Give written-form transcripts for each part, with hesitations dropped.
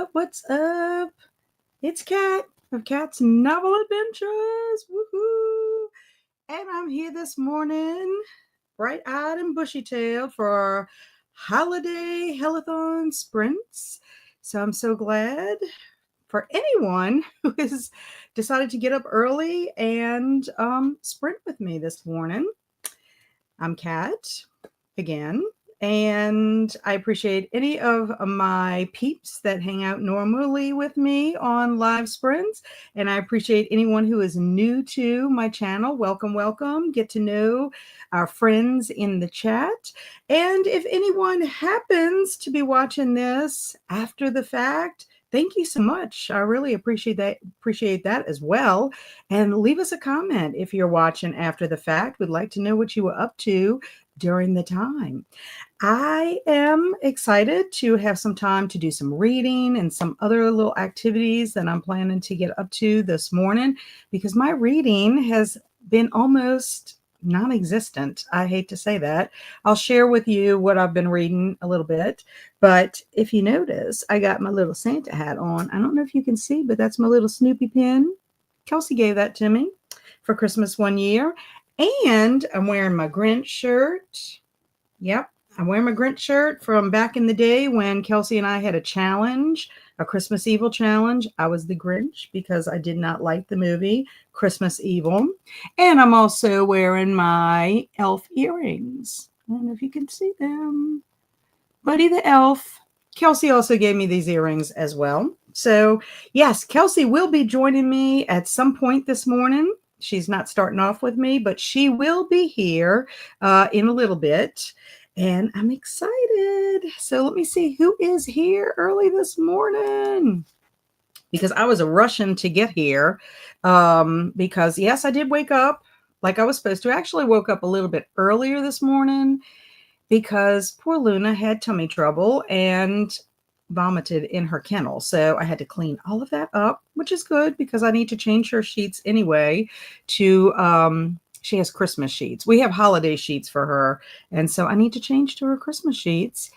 up? What's up? It's Kat of Kat's Novel Adventures. Woohoo! And I'm here this morning, bright-eyed and bushy-tailed for our Holiday Hell-A-Thon sprints. So I'm so glad for anyone who has decided to get up early and sprint with me this morning. I'm Kat again. And I appreciate any of my peeps that hang out normally with me on live sprints. And I appreciate anyone who is new to my channel. Welcome, welcome. Get to know our friends in the chat. And if anyone happens to be watching this after the fact, thank you so much. I really appreciate that as well. And leave us a comment if you're watching after the fact. We'd like to know what you were up to during the time. I am excited to have some time to do some reading and some other little activities that I'm planning to get up to this morning because my reading has been almost non-existent. I hate to say that. I'll share with you what I've been reading a little bit, but if you notice, I got my little Santa hat on. I don't know if you can see, but that's my little Snoopy pin. Kelsi gave that to me for Christmas one year, and I'm wearing my Grinch shirt. Yep. I'm wearing my Grinch shirt from back in the day when Kelsi and I had a challenge, a Christmas Evil challenge. I was the Grinch because I did not like the movie Christmas Evil. And I'm also wearing my elf earrings. I don't know if you can see them. Buddy the Elf. Kelsi also gave me these earrings as well. So yes, Kelsi will be joining me at some point this morning. She's not starting off with me, but she will be here in a little bit. And I'm excited. So let me see who is here early this morning. Because I was rushing to get here. Because yes, I did wake up like I was supposed to. I actually woke up a little bit earlier this morning because poor Luna had tummy trouble and vomited in her kennel. So I had to clean all of that up, which is good because I need to change her sheets anyway to she has Christmas sheets. We have holiday sheets for her. And so I need to change to her Christmas sheets.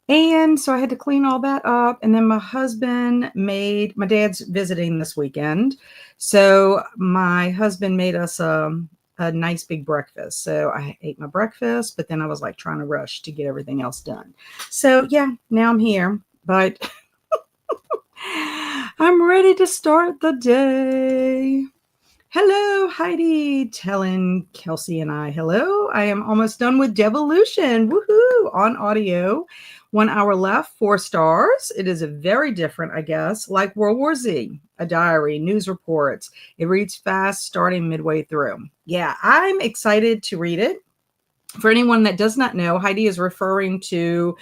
And so I had to clean all that up. And then my dad's visiting this weekend. So my husband made us a nice big breakfast. So I ate my breakfast, but then I was like trying to rush to get everything else done. So yeah, now I'm here, but I'm ready to start the day. Hello, Heidi, telling Kelsi and I hello. I am almost done with Devolution. Woohoo! On audio. 1 hour left, 4 stars. It is a very different, I guess, like World War Z, a diary, news reports. It reads fast, starting midway through. Yeah, I'm excited to read it. For anyone that does not know, Heidi is referring to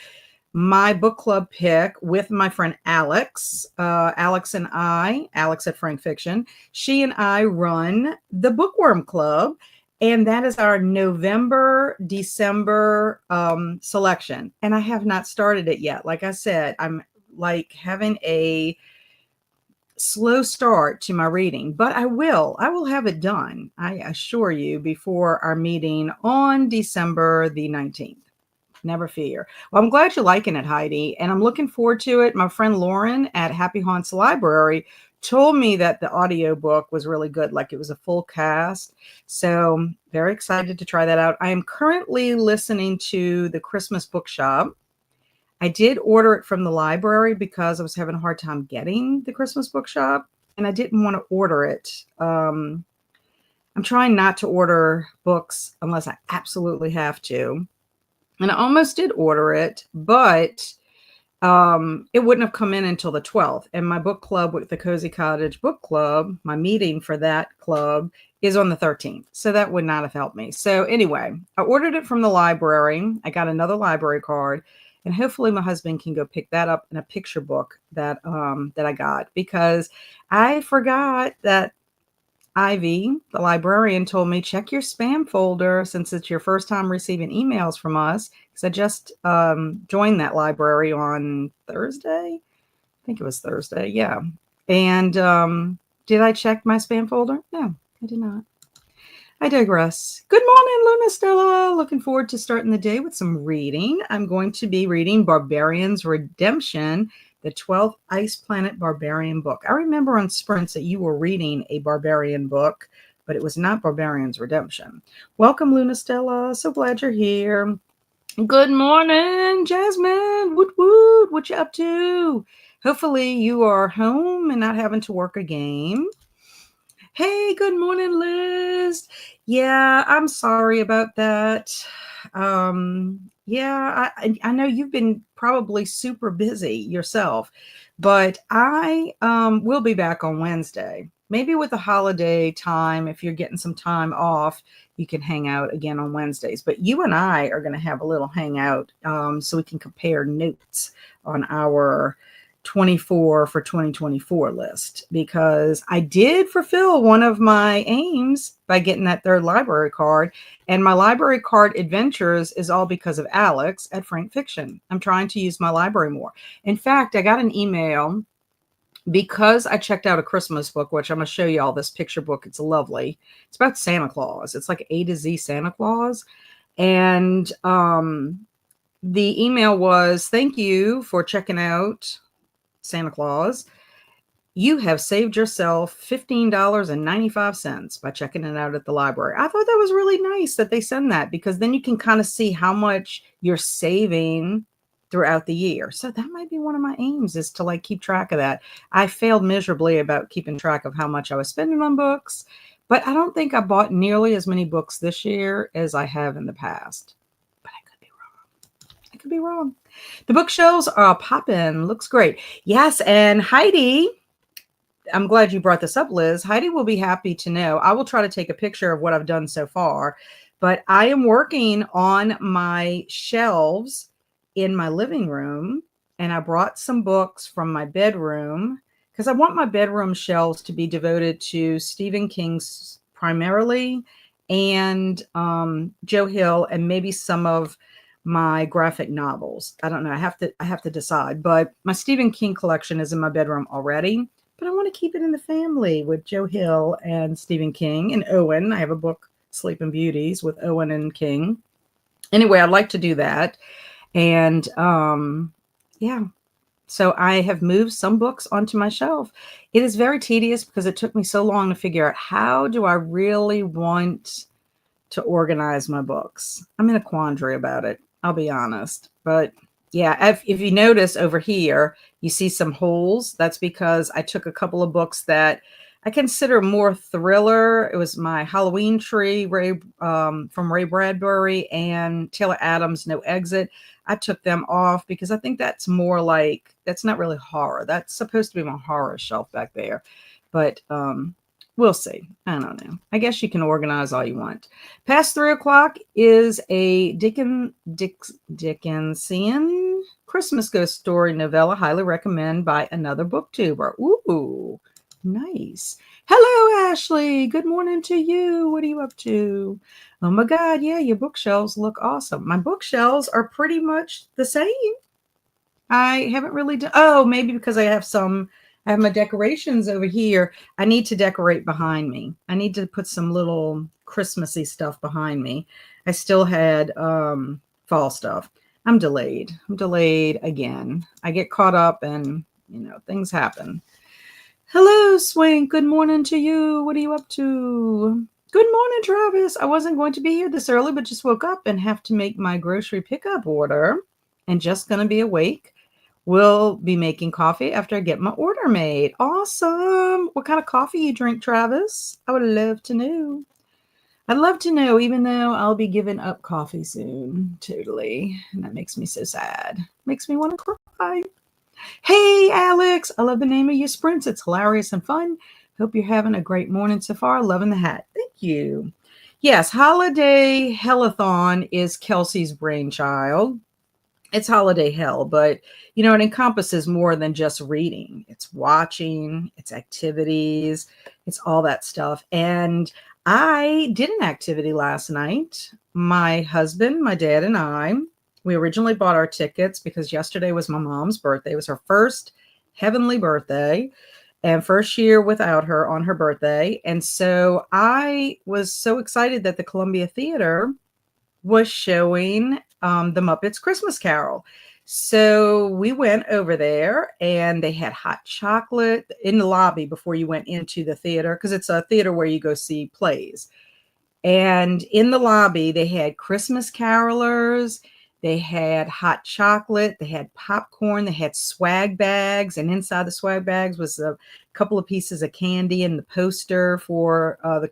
my book club pick with my friend Alex. Alex at Frank Fiction, she and I run the Bookworm Club. And that is our November, December selection. And I have not started it yet. Like I said, I'm like having a slow start to my reading, but I will have it done, I assure you, before our meeting on December the 19th. Never fear. Well, I'm glad you're liking it, Heidi, and I'm looking forward to it. My friend Lauren at Happy Haunts Library told me that the audiobook was really good, like it was a full cast. So very excited to try that out. I am currently listening to the Christmas Bookshop. I did order it from the library because I was having a hard time getting the Christmas Bookshop, and I didn't want to order it. I'm trying not to order books unless I absolutely have to. And I almost did order it, but it wouldn't have come in until the 12th. And my book club with the Cozy Cottage Book Club, my meeting for that club is on the 13th. So that would not have helped me. So anyway, I ordered it from the library. I got another library card, and hopefully my husband can go pick that up in a picture book that I got, because I forgot that Ivy, the librarian, told me, check your spam folder since it's your first time receiving emails from us. Because I just joined that library on Thursday. I think it was Thursday. Yeah. And did I check my spam folder? No, I did not. I digress. Good morning, Luna Stella. Looking forward to starting the day with some reading. I'm going to be reading Barbarian's Redemption, the 12th Ice Planet Barbarian book. I remember on Sprints that you were reading a barbarian book, but it was not Barbarian's Redemption. Welcome, Luna Stella. So glad you're here. Good morning, Jasmine. Woot woot. What you up to? Hopefully you are home and not having to work a game. Hey, good morning, Liz. Yeah, I'm sorry about that. Yeah, I know you've been probably super busy yourself, but I will be back on Wednesday. Maybe with the holiday time, if you're getting some time off, you can hang out again on Wednesdays. But you and I are going to have a little hangout so we can compare notes on our 24 for 2024 list, because I did fulfill one of my aims by getting that third library card. And my library card adventures is all because of Alex at Frank Fiction. I'm trying to use my library more. In fact, I got an email because I checked out a Christmas book, which I'm going to show you all this picture book. It's lovely. It's about Santa Claus. It's like A to Z Santa Claus. And the email was, thank you for checking out Santa Claus. You have saved yourself $15.95 by checking it out at the library. I thought that was really nice that they send that, because then you can kind of see how much you're saving throughout the year. So that might be one of my aims, is to like keep track of that. I failed miserably about keeping track of how much I was spending on books, but I don't think I bought nearly as many books this year as I have in the past. But I could be wrong. I could be wrong. The bookshelves are popping. Looks great. Yes, and Heidi, I'm glad you brought this up, Liz. Heidi will be happy to know. I will try to take a picture of what I've done so far, but I am working on my shelves in my living room, and I brought some books from my bedroom because I want my bedroom shelves to be devoted to Stephen King's primarily, and Joe Hill, and maybe some of my graphic novels. I don't know. I have to decide, but my Stephen King collection is in my bedroom already. But I want to keep it in the family with Joe Hill and Stephen King and Owen. I have a book, Sleeping Beauties, with Owen and King. Anyway, I'd like to do that. And yeah, so I have moved some books onto my shelf. It is very tedious because it took me so long to figure out, how do I really want to organize my books? I'm in a quandary about it, I'll be honest. But yeah, if you notice over here, you see some holes. That's because I took a couple of books that I consider more thriller. It was my Halloween Tree, from Ray Bradbury, and Taylor Adams' No Exit. I took them off because I think that's more like, that's not really horror. That's supposed to be my horror shelf back there. But we'll see. I don't know. I guess you can organize all you want. Past 3 o'clock is a Dickensian Christmas ghost story novella, highly recommend, by another booktuber. Ooh, nice. Hello, Ashley. Good morning to you. What are you up to? Oh my God. Yeah, your bookshelves look awesome. My bookshelves are pretty much the same. I haven't really done, oh, maybe because I have my decorations over here. I need to decorate behind me. I need to put some little Christmassy stuff behind me. I still had fall stuff. I'm delayed again. I get caught up and, things happen. Hello, Swink. Good morning to you. What are you up to? Good morning, Travis. I wasn't going to be here this early, but just woke up and have to make my grocery pickup order, and just going to be awake. We'll be making coffee after I get my order made. Awesome. What kind of coffee you drink, Travis? I would love to know. I'd love to know, even though I'll be giving up coffee soon. Totally. And that makes me so sad. Makes me want to cry. Hey, Alex. I love the name of your sprints. It's hilarious and fun. Hope you're having a great morning so far. Loving the hat. Thank you. Yes, Holiday Hell-A-Thon is Kelsi's brainchild. It's Holiday Hell, but it encompasses more than just reading. It's watching, it's activities, it's all that stuff. And I did an activity last night. My husband, my dad, and I, we originally bought our tickets because yesterday was my mom's birthday. It was her first heavenly birthday and first year without her on her birthday. And so I was so excited that the Columbia Theater was showing the Muppets Christmas Carol. So we went over there and they had hot chocolate in the lobby before you went into the theater, because it's a theater where you go see plays. And in the lobby, they had Christmas carolers, they had hot chocolate, they had popcorn, they had swag bags, and inside the swag bags was a couple of pieces of candy and the poster for the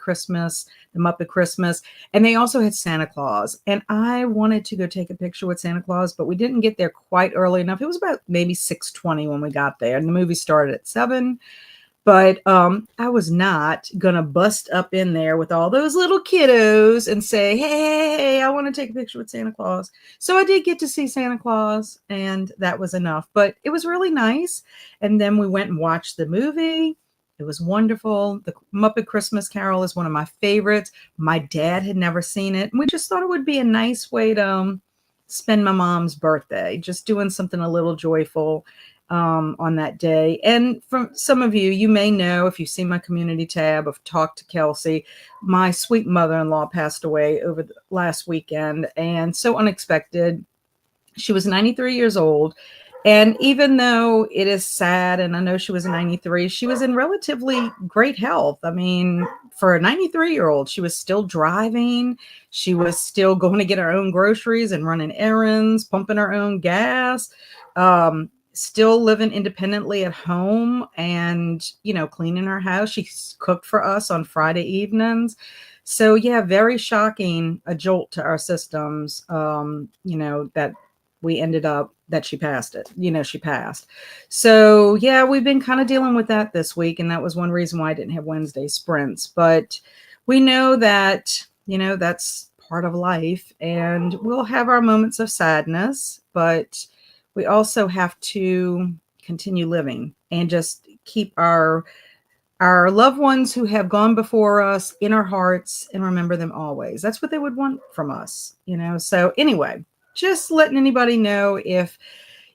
Muppet Christmas. And they also had Santa Claus. And I wanted to go take a picture with Santa Claus, but we didn't get there quite early enough. It was about maybe 6:20 when we got there, and the movie started at 7. But I was not gonna bust up in there with all those little kiddos and say, "Hey, I want to take a picture with Santa Claus." So I did get to see Santa Claus, and that was enough. But it was really nice. And then we went and watched the movie. It was wonderful. The Muppet Christmas Carol is one of my favorites. My dad had never seen it, and we just thought it would be a nice way to spend my mom's birthday, just doing something a little joyful on that day. And from some of you, you may know, if you've seen my community tab, I've talked to Kelsi. My sweet mother-in-law passed away over the last weekend, and so unexpected. She was 93 years old. And even though it is sad, and I know she was 93, she was in relatively great health. I mean, for a 93-year-old, she was still driving. She was still going to get her own groceries and running errands, pumping her own gas, still living independently at home, and, cleaning her house. She cooked for us on Friday evenings. So yeah, very shocking, a jolt to our systems, that we ended up that she passed it. She passed. So yeah, we've been kind of dealing with that this week. And that was one reason why I didn't have Wednesday sprints. But we know that, that's part of life, and we'll have our moments of sadness, but we also have to continue living and just keep our loved ones who have gone before us in our hearts and remember them always. That's what they would want from us. So anyway, just letting anybody know if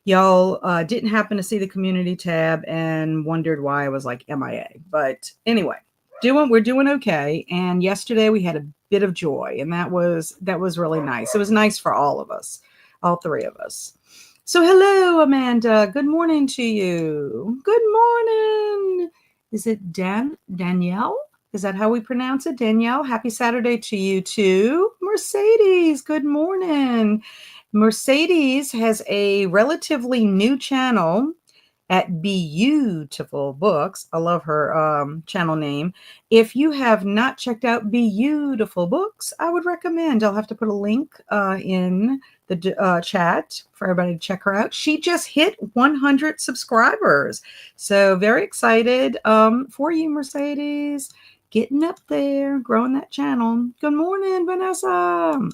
y'all didn't happen to see the community tab and wondered why I was like MIA. But anyway, we're doing okay. And yesterday we had a bit of joy, and that was really nice. It was nice for all of us, all three of us. So hello, Amanda. Good morning to you. Good morning. Is it Danielle? Is that how we pronounce it? Danielle, happy Saturday to you too. Mercedes, good morning. Mercedes has a relatively new channel at Beautiful Books. I love her channel name. If you have not checked out Beautiful Books, I would recommend. I'll have to put a link in the chat for everybody to check her out. She just hit 100 subscribers. So very excited for you, Mercedes. Getting up there, growing that channel. Good morning, Vanessa.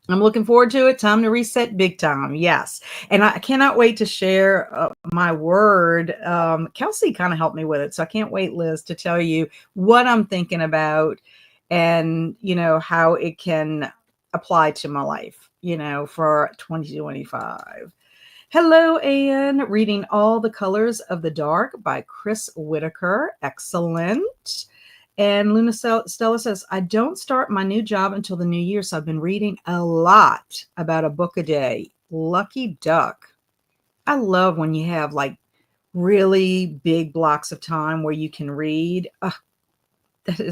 I'm looking forward to it. Time to reset big time. Yes. And I cannot wait to share my word. Kelsi kind of helped me with it. So I can't wait, Liz, to tell you what I'm thinking about, and, how it can apply to my life, for 2025. Hello, Anne. Reading All the Colors of the Dark by Chris Whitaker. Excellent. And Luna Stella says, I don't start my new job until the new year, so I've been reading a lot, about a book a day. Lucky duck. I love when you have like really big blocks of time where you can read.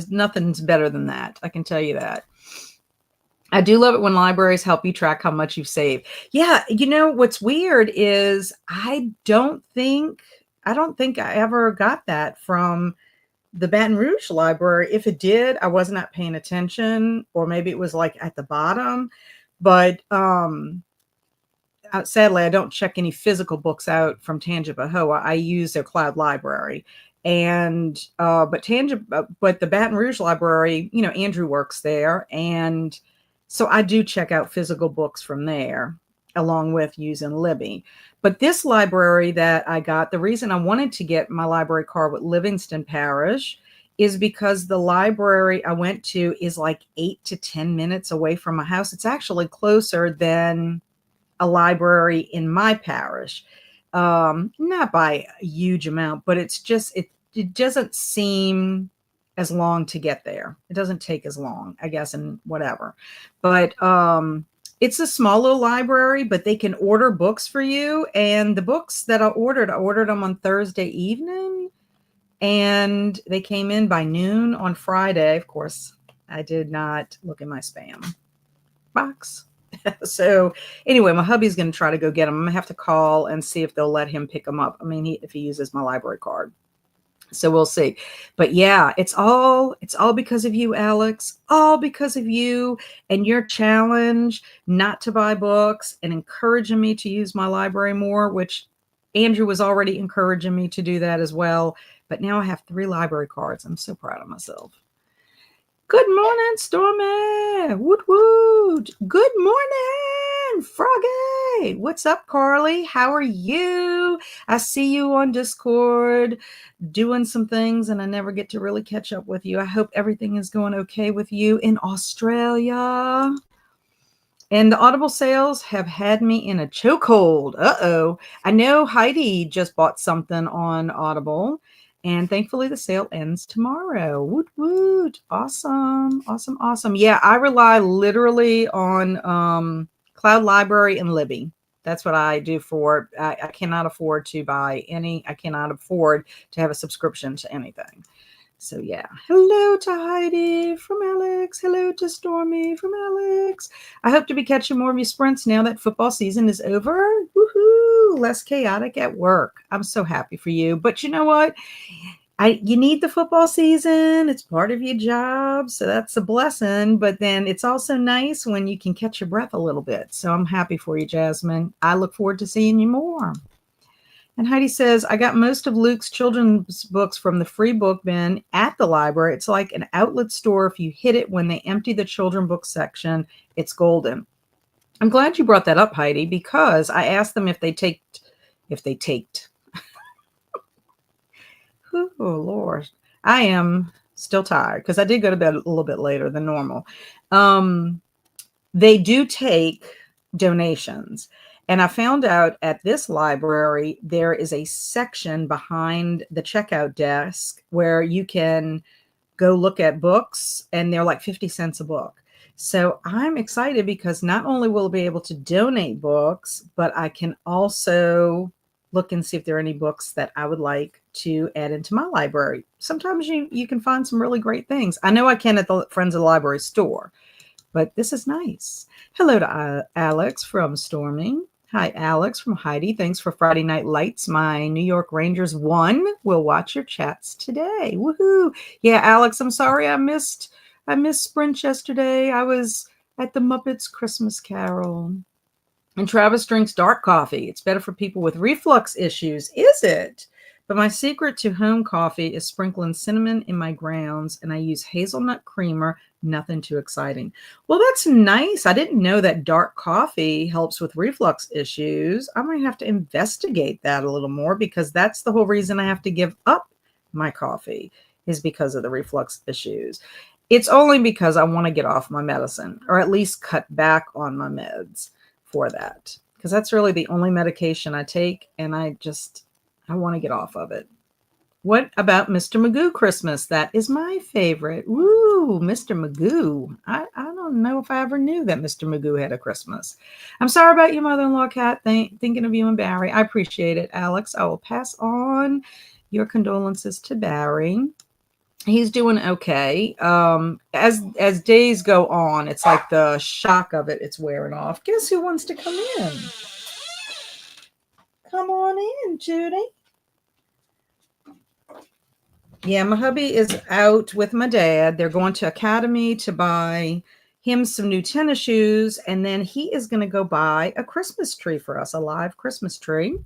Nothing's better than that. I can tell you that. I do love it when libraries help you track how much you've saved. Yeah, what's weird is I don't think I ever got that from the Baton Rouge library. If it did, I was not paying attention, or maybe it was like at the bottom. But sadly, I don't check any physical books out from Tangipahoa. I use their cloud library. And but the Baton Rouge library, Andrew works there, and so I do check out physical books from there, along with using Libby. But this library that I got, the reason I wanted to get my library card with Livingston Parish is because the library I went to is like 8 to 10 minutes away from my house. It's actually closer than a library in my parish. Not by a huge amount, but it's just, it doesn't seem as long to get there. It doesn't take as long, I guess, and whatever. But it's a small little library, but they can order books for you. And the books that I ordered them on Thursday evening, and they came in by noon on Friday. Of course, I did not look in my spam box. So anyway, my hubby's going to try to go get them. I'm going to have to call and see if they'll let him pick them up. I mean, if he uses my library card. So we'll see. But yeah, it's all because of you, Alex. All because of you and your challenge not to buy books and encouraging me to use my library more, which Andrew was already encouraging me to do that as well. But now I have 3 library cards. I'm so proud of myself. Good morning, Stormy. Woot woot. Good morning, Froggy. What's up, Carly? How are you? I see you on Discord doing some things, and I never get to really catch up with you. I hope everything is going okay with you in Australia. And the Audible sales have had me in a chokehold. Uh-oh. I know Heidi just bought something on Audible, and thankfully the sale ends tomorrow. Woot woot. Awesome. Awesome. Awesome. Yeah, I rely literally on Cloud Library and Libby. That's what I do for. I cannot afford to buy any. I cannot afford to have a subscription to anything. So yeah, hello to Heidi from Alex. Hello to Stormy from Alex. I hope to be catching more of your sprints now that football season is over. Woohoo! Less chaotic at work. I'm so happy for you. But you know what? You need the football season. It's part of your job. So that's a blessing. But then it's also nice when you can catch your breath a little bit. So I'm happy for you, Jasmine. I look forward to seeing you more. And Heidi says, I got most of Luke's children's books from the free book bin at the library. It's like an outlet store. If you hit it when they empty the children book section, it's golden. I'm glad you brought that up, Heidi, because I asked them if they taked. Oh, Lord. I am still tired because I did go to bed a little bit later than normal. They do take donations. And I found out at this library, there is a section behind the checkout desk where you can go look at books, and they're like 50 cents a book. So I'm excited because not only will I be able to donate books, but I can also look and see if there are any books that I would like to add into my library. Sometimes you can find some really great things. I know I can at the Friends of the Library store, but this is nice. Hello to Alex from Storming. Hi, Alex from Heidi. Thanks for Friday Night Lights. My New York Rangers won. We'll watch your chats today. Woohoo. Yeah, Alex, I'm sorry I missed Sprint yesterday. I was at the Muppets Christmas Carol. And Travis drinks dark coffee. It's better for people with reflux issues. Is it? But my secret to home coffee is sprinkling cinnamon in my grounds, and I use hazelnut creamer. Nothing too exciting. Well, that's nice. I didn't know that dark coffee helps with reflux issues. I might have to investigate that a little more, because that's the whole reason I have to give up my coffee, is because of the reflux issues. It's only because I want to get off my medicine, or at least cut back on my meds for that, because that's really the only medication I take, and I want to get off of it. What about Mr. Magoo Christmas? That is my favorite. Woo, Mr. Magoo. I don't know if I ever knew that Mr. Magoo had a Christmas. I'm sorry about your mother-in-law, Kat. Thinking of you and Barry. I appreciate it, Alex. I will pass on your condolences to Barry. He's doing okay. As days go on, it's like the shock of it's wearing off. Guess who wants to come in? Come on in, Judy. Yeah, my hubby is out with my dad. They're going to Academy to buy him some new tennis shoes, and then he is going to go buy a Christmas tree for us, a live Christmas tree.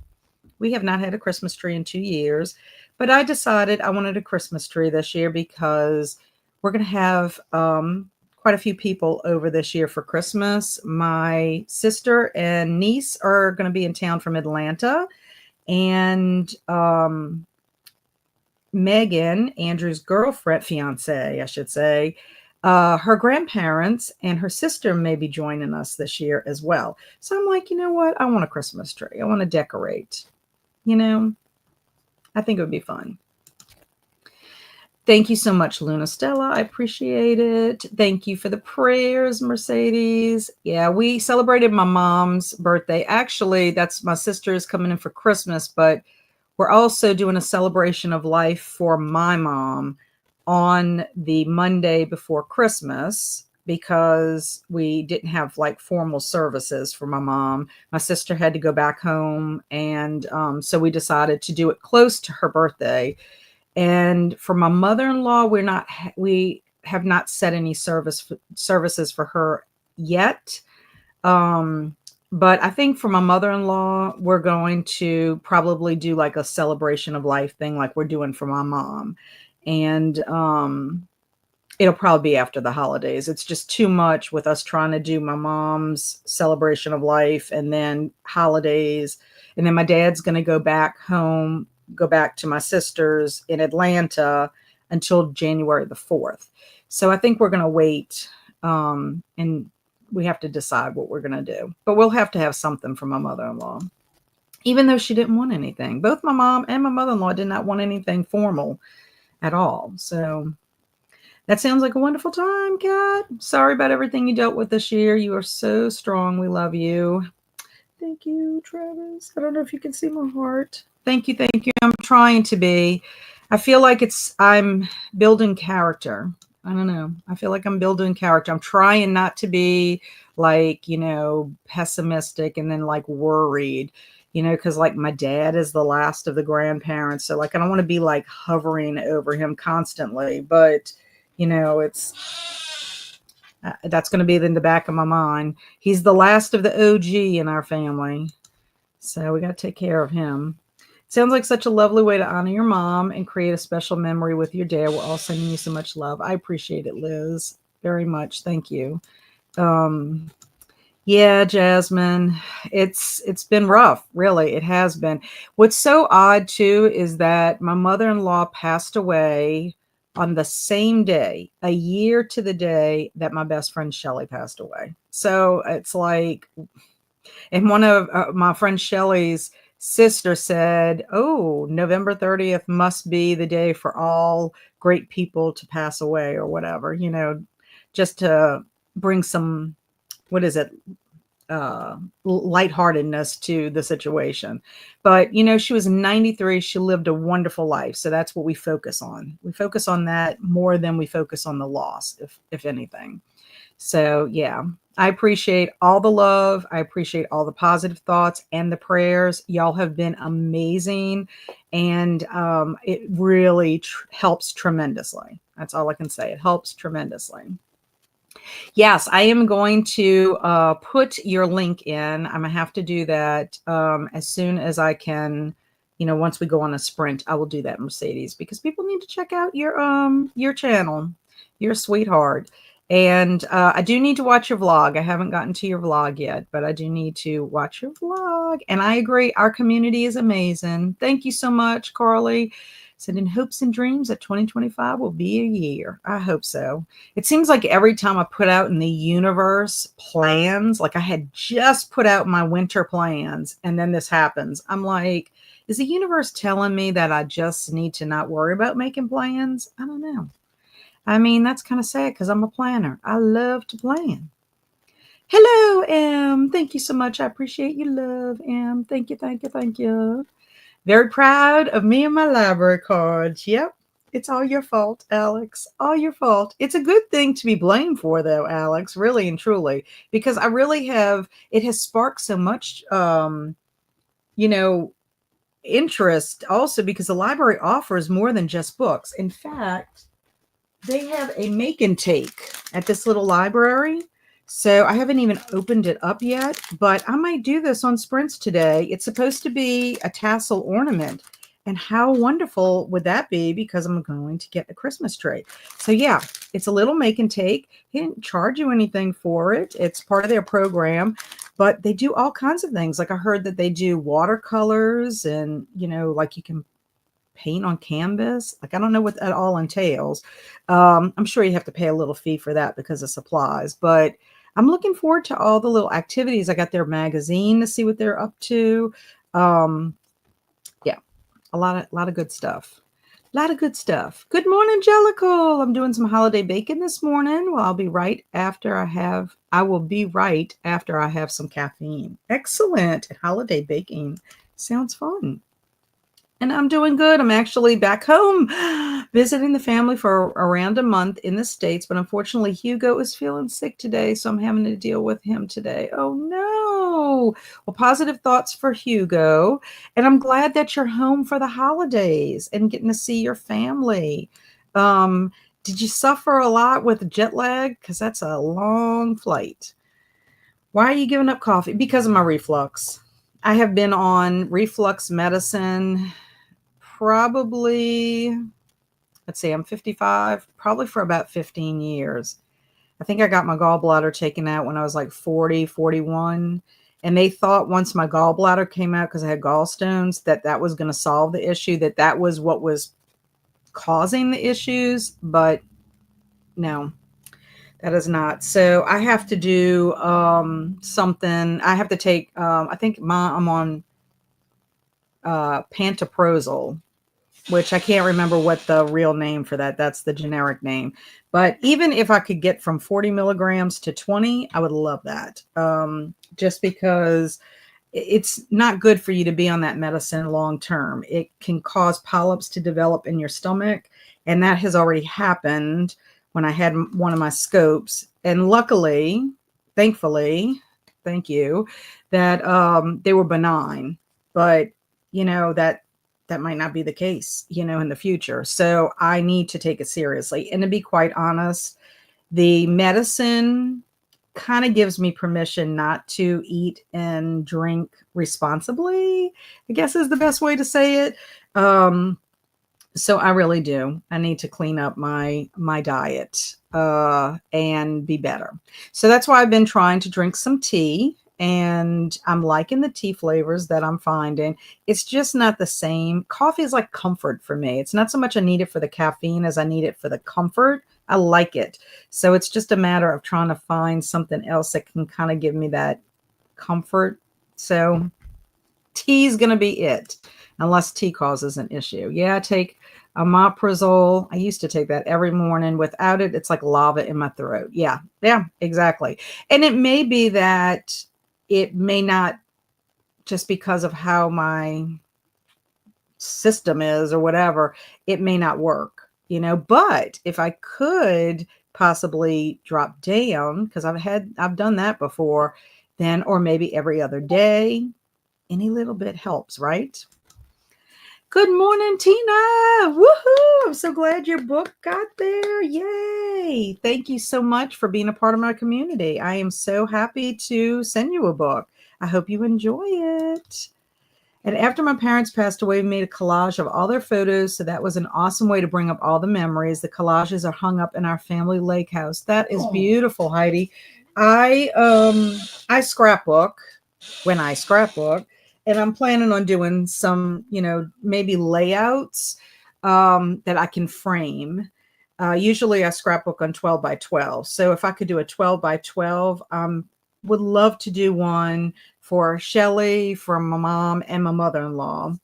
We have not had a Christmas tree in 2 years, but I decided I wanted a Christmas tree this year because we're going to have quite a few people over this year for Christmas. My sister and niece are going to be in town from Atlanta, and Megan, Andrew's girlfriend, fiance, I should say, her grandparents and her sister may be joining us this year as well. So I'm like, you know what? I want a Christmas tree. I want to decorate. I think it would be fun. Thank you so much, Luna Stella. I appreciate it. Thank you for the prayers, Mercedes. Yeah, we celebrated my mom's birthday. Actually, that's my sister's coming in for Christmas, but we're also doing a celebration of life for my mom on the Monday before Christmas because we didn't have like formal services for my mom. My sister had to go back home, and so we decided to do it close to her birthday. And for my mother-in-law, we have not set any services for her yet. But I think for my mother-in-law, we're going to probably do like a celebration of life thing like we're doing for my mom. And it'll probably be after the holidays. It's just too much with us trying to do my mom's celebration of life and then holidays. And then my dad's going to go back home, go back to my sister's in Atlanta until January the 4th. So I think we're going to wait, and we have to decide what we're going to do. But we'll have to have something for my mother-in-law, even though she didn't want anything. Both my mom and my mother-in-law did not want anything formal at all. So that sounds like a wonderful time, Kat. Sorry about everything you dealt with this year. You are so strong. We love you. Thank you, Travis. I don't know if you can see my heart. Thank you. Thank you. I'm trying to be. I feel like I'm building character. I don't know. I feel like I'm building character. I'm trying not to be like, pessimistic and then like worried, because like my dad is the last of the grandparents. So like, I don't want to be like hovering over him constantly, but it's that's going to be in the back of my mind. He's the last of the OG in our family. So we got to take care of him. Sounds like such a lovely way to honor your mom and create a special memory with your dad. We're all sending you so much love. I appreciate it, Liz, very much. Thank you. Yeah, Jasmine, it's been rough. Really, it has been. What's so odd too is that my mother-in-law passed away on the same day, a year to the day that my best friend Shelly passed away. So it's like, and one of my friend Shelly's sister said, "Oh, November 30th must be the day for all great people to pass away," or whatever, just to bring some, what is it, lightheartedness to the situation. But she was 93. She lived a wonderful life. So that's what we focus on. We focus on that more than we focus on the loss, if anything. So yeah, I appreciate all the love. I appreciate all the positive thoughts and the prayers. Y'all have been amazing. And it really helps tremendously. That's all I can say. It helps tremendously. Yes, I am going to put your link in. I'm gonna have to do that as soon as I can. Once we go on a sprint, I will do that, Mercedes, because people need to check out your channel. You're a sweetheart, and I do need to watch your vlog. I haven't gotten to your vlog yet, but I do need to watch your vlog. And I agree, our community is amazing. Thank you so much, Carly. Sending hopes and dreams that 2025 will be a year. I hope so. It seems like every time I put out in the universe plans, like I had just put out my winter plans and then this happens. I'm like, is the universe telling me that I just need to not worry about making plans? I don't know. I mean, that's kind of sad because I'm a planner. I love to plan. Hello, Em. Thank you so much. I appreciate your love, Em. Thank you, thank you, thank you. Very proud of me and my library cards. Yep. It's all your fault, Alex. All your fault. It's a good thing to be blamed for, though, Alex, really and truly, because I really it has sparked so much, interest also because the library offers more than just books. In fact, they have a make and take at this little library. So I haven't even opened it up yet, but I might do this on sprints today. It's supposed to be a tassel ornament. And how wonderful would that be? Because I'm going to get a Christmas tree. So yeah, it's a little make and take. He didn't charge you anything for it. It's part of their program, but they do all kinds of things. Like I heard that they do watercolors and, like you can paint on canvas. Like I don't know what that all entails. I'm sure you have to pay a little fee for that because of supplies, but I'm looking forward to all the little activities. I got their magazine to see what they're up to. Yeah, a lot of good stuff. A lot of good stuff. Good morning, Jellicle. I'm doing some holiday baking this morning. Well, I will be right after I have some caffeine. Excellent. Holiday baking sounds fun. And I'm doing good. I'm actually back home visiting the family for around a month in the States. But unfortunately, Hugo is feeling sick today. So I'm having to deal with him today. Oh, no. Well, positive thoughts for Hugo. And I'm glad that you're home for the holidays and getting to see your family. Did you suffer a lot with jet lag? Because that's a long flight. Why are you giving up coffee? Because of my reflux. I have been on reflux medicine probably, let's see, I'm 55, probably for about 15 years. I think I got my gallbladder taken out when I was like 40, 41. And they thought once my gallbladder came out, because I had gallstones, that was going to solve the issue, that was what was causing the issues. But no, that is not. So I have to do something. I have to take, I think I'm on pantoprazole, which I can't remember what the real name for that. That's the generic name. But even if I could get from 40 milligrams to 20, I would love that. Just because it's not good for you to be on that medicine long term. It can cause polyps to develop in your stomach. And that has already happened when I had one of my scopes. And luckily, thankfully, thank you, that they were benign. But, that might not be the case, in the future. So I need to take it seriously. And to be quite honest, the medicine kind of gives me permission not to eat and drink responsibly, I guess is the best way to say it. So I really do. I need to clean up my diet and be better. So that's why I've been trying to drink some tea. And I'm liking the tea flavors that I'm finding. It's just not the same. Coffee is like comfort for me. It's not so much I need it for the caffeine as I need it for the comfort. I like it. So it's just a matter of trying to find something else that can kind of give me that comfort. So tea is going to be it, unless tea causes an issue. Yeah, I take omeprazole. I used to take that every morning. Without it, it's like lava in my throat. Yeah, exactly. And it may be that it may not, just because of how my system is or whatever, it may not work, but if I could possibly drop down, because I've done that before, then, or maybe every other day, any little bit helps, right? Good morning, Tina. Woohoo! I'm so glad your book got there. Yay! Thank you so much for being a part of my community. I am so happy to send you a book. I hope you enjoy it. And after my parents passed away, we made a collage of all their photos. So that was an awesome way to bring up all the memories. The collages are hung up in our family lake house. That is beautiful, Heidi. I scrapbook when I scrapbook. And I'm planning on doing some, maybe layouts that I can frame. Usually I scrapbook on 12 by 12. So if I could do a 12 by 12, would love to do one for Shelly, for my mom, and my mother-in-law.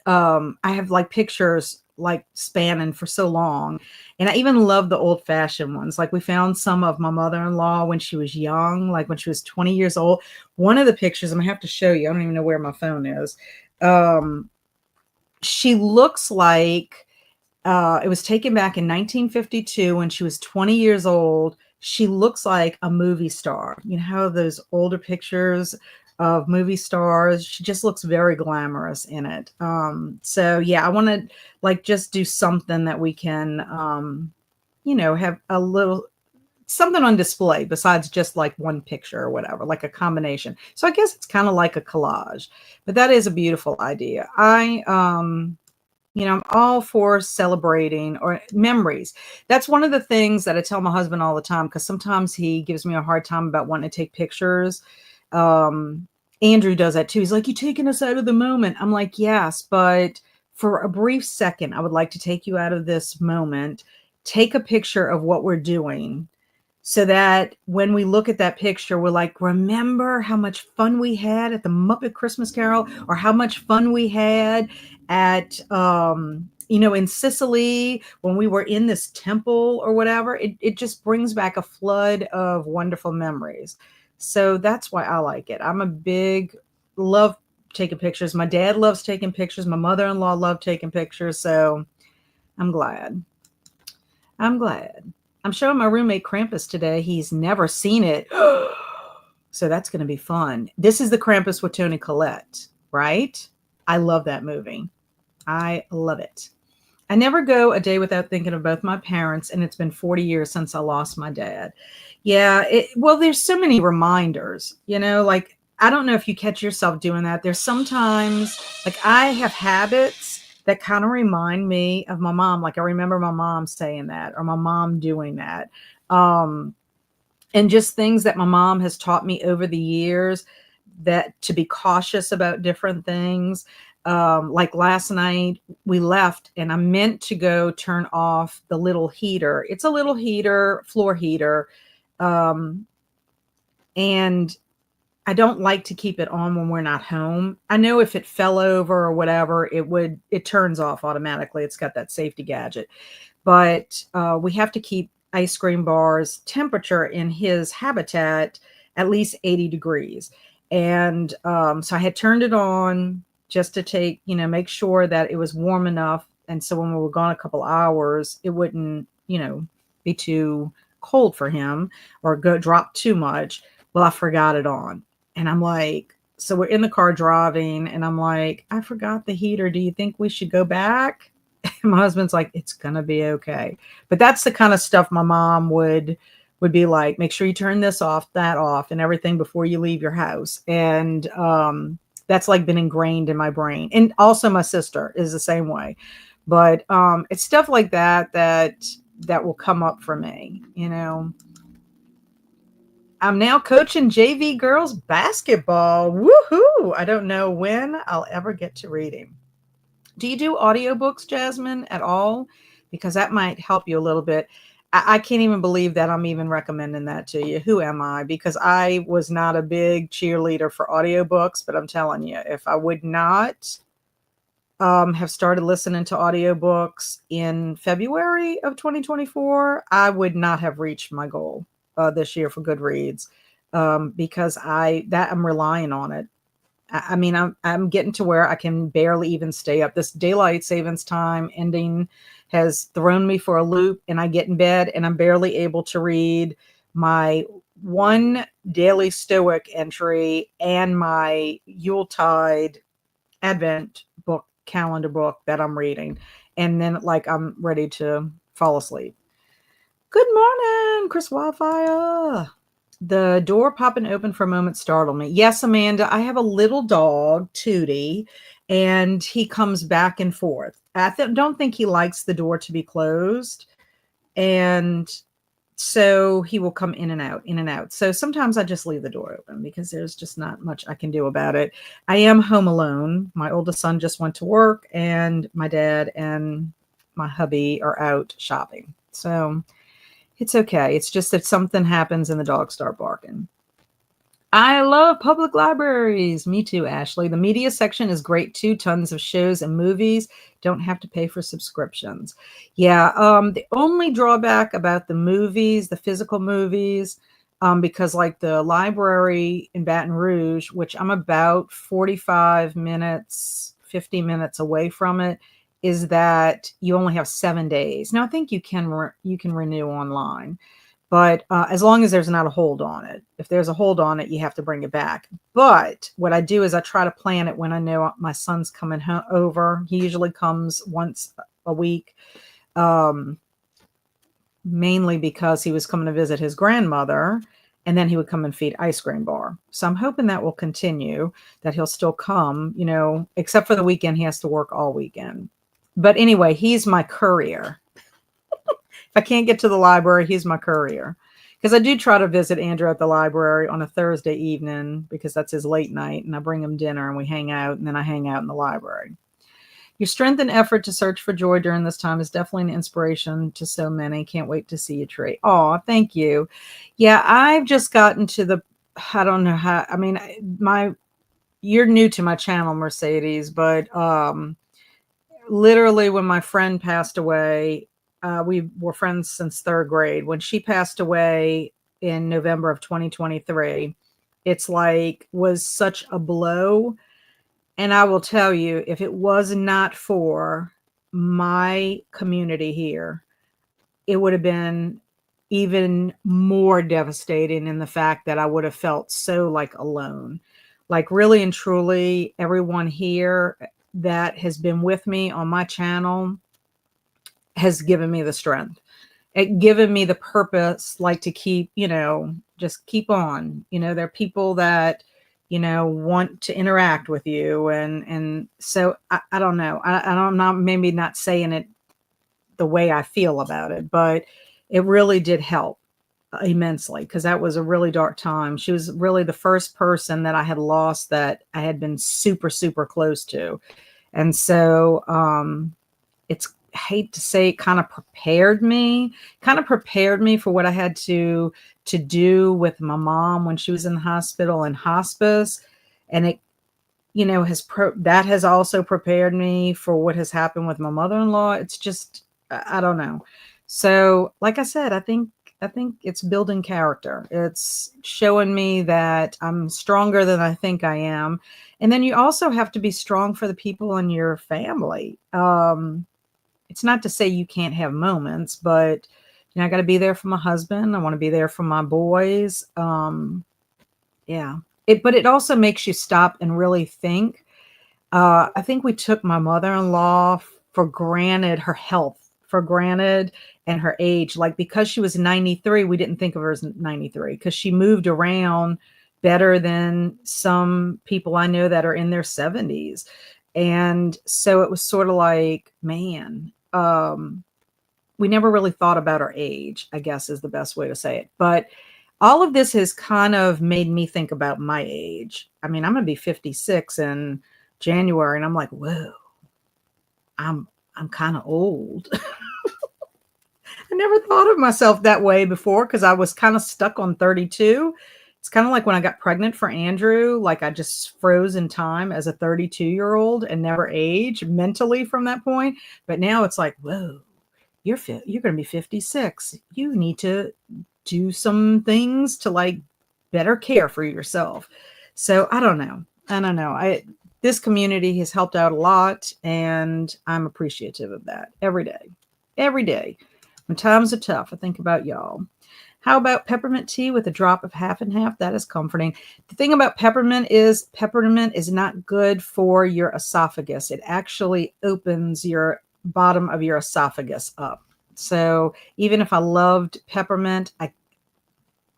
I have like pictures like spanning for so long. And I even love the old-fashioned ones. Like we found some of my mother-in-law when she was young, like when she was 20 years old. One of the pictures, I'm gonna have to show you. I don't even know where my phone is. She looks like it was taken back in 1952 when she was 20 years old. She looks like a movie star. You know how those older pictures of movie stars, she just looks very glamorous in it. So yeah, I want to like just do something that we can, have a little something on display besides just like one picture or whatever, like a combination. So I guess it's kind of like a collage, but that is a beautiful idea. I'm all for celebrating or memories. That's one of the things that I tell my husband all the time, because sometimes he gives me a hard time about wanting to take pictures. Andrew does that too. He's like, "You taking us out of the moment." I'm like, "Yes, but for a brief second, I would like to take you out of this moment, take a picture of what we're doing, so that when we look at that picture, we're like, remember how much fun we had at the Muppet Christmas Carol, or how much fun we had at in Sicily, when we were in this temple or whatever, it just brings back a flood of wonderful memories. So that's why I like it. I'm a big love taking pictures. My dad loves taking pictures. My mother-in-law loved taking pictures. So I'm glad. I'm glad. I'm showing my roommate Krampus today. He's never seen it. So that's going to be fun. This is the Krampus with Toni Collette, right? I love that movie. I love it. I never go a day without thinking of both my parents, and it's been 40 years since I lost my dad. Yeah, well, there's so many reminders, like I don't know if you catch yourself doing that. There's sometimes, like, I have habits that kind of remind me of my mom. Like, I remember my mom saying that, or my mom doing that. And just things that my mom has taught me over the years, that to be cautious about different things. Like last night we left and I meant to go turn off the little heater. It's a little heater, floor heater. And I don't like to keep it on when we're not home. I know if it fell over or whatever, it turns off automatically. It's got that safety gadget. But we have to keep ice cream bars temperature in his habitat at least 80 degrees. And so I had turned it on just to make sure that it was warm enough. And so when we were gone a couple hours, it wouldn't, be too cold for him or drop too much. Well, I forgot it on. And I'm like, so we're in the car driving and I'm like, I forgot the heater. Do you think we should go back? And my husband's like, it's going to be okay. But that's the kind of stuff my mom would be like, make sure you turn this off, that off, and everything before you leave your house. And that's like been ingrained in my brain. And also my sister is the same way. But it's stuff like that will come up for me, I'm now coaching JV girls basketball. Woohoo! I don't know when I'll ever get to reading. Do you do audiobooks, Jasmine, at all? Because that might help you a little bit. I can't even believe that I'm even recommending that to you. Who am I? Because I was not a big cheerleader for audiobooks, but I'm telling you, if I would not have started listening to audiobooks in February of 2024, I would not have reached my goal this year for Goodreads, because I'm relying on it. I mean, I'm getting to where I can barely even stay up. This daylight savings time ending has thrown me for a loop, and I get in bed and I'm barely able to read my one daily Stoic entry and my Yuletide Advent book, calendar book that I'm reading. And then like I'm ready to fall asleep. Good morning, Chris Wildfire. The door popping open for a moment startled me. Yes, Amanda, I have a little dog, Tootie, and he comes back and forth. I don't think he likes the door to be closed. And so he will come in and out, in and out. So sometimes I just leave the door open because there's just not much I can do about it. I am home alone. My oldest son just went to work, and my dad and my hubby are out shopping. So it's okay. It's just that something happens and the dogs start barking. I love public libraries. Me too, Ashley. The media section is great too. Tons of shows and movies. Don't have to pay for subscriptions. Yeah. The only drawback about the movies, the physical movies, because like the library in Baton Rouge, which I'm about 45 minutes, 50 minutes away from it, is that you only have 7 days. Now I think you can renew online. But as long as there's not a hold on it. If there's a hold on it, you have to bring it back. But what I do is I try to plan it when I know my son's coming over. He usually comes once a week, mainly because he was coming to visit his grandmother, and then he would come and feed ice cream bar. So I'm hoping that will continue, that he'll still come, except for the weekend. He has to work all weekend. But anyway, he's my courier. If I can't get to the library, he's my courier. Because I do try to visit Andrew at the library on a Thursday evening, because that's his late night, and I bring him dinner and we hang out, and then I hang out in the library. Your strength and effort to search for joy during this time is definitely an inspiration to so many. Can't wait to see you, Tree. Oh, thank you. Yeah, I've just gotten to I don't know how, I mean, you're new to my channel, Mercedes, but literally when my friend passed away, we were friends since third grade. When she passed away in November of 2023, it's like was such a blow. And I will tell you, if it was not for my community here, it would have been even more devastating in the fact that I would have felt so like alone. Like really and truly, everyone here that has been with me on my channel has given me the strength. It given me the purpose, like to keep, just keep on. There are people that, want to interact with you. And so I don't know. I'm not maybe not saying it the way I feel about it, but it really did help immensely because that was a really dark time. She was really the first person that I had lost that I had been super, super close to. And so it's I hate to say it kind of prepared me for what I had to do with my mom when she was in the hospital and hospice. And it that has also prepared me for what has happened with my mother-in-law. It's just I don't know. So, like I said, I think it's building character. It's showing me that I'm stronger than I think I am. And then you also have to be strong for the people in your family. It's not to say you can't have moments, but I got to be there for my husband. I want to be there for my boys. Yeah. But it also makes you stop and really think. I think we took my mother-in-law for granted, her health for granted, and her age. Like because she was 93, we didn't think of her as 93 because she moved around better than some people I know that are in their 70s. And so it was sort of like, man, we never really thought about our age, I guess is the best way to say it. But all of this has kind of made me think about my age. I mean, I'm going to be 56 in January, and I'm like, whoa, I'm kind of old. I never thought of myself that way before because I was kind of stuck on 32. It's kind of like when I got pregnant for Andrew, like I just froze in time as a 32-year-old and never aged mentally from that point. But now it's like, whoa, you're going to be 56. You need to do some things to like better care for yourself. So I don't know. This community has helped out a lot, and I'm appreciative of that every day. Every day. When times are tough, I think about y'all. How about peppermint tea with a drop of half and half? That is comforting. The thing about peppermint is not good for your esophagus. It actually opens your bottom of your esophagus up. So even if I loved peppermint, I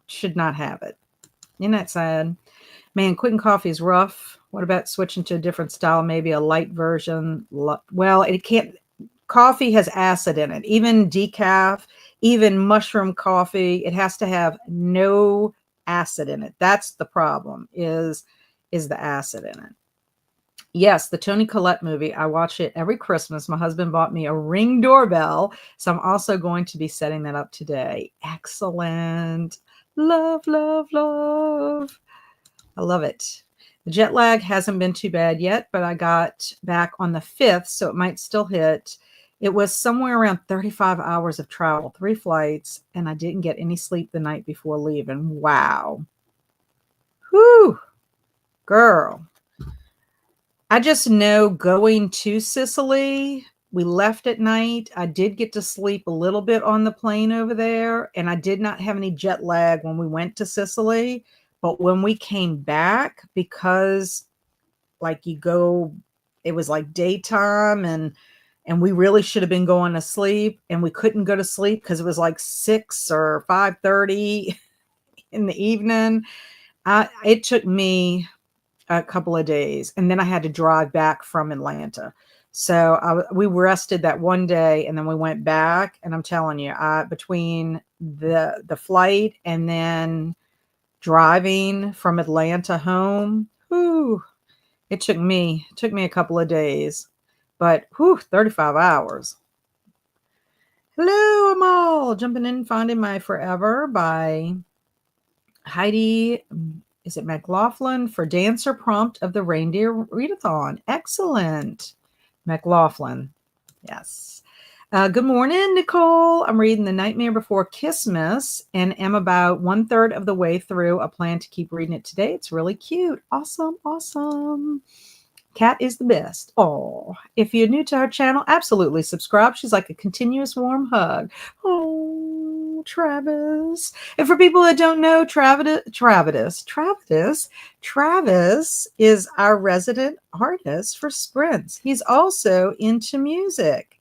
should not have it. Isn't that sad? Man, quitting coffee is rough. What about switching to a different style, maybe a light version? Well, it can't. Coffee has acid in it. Even decaf, even mushroom coffee, it has to have no acid in it. That's the problem. Is the acid in it? Yes, the Toni Collette movie. I watch it every Christmas. My husband bought me a Ring doorbell, so I'm also going to be setting that up today. Excellent. Love, love, love. I love it. The jet lag hasn't been too bad yet, but I got back on the 5th, so it might still hit. It was somewhere around 35 hours of travel, 3 flights, and I didn't get any sleep the night before leaving. Wow. Whew. Girl. I just know going to Sicily, we left at night. I did get to sleep a little bit on the plane over there, and I did not have any jet lag when we went to Sicily. But when we came back, because like it was like daytime and we really should have been going to sleep, and we couldn't go to sleep because it was like 6 or 5:30 in the evening. It took me a couple of days, and then I had to drive back from Atlanta. So we rested that one day, and then we went back. And I'm telling you, between the flight and then driving from Atlanta home, whew, it took me a couple of days, but 35 hours. Hello, Amal, jumping in, finding my forever by Heidi. Is it McLaughlin for dancer prompt of the reindeer readathon? Excellent, McLaughlin. Yes. Good morning, Nicole. I'm reading The Nightmare Before Christmas and am about 1/3 of the way through. I plan to keep reading it today. It's really cute. Awesome, awesome. Cat is the best. Oh, if you're new to our channel, absolutely subscribe. She's like a continuous warm hug. Oh, Travis. And for people that don't know, Travis is our resident artist for Sprints. He's also into music.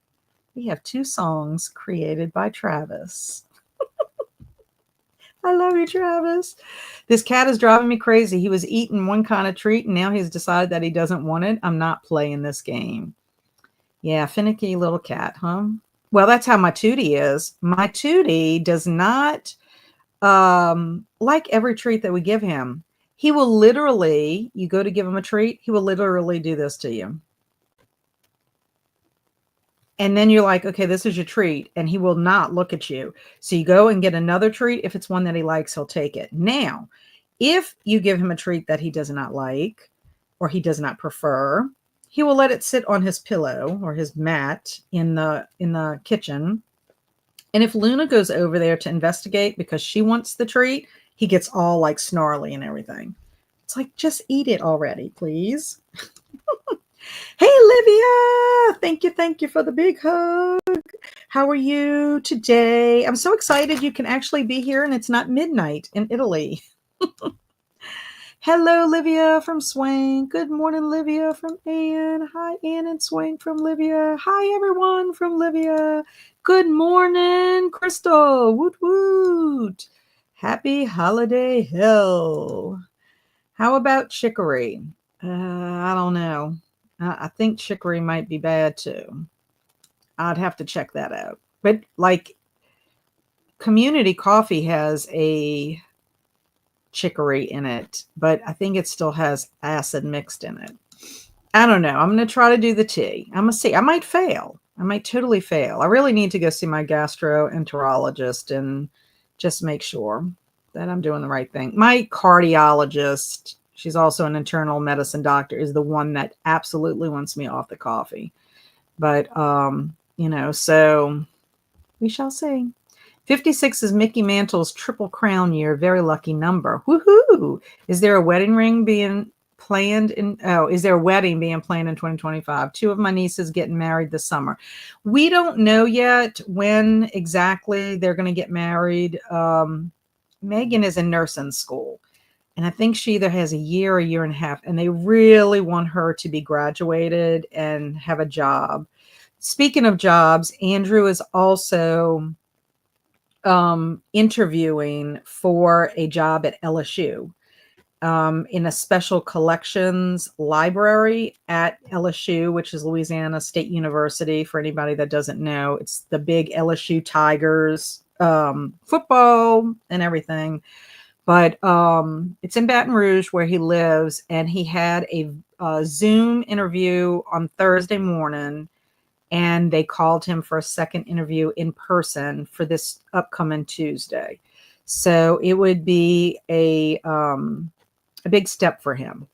We have 2 songs created by Travis. I love you, Travis. This cat is driving me crazy. He was eating one kind of treat and now he's decided that he doesn't want it. I'm not playing this game. Yeah, finicky little cat, huh? Well, that's how my Tootie is. My Tootie does not like every treat that we give him. He will literally, you go to give him a treat, he will literally do this to you. And then you're like, okay, this is your treat. And he will not look at you. So you go and get another treat. If it's one that he likes, he'll take it. Now, if you give him a treat that he does not like or he does not prefer, he will let it sit on his pillow or his mat in the kitchen. And if Luna goes over there to investigate because she wants the treat, he gets all like snarly and everything. It's like, just eat it already, please. Hey, Livia! Thank you for the big hug. How are you today? I'm so excited you can actually be here and it's not midnight in Italy. Hello, Livia from Swain. Good morning, Livia from Ann. Hi, Ann and Swain from Livia. Hi, everyone from Livia. Good morning, Crystal. Woot woot. Happy holiday hell. How about chicory? I don't know. I think chicory might be bad too. I'd have to check that out. But like Community Coffee has a chicory in it, but I think it still has acid mixed in it. I don't know. I'm going to try to do the tea. I'm going to see. I might fail. I might totally fail. I really need to go see my gastroenterologist and just make sure that I'm doing the right thing. My cardiologist, she's also an internal medicine doctor, is the one that absolutely wants me off the coffee. But, so we shall see. 56 is Mickey Mantle's Triple Crown year. Very lucky number. Woohoo! Is there a wedding being planned in 2025? 2 of my nieces getting married this summer. We don't know yet when exactly they're going to get married. Megan is in nursing school, and I think she either has a year and a half, and they really want her to be graduated and have a job. Speaking of jobs, Andrew is also interviewing for a job at LSU in a special collections library at LSU, which is Louisiana State University. For anybody that doesn't know, it's the big LSU Tigers football and everything. But it's in Baton Rouge where he lives, and he had a Zoom interview on Thursday morning. And they called him for a second interview in person for this upcoming Tuesday. So it would be a big step for him,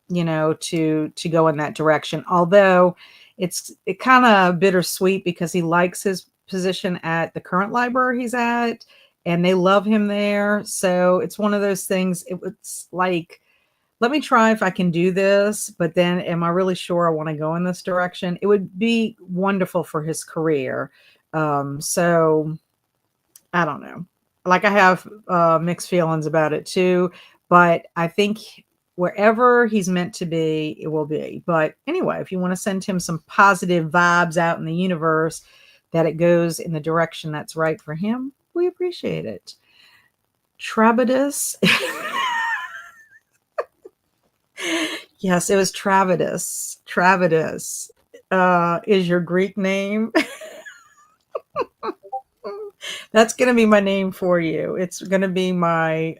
to go in that direction. Although it kind of bittersweet because he likes his position at the current library he's at, and they love him there. So it's one of those things. It's like, let me try if I can do this, but then am I really sure I want to go in this direction? It would be wonderful for his career. So I don't know. Like, I have mixed feelings about it too, but I think wherever he's meant to be, it will be. But anyway, if you want to send him some positive vibes out in the universe, that it goes in the direction that's right for him, we appreciate it. Travidus. Yes, it was Travidus. Travidus is your Greek name. That's going to be my name for you. It's going to be my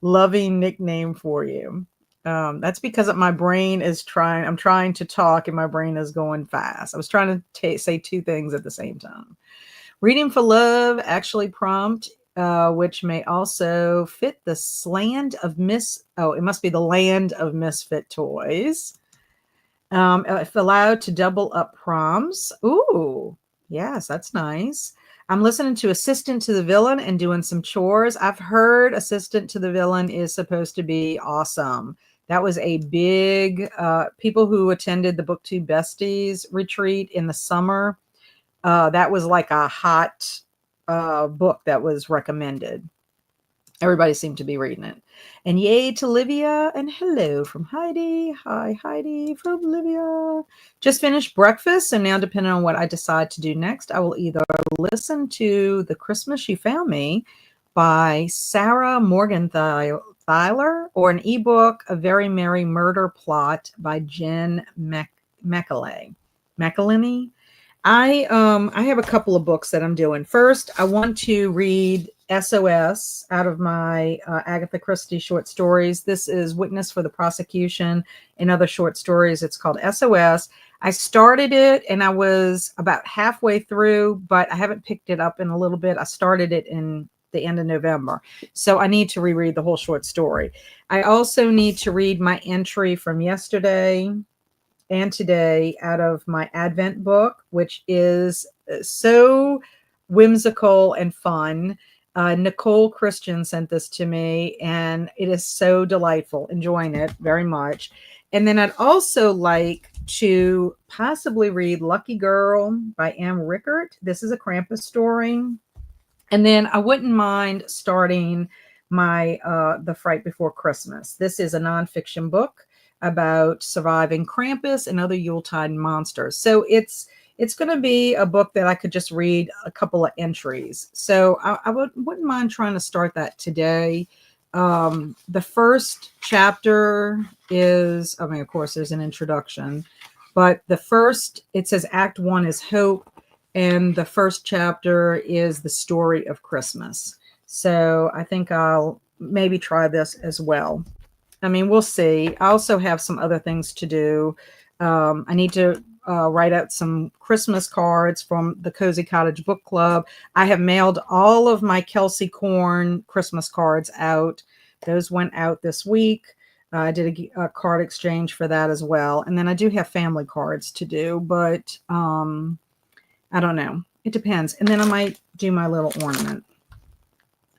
loving nickname for you. That's because my brain is I'm trying to talk and my brain is going fast. I was trying to say 2 things at the same time. Reading for Love actually prompt, which may also fit the land of misfit toys. If allowed to double up proms. Ooh, yes, that's nice. I'm listening to Assistant to the Villain and doing some chores. I've heard Assistant to the Villain is supposed to be awesome. That was a big, people who attended the BookTube Besties retreat in the summer. That was like a hot book that was recommended. Everybody seemed to be reading it. And yay to Livia, and hello from Heidi. Hi, Heidi from Livia. Just finished breakfast, so now depending on what I decide to do next, I will either listen to The Christmas You Found Me by Sarah Morgenthaler or an ebook, A Very Merry Murder Plot by Jen McElhenney. I have a couple of books that I'm doing. First, I want to read SOS out of my Agatha Christie short stories. This is Witness for the Prosecution and Other Short Stories. It's called SOS. I started it and I was about halfway through, but I haven't picked it up in a little bit. I started it in the end of November. So I need to reread the whole short story. I also need to read my entry from yesterday and today out of my Advent book, which is so whimsical and fun. Nicole Christian sent this to me, and it is so delightful. Enjoying it very much. And then I'd also like to possibly read Lucky Girl by Anne Rickert. This is a Krampus story. And then I wouldn't mind starting my The Fright Before Christmas. This is a nonfiction book about surviving Krampus and other Yuletide monsters. So it's going to be a book that I could just read a couple of entries. So I wouldn't mind trying to start that today. The first chapter is, I mean, of course, there's an introduction, but it says Act 1 is Hope, and the first chapter is the story of Christmas. So I think I'll maybe try this as well. I mean, we'll see. I also have some other things to do. I need to write out some Christmas cards from the Cozy Cottage Book Club. I have mailed all of my Kelsi Corn Christmas cards out. Those went out this week. I did a card exchange for that as well. And then I do have family cards to do, but I don't know. It depends. And then I might do my little ornament.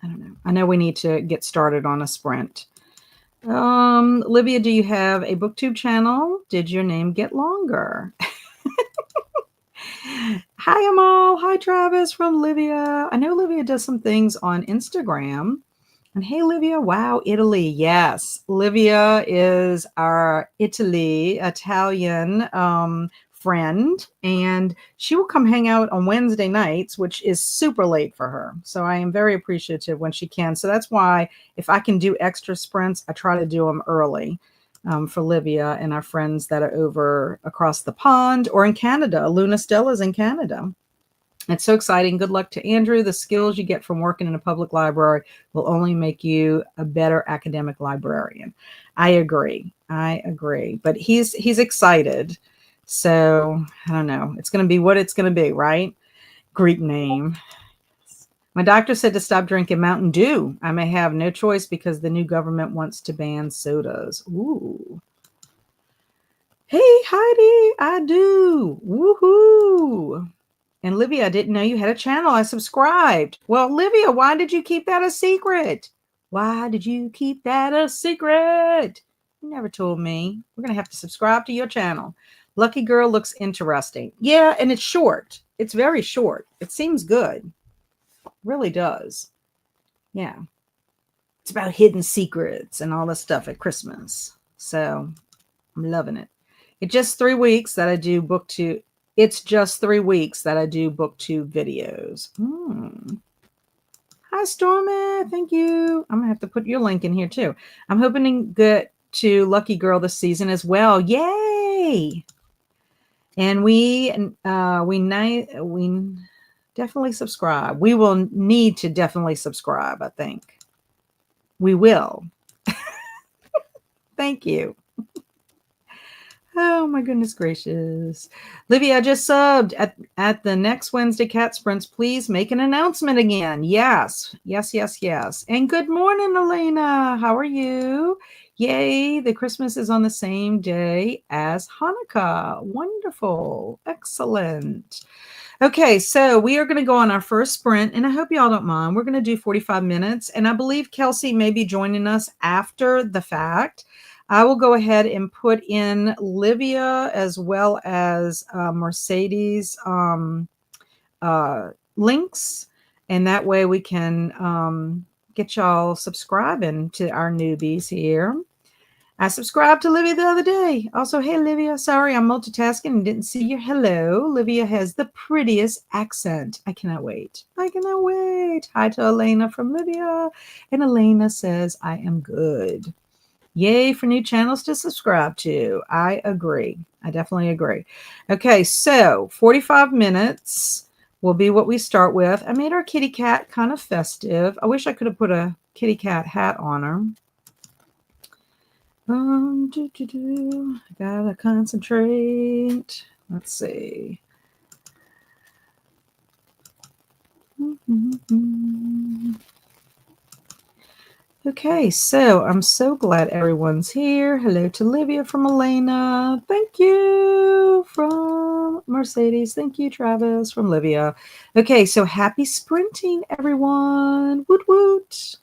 I don't know. I know we need to get started on a sprint. Livia, do you have a BookTube channel? Did your name get longer? Hi, Amal. Hi, Travis from Livia. I know Livia does some things on Instagram. And hey, Livia, wow, Italy. Yes, Livia is our Italian friend, and she will come hang out on Wednesday nights, which is super late for her. So I am very appreciative when she can. So that's why if I can do extra sprints, I try to do them early for Livia and our friends that are over across the pond or in Canada. Luna Stella's in Canada. It's so exciting. Good luck to Andrew. The skills you get from working in a public library will only make you a better academic librarian. I agree. But he's excited. So I don't know. It's going to be what it's going to be, right? Greek name. My doctor said to stop drinking Mountain Dew. I may have no choice because the new government wants to ban sodas. Ooh. Hey, Heidi, I do. Woohoo. And Livia, I didn't know you had a channel. I subscribed. Well, Livia, why did you keep that a secret? Why did you keep that a secret? You never told me. We're going to have to subscribe to your channel. Lucky Girl looks interesting. Yeah, and it's short. It's very short. It seems good. It really does. Yeah. It's about hidden secrets and all this stuff at Christmas. So I'm loving it. It's just 3 weeks that I do BookTube. It's just 3 weeks that I do BookTube videos. Hi, Stormy. Thank you. I'm going to have to put your link in here too. I'm hoping to get to Lucky Girl this season as well. Yay! And we definitely subscribe. We will need to definitely subscribe, I think. We will. Thank you. Oh my goodness gracious. Livia, I just subbed at the next Wednesday Cat Sprints. Please make an announcement again. Yes. And good morning, Elena. How are you? Yay, the Christmas is on the same day as Hanukkah. Wonderful. Excellent. Okay, so we are going to go on our first sprint, and I hope y'all don't mind. We're going to do 45 minutes, and I believe Kelsi may be joining us after the fact. I will go ahead and put in Livia as well as Mercedes links, and that way we can get y'all subscribing to our newbies here. I subscribed to Livia the other day. Also, hey, Livia. Sorry, I'm multitasking and didn't see your hello. Livia has the prettiest accent. I cannot wait. I cannot wait. Hi to Elena from Livia. And Elena says, I am good. Yay for new channels to subscribe to. I agree. I definitely agree. Okay, so 45 minutes will be what we start with. I made our kitty cat kind of festive. I wish I could have put a kitty cat hat on her. Gotta concentrate. Let's see. Okay, so I'm so glad everyone's here. Hello to Livia from Elena. Thank you from Mercedes. Thank you, Travis from Livia. Okay, so happy sprinting, everyone. Woot woot.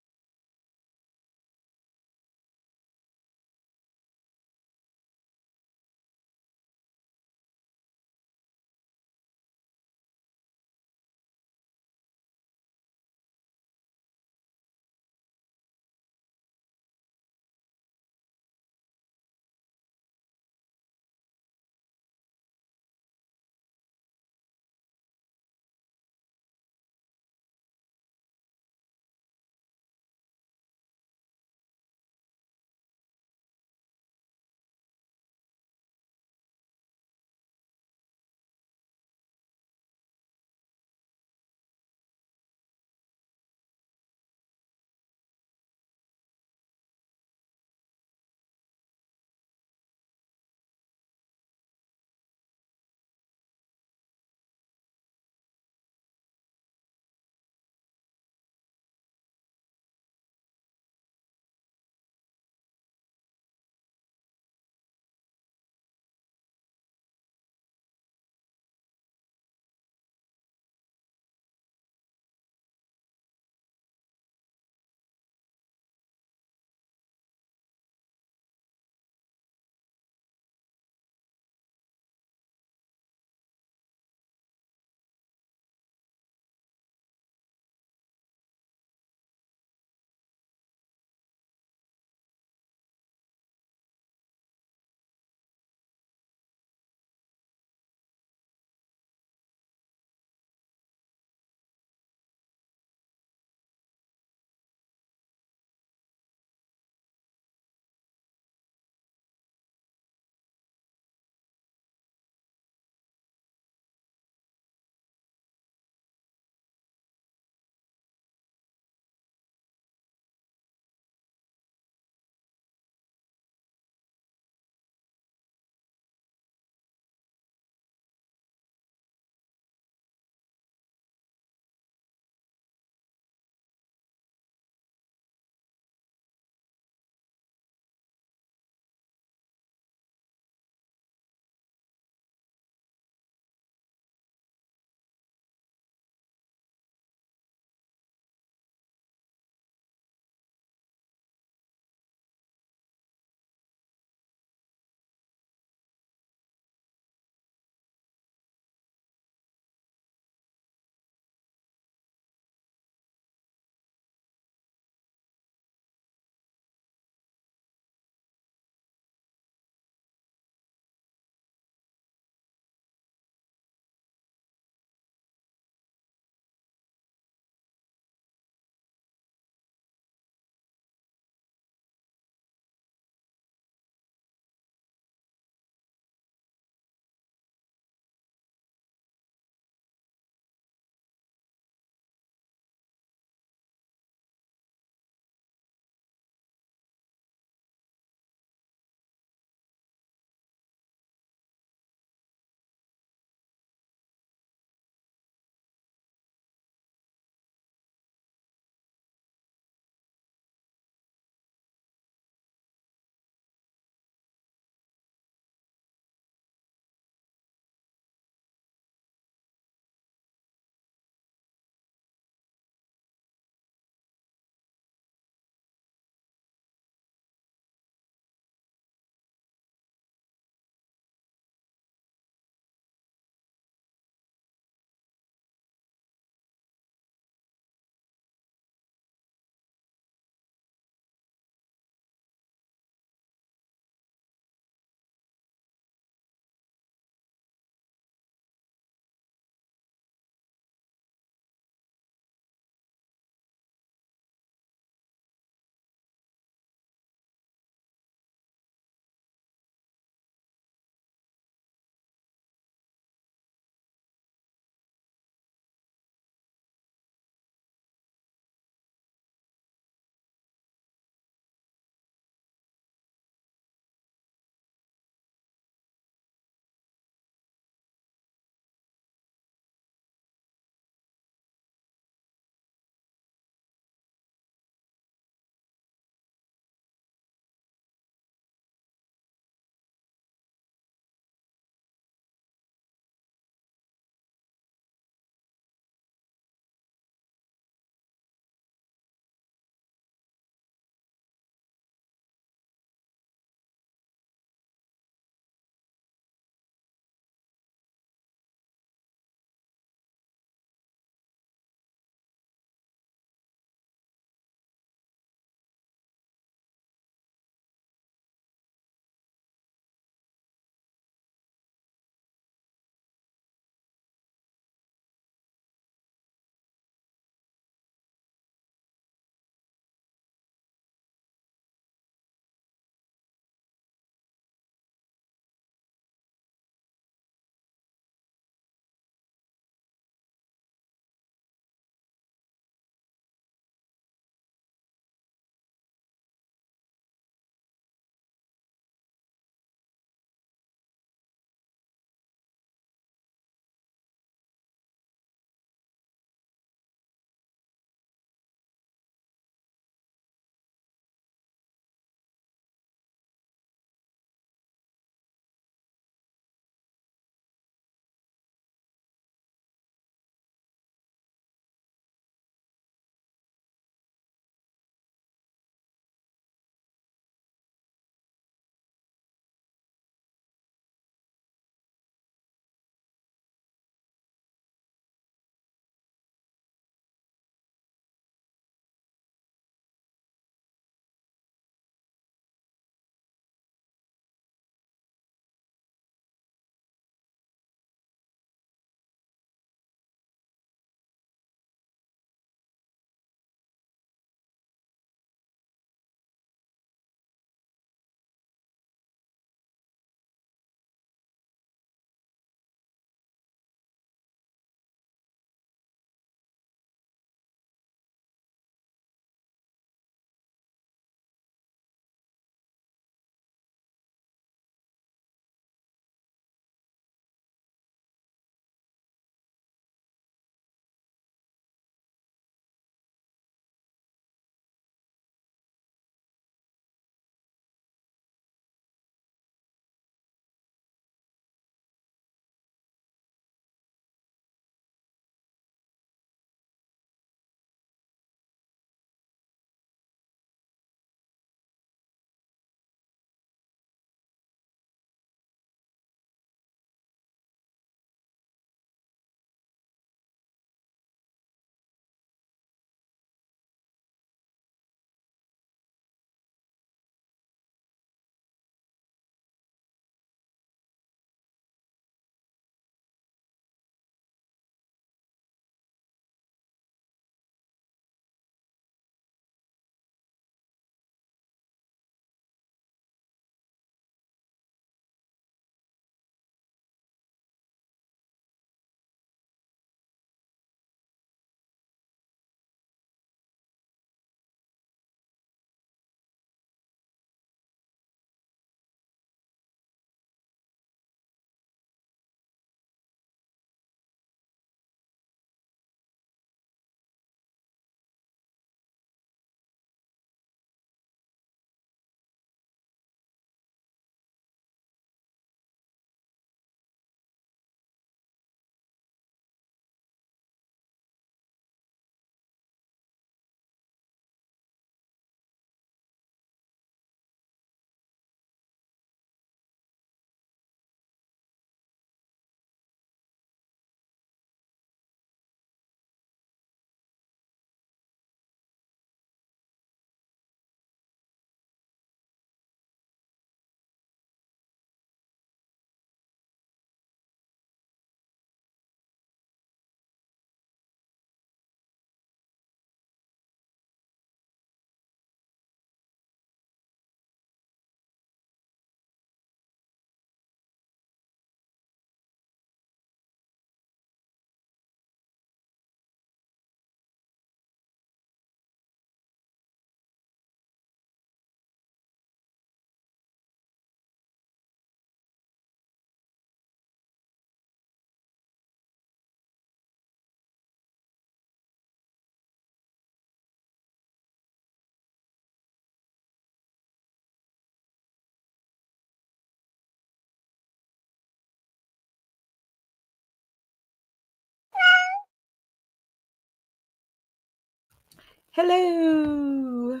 Hello.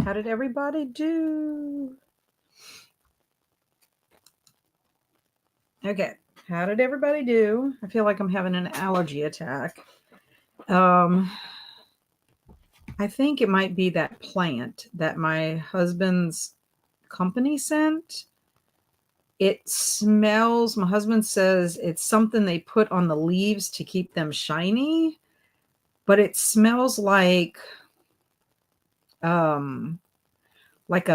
How did everybody do? Okay. How did everybody do? I feel like I'm having an allergy attack. I think it might be that plant that my husband's company sent. It smells, my husband says it's something they put on the leaves to keep them shiny, but it smells like a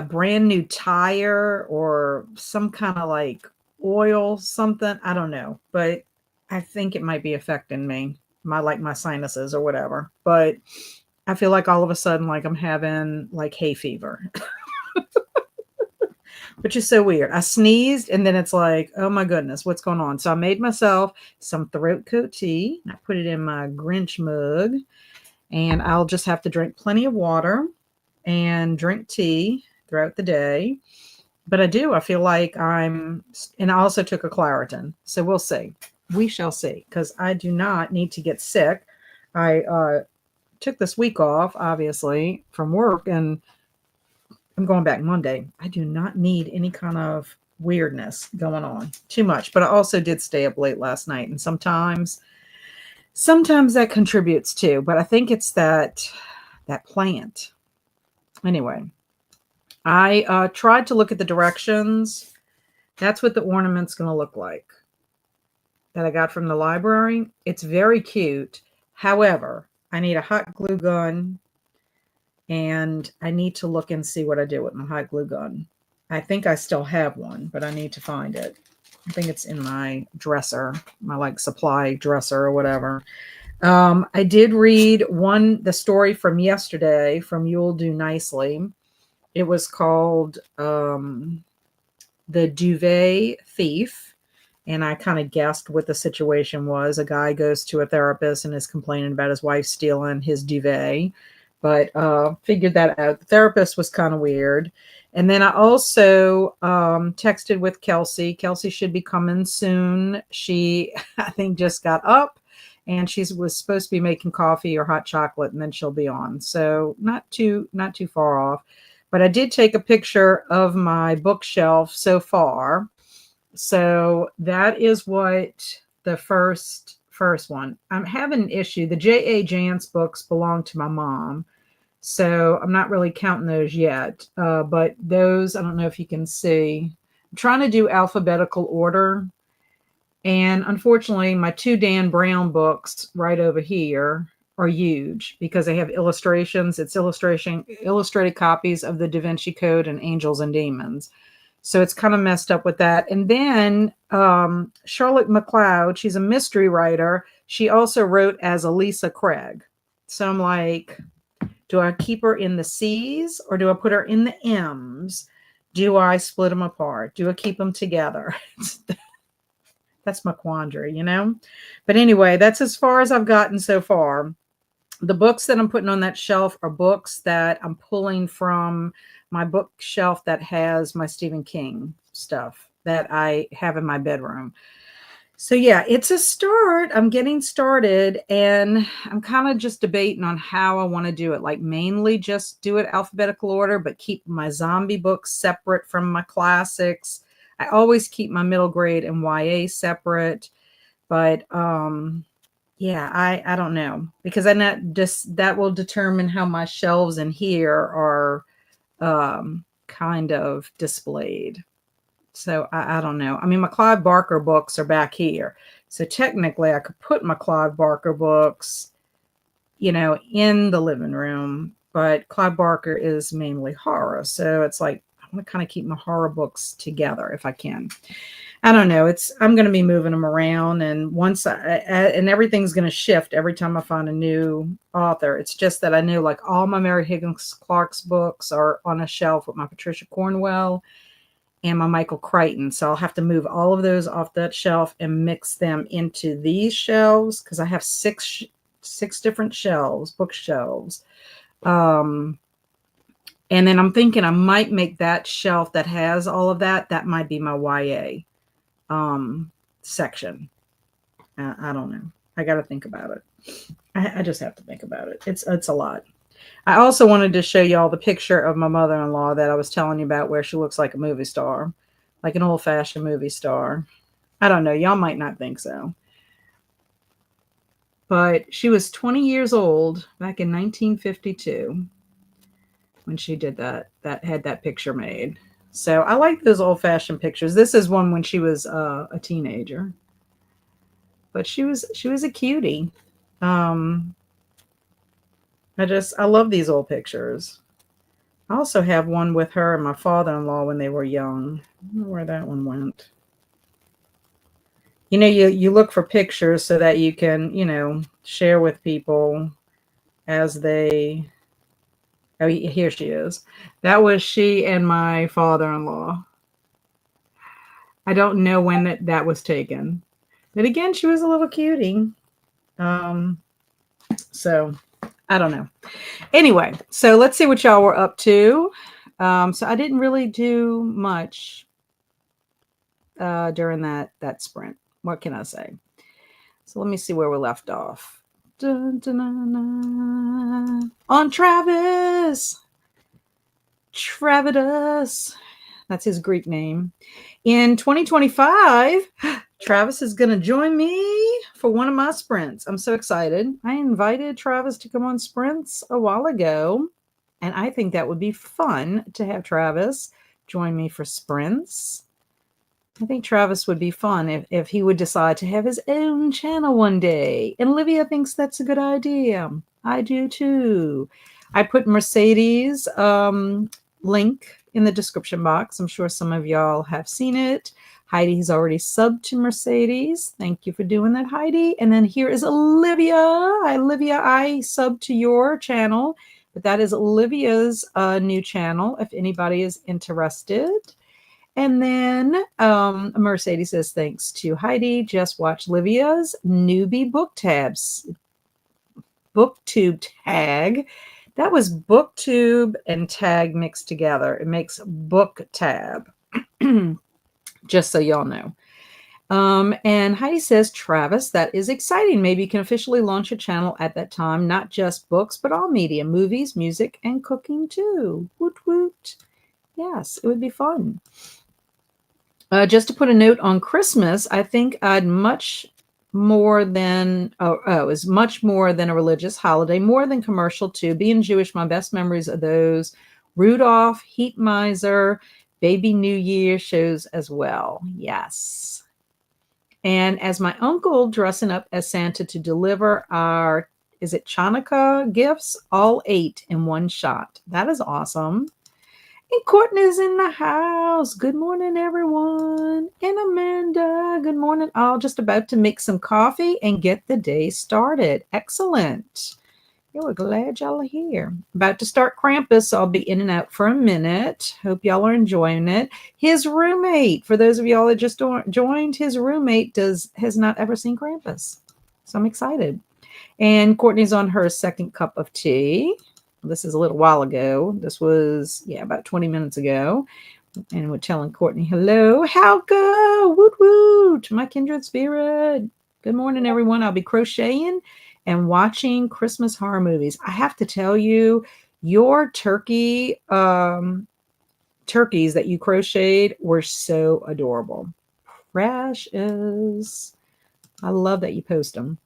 brand new tire or some kind of like oil something. I don't know, but I think it might be affecting me, my sinuses or whatever. But I feel like all of a sudden like I'm having like hay fever. Which is so weird. I sneezed and then it's like, oh my goodness, what's going on? So I made myself some throat coat tea. I put it in my Grinch mug and I'll just have to drink plenty of water and drink tea throughout the day. But I feel like and I also took a Claritin. So we'll see. We shall see because I do not need to get sick. I took this week off, obviously, from work and I'm going back Monday. I do not need any kind of weirdness going on too much, but I also did stay up late last night and sometimes that contributes too, but I think it's that plant. Anyway, I tried to look at the directions. That's what the ornament's going to look like that I got from the library. It's very cute. However, I need a hot glue gun and I need to look and see what I do with my hot glue gun. I think I still have one, but I need to find it. I think it's in my dresser, my like supply dresser or whatever. I did read the story from yesterday from You'll Do Nicely. It was called The Duvet Thief. And I kind of guessed what the situation was. A guy goes to a therapist and is complaining about his wife stealing his duvet, but figured that out. The therapist was kind of weird. And then I also texted with Kelsi. Kelsi should be coming soon. She, I think, just got up and she was supposed to be making coffee or hot chocolate, and then she'll be on. So not too far off. But I did take a picture of my bookshelf so far. So that is what the first one. I'm having an issue. The J.A. Jance books belong to my mom. So I'm not really counting those yet. But those, I don't know if you can see. I'm trying to do alphabetical order. And unfortunately, my two Dan Brown books right over here are huge because they have illustrations. It's illustrated copies of the Da Vinci Code and Angels and Demons. So it's kind of messed up with that. And then Charlotte McLeod, she's a mystery writer. She also wrote as Elisa Craig. So I'm like, do I keep her in the C's or do I put her in the M's? Do I split them apart? Do I keep them together? That's my quandary, you know? But anyway, that's as far as I've gotten so far. The books that I'm putting on that shelf are books that I'm pulling from my bookshelf that has my Stephen King stuff that I have in my bedroom. So yeah, it's a start. I'm getting started and I'm kind of just debating on how I want to do it. Like mainly just do it alphabetical order, but keep my zombie books separate from my classics. I always keep my middle grade and YA separate, but yeah, I don't know because that will determine how my shelves in here are kind of displayed. So I don't know. I mean, my Clive Barker books are back here. So technically I could put my Clive Barker books, in the living room, but Clive Barker is mainly horror. So it's like, I want to kind of keep my horror books together if I can. I don't know. I'm going to be moving them around, and and everything's going to shift every time I find a new author. It's just that I know like all my Mary Higgins Clark's books are on a shelf with my Patricia Cornwell and my Michael Crichton. So I'll have to move all of those off that shelf and mix them into these shelves because I have six different bookshelves. And then I'm thinking I might make that shelf that has all of that. That might be my YA section. I don't know. I got to think about it. I just have to think about it. It's a lot. I also wanted to show y'all the picture of my mother-in-law that I was telling you about, where she looks like a movie star, like an old-fashioned movie star. I don't know. Y'all might not think so. But she was 20 years old back in 1952 when she did that had that picture made. So I like those old-fashioned pictures. This is one when she was a teenager. But she was a cutie. Um, I love these old pictures. I also have one with her and my father-in-law when they were young. I don't know where that one went. You look for pictures so that you can, share with people as they. Oh, here she is. That was she and my father-in-law. I don't know when that was taken. But again, she was a little cutie. Um, so I don't know. Anyway, so let's see what y'all were up to. So I didn't really do much during that sprint. What can I say? So let me see where we left off. Dun, dun, dun, dun. On Travis. Travidus. That's his Greek name. In 2025, Travis is going to join me for one of my sprints. I'm so excited. I invited Travis to come on sprints a while ago, and I think that would be fun to have Travis join me for sprints. I think Travis would be fun if he would decide to have his own channel one day. And Olivia thinks that's a good idea. I do too. I put Mercedes' link in the description box. I'm sure some of y'all have seen it. Heidi's already subbed to Mercedes. Thank you for doing that, Heidi. And then here is Olivia. Hi, Olivia. I subbed to your channel, but that is Olivia's new channel if anybody is interested. And then Mercedes says, thanks to Heidi. Just watch Livia's newbie booktube tag. That was booktube and tag mixed together. It makes book tab. Just so y'all know. And Heidi says, Travis, that is exciting. Maybe you can officially launch a channel at that time, not just books, but all media, movies, music, and cooking too. Woot woot. Yes, it would be fun. Just to put a note on Christmas, I think I'd much more than, is much more than a religious holiday, more than commercial too. Being Jewish, my best memories are those Rudolph, Heat Miser, Baby New Year shows as well. Yes. And as my uncle dressing up as Santa to deliver our, is it Chanukah gifts? All 8 in one shot. That is awesome. And Courtney's in the house. Good morning, everyone. And Amanda, good morning. All just about to make some coffee and get the day started. Excellent. Yeah, we're glad y'all are here. About to start Krampus, so I'll be in and out for a minute. Hope y'all are enjoying it. His roommate, for those of y'all that just joined, his roommate has not ever seen Krampus. So I'm excited. And Courtney's on her second cup of tea. This is a little while ago. This was, about 20 minutes ago. And we're telling Courtney, hello, Halka, woot woot, my kindred spirit. Good morning, everyone. I'll be crocheting and watching Christmas horror movies. I have to tell you, your turkeys that you crocheted were so adorable. Precious. I love that you post them.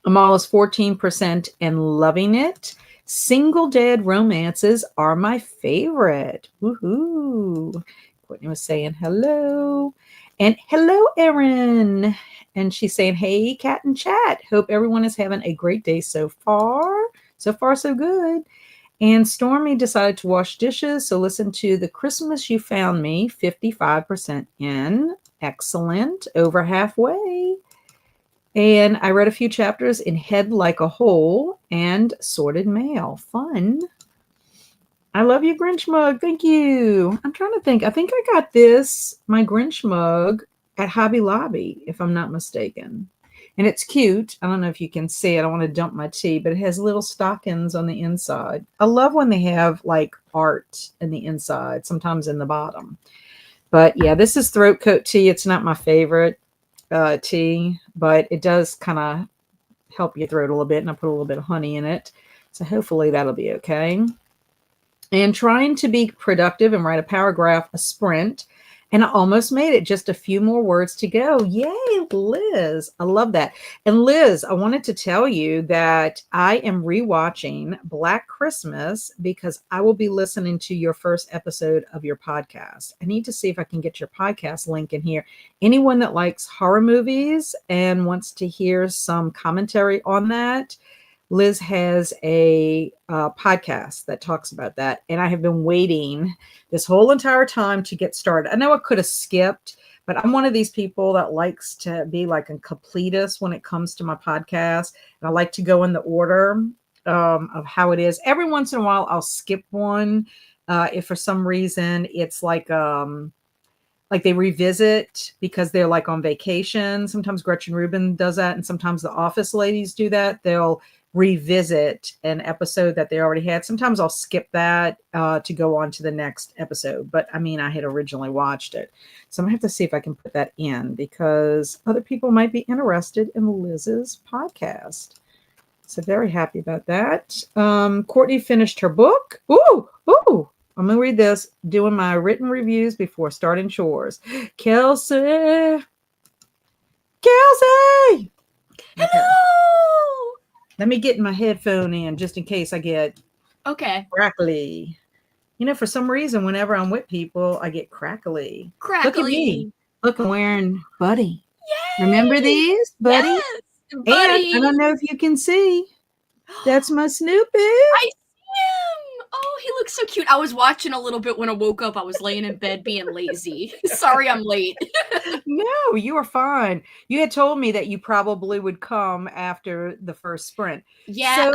Amal is 14% and loving it. Single dad romances are my favorite. Woohoo. Courtney was saying hello. And hello, Erin. And she's saying, hey, cat and chat. Hope everyone is having a great day so far. So far, so good. And Stormy decided to wash dishes. So listen to The Christmas You Found Me, 55% in. Excellent. Over halfway. And I read a few chapters in Head Like a Hole and Sorted Mail. Fun. I love your Grinch mug. Thank you. I'm trying to think. I think I got my Grinch mug at Hobby Lobby, if I'm not mistaken. And it's cute. I don't know if you can see it. I don't want to dump my tea, but it has little stockings on the inside. I love when they have like art in the inside, sometimes in the bottom. But yeah, this is throat coat tea. It's not my favorite tea, but it does kind of help your throat a little bit, and I put a little bit of honey in it. So hopefully that'll be okay. And trying to be productive and write a paragraph, a sprint. And I almost made it, just a few more words to go. Yay, Liz. I love that. And Liz, I wanted to tell you that I am rewatching Black Christmas because I will be listening to your first episode of your podcast. I need to see if I can get your podcast link in here. Anyone that likes horror movies and wants to hear some commentary on that, Liz has a podcast that talks about that. And I have been waiting this whole entire time to get started. I know I could have skipped, but I'm one of these people that likes to be like a completist when it comes to my podcast. And I like to go in the order of how it is. Every once in a while, I'll skip one if for some reason it's like they revisit because they're like on vacation. Sometimes Gretchen Rubin does that. And sometimes the Office ladies do that. They'll revisit an episode that they already had. Sometimes I'll skip that to go on to the next episode. But I mean, I had originally watched it. So I'm gonna have to see if I can put that in because other people might be interested in Liz's podcast. So very happy about that. Courtney finished her book. Ooh. I'm going to read this, doing my written reviews before starting chores. Kelsi! Hello! Okay. Let me get my headphone in just in case I get crackly. You know, for some reason, whenever I'm with people, I get crackly. Look at me. Look, I'm wearing Buddy. Yay! Remember these? Buddy? Yes, Buddy. And I don't know if you can see. That's my Snoopy. I see him. Oh, he looks so cute. I was watching a little bit when I woke up. I was laying in bed being lazy. Sorry I'm late. No, you are fine. You had told me that you probably would come after the first sprint. Yeah,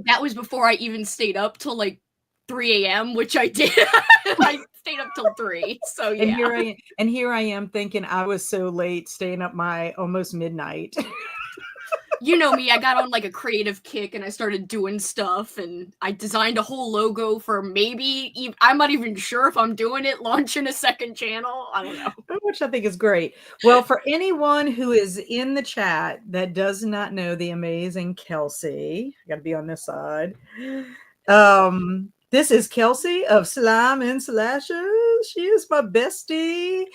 that was before I even stayed up till like 3 a.m., which I did. I stayed up till 3. So yeah. And here I am thinking I was so late, staying up my almost midnight. You know me, I got on like a creative kick and I started doing stuff and I designed a whole logo for I'm not even sure if I'm doing it, launching a second channel. I don't know. Which I think is great. Well, for anyone who is in the chat that does not know the amazing Kelsi, I got to be on this side. This is Kelsi of Slime and Slashes. She is my bestie.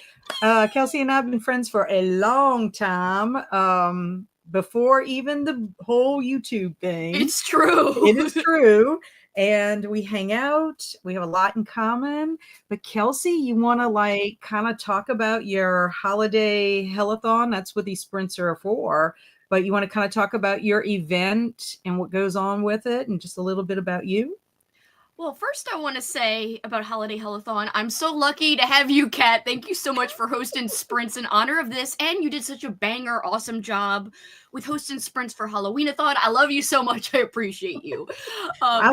Kelsi and I have been friends for a long time. Before even the whole YouTube thing. It's true. It is true. And we hang out. We have a lot in common. But Kelsi, you want to like kind of talk about your Holiday Hell-A-Thon? That's what these sprints are for. But you want to kind of talk about your event and what goes on with it and just a little bit about you? Well, first I want to say about Holiday Hell-A-Thon, I'm so lucky to have you, Kat. Thank you so much for hosting sprints in honor of this. And you did such a banger, awesome job with hosting sprints for Halloween-a-thon. I love you so much. I appreciate you. I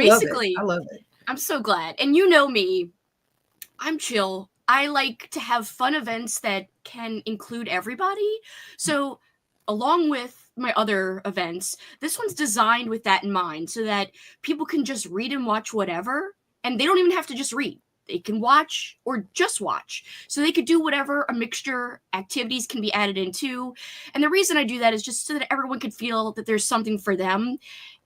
love it. I'm so glad. And you know me, I'm chill. I like to have fun events that can include everybody. So along with my other events, this one's designed with that in mind so that people can just read and watch whatever, and they don't even have to just read. They can watch or just watch. So they could do whatever, a mixture, activities can be added into. And the reason I do that is just so that everyone could feel that there's something for them.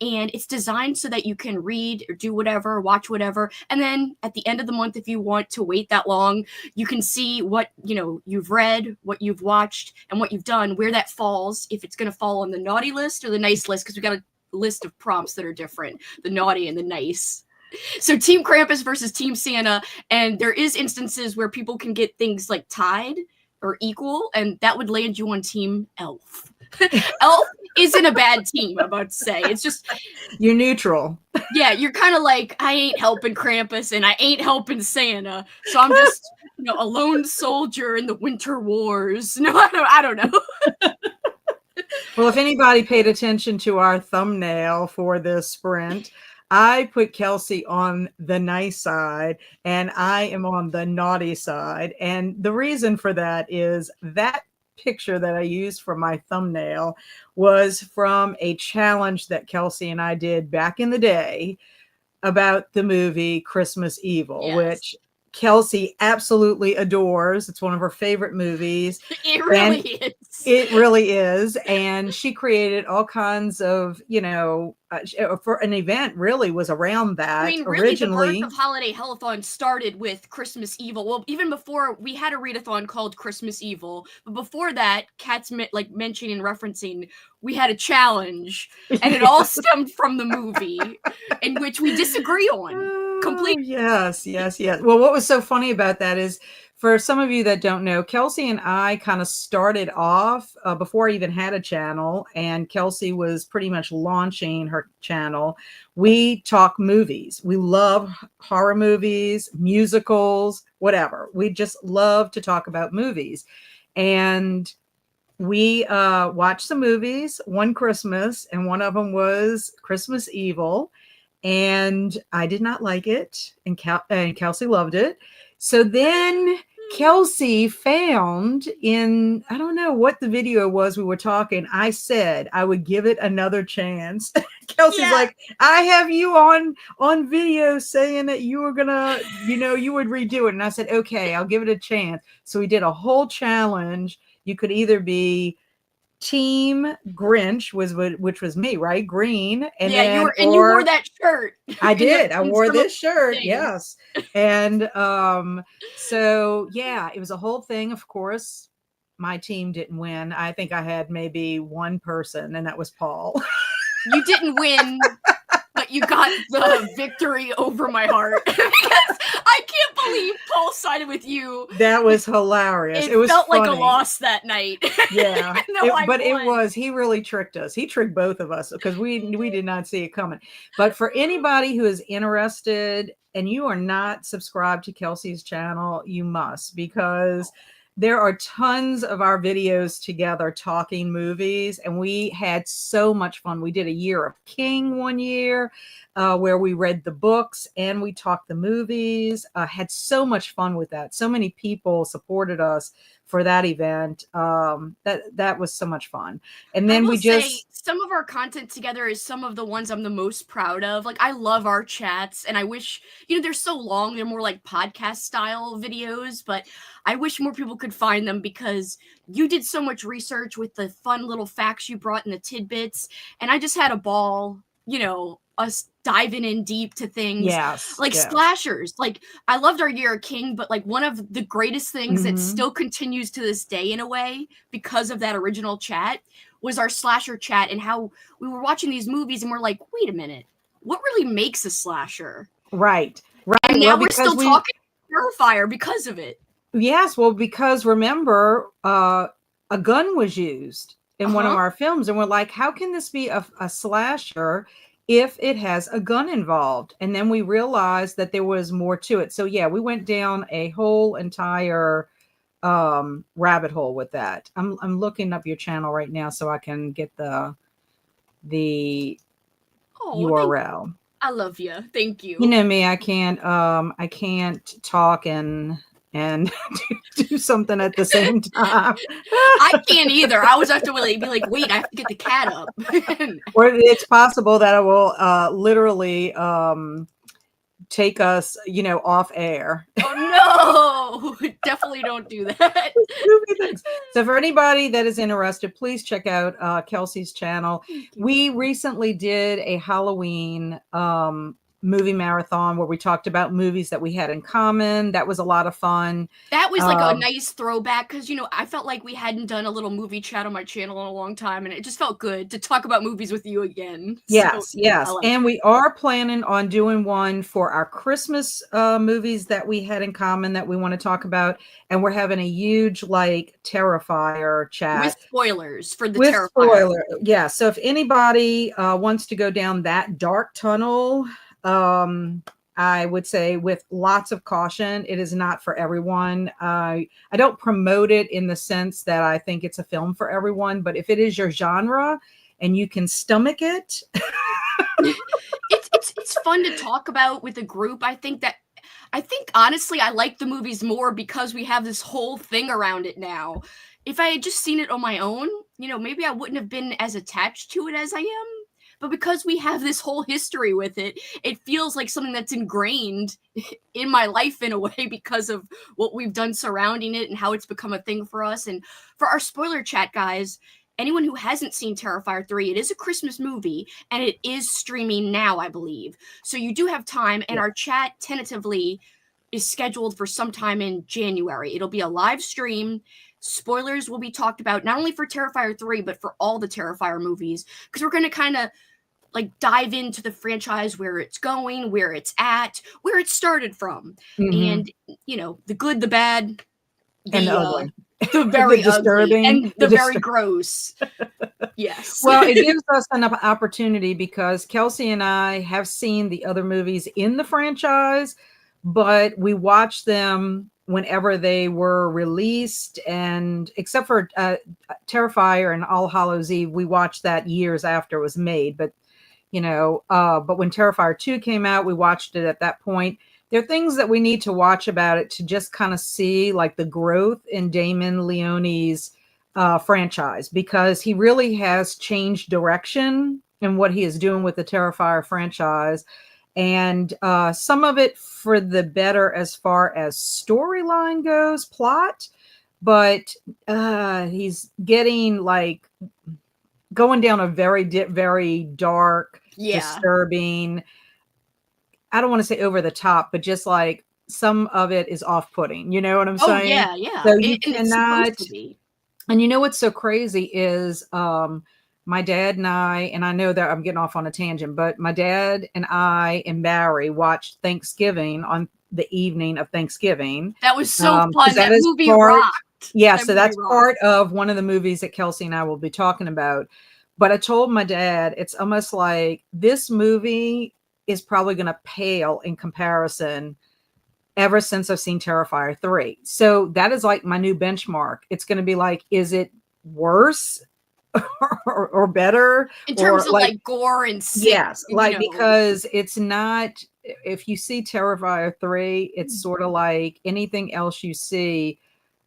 And it's designed so that you can read or do whatever, watch whatever. And then at the end of the month, if you want to wait that long, you can see what, you've read, what you've watched, and what you've done, where that falls, if it's going to fall on the naughty list or the nice list, because we got a list of prompts that are different, the naughty and the nice. So Team Krampus versus Team Santa, and there is instances where people can get things like tied or equal, and that would land you on Team Elf. Elf isn't a bad team, I'm about to say. It's just... You're neutral. Yeah, you're kind of like, I ain't helping Krampus, and I ain't helping Santa, so I'm just, a lone soldier in the Winter Wars. No, I don't know. Well, if anybody paid attention to our thumbnail for this sprint, I put Kelsi on the nice side and I am on the naughty side. And the reason for that is that picture that I used for my thumbnail was from a challenge that Kelsi and I did back in the day about the movie Christmas Evil, yes. which Kelsi absolutely adores. It's one of her favorite movies. It And really is. it really is. And she created all kinds of, for an event really was around that I mean, really, the birth originally. of Holiday Hell-A-Thon started with Christmas Evil. Well, even before, we had a readathon called Christmas Evil, but before that, Kat's mentioning and referencing, we had a challenge, and it all stemmed from the movie, in which we disagree on. Oh, yes. Well, what was so funny about that is, for some of you that don't know, Kelsi and I kind of started off before I even had a channel, and Kelsi was pretty much launching her channel. We talk movies. We love horror movies, musicals, whatever. We just love to talk about movies. And we watched some movies one Christmas, and one of them was Christmas Evil. And I did not like it, and Kelsi loved it. So then Kelsi found in, I don't know what the video was, we were talking, I said I would give it another chance. Kelsey's like, I have you on video saying that you were gonna, you would redo it. And I said, okay, I'll give it a chance. So we did a whole challenge. You could either be Team Grinch, which was me, right? Green. And you wore that shirt. I did. I wore this shirt. Yes. And so yeah, it was a whole thing. Of course, my team didn't win. I think I had maybe one person, and that was Paul. You didn't win, but you got the victory over my heart. Because I can't believe Paul sided with you. That was hilarious. It was felt funny. like a loss that night. Yeah. He really tricked us. He tricked both of us because we did not see it coming. But for anybody who is interested and you are not subscribed to Kelsi's channel, you must, because there are tons of our videos together talking movies, and we had so much fun. We did a Year of King one year where we read the books and we talked the movies. Had so much fun with that. So many people supported us for that event. That was so much fun. And then we just say, some of our content together is some of the ones I'm the most proud of. Like, I love our chats, and I wish, they're so long, they're more like podcast style videos, but I wish more people could find them, because you did so much research with the fun little facts you brought and the tidbits, and I just had a ball, us diving in deep to things slashers. Like, I loved our Year of King, but like one of the greatest things that still continues to this day in a way because of that original chat was our slasher chat, and how we were watching these movies and we're like, wait a minute, what really makes a slasher? Right. And now we're still talking Terrifier because of it. Yes, well, because remember, a gun was used in one of our films, and we're like, how can this be a slasher if it has a gun involved? And then we realized that there was more to it. So yeah, we went down a whole entire rabbit hole with that. I'm looking up your channel right now so I can get the URL. I love you. Thank you. You know me, I can't talk and do something at the same time. I can't either. I always have to be like, wait, I have to get the cat up. Or it's possible that I will literally take us, off air. Oh no, definitely don't do that. So for anybody that is interested, please check out Kelsi's channel. We recently did a Halloween movie marathon where we talked about movies that we had in common. That was a lot of fun. That was like a nice throwback, because I felt like we hadn't done a little movie chat on my channel in a long time, and it just felt good to talk about movies with you again. Yes. And we are planning on doing one for our Christmas movies that we had in common that we want to talk about, and we're having a huge Terrifier chat with spoilers for the Terrifier. Yeah, so if anybody wants to go down that dark tunnel, I would say with lots of caution. It is not for everyone. I don't promote it in the sense that I think it's a film for everyone, but if it is your genre and you can stomach it, it's fun to talk about with a group. I think honestly I like the movies more because we have this whole thing around it now. If I had just seen it on my own, maybe I wouldn't have been as attached to it as I am. But because we have this whole history with it, it feels like something that's ingrained in my life in a way because of what we've done surrounding it and how it's become a thing for us. And for our spoiler chat, guys, anyone who hasn't seen Terrifier 3, it is a Christmas movie and it is streaming now, I believe. So you do have time, and our chat tentatively is scheduled for sometime in January. It'll be a live stream. Spoilers will be talked about not only for Terrifier 3, but for all the Terrifier movies, because we're going to kind of like dive into the franchise, where it's going, where it's at, where it started from, and you know, the good, the bad, and the ugly, the very the disturbing, ugly, and the very gross. Yes. Well, it gives us an opportunity because Kelsi and I have seen the other movies in the franchise, but we watched them whenever they were released, and except for Terrifier and All Hallows Eve, we watched that years after it was made. But you know, but when Terrifier 2 came out, we watched it at that point. There are things that we need to watch about it to just kind of see like the growth in Damon Leone's franchise, because he really has changed direction in what he is doing with the Terrifier franchise. And some of it for the better as far as storyline goes, plot, but he's getting like going down a very dark, disturbing, I don't want to say over the top, but just like some of it is off-putting. You know what I'm saying? Yeah. So you cannot. And you know what's so crazy is my dad and I know that I'm getting off on a tangent, but my dad and I and Barry watched Thanksgiving on the evening of Thanksgiving. That was so fun. That movie rocked. Yeah, so that's part of one of the movies that Kelsi and I will be talking about. But I told my dad, it's almost like this movie is probably going to pale in comparison ever since I've seen Terrifier 3. So that is like my new benchmark. It's going to be like, is it worse or better? In terms of like gore and sick, yes, like, because it's not, if you see Terrifier 3, it's sort of like anything else you see,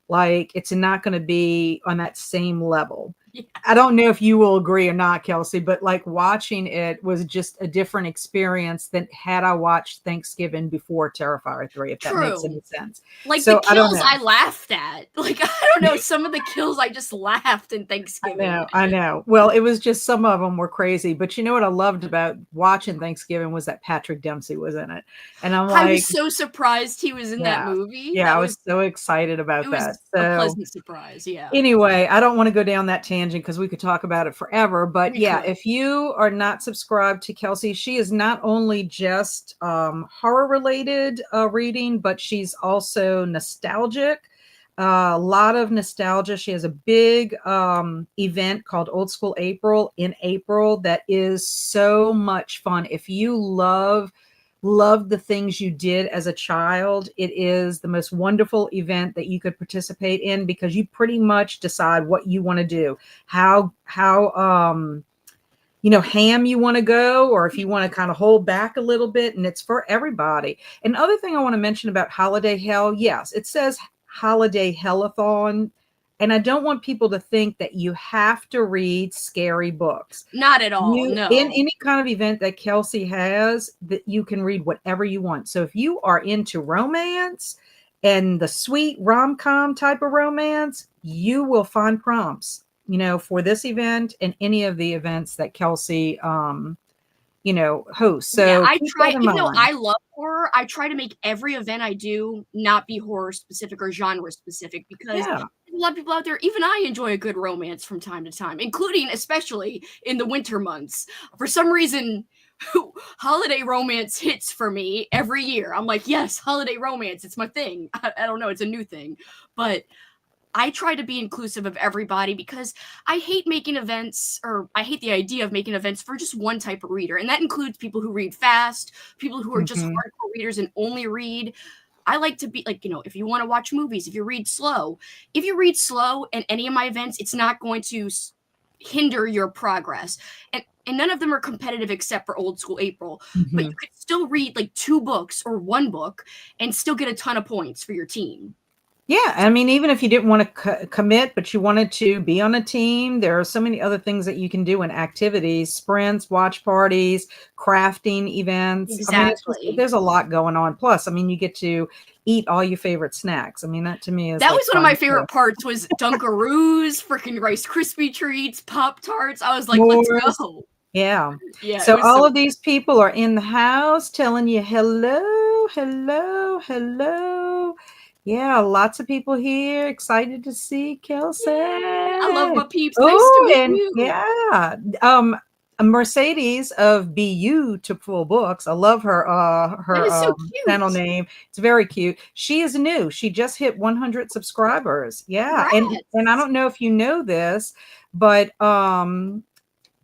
like it's not going to be on that same level. Yeah. I don't know if you will agree or not, Kelsi, but like watching it was just a different experience than had I watched Thanksgiving before Terrifier 3, if that makes any sense. Like so, the kills I laughed at. Like, I don't know, some of the kills I just laughed in Thanksgiving. I know. Well, it was just some of them were crazy. But you know what I loved about watching Thanksgiving was that Patrick Dempsey was in it. And I'm like, I was so surprised he was in that movie. Yeah, I was so excited about that. It was a pleasant surprise, yeah. Anyway, I don't want to go down that tangent because we could talk about it forever. But if you are not subscribed to Kelsi, she is not only just horror-related reading, but she's also nostalgic. A lot of nostalgia. She has a big event called Old School April in April that is so much fun. If you love the things you did as a child, it is the most wonderful event that you could participate in, because you pretty much decide what you want to do, how you know, ham you want to go, or if you want to kind of hold back a little bit, and it's for everybody. And other thing I want to mention about Holiday Hell, yes, it says Holiday Hell-A-Thon. And I don't want people to think that you have to read scary books. Not at all, no. In any kind of event that Kelsi has, that you can read whatever you want. So if you are into romance and the sweet rom-com type of romance, you will find prompts, you know, for this event and any of the events that Kelsi you know, host. So yeah, I try, even though I love horror, I try to make every event I do not be horror specific or genre specific, because a lot of people out there, even I enjoy a good romance from time to time, including especially in the winter months. For some reason, holiday romance hits for me every year. I'm like, yes, holiday romance, it's my thing. I don't know, it's a new thing, but I try to be inclusive of everybody, because I hate making events, or I hate the idea of making events for just one type of reader. And that includes people who read fast, people who are just hardcore readers and only read. I like to be like, you know, if you want to watch movies, if you read slow in any of my events, it's not going to hinder your progress. And none of them are competitive except for Old School April. But you could still read like 2 books or 1 book and still get a ton of points for your team. Yeah, I mean, even if you didn't want to commit, but you wanted to be on a team, there are so many other things that you can do in activities, sprints, watch parties, crafting events. I mean, it's just, Exactly. there's a lot going on. Plus, I mean, you get to eat all your favorite snacks. I mean, that to me is That like was one of my fun favorite stuff. parts was Dunkaroos, freaking Rice Krispie treats, Pop-Tarts. I was like, "Let's S'mores. go." Yeah. Yeah, it So was all so of these people are in the house telling you hello, hello, hello. Yeah, lots of people here excited to see Yay! I love Kelsey. my peeps. Nice to Oh, meet and you. yeah, Mercedes of Beautiful Books. I love That her is so channel cute. name. It's very cute. She is new. She just hit 100 subscribers. Yeah, and I Congrats. don't know if you know this, but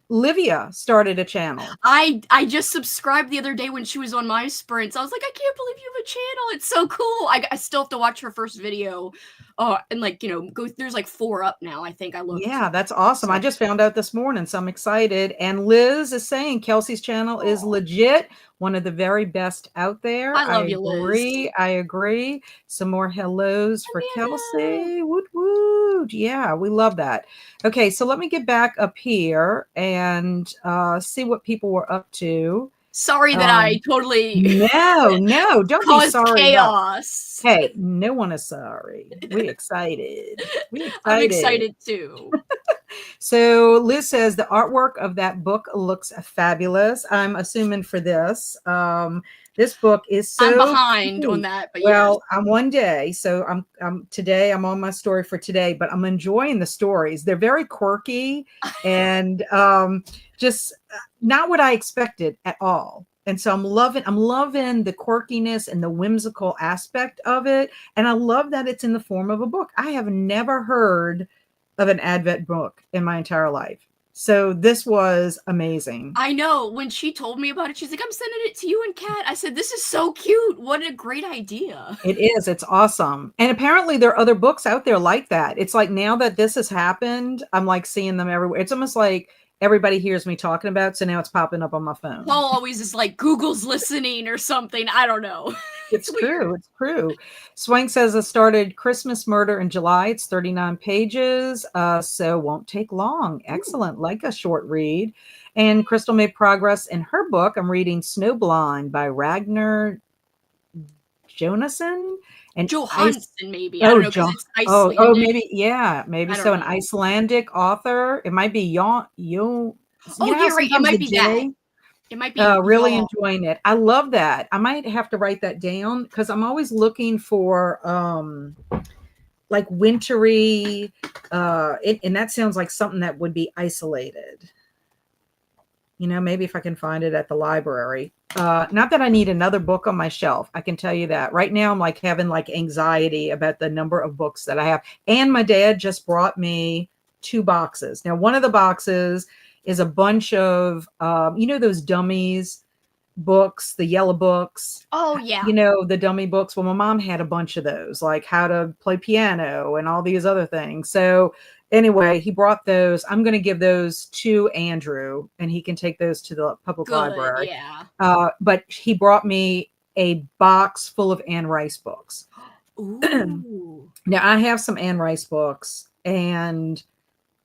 Livia started a channel. I just subscribed the other day when she was on my sprints. I was like, "I can't believe you have a channel. It's so cool." I still have to watch her first video. And like, go there's like 4 up now, I think I looked. Yeah, that's awesome. I So, just found out this morning, so I'm excited. And Liz is saying Kelsey's channel is aw, legit, one of the very best out there. I I love you, Liz. agree. I agree. Some more hellos for Amanda. Kelsey. Woot woot. Yeah, we love that. Okay, so let me get back up here and see what people were up to. Sorry that I Um, totally no, no, don't be caused sorry at all. chaos. Hey, no one is sorry. We excited. We I'm excited. excited too. So Liz says the artwork of that book looks fabulous. I'm assuming for this. This book is I'm so behind on cute. that, but yes. Well, I'm one day, so I'm today. I'm on my story for today, but I'm enjoying the stories. They're very quirky and just not what I expected at all. And so I'm loving the quirkiness and the whimsical aspect of it. And I love that it's in the form of a book. I have never heard of an Advent book in my entire life. So this was amazing. I know. When she told me about it, she's like, "I'm sending it to you and Kat." I said, "This is so cute. What a great idea." It is. It's awesome. And apparently there are other books out there like that. It's like now that this has happened, I'm like seeing them everywhere. It's almost like everybody hears me talking about it, so now it's popping up on my phone. Paul always is like, "Google's listening" or something. I don't know. It's It's true. weird. It's true. Swank says it started Christmas Murder in July. It's 39 pages, so won't take long. Ooh. Excellent, like a short read. And Crystal made progress in her book. I'm reading Snowblind by Ragnar Jonason and Ice. Johansson, maybe. I don't Oh, know because John. it's Oh, Icelandic. maybe, yeah, maybe I so. don't An know. Icelandic author. It might be you Oh, know how yeah, right. It sometimes might the be that. J. It might be Really y'all. enjoying it. I love that. I might have to write that down because I'm always looking for like wintry and that sounds like something that would be isolated. Maybe if I can find it at the library. Not that I need another book on my shelf. I can tell you that. Right now I'm like having like anxiety about the number of books that I have. And my dad just brought me 2 boxes. Now, one of the boxes is a bunch of those dummies books, the yellow books, Oh, yeah. the dummy books. Well, my mom had a bunch of those, like how to play piano and all these other things. So anyway, he brought those. I'm going to give those to Andrew and he can take those to the public Good, library. yeah. But he brought me a box full of Anne Rice books. Ooh. Now I have some Anne Rice books and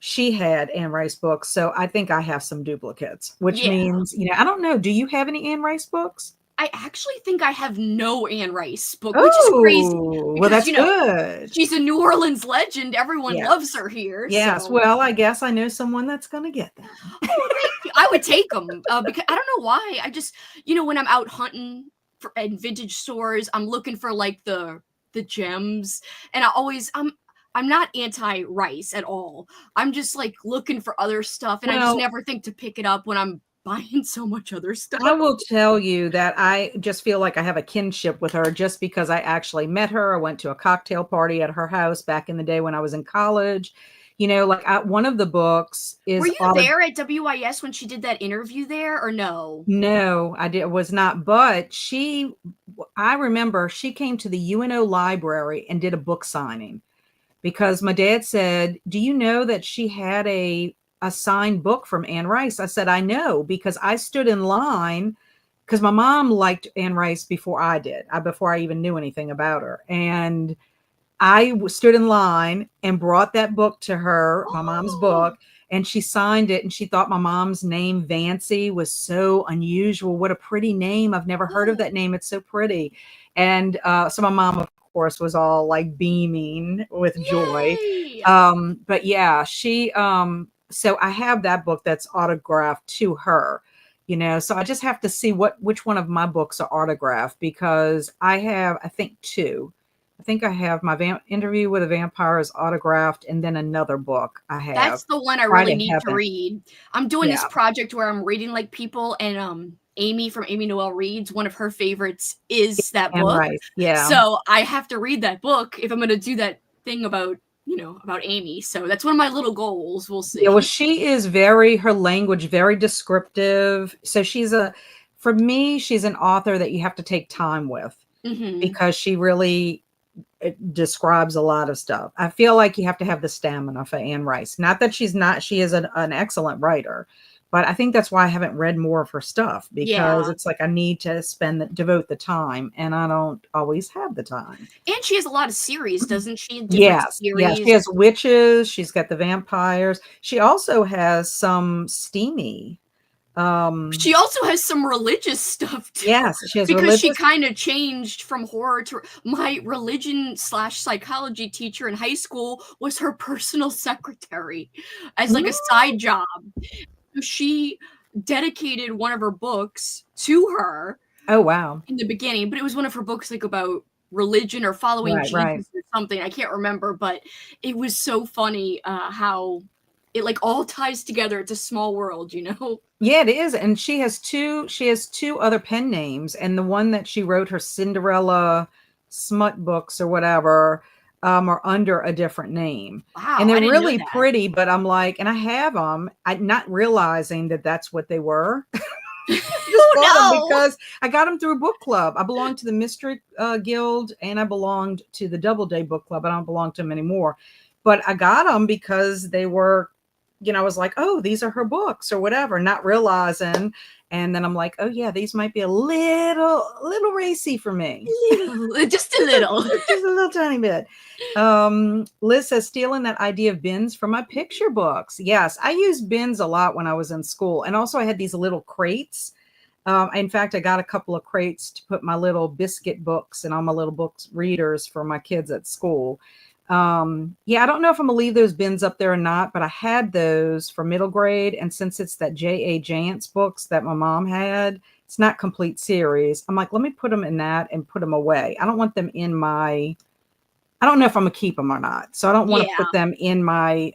she had Anne Rice books. So I think I have some duplicates, which Yeah. means, I don't know. Do you have any Anne Rice books? I actually think I have no Anne Rice book, which is crazy Oh, well, because, that's good. she's a New Orleans legend. Everyone Yeah. loves her here, Yes. so. Well, I guess I know someone that's going to get them. Oh, thank you. I would take them because I don't know why. I just, when I'm out hunting in vintage stores, I'm looking for like the gems, and I'm not anti rice at all. I'm just like looking for other stuff, and I just Well, never think to pick it up when I'm buying so much other stuff. I will tell you that I just feel like I have a kinship with her just because I actually met her. I went to a cocktail party at her house back in the day when I was in college. One of the books Were is you there at WIS when she did that interview there, or no? No, was not, but I remember she came to the UNO library and did a book signing because my dad said, "Do you know that she had a signed book from Anne Rice?" I said, "I know because I stood in line because my mom liked Anne Rice before I did, before I even knew anything about her." And stood in line and brought that book to her, my mom's Oh, book, and she signed it, and she thought my mom's name, Vancy, was so unusual. What a pretty name. I've never heard of oh, that name. It's so pretty. And so my mom, of course, was all like beaming with joy. yay! But yeah, so I have that book that's autographed to her. So I just have to see which one of my books are autographed, because I have, I think, two. I think I have my Interview with a Vampire is autographed, and then another book I have. That's the one I Try really to need have to that. read. I'm doing this Yeah, project where I'm reading like people, and Amy from Amy Noel Reads, one of her favorites is that and book. Rice. Yeah. So I have to read that book if I'm going to do that thing about, about Amy. So that's one of my little goals. We'll Yeah, well, see. she is her language, very descriptive. So for me, she's an author that you have to take time with, Mhm. because she really describes a lot of stuff. I feel like you have to have the stamina for Anne Rice. Not that she's not, she is an excellent writer, but I think that's why I haven't read more of her stuff, because Yeah. it's like I need to devote the time, and I don't always have the time. And she has a lot of series, doesn't she? Different Yes, yeah, she series. has witches, she's got the vampires. She also has some steamy, She also has some religious stuff too, yes, she has because she religious. kind of changed from horror to my religion/psychology teacher in high school was her personal secretary as like a Mm. side job. So she dedicated one of her books to her Oh, wow. in the beginning, but it was one of her books like about religion or following Right, right. Jesus or something. I can't remember, but it was so funny how it like all ties together. It's a small world, you know? Yeah, it is, and she has two other pen names, and the one that she wrote her Cinderella smut books or whatever, are under a different name, and Wow, I they're didn't know really that. pretty, but I'm like, and I have them, I not realizing that that's what they were. Just bought them Oh no! because I got them through a book club. I belonged to the Mystery Guild, and I belonged to the Doubleday Book Club. I don't belong to them anymore, but I got them because they were, I was like, oh, these are her books or whatever, not realizing. And then I'm like, oh yeah, these might be a little racy for me. Little, just a Just a, little. just a little tiny bit. Liz says, stealing that idea of bins from my picture books. Yes, I used bins a lot when I was in school. And also I had these little crates. In fact, I got a couple of crates to put my little biscuit books and all my little books readers for my kids at school. Yeah, I don't know if I'm gonna leave those bins up there or not, but I had those for middle grade. And since it's that J.A. Jance books that my mom had, it's not complete series. I'm like, let me put them in that and put them away. I don't want them I don't know if I'm gonna keep them or not. So I don't want to Yeah. put them in my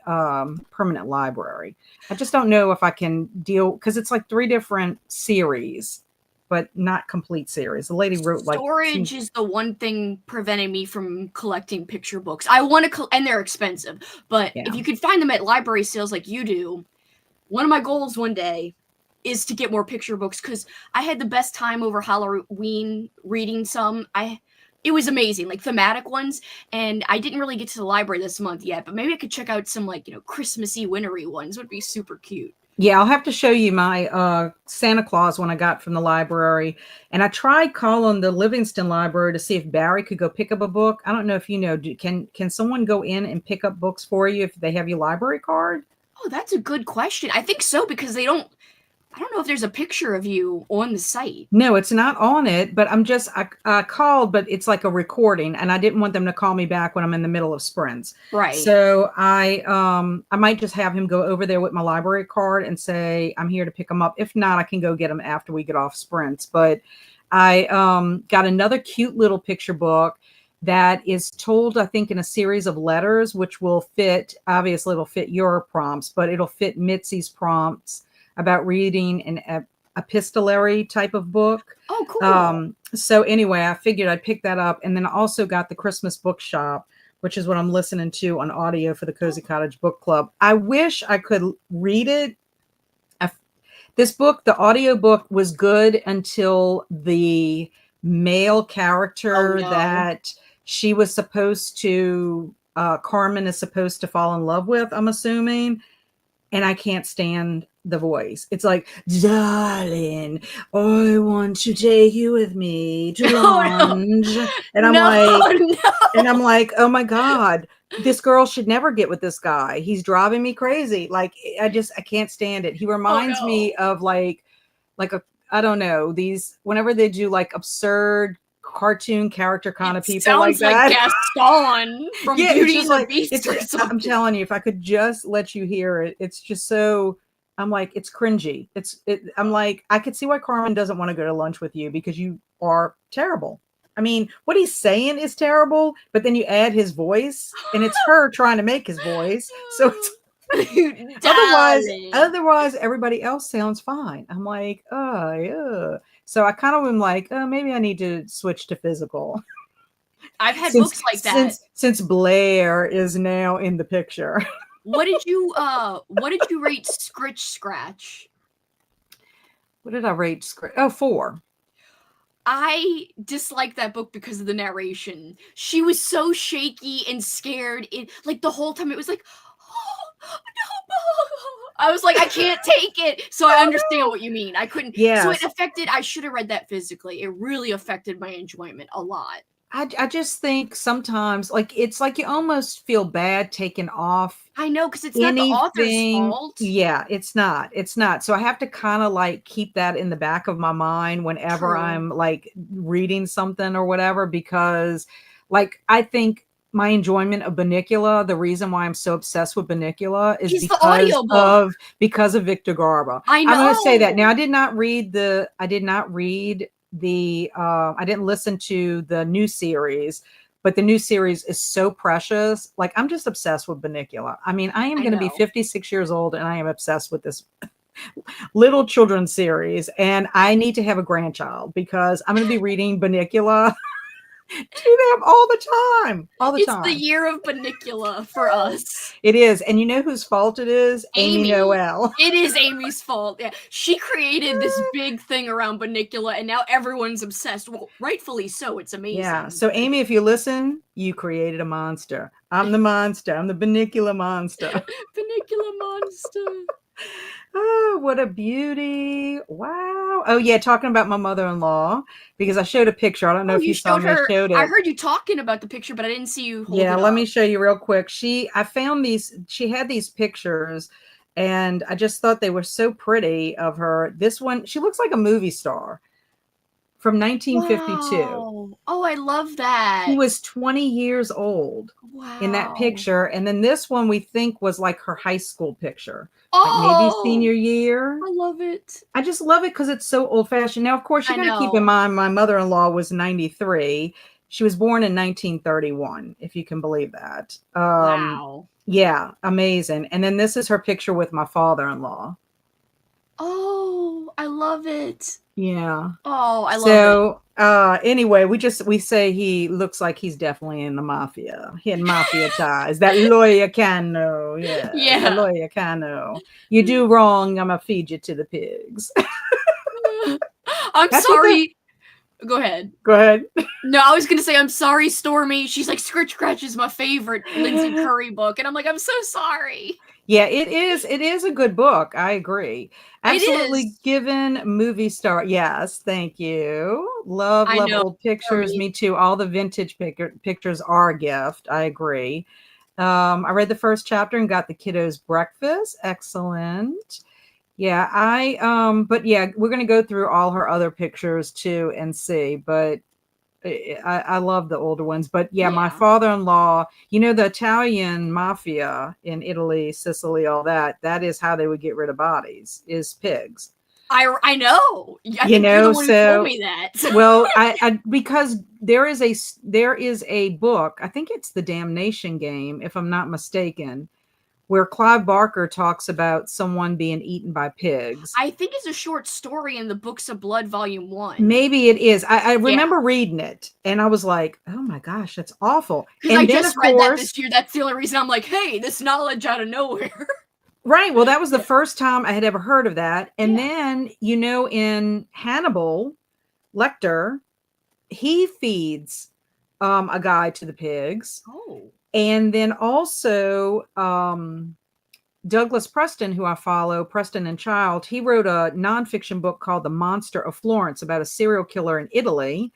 permanent library. I just don't know if I can deal, because it's like three different series, but not complete series. The lady wrote like two. Storage is the one thing preventing me from collecting picture books. I want to, and they're expensive, but Yeah. if you could find them at library sales like you do, one of my goals one day is to get more picture books because I had the best time over Halloween reading some. It was amazing, like thematic ones, and I didn't really get to the library this month yet, but maybe I could check out some like, Christmassy, wintry ones would be super cute. Yeah, I'll have to show you my Santa Claus one I got from the library. And I tried calling the Livingston Library to see if Barry could go pick up a book. I don't know if you know, can someone go in and pick up books for you if they have your library card? Oh, that's a good question. I think so because I don't know if there's a picture of you on the site. No, it's not on it, but I called, but it's like a recording, and I didn't want them to call me back when I'm in the middle of sprints. Right. So I might just have him go over there with my library card and say I'm here to pick them up. If not, I can go get them after we get off sprints. But I got another cute little picture book that is told, I think, in a series of letters, which will fit, obviously it'll fit your prompts, but it'll fit Mitzi's prompts about reading an epistolary type of book. Oh, cool. So anyway, I figured I'd pick that up. And then I also got the Christmas Bookshop, which is what I'm listening to on audio for the Cozy Cottage Book Club. I wish I could read it. This book, the audio book, was good until the male Oh character no. that she was supposed to, Carmen is supposed to fall in love with, I'm assuming. And I can't stand the voice. It's like, darling, I want to take you with me to Oh no. lunch. And I'm No, like, no. oh my God, this girl should never get with this guy. He's driving me crazy. Like, I can't stand it. He Oh reminds me no. of like a, I don't know, these, whenever they do like absurd cartoon character kind It of people like sounds like that. Gaston from Yeah, it's Beauty just and the like, Beast or I'm something. telling you, if I could just let you hear it, it's just so, I'm like, it's cringy. I'm like, I could see why Carmen doesn't want to go to lunch with you because you are terrible. I mean, what he's saying is terrible, but then you add his voice and it's her trying to make his voice. So it's Darling. otherwise everybody else sounds fine. I'm like, oh yeah. So I kind of am like, oh, maybe I need to switch to physical I've had books like that. since Blair is now in the picture. What did you rate Scritch Scratch? What did I rate script? Oh, 4. I dislike that book because of the narration. She was so shaky and scared in like the whole time it was like, oh, no. I was like, I can't take it. So I understand what you mean. I couldn't. So it Yes. affected. I should have read that physically. It really affected my enjoyment a lot. I just think sometimes like it's like you almost feel bad taking off I know because it's not the author's anything. fault. Yeah, it's not. So I have to kind of like keep that in the back of my mind whenever True. I'm like reading something or whatever, because like I think my enjoyment of Bunnicula, the reason why I'm so obsessed with Bunnicula is Is the audiobook. because of Victor Garba. I I'm going to say that. Now know. I did not read the I didn't listen to the new series, but the new series is so precious. Like, I'm just obsessed with Bunnicula. I mean, I am I going to be know. 56 years old and I am obsessed with this little children's series, and I need to have a grandchild because I'm going to be reading Bunnicula to them all the It's the time. year of Bunnicula for us. It is. And you know whose fault it is? Amy Amy. Noel. It is Amy's fault. Yeah. She created this big thing around Bunnicula and now everyone's obsessed. Well, rightfully so. It's Yeah. amazing. So, Amy, if you listen, you created a monster. I'm the monster. I'm the Bunnicula monster. Bunnicula monster. Oh, what a beauty. Wow. Oh, yeah. Talking about my mother in law, because I showed a picture. I don't know Oh, if you you saw showed me. I her. showed I it. heard you talking about the picture, but I didn't see you hold Yeah. it Let up. me show you real quick. I found these, she had these pictures and I just thought they were so pretty of her. This one, she looks like a movie star from 1952. Wow. Oh, I love She that. was 20 years old in that Wow. picture. And then this one we think was like her high school picture, like maybe Oh, senior year. I love it. I just love it because it's so old fashioned. Now, of course, you I got to keep in know. mind my mother in law was 93. She was born in 1931, if you can believe that. Wow. Yeah, amazing. And then this is her picture with my father in law. Oh, I love it. Yeah. Oh, I love it. So anyway, we say he looks like he's definitely in the mafia. He had mafia ties. That lawyer Cano, yes, the Yeah. lawyer Cano. You do wrong, I'm gonna feed you to the pigs. I'm That's what the sorry. Go ahead. Go ahead. No, I was gonna say I'm sorry, Stormy. She's like Scritch Scratch is my favorite Lindsay Curry book, and I'm like I'm so sorry. Yeah, it is. It is a good book. I agree. It Absolutely is. given movie star. Yes, thank you. Love, I love know. old pictures. Stormy. Me too. All the vintage pictures are a gift. I agree. I read the first chapter and got the kiddos breakfast. Excellent. Yeah, but yeah, we're gonna go through all her other pictures too and see. But I love the older ones. But yeah, my Yeah. father-in-law, you know, the Italian mafia in Italy, Sicily, all that, that is how they would get rid of bodies, is pigs. I know. I You think you're the know, one who told so me that. well, I because there is a book, I think it's The Damnation Game, if I'm not mistaken, where Clive Barker talks about someone being eaten by pigs. I think it's a short story in the Books of Blood, Volume 1. Maybe it is. I Yeah. remember reading it and I was like, oh my gosh, that's awful. Because I And then, just of read that course, this year. That's the only reason I'm like, hey, this knowledge out of nowhere. right. Well, that was the Yeah. first time I had ever heard of that. And Yeah. then, you know, in Hannibal Lecter, he feeds a guy to the pigs. Oh. And then also, Douglas Preston, who I follow, Preston and Child, he wrote a nonfiction book called The Monster of Florence about a serial killer in Italy.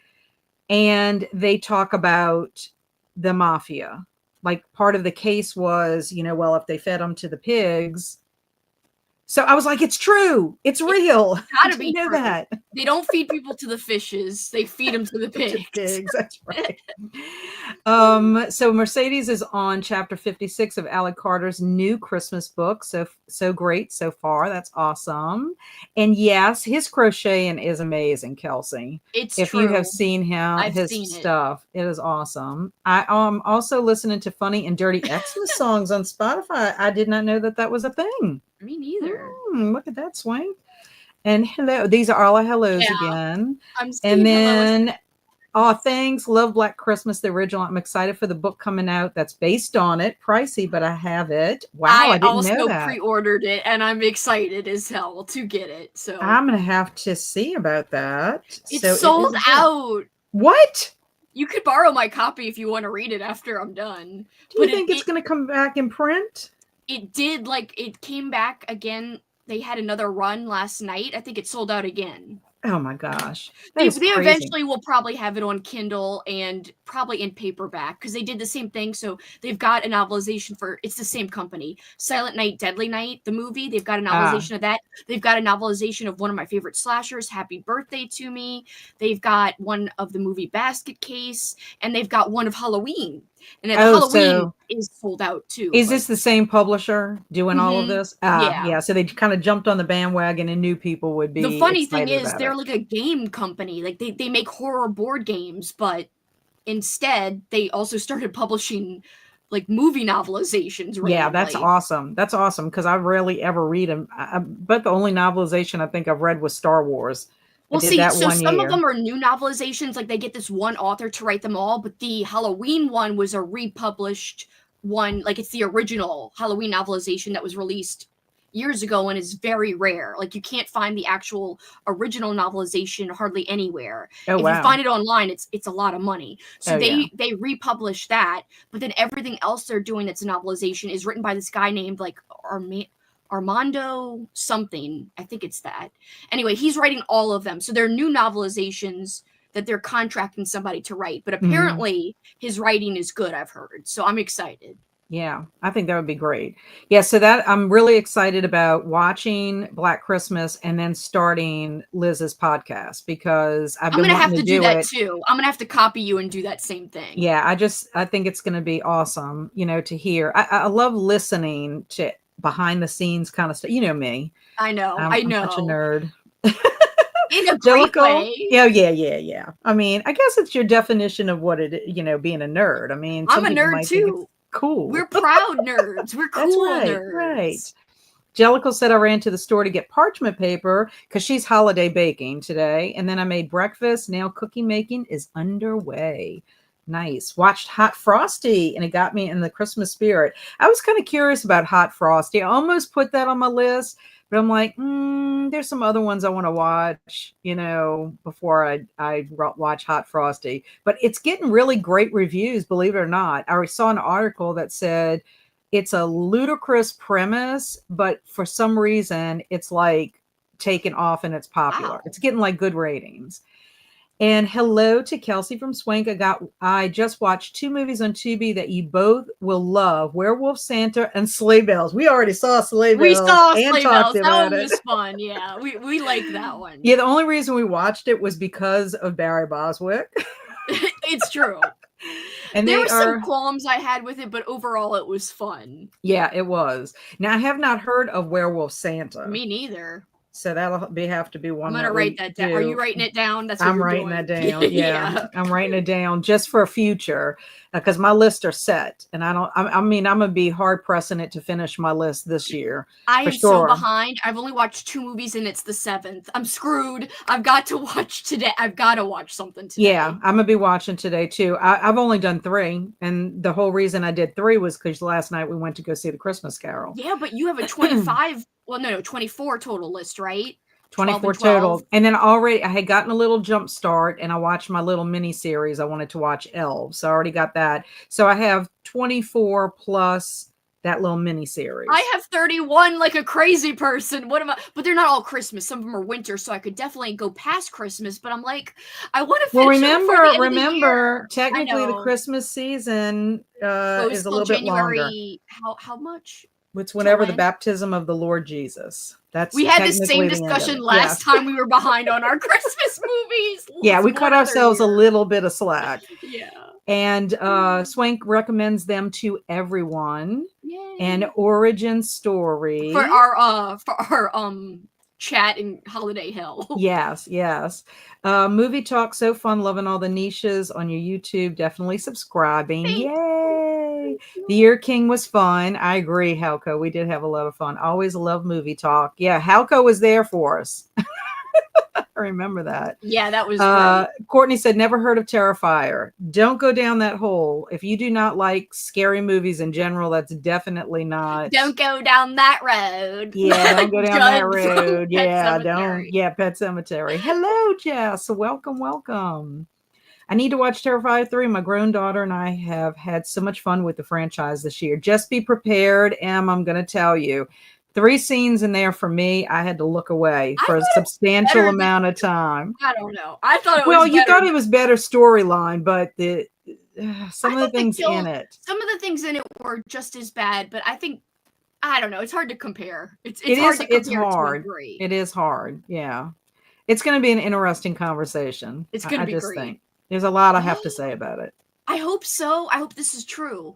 And they talk about the mafia. Like part of the case was, well, if they fed them to the pigs. So I was like, it's true. It's real. Gotta Do you be know true. that? They don't feed people to the fishes. They feed them to the To pigs. pigs, that's right. So Mercedes is on chapter 56 of Alec Carter's new Christmas book. So great so far. That's awesome. And yes, his crocheting is amazing, Kelsi. It's If you have true. seen I've his seen it. stuff, it is awesome. I also listening to funny and dirty Xmas songs on Spotify. I did not know that was a thing. Me neither. Look at that, Swain. And hello, these are all our hellos Yeah, again. I'm And seeing hello. then, oh, thanks. Love Black Christmas, the original. I'm excited for the book coming out that's based on it. Pricey, but I have it. Wow, I I didn't know also that. pre-ordered it, and I'm excited as hell to get it. So I'm going to have to see about that. it's So sold out. What? You could borrow my copy if you want to read it after I'm done. Do you think it's going to come back in print? It did, it came back again. They had another run last night. I think it sold out again. Oh my gosh. They eventually will probably have it on Kindle and probably in paperback because they did the same thing. So they've got a novelization for, it's the same company, Silent Night, Deadly Night, the movie. They've got a novelization of that. They've got a novelization of one of my favorite slashers, Happy Birthday to Me. They've got one of the movie Basket Case, and they've got one of Halloween. And Halloween is sold out too. Is this the same publisher doing all of this? Yeah. So they kind of jumped on the bandwagon and knew people would be. The funny thing is, they're like a game company. Like they make horror board games, but instead they also started publishing like movie novelizations. Randomly. Yeah, that's awesome. That's awesome because I rarely ever read them. But the only novelization I think I've read was Star Wars. Well, see, so some of them are new novelizations. Like they get this one author to write them all, but the Halloween one was a republished one. Like it's the original Halloween novelization that was released years ago and is very rare. Like you can't find the actual original novelization hardly anywhere. If you find it online, it's a lot of money. So they republish that, but then everything else they're doing that's a novelization is written by this guy named like Armando something. I think it's that. Anyway, he's writing all of them. So they're new novelizations that they're contracting somebody to write. But apparently his writing is good, I've heard. So I'm excited. Yeah, I think that would be great. Yeah, so that I'm really excited about watching Black Christmas and then starting Liz's podcast because I'm going to have to do that too. I'm going to have to copy you and do that same thing. Yeah, I think it's going to be awesome, to hear. I love listening to behind the scenes kind of stuff. You know me. I know. I'm such a nerd. In a great way. Yeah. I mean, I guess it's your definition of what it, being a nerd. I mean, I'm a nerd too. Cool. We're proud nerds. We're cool nerds. Right. Jellicle said I ran to the store to get parchment paper because she's holiday baking today. And then I made breakfast. Now cookie making is underway. Nice. Watched Hot Frosty and it got me in the Christmas spirit. I was kind of curious about Hot Frosty. I almost put that on my list, but I'm like, there's some other ones I want to watch, before I watch Hot Frosty. But it's getting really great reviews, believe it or not. I saw an article that said it's a ludicrous premise, but for some reason it's like taken off and it's popular. Wow. It's getting like good ratings. And hello to Kelsi from Swank. I just watched 2 movies on Tubi that you both will love: Werewolf Santa and Sleigh Bells. We already saw Sleigh Bells. We saw Sleigh Bells. That one was fun. Yeah, we liked that one. Yeah, the only reason we watched it was because of Barry Bostwick. It's true. And there were some qualms I had with it, but overall it was fun. Yeah, it was. Now I have not heard of Werewolf Santa. Me neither. So that'll have to be one. I'm gonna write that down. Are you writing it down? That's what I'm writing that down. Yeah, I'm writing it down just for a future because my lists are set, and I'm gonna be hard pressing it to finish my list this year. I am so behind. I've only watched 2 movies, and it's the 7th. I'm screwed. I've got to watch today. I've got to watch something today. Yeah, I'm gonna be watching today too. I've only done 3, and the whole reason I did 3 was because last night we went to go see The Christmas Carol. Yeah, but you have a 25. Well, no, 24 total list, right? 24 total. And then I had gotten a little jump start and I watched my little mini series. I wanted to watch Elves. So I already got that. So I have 24 plus that little mini series. I have 31 like a crazy person. What am I? But they're not all Christmas. Some of them are winter, so I could definitely go past Christmas. But I'm like, I want to Well, finish them before the end of the year. I technically the know. Christmas season Goes is a till little bit longer. January. How much? It's Till whenever the when? baptism of the Lord Jesus. That's We had the same technically the end of discussion it. last time we were behind on our Christmas movies. Yeah, It's we cut one other ourselves a year. little bit of slack. Yeah. And Swank recommends them to everyone. Yay. An origin story. For our chat in Holiday Hell. Yes. Movie talk, so fun, loving all the niches on your YouTube. Definitely subscribing. Yay! The Year King was fun. I agree, Halco. We did have a lot of fun. Always love movie talk. Yeah, Halco was there for us. I remember that. Yeah, that was great. Courtney said, never heard of Terrifier. Don't go down that hole. If you do not like scary movies in general, that's definitely not. Don't go down that road. Yeah, don't go down that road. Yeah, Cemetery. Pet Cemetery. Hello, Jess. Welcome. I need to watch Terrifier 3. My grown daughter and I have had so much fun with the franchise this year. Just be prepared, Em. I'm going to tell you. 3 scenes in there for me, I had to look away for a substantial amount of time. I don't know. I thought it was well, you better. thought it was better storyline, but some of the things in it. Some of the things in it were just as bad, but I don't know. It's hard to compare. It's hard. It is hard. Yeah. It's going to be an interesting conversation. It's going to be great. Think there's a lot I have to say about it. I hope so. I hope this is true.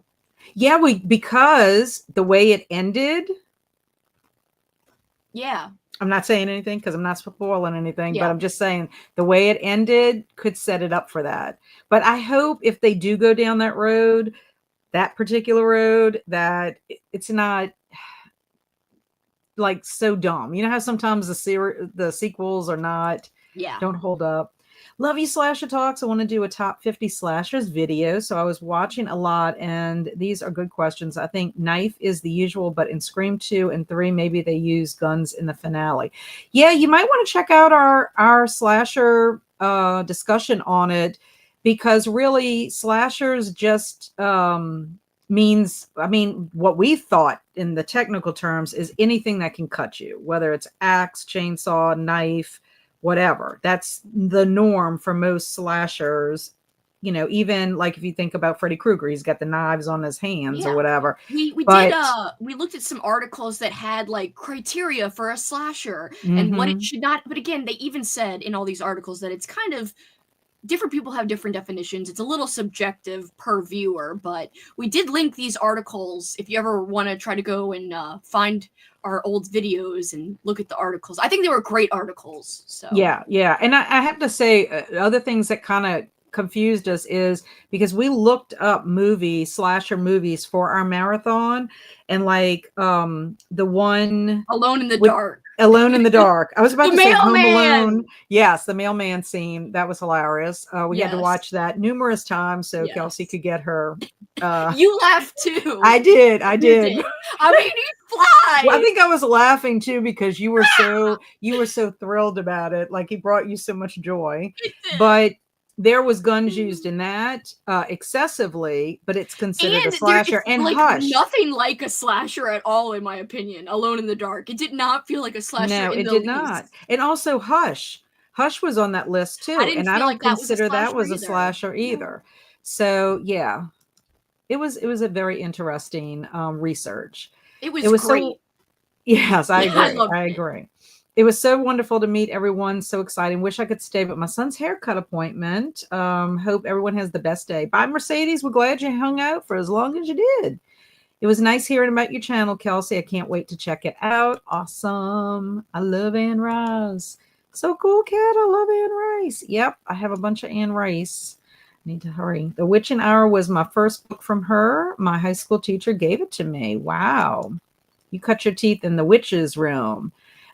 Yeah, because the way it ended. Yeah. I'm not saying anything because I'm not spoiling anything, but I'm just saying the way it ended could set it up for that. But I hope if they do go down that road, that particular road, that it's not like so dumb. You know how sometimes the sequels are not, don't hold up. Love you, Slasher Talks. I want to do a top 50 slashers video. So I was watching a lot, and these are good questions. I think knife is the usual, but in Scream 2 and 3, maybe they use guns in the finale. Yeah, you might want to check out our slasher discussion on it, because really slashers just means, what we thought in the technical terms is anything that can cut you, whether it's axe, chainsaw, knife, whatever. That's the norm for most slashers. Even like if you think about Freddy Krueger, he's got the knives on his hands or whatever. We looked at some articles that had like criteria for a slasher and what it should not. But again, they even said in all these articles that it's kind of different people have different definitions. It's a little subjective per viewer, but we did link these articles if you ever want to try to go and find our old videos and look at the articles. I think they were great articles. So yeah. And I have to say, other things that kind of confused us is because we looked up slasher movies for our marathon, and like the one Alone in the Dark. Alone in the Dark. I was about to say Home Alone. Yes, the mailman scene. That was hilarious. We had to watch that numerous times so Kelsi could get her. You laughed too. I did. I mean, he flies. Well, I think I was laughing too because you were so thrilled about it. Like he brought you so much joy. But there was guns used in that excessively, but it's considered a slasher. And like Hush, nothing like a slasher at all, in my opinion. Alone in the Dark, it did not feel like a slasher. No, it did not. And also Hush was on that list too, and I don't consider that was a slasher either. So yeah, it was a very interesting research. It was great. Yes, I agree. I agree. It was so wonderful to meet everyone. So exciting. Wish I could stay, but my son's haircut appointment. Hope everyone has the best day. Bye, Mercedes. We're glad you hung out for as long as you did. It was nice hearing about your channel, Kelsi. I can't wait to check it out. Awesome. I love Anne Rice. So cool, Kat. I love Anne Rice. Yep, I have a bunch of Anne Rice. I need to hurry. The Witching Hour was my first book from her. My high school teacher gave it to me. Wow. You cut your teeth in the witch's room.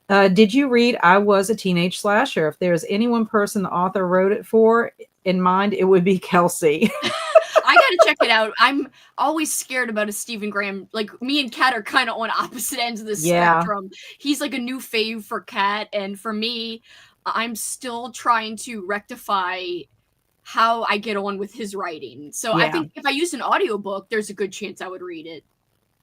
Did you read I Was a Teenage Slasher? If there's any one person the author wrote it for in mind, it would be Kelsi. I gotta check it out. I'm always scared about a Stephen Graham. Like me and Kat are kind of on opposite ends of the spectrum. He's like a new fave for Kat, and for me, I'm still trying to rectify how I get on with his writing. So I think if I used an audiobook, there's a good chance I would read it.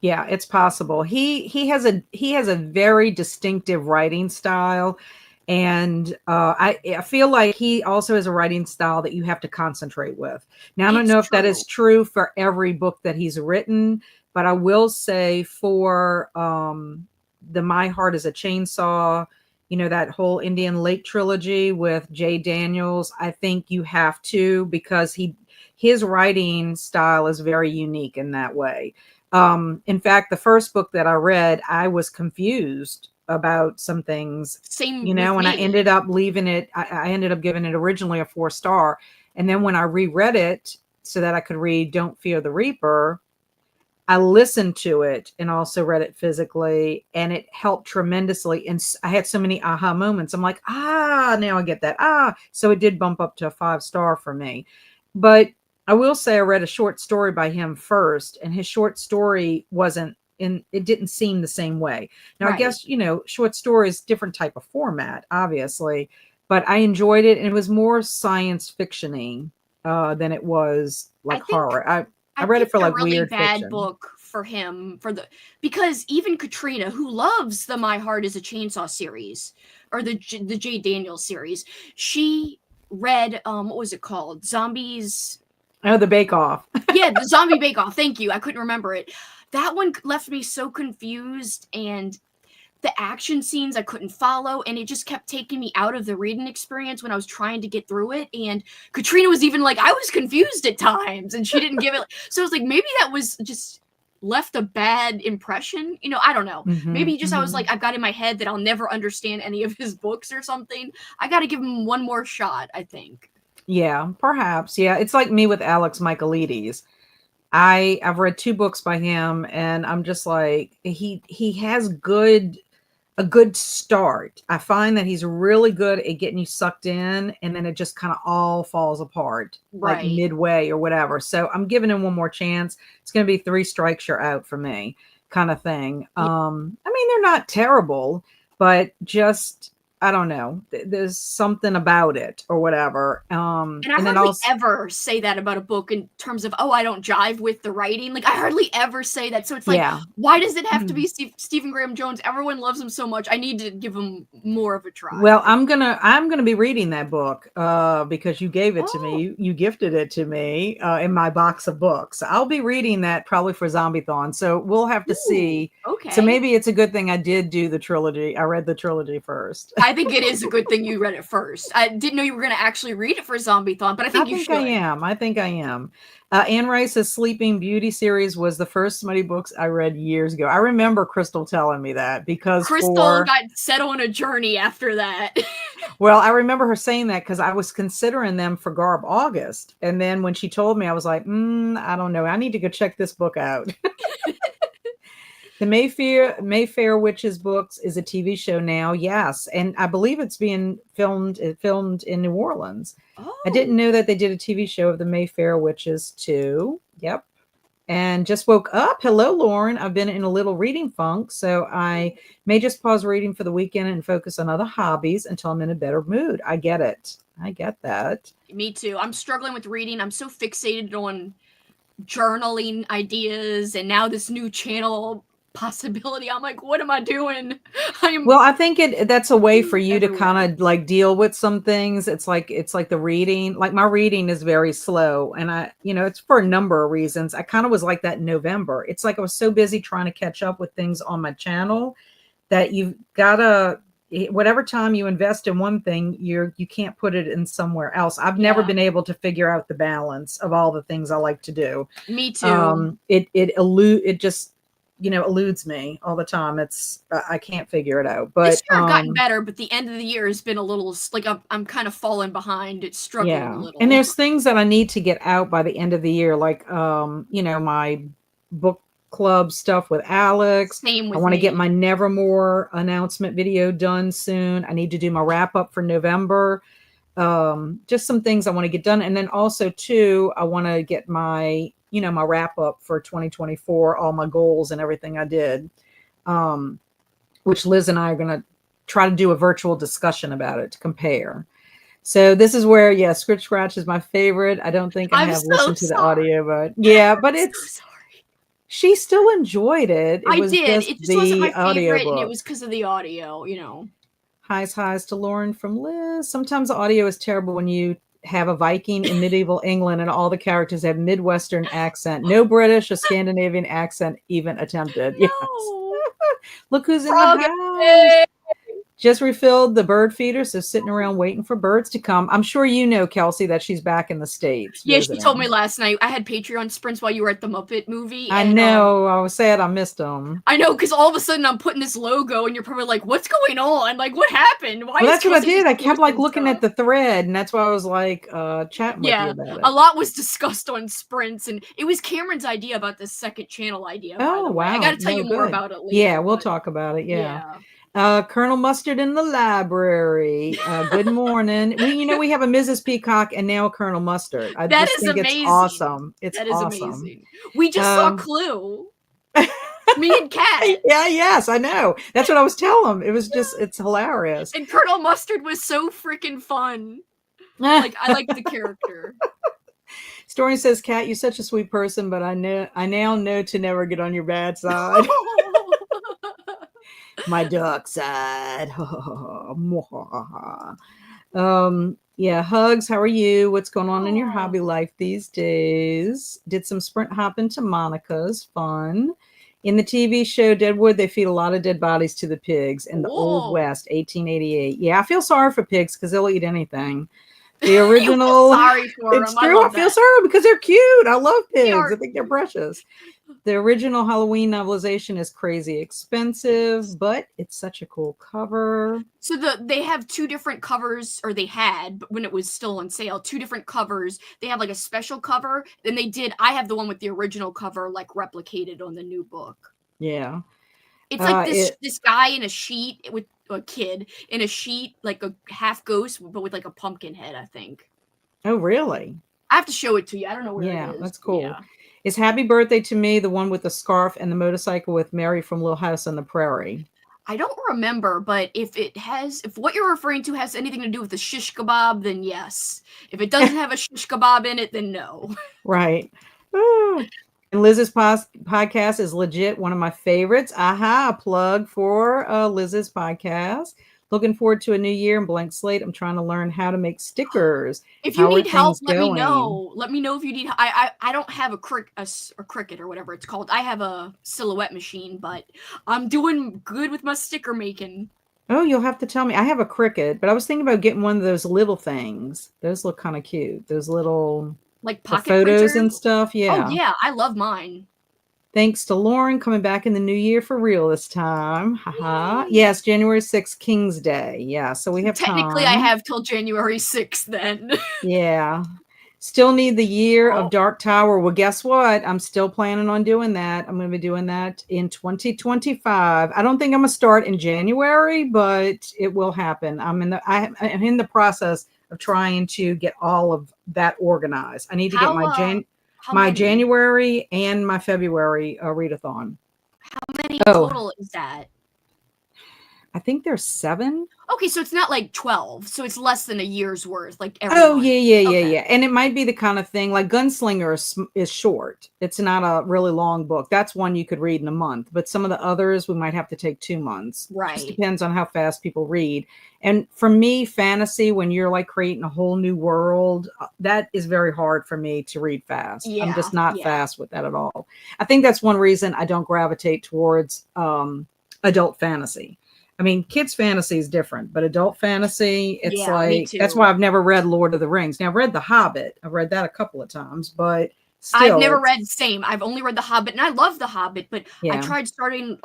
Yeah, it's possible. He has a very distinctive writing style, and I feel like he also has a writing style that you have to concentrate with. Now, I don't It's know if that is true. true for every book that he's written, but I will say for the My Heart is a Chainsaw, that whole Indian Lake trilogy with Jay Daniels, I think you have to, because his writing style is very unique in that way. In fact, the first book that I read, I was confused about some things, Same with and I me. ended up leaving it. I ended up giving it originally a 4 star. And then when I reread it so that I could read Don't Fear the Reaper, I listened to it and also read it physically, and it helped tremendously. And I had so many aha moments. I'm like, now I get that. So it did bump up to a 5 star for me. But I will say I read a short story by him first, and his short story wasn't in, it didn't seem the same way. Now, I Right. guess, short stories, different type of format, obviously, but I enjoyed it, and it was more science fictiony than it was I like think horror. I I read it picked for a like really weird bad fiction. book for him for the because even Katrina, who loves the My Heart is a Chainsaw series or the J Daniels series, she read what was it called? Zombies. Oh, the Bake Off. Yeah, the Zombie Bake Off. Thank you. I couldn't remember it. That one left me so confused, and the action scenes I couldn't follow, and it just kept taking me out of the reading experience when I was trying to get through it. And Katrina was even like, I was confused at times, and she didn't give it. So I was like, maybe that was just left a bad impression. I don't know. Mhm, Maybe just I was like, mhm. I've got in my head that I'll never understand any of his books or something. I got to give him one more shot, I think. Yeah, perhaps. Yeah, it's like me with Alex Michaelides. I've read 2 books by him, and I'm just like, he has a good start. I find that he's really good at getting you sucked in, and then it just kind of all falls apart like Right. midway or whatever. So I'm giving him one more chance. It's going to be 3 strikes you're out for me kind of thing. Yeah. I mean, they're not terrible, but just I don't know. There's something about it or whatever. And I And then hardly also, ever say that about a book in terms of, "Oh, I don't jive with the writing." Like, I hardly ever say that. So it's like, yeah. why does it have to be Stephen Graham Jones? Everyone loves him so much. I need to give him more of a try, Well, I I'm gonna be reading that book because you gave it to me. Oh, You gifted it to me in my box of books. I'll be reading that probably for Zombie-thon. So we'll have to ooh, see. So okay. maybe it's a good thing I did do the trilogy. I read the trilogy first. I think it is a good thing you read it first. I didn't know you were gonna actually read it for Zombie-thon, but I I think you think I should. am. I think I am. Anne Rice's Sleeping Beauty series was the first smutty books I read years ago. I remember Crystal telling me that because Crystal for got set on a journey after that. well, I remember her saying that because I was considering them for Garb August. And then when she told me, I was like, I don't know. I need to go check this book out. The Mayfair Witches books is a TV show now. Yes. And I believe it's being filmed in New Orleans. I didn't Oh, know that they did a TV show of the Mayfair Witches too. Yep. And just woke up. Hello, Lauren. I've been in a little reading funk, so I may just pause reading for the weekend and focus on other hobbies until I'm in a better mood. I get it. I get that. me too. I'm struggling with reading. I'm so fixated on journaling ideas and now this new channel possibility. I'm like, what am I doing? I'm Well, I think that's a way for you to everywhere. kind of like deal with some things. It's like the reading. Like my reading is very slow, and it's for a number of reasons. I kind of was like that in November. It's like I was so busy trying to catch up with things on my channel that you've gotta whatever time you invest in one thing, you can't put it in somewhere else. I've never Yeah, been able to figure out the balance of all the things I like to do. me too. It just eludes me all the time. I can't figure it out. This But year I've gotten better, but the end of the year has been a little like I'm kind of falling behind. It's struggling a yeah, and little. there's things that I need to get out by the end of the year, like my book club stuff with Alex. Same I with want to get me. my Nevermore announcement video done soon. I need to do my wrap up for November. Just some things I want to get done, and then also too, I want to get my wrap up for 2024, all my goals and everything I did. Um, which Liz and I are going to try to do a virtual discussion about it to compare. So this is where, yeah, Scritch Scratch is my favorite. I don't think I I'm have so listened to the sorry. audio, but yeah, but I'm so it's sorry. she still enjoyed it. It I was did. just It just wasn't the my favorite, and it audiobook. was because of the audio, you know. Highs to Lauren from Liz. Sometimes the audio is terrible when you have a Viking in medieval England and all the characters have Midwestern accent. No British or Scandinavian accent even attempted. Yes. No. Look who's in the Frog house. egg. Just refilled the bird feeder, so sitting around waiting for birds to come. I'm sure you know, Kelsi, that she's back in the States Yeah, she told me visiting. last night. I had Patreon sprints while you were at the Muppet movie, I and know. I was sad I missed them. I know, because all of a sudden I'm putting this logo, and you're probably like, "What's going on? Like, what happened? Why Well, is that's what I Kelsi did. just I kept like posting looking at stuff?" the thread, and that's why I was like chatting with you Yeah, about a it. lot was discussed on sprints, and it was Cameron's idea about this second channel idea, by Oh, the way. I got wow. to tell No, you more good. about it Yeah, later, we'll but talk about it. Yeah. yeah. Colonel Mustard in the library. Good morning. We have a Mrs. Peacock and now Colonel Mustard. I That just is think it's amazing. awesome. It's That is awesome. amazing. We just saw Um, Clue. Me and Kat. yeah, yes, I know. That's what I was telling him. It was just, it's hilarious. And Colonel Mustard was so freaking fun. Like, I like the character. Story says, Kat, you're such a sweet person, but I now know to never get on your bad side. My dark side. Yeah, hugs. How are you? What's going on in your hobby life these days? Did some sprint hopping to Monica's. Fun. In the TV show Deadwood, they feed a lot of dead bodies to the pigs in the Old Whoa. West, 1888. Yeah, I feel sorry for pigs because they'll eat anything. The You feel original, sorry for it's them. I true. I love feel that. sorry because they're cute. I love They pigs. I are. think they're precious. The original Halloween novelization is crazy expensive, but it's such a cool cover. So they have two different covers, or they had, but when it was still on sale, two different covers. They have like a special cover. Then I have the one with the original cover, like replicated on the new book. Yeah. It's like this guy in a sheet with a kid in a sheet, like a half ghost, but with like a pumpkin head, I think. Oh, really? I have to show it to you. I don't know where Yeah, it is. that's cool. Yeah. Is Happy Birthday to Me the one with the scarf and the motorcycle with Mary from Little House on the Prairie? I don't remember, but if what you're referring to has anything to do with the shish kebab, then yes. If it doesn't have a shish kebab in it, then no. Right. Ooh. And Liz's podcast is legit one of my favorites. Aha, a plug for Liz's podcast. Looking forward to a new year and blank slate. I'm trying to learn how to make stickers. If you How are need help, things let me going? know. Let me know if you need. I don't have a Cricut or whatever it's called. I have a silhouette machine, but I'm doing good with my sticker making. Oh, you'll have to tell me. I have a Cricut, but I was thinking about getting one of those little things. Those look kind of cute. Those little Like for pocket photos printer. and stuff. Oh Yeah. yeah, I love mine. Thanks to Lauren coming back in the new year for real this time. Haha. Yay. Yes, January 6th, King's Day. Yeah, so we have Technically, I time. have till January 6th then. Yeah. Still need the year Oh. of Dark Tower. Well, guess what? I'm still planning on doing that. I'm going to be doing that in 2025. I don't think I'm going to start in January, but it will happen. I'm in the process of trying to get all of that organized. I need to get my January and my February readathon. How many total is that? I think there's 7. Okay, so it's not like 12. So it's less than a year's worth, like every Oh, month. yeah. And it might be the kind of thing like Gunslinger is short. It's not a really long book. That's one you could read in a month. But some of the others we might have to take 2 months. Right. Just depends on how fast people read. And for me, fantasy, when you're like creating a whole new world, that is very hard for me to read fast. Yeah, I'm just not fast with that at all. I think that's one reason I don't gravitate towards adult fantasy. I mean, kids' fantasy is different, but adult fantasy, it's like, that's why I've never read Lord of the Rings. Now, I've read The Hobbit. I've read that a couple of times, but still. I've never read same. I've only read The Hobbit, and I love The Hobbit, but I tried starting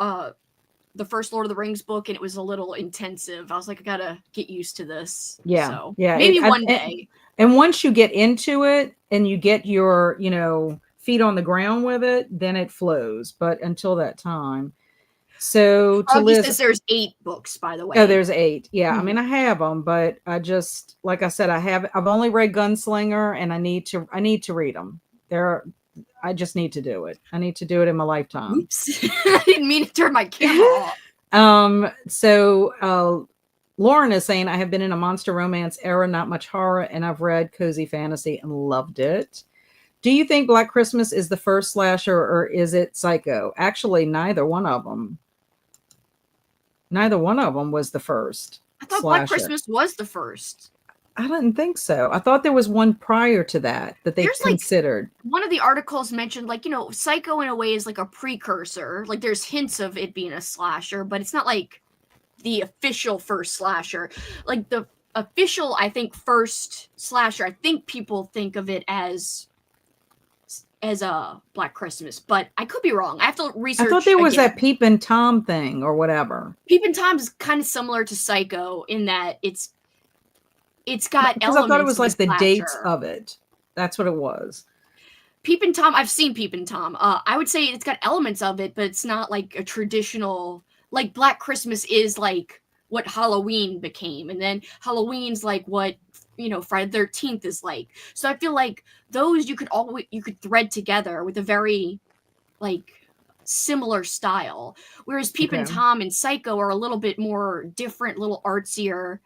the first Lord of the Rings book, and it was a little intensive. I was like, I gotta get used to this. Yeah. So Yeah. maybe one day. And once you get into it and you get your, feet on the ground with it, then it flows. But until that time. So to Froggy Liz, says there's 8 books, by the way. Oh, there's 8. Yeah. I mean, I have them, but I just, like I said, I've only read Gunslinger and I need to read them. I just need to do it. I need to do it in my lifetime. Oops. I didn't mean to turn my camera off. So Lauren is saying, I have been in a monster romance era, not much horror, and I've read cozy fantasy and loved it. Do you think Black Christmas is the first slasher or is it Psycho? Actually, neither one of them. Neither one of them was the first I thought Black slasher. Christmas was the first. I didn't think so. I thought there was one prior to that they There's considered. One of the articles mentioned, like, you know, Psycho in a way is like a precursor. Like, there's hints of it being a slasher, but it's not like the official first slasher. Like, the official, I think, first slasher, I think people think of it as a Black Christmas, but I could be wrong. I have to research. I thought there was that Peepin' Tom thing or whatever. Peepin' Tom is kind of similar to Psycho in that it's got because elements. I thought it was like the slasher. dates of it. That's what it was. Peepin' Tom, I've seen Peepin' Tom. I would say it's got elements of it, but it's not like a traditional, like Black Christmas is like what Halloween became, and then Halloween's like what, you know, Friday the 13th is like. So I feel like those you could thread together with a very like similar style, whereas Peepin' Tom and Psycho are a little bit more different, a little artsier.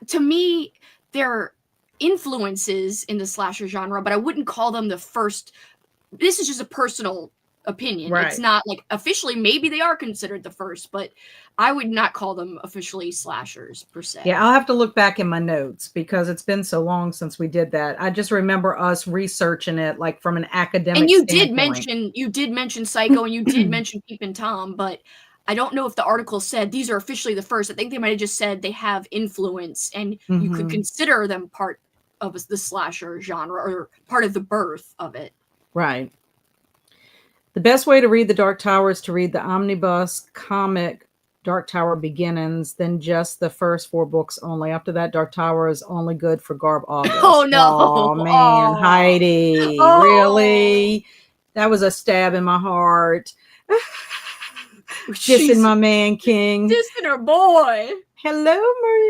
To me, they're influences in the slasher genre, but I wouldn't call them the first. This is just a personal opinion. Right. It's not like officially, maybe they are considered the first, but I would not call them officially slashers per se. Yeah, I'll have to look back in my notes because it's been so long since we did that. I just remember us researching it like from an academic and you standpoint. did mention Psycho and you did mention Peepin' Tom, but I don't know if the article said these are officially the first. I think they might have just said they have influence and you could consider them part of the slasher genre or part of the birth of it. Right. The best way to read The Dark Tower is to read the omnibus comic Dark Tower Beginnings, then just the first 4 books only. After that, Dark Tower is only good for Garb August. Oh, no. Oh, man. Heidi. Oh. Really? That was a stab in my heart. Dissing my man King. Dissing her boy. Hello,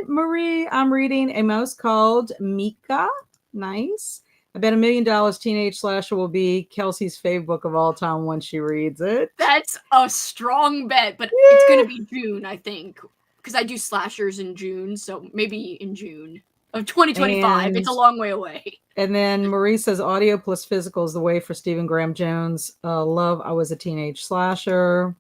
Marie. I'm reading a mouse called Mika. Nice. I bet $1 million Teenage Slasher will be Kelsi's favorite book of all time when she reads it. That's a strong bet, but it's going to be June, I think, because I do slashers in June, so maybe in June of 2025. It's a long way away. And then Marie says audio plus physical is the way for Stephen Graham Jones. Love, I was a teenage slasher.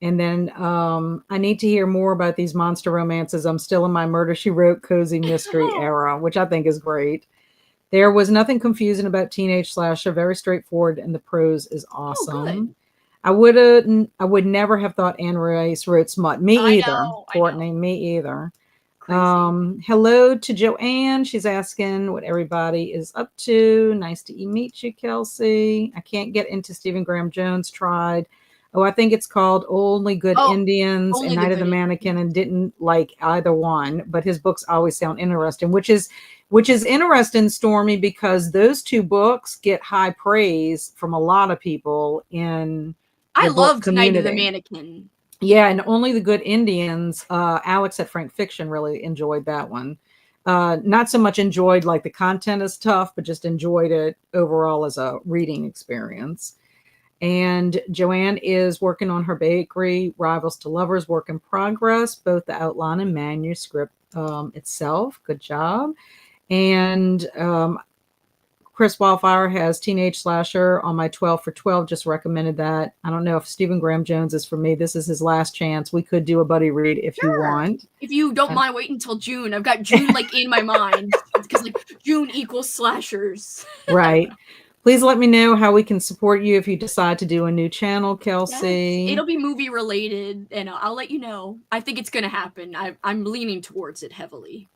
And then I need to hear more about these monster romances. I'm still in my Murder, She Wrote cozy mystery era, which I think is great. There was nothing confusing about teenage slasher, very straightforward, and the prose is awesome. I would never have thought Anne Rice wrote smut. Me either, Courtney. Me either. Hello to Joanne. She's asking what everybody is up to. Nice to meet you, Kelsi. I can't get into Stephen Graham Jones. Tried. Oh, I think it's called Only Good Indians and Night of the Mannequin, and didn't like either one. But his books always sound interesting, which is interesting, Stormy, because those 2 books get high praise from a lot of people in the I loved Night of the Mannequin. Yeah, and Only the Good Indians. Alex at Frank Fiction really enjoyed that one. Not so much enjoyed like the content is tough, but just enjoyed it overall as a reading experience. And Joanne is working on her bakery, Rivals to Lovers, work in progress, both the outline and manuscript itself. Good job. And Chris Wildfire has Teenage Slasher on my 12 for 12, just recommended that. I don't know if Stephen Graham Jones is for me. This is his last chance. We could do a buddy read if you want. If you don't mind waiting until June. I've got June like in my mind because like June equals slashers. Right. Please let me know how we can support you if you decide to do a new channel, Kelsi. Yes, it'll be movie related, and I'll let you know. I think it's going to happen. I'm leaning towards it heavily.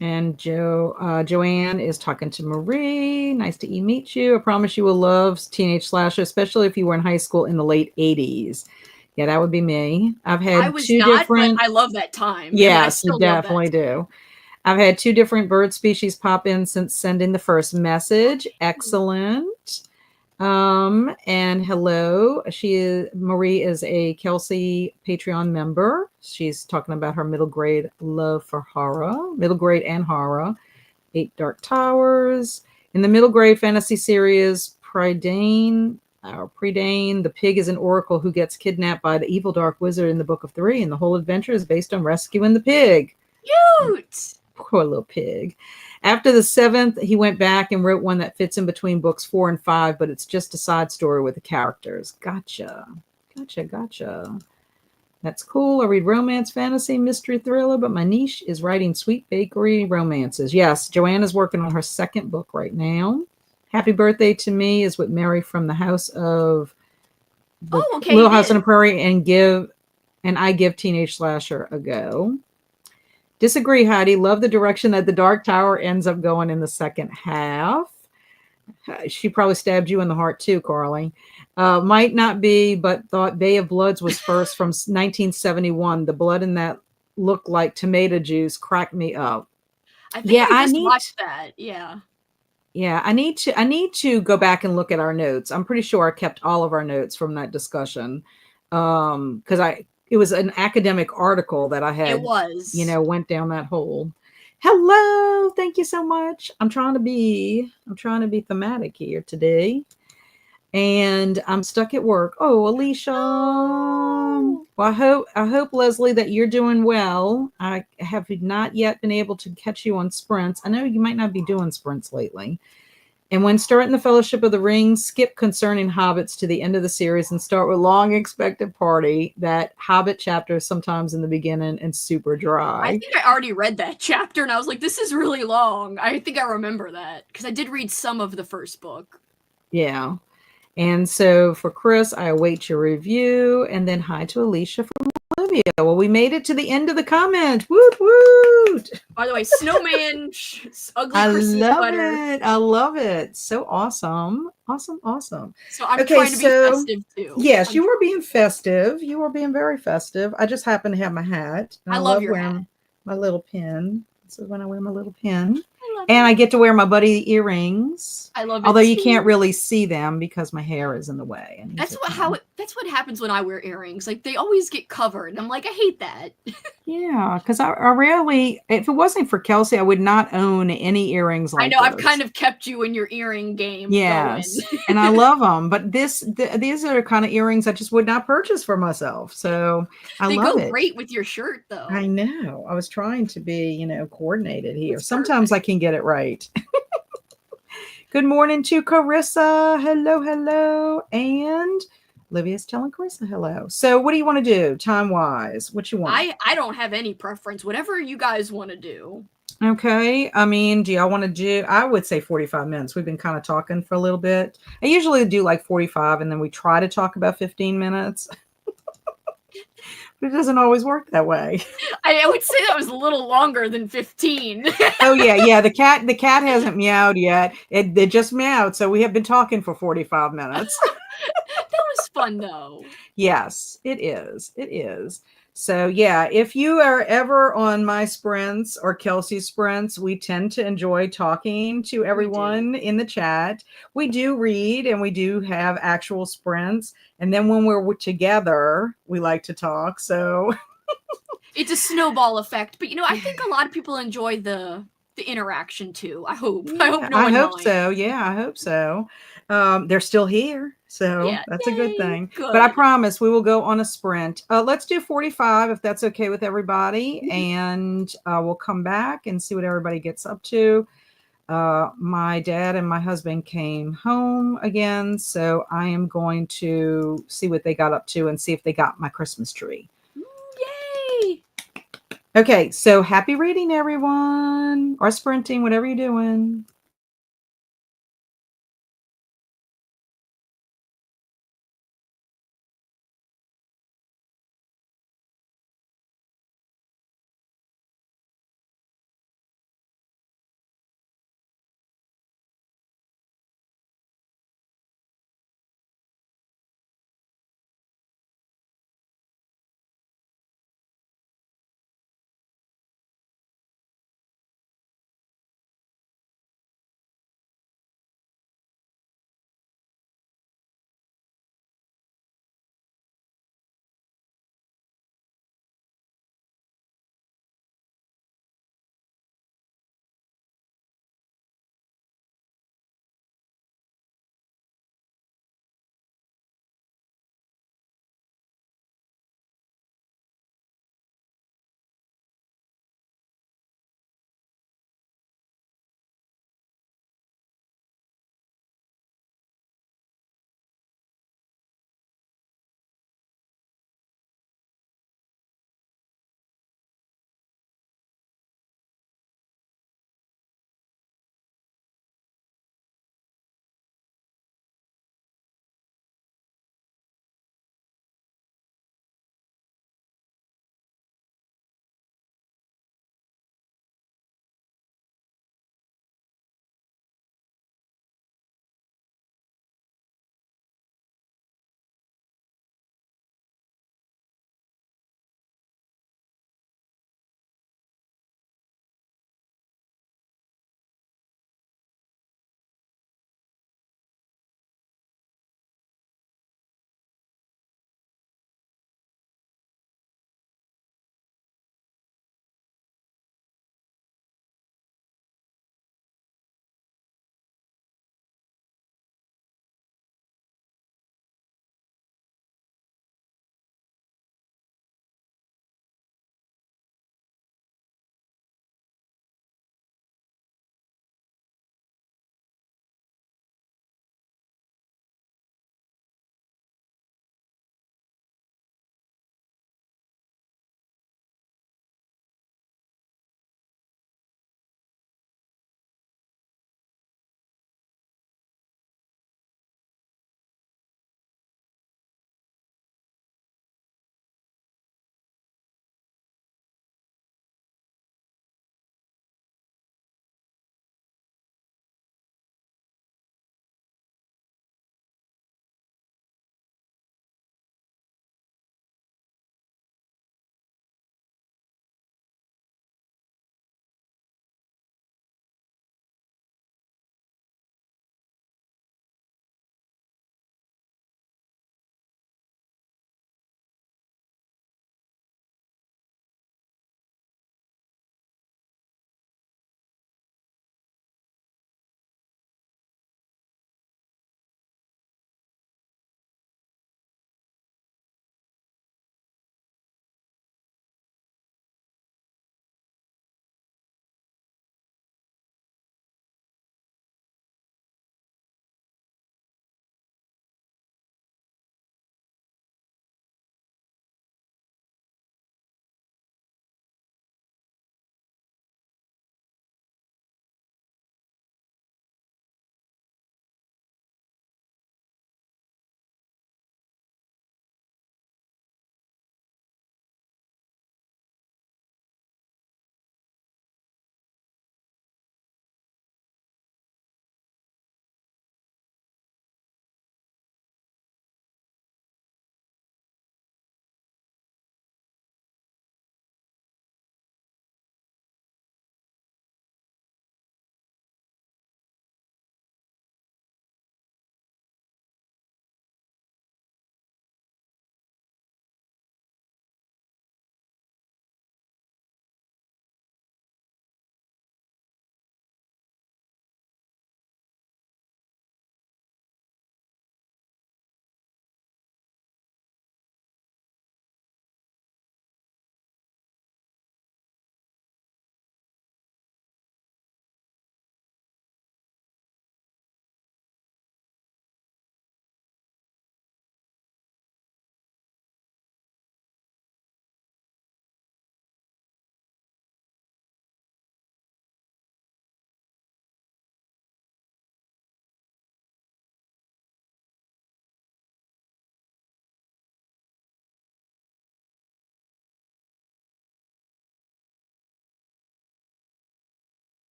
And Joanne is talking to Marie. Nice to meet you. I promise you will love Teenage Slasher, especially if you were in high school in the late 80s. Yeah, that would be me. I was 2 different. But I love that time. Yes, you definitely do. I've had 2 different bird species pop in since sending the first message. Excellent. And hello. Marie is a Kelsi Patreon member. She's talking about her middle grade love for horror, middle grade and horror. 8 Dark Towers. In the middle grade fantasy series, Predane, the pig is an oracle who gets kidnapped by the evil dark wizard in the Book of 3, and the whole adventure is based on rescuing the pig. Cute. Poor little pig. After the seventh, he went back and wrote one that fits in between books 4 and 5, but it's just a side story with the characters. Gotcha. Gotcha. Gotcha. That's cool. I read romance, fantasy, mystery, thriller, but my niche is writing sweet bakery romances. Yes, Joanna's working on her second book right now. Happy Birthday to Me is with Mary from the House of the Oh, okay, Little it House on is. the Prairie and I give Teenage Slasher a go. Disagree, Heidi. Love the direction that the Dark Tower ends up going in the second half. She probably stabbed you in the heart too, Carly. Might not be, but thought Bay of Bloods was first from 1971. The blood in that looked like tomato juice cracked me up. I think Yeah, I just watched that. Yeah. I need to go back and look at our notes. I'm pretty sure I kept all of our notes from that discussion. Cuz it was an academic article that I It had, was. went down that hole. Hello, thank you so much. I'm trying to be thematic here today. And I'm stuck at work. Oh, Alicia. No. Well, I hope Leslie that you're doing well. I have not yet been able to catch you on sprints. I know you might not be doing sprints lately. And when starting the Fellowship of the Ring, skip concerning hobbits to the end of the series and start with Long Expected Party. That hobbit chapter is sometimes in the beginning and super I dry. think I already read that chapter and I was like, this is really long. I think I remember that because I did read some of the first book. Yeah. And so for Chris, I await your review. And then hi to Alicia from Olivia. Well, we made it to the end of the comment. Woot woot. By the way, Snowman, ugly I Christmas love sweater. it. I love it. So awesome. Awesome. Awesome. So I'm Okay, trying to be so festive too. yes, you were being festive. You were being very festive. I just happen to have my hat. And I I love love your hat. wearing my little pin. This is when I wear my little pin. I love And I it. get to wear my buddy earrings. I love Although it you can't too. really see them because my hair is in the way. I need to, That's what happens when I wear earrings. Like they always get covered. I'm like, I hate that. yeah, because I rarely, if it wasn't for Kelsi, I would not own any earrings I like know I've kind this. of kept you in your earring game going. Yes, and I love them, but these are the kind of earrings I just would not purchase for myself. So I They love go it. great with your shirt I though. know. I was trying to be, coordinated here. It's Sometimes I perfect. can get it right. Good morning to Carissa. Hello, hello. And Olivia's telling Carissa hello. So what do you want to do time wise? What you want? I don't have any preference. Whatever you guys want to do. Okay. I mean, do y'all want to do? I would say 45 minutes. We've been kind of talking for a little bit. I usually do like 45 and then we try to talk about 15 minutes. But it doesn't always work that way. I would say that was a little longer than 15. Oh yeah. The cat hasn't meowed yet. It just meowed. So we have been talking for 45 minutes. That was fun though. Yes, it is. It is. So yeah, if you are ever on my sprints or Kelsi's sprints, we tend to enjoy talking to We do. everyone in the chat. We do read and we do have actual sprints. And then when we're together, we like to talk. So It's a snowball effect, but I think a lot of people enjoy the interaction too. I hope. I hope yeah, no I one hope minds. so. Yeah, I hope so. They're still here. So Yeah. that's a good Yay. thing. But I Good. promise we will go on a sprint. Let's do 45 if that's okay with everybody. Mhm. And we'll come back and see what everybody gets up to. My dad and my husband came home again. So I am going to see what they got up to and see if they got my Christmas tree. Yay. Okay. So happy reading, everyone, or sprinting, whatever you're doing.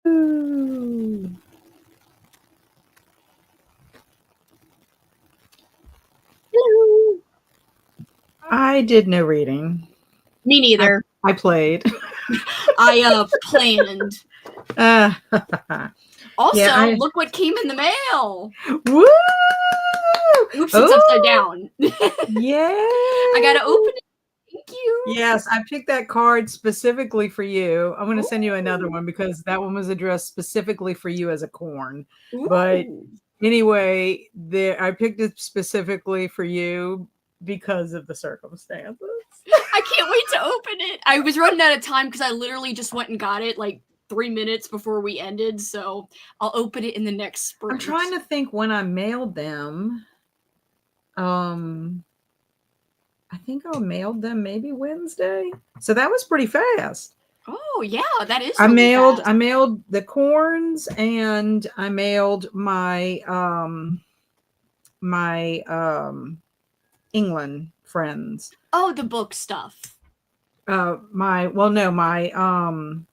Ooh. Hello. I did no reading. Me neither. I played. I planned. Uh, Also, yeah, look what came in the mail. woo! Oops, it's upside Oh, down. yeah. I gotta open it. Thank you. Yes, I picked that card specifically for you. I'm going to send you another Ooh. one because that one was addressed specifically for you as a corn. But Ooh. anyway, I picked it specifically for you because of the circumstances. I can't wait to open it. I was running out of time because I literally just went and got it like 3 minutes before we ended, so I'll open it in the next sprint. I'm trying to think when I mailed them. I think I mailed them maybe Wednesday. So that was pretty fast. Oh yeah, that is. I Really mailed fast. the corns and I mailed my England friends. Oh, the book stuff. My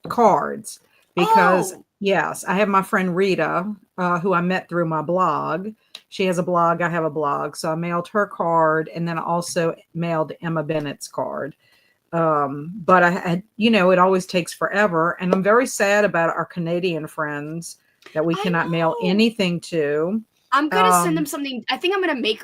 cards, because Oh. yes, I have my friend Rita, who I met through my blog. She has a blog, I have a blog, so I mailed her card, and then I also mailed Emma Bennett's card. But I had, it always takes forever, and I'm very sad about our Canadian friends that we I cannot mail know. anything to. I'm gonna send them something. I think I'm gonna make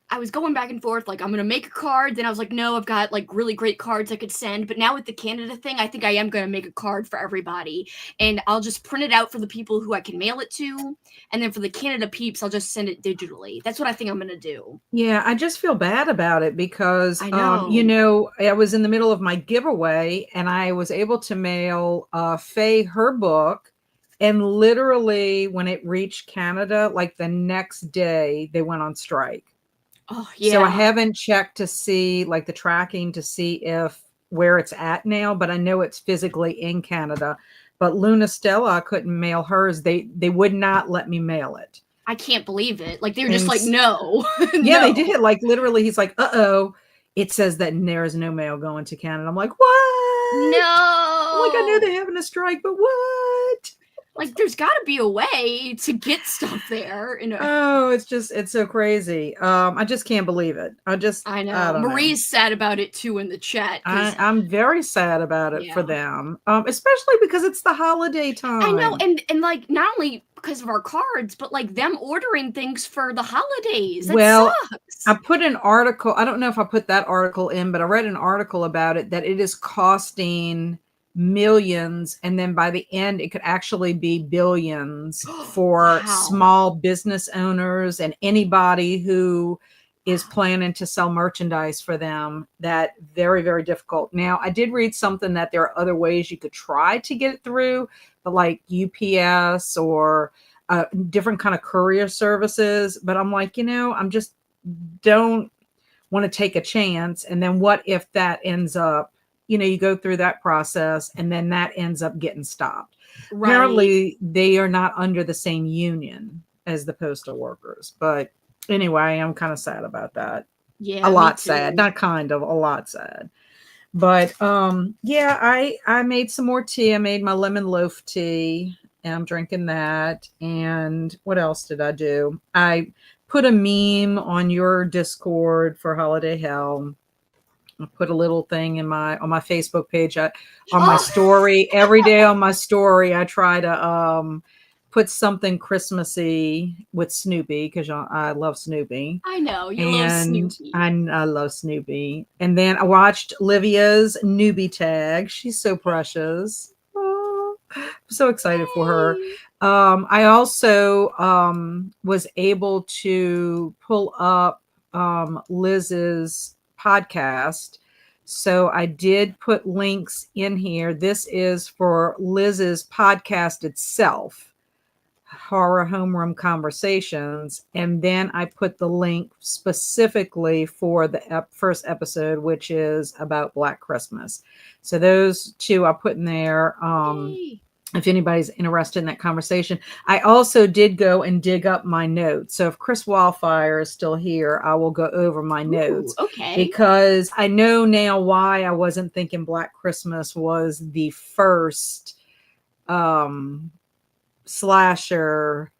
I was going back and forth, like I'm gonna make a card, then I was like, no, I've got like really great cards I could send. But now with the Canada thing, I think I am gonna make a card for everybody. And I'll just print it out for the people who I can mail it to. And then for the Canada peeps, I'll just send it digitally. That's what I think I'm gonna do. Yeah, I just feel bad about it because, I know. I was in the middle of my giveaway and I was able to mail Faye her book. And literally, when it reached Canada, like the next day, they went on strike. Oh So I yeah. haven't checked to see like the tracking to see if where it's at now, but I know it's physically in Canada. But Luna Stella, I couldn't mail hers. They would not let me mail it. I can't believe it. Like they're just And like, no. yeah, they No. did. Like literally, he's like, "Uh-oh, it says that there is no mail going to Canada." I'm like, "What?" I'm like, "I know No. they're having a strike, but what?" Like there's gotta be a way to get stuff there. Oh, it's so crazy. I just can't believe it. I I know. don't know. Marie's sad about it too in the chat because I'm very sad about it for yeah. them, especially because it's the holiday I know, time. and like not only because of our cards, but like them ordering things for the holidays. That Well, I sucks. put an article. I don't know if I put that article in, but I read an article about it that it is costing millions, and then by the end, it could actually be billions for Wow. small business owners and anybody who is planning to sell merchandise for them. That very, very difficult. Now, I did read something that there are other ways you could try to get it through, but like UPS or different kind of courier services. But I'm like, I'm just don't want to take a chance. And then what if that ends up, you go through that process and then that ends up getting stopped. Right. Apparently, they are not under the same union as the postal workers. But anyway, I'm kind of sad about that. A Yeah, me lot sad, too. not kind of, a lot sad. But yeah, I made some more tea. I made my lemon loaf tea and I'm drinking that. And what else did I do? I put a meme on your Discord for Holiday Hell. I put a little thing in my on my Facebook page. On my Oh, story every day on my story. I try to put something Christmassy with Snoopy because I love Snoopy. I know you love And Snoopy. I love Snoopy. And then I watched Livia's newbie tag. She's so precious. Oh, I'm so excited for her. Yay. I also was able to pull up Liz's podcast. So I did put links in here. This is for Liz's podcast itself, Horror Homeroom Conversations. And then I put the link specifically for the first episode, which is about Black Christmas. So those two I put in there. Yay. If anybody's interested in that conversation. I also did go and dig up my notes. So if Chris Wildfire is still here, I will go over my Ooh, notes okay. because I know now why I wasn't thinking Black Christmas was the first slasher,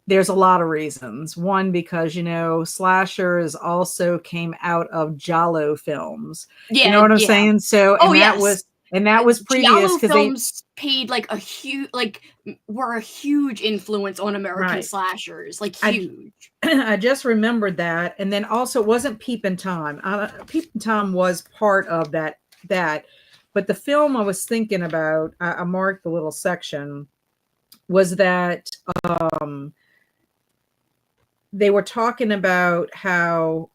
there's a lot of reasons. One, because, slashers also came out of Giallo films. You know Yeah, what I'm yeah. saying? So, Oh, yes. and that was previous Giallo because they, films paid like a huge, like, were a huge influence on American right. slashers, like I, huge. I just remembered that. And then also, it wasn't Peepin' Tom. Peepin' Tom was part of that. But the film I was thinking about, I marked the little section, was that they were talking about how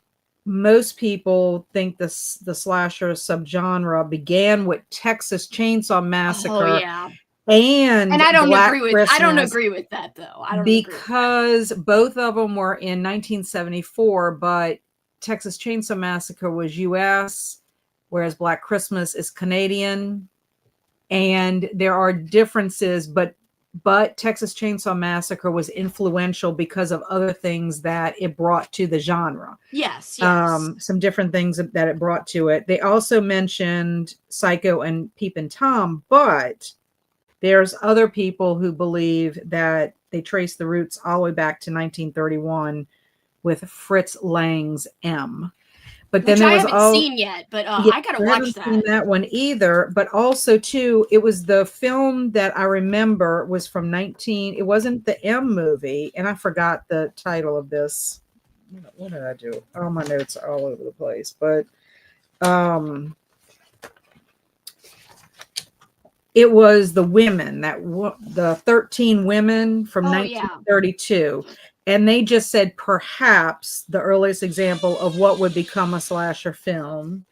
most people think the slasher subgenre began with Texas Chainsaw Oh, Massacre yeah. And and Black I don't Christmas, agree with that, though. I don't agree with that. because both of them were in 1974, but Texas Chainsaw Massacre was US, whereas Black Christmas is Canadian. And there are differences, but Texas Chainsaw Massacre was influential because of other things that it brought to the genre. Yes, yes. Some different things that it brought to it. They also mentioned Psycho and Peepin' Tom, but there's other people who believe that they trace the roots all the way back to 1931 with Fritz Lang's M. But then Which there I was haven't all seen yet, but yeah, I gotta I watch haven't seen that. that one either. But also, too, it was the film that I remember was from 19. It wasn't the M movie, and I forgot the title of this. What did I do? All my notes are all over the place. But it was the women the 13 women from Oh, yeah. 1932. And they just said perhaps the earliest example of what would become a slasher film.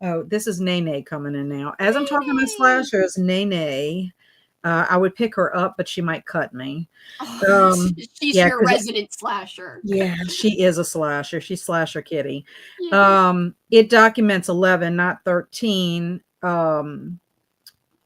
Oh, this is Nene coming in now. As I'm talking about Yay! slashers, Nene, I would pick her up, but she might cut me. Oh, Um, she's yeah, your because resident slasher. yeah, she is a slasher. She's slasher kitty. Yay. It documents 11, not 13.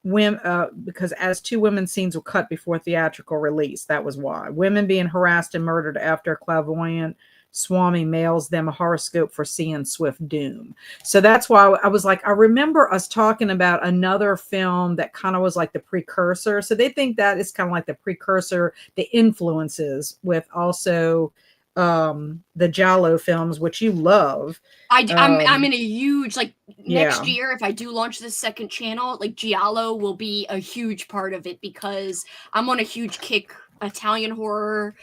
Women, because as two women's scenes were cut before theatrical release, that was why. Women being harassed and murdered after a clairvoyant Swami mails them a horoscope for seeing swift doom. So that's why I was like, I remember us talking about another film that kind of was like the precursor. So they think that is kind of like the precursor, the influences with also the Giallo films, which you love. I'm in a huge, like, Yeah. next year, if I do launch this second channel, like, Giallo will be a huge part of it because I'm on a huge kick Italian horror.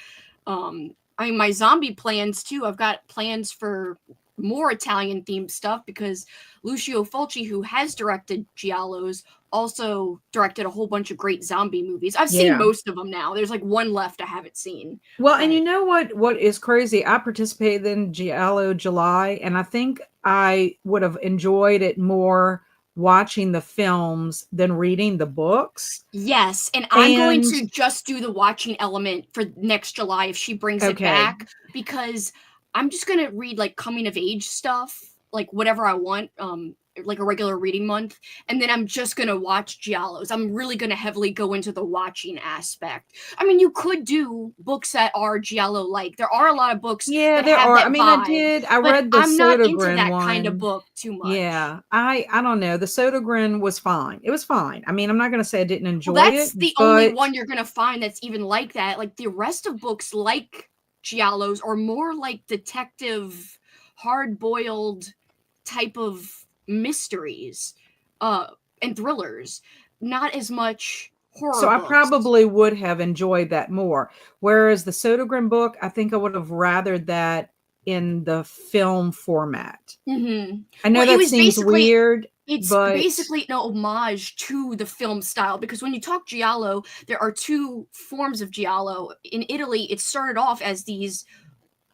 I mean, my zombie plans too. I've got plans for more Italian themed stuff because Lucio Fulci, who has directed Giallos, also directed a whole bunch of great zombie movies. I've seen Yeah. most of them now. There's like one left I haven't seen. Well, and But you know what is crazy? I participated in Giallo July, and I think I would have enjoyed it more watching the films than reading the books. yes, and I'm going And to just do the watching element for next July if she brings it okay, back because I'm just gonna read like coming of age stuff, like whatever I want, like a regular reading month, and then I'm just gonna watch Giallos. I'm really gonna heavily go into the watching aspect. I mean, you could do books that are Giallo like. There are a lot of books yeah, that there have are. I that mean, vibe, I but read the I'm not into Sodergren that kind of one. book too much. Yeah, I don't know. The Sodergren was fine. It was fine. I mean, I'm not going to say I didn't Well, enjoy it, that's the only but one you're gonna find that's even like that. Like the rest of books, like Giallos, are more like detective, hard-boiled type of mysteries, uh, and thrillers. Not as much horror so I books. probably would have enjoyed that more. Whereas the Sodergren book, I think I would have rathered that in the film format. Mm-hmm. I know Well, it that was seems basically weird, it's but basically an homage to the film style because when you talk giallo, there are two forms of giallo. In Italy, it started off as these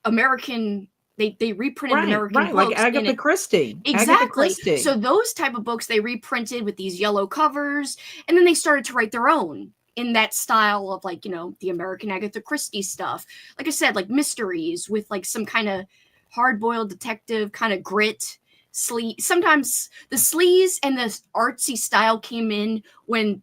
American they reprinted right, American right, like books in Agatha it. Christie. Agatha Exactly. Christie. So those type of books they reprinted with these yellow covers, and then they started to write their own in that style of like, the American Agatha Christie stuff. Like I said, like mysteries with like some kind of hard-boiled detective kind of grit. Sometimes the sleaze and the artsy style came in when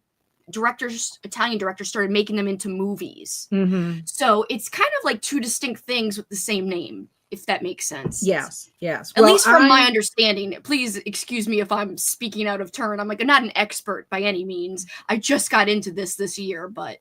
Italian directors started making them into movies. Mhm. So it's kind of like two distinct things with the same name. if that makes sense. Yes, yes. At least from my understanding. Please excuse me if I'm speaking out of turn. I'm like, I'm not an expert by any means. I just got into this year, but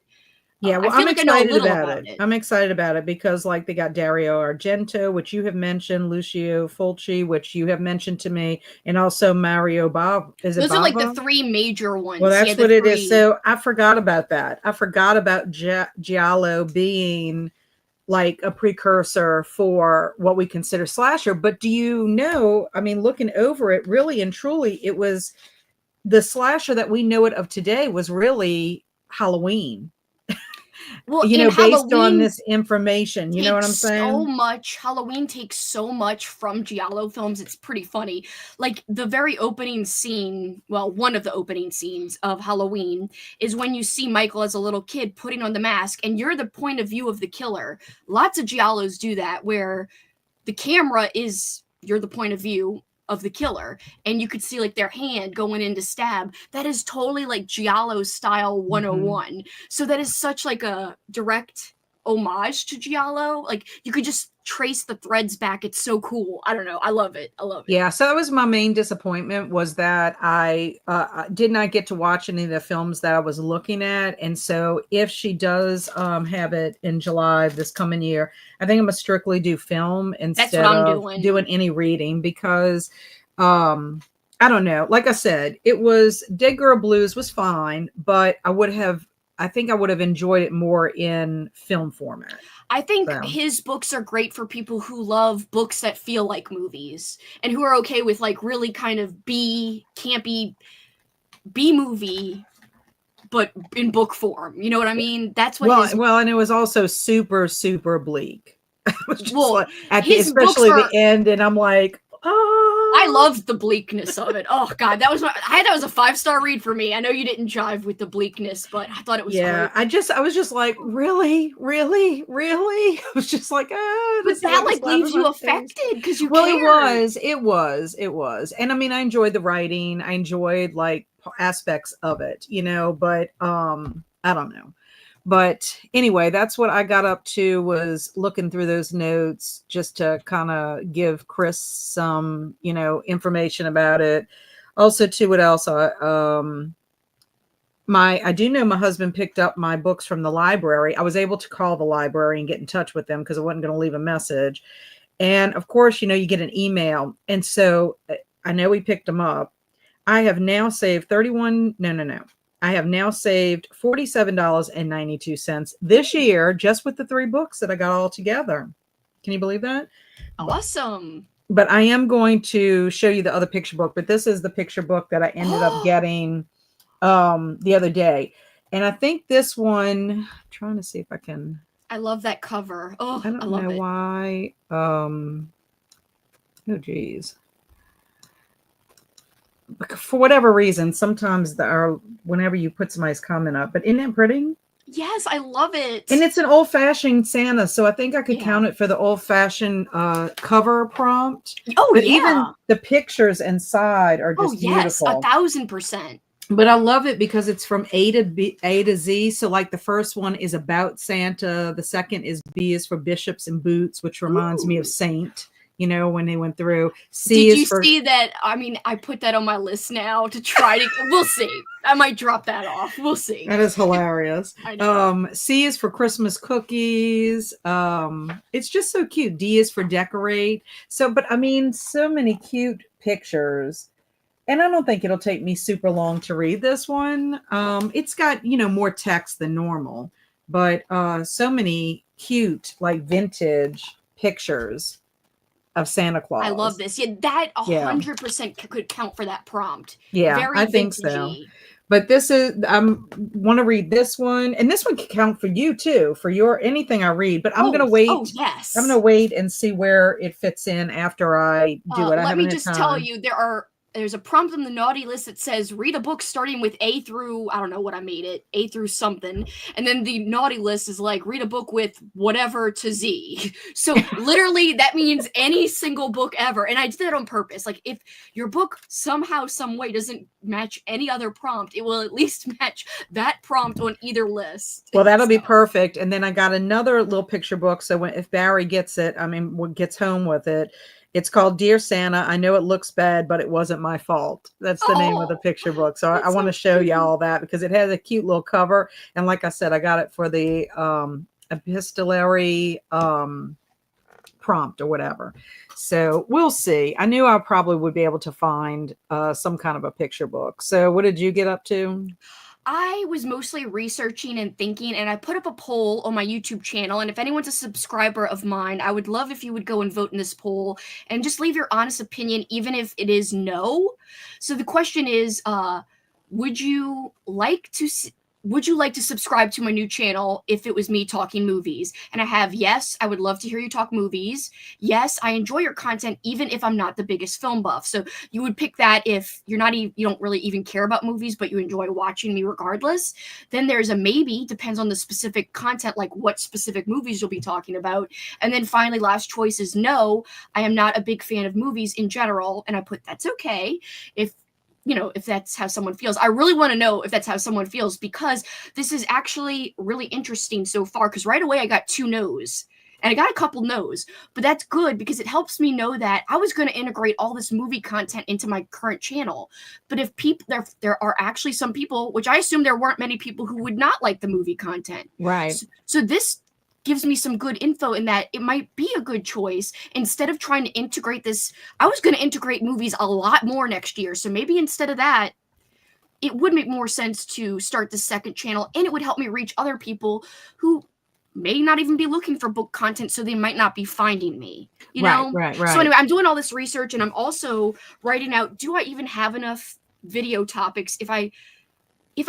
yeah, well, I feel like I know a little about it. I'm excited about it because, like, they got Dario Argento, which you have mentioned, Lucio Fulci, which you have mentioned to me, and also Mario Bob. Those are like the three major ones. Well, that's what it is. So I forgot about that. I forgot about Giallo being like a precursor for what we consider slasher. But do you know, I mean, looking over it, really and truly, it was the slasher that we know it of today was really Halloween. Well, you know, based Halloween on this information, you know what I'm saying? Halloween takes so much from Giallo films. It's pretty funny. Like the very opening scene, well, one of the opening scenes of Halloween is when you see Michael as a little kid putting on the mask and you're the point of view of the killer. Lots of Giallos do that where the camera is, you're the point of view of the killer and you could see like their hand going in to stab. That is totally like Giallo style 101. Mm-hmm. So that is such like a direct homage to Giallo. Like you could just trace the threads back. It's so cool. I don't know. I love it. Yeah. So that was my main disappointment, was that I did not get to watch any of the films that I was looking at. And so if she does have it in July this coming year, I think I'm gonna strictly do film instead of doing any reading, because I don't know. Like I said, it was Dead Girl Blues was fine, but I think I would have enjoyed it more in film format. I think his books are great for people who love books that feel like movies and who are okay with like really kind of campy B movie, but in book form. You know what I mean? That's what and it was also super, super bleak. It was just like, especially the end, and I'm like, I loved the bleakness of it. Oh god, that was a 5-star read for me. I know you didn't jive with the bleakness, but I thought it was great. I was just like, really? I was just like, but that like leaves you affected because you cared. It was. And I mean, I enjoyed the writing. I enjoyed like aspects of it, you know, but I don't know. But anyway, that's what I got up to, was looking through those notes just to kind of give Chris some, you know, information about it. Also, too, what else? I do know my husband picked up my books from the library. I was able to call the library and get in touch with them because I wasn't going to leave a message. And of course, you know, you get an email. And so I know we picked them up. I have now saved I have now saved $47.92 this year, just with the 3 books that I got all together. Can you believe that? Awesome. But I am going to show you the other picture book, but this is the picture book that I ended up getting the other day. And I think this one, I'm trying to see if I can. I love that cover. Oh, I don't know why. Oh, geez. For whatever reason, sometimes whenever you put somebody's comment up, but isn't it pretty? Yes, I love it. And it's an old-fashioned Santa, so I think I could count it for the old-fashioned cover prompt. Oh, but even the pictures inside are just beautiful. 1,000%. But I love it because it's from A to Z. So like the first one is about Santa. The second is B is for bishops and boots, which reminds me of Saint. You know, when they went through. Did you see that? I mean, I put that on my list now to try to. We'll see. I might drop that off. We'll see. That is hilarious. I know. C is for Christmas cookies. It's just so cute. D is for decorate. So, but I mean, so many cute pictures. And I don't think it'll take me super long to read this one. It's got, you know, more text than normal, but so many cute, like vintage pictures of Santa Claus. I love this. Yeah, that 100% could count for that prompt. Yeah, I think so. But this is, I want to read this one, and this one can count for you too, for your anything I read. But I'm going to wait. Oh, yes. I'm going to wait and see where it fits in after I do it. Let me just tell you, there are there's a prompt on the naughty list that says read a book starting with A through, I don't know what I made it, A through something. And then the naughty list is like read a book with whatever to Z. So literally that means any single book ever. And I did that on purpose. Like if your book somehow, some way doesn't match any other prompt, it will at least match that prompt on either list. Well, that'll be perfect. And then I got another little picture book. So if Barry gets it, gets home with it, it's called Dear Santa. I know it looks bad, but it wasn't my fault. That's the name of the picture book. So I want to show you all that because it has a cute little cover. And like I said, I got it for the epistolary prompt or whatever. So we'll see. I knew I probably would be able to find some kind of a picture book. So what did you get up to? I was mostly researching and thinking, and I put up a poll on my YouTube channel. And if anyone's a subscriber of mine, I would love if you would go and vote in this poll and just leave your honest opinion, even if it is no. So the question is, would you like to subscribe to my new channel if it was me talking movies? And I have yes, I would love to hear you talk movies. Yes, I enjoy your content even if I'm not the biggest film buff. So you would pick that if you don't really even care about movies, but you enjoy watching me regardless. Then there's a maybe, depends on the specific content, like what specific movies you'll be talking about. And then finally, last choice is no, I am not a big fan of movies in general. And I put that's okay if that's how someone feels. I really want to know if that's how someone feels because this is actually really interesting so far because right away I got 2 no's and I got a couple no's, but that's good because it helps me know that I was going to integrate all this movie content into my current channel. But if there are actually some people, which I assume there weren't many people who would not like the movie content. Right. So this gives me some good info in that it might be a good choice instead of trying to integrate this. I was going to integrate movies a lot more next year. So maybe instead of that, it would make more sense to start the second channel and it would help me reach other people who may not even be looking for book content. So they might not be finding me, you know? Right. So anyway, I'm doing all this research and I'm also writing out, do I even have enough video topics if I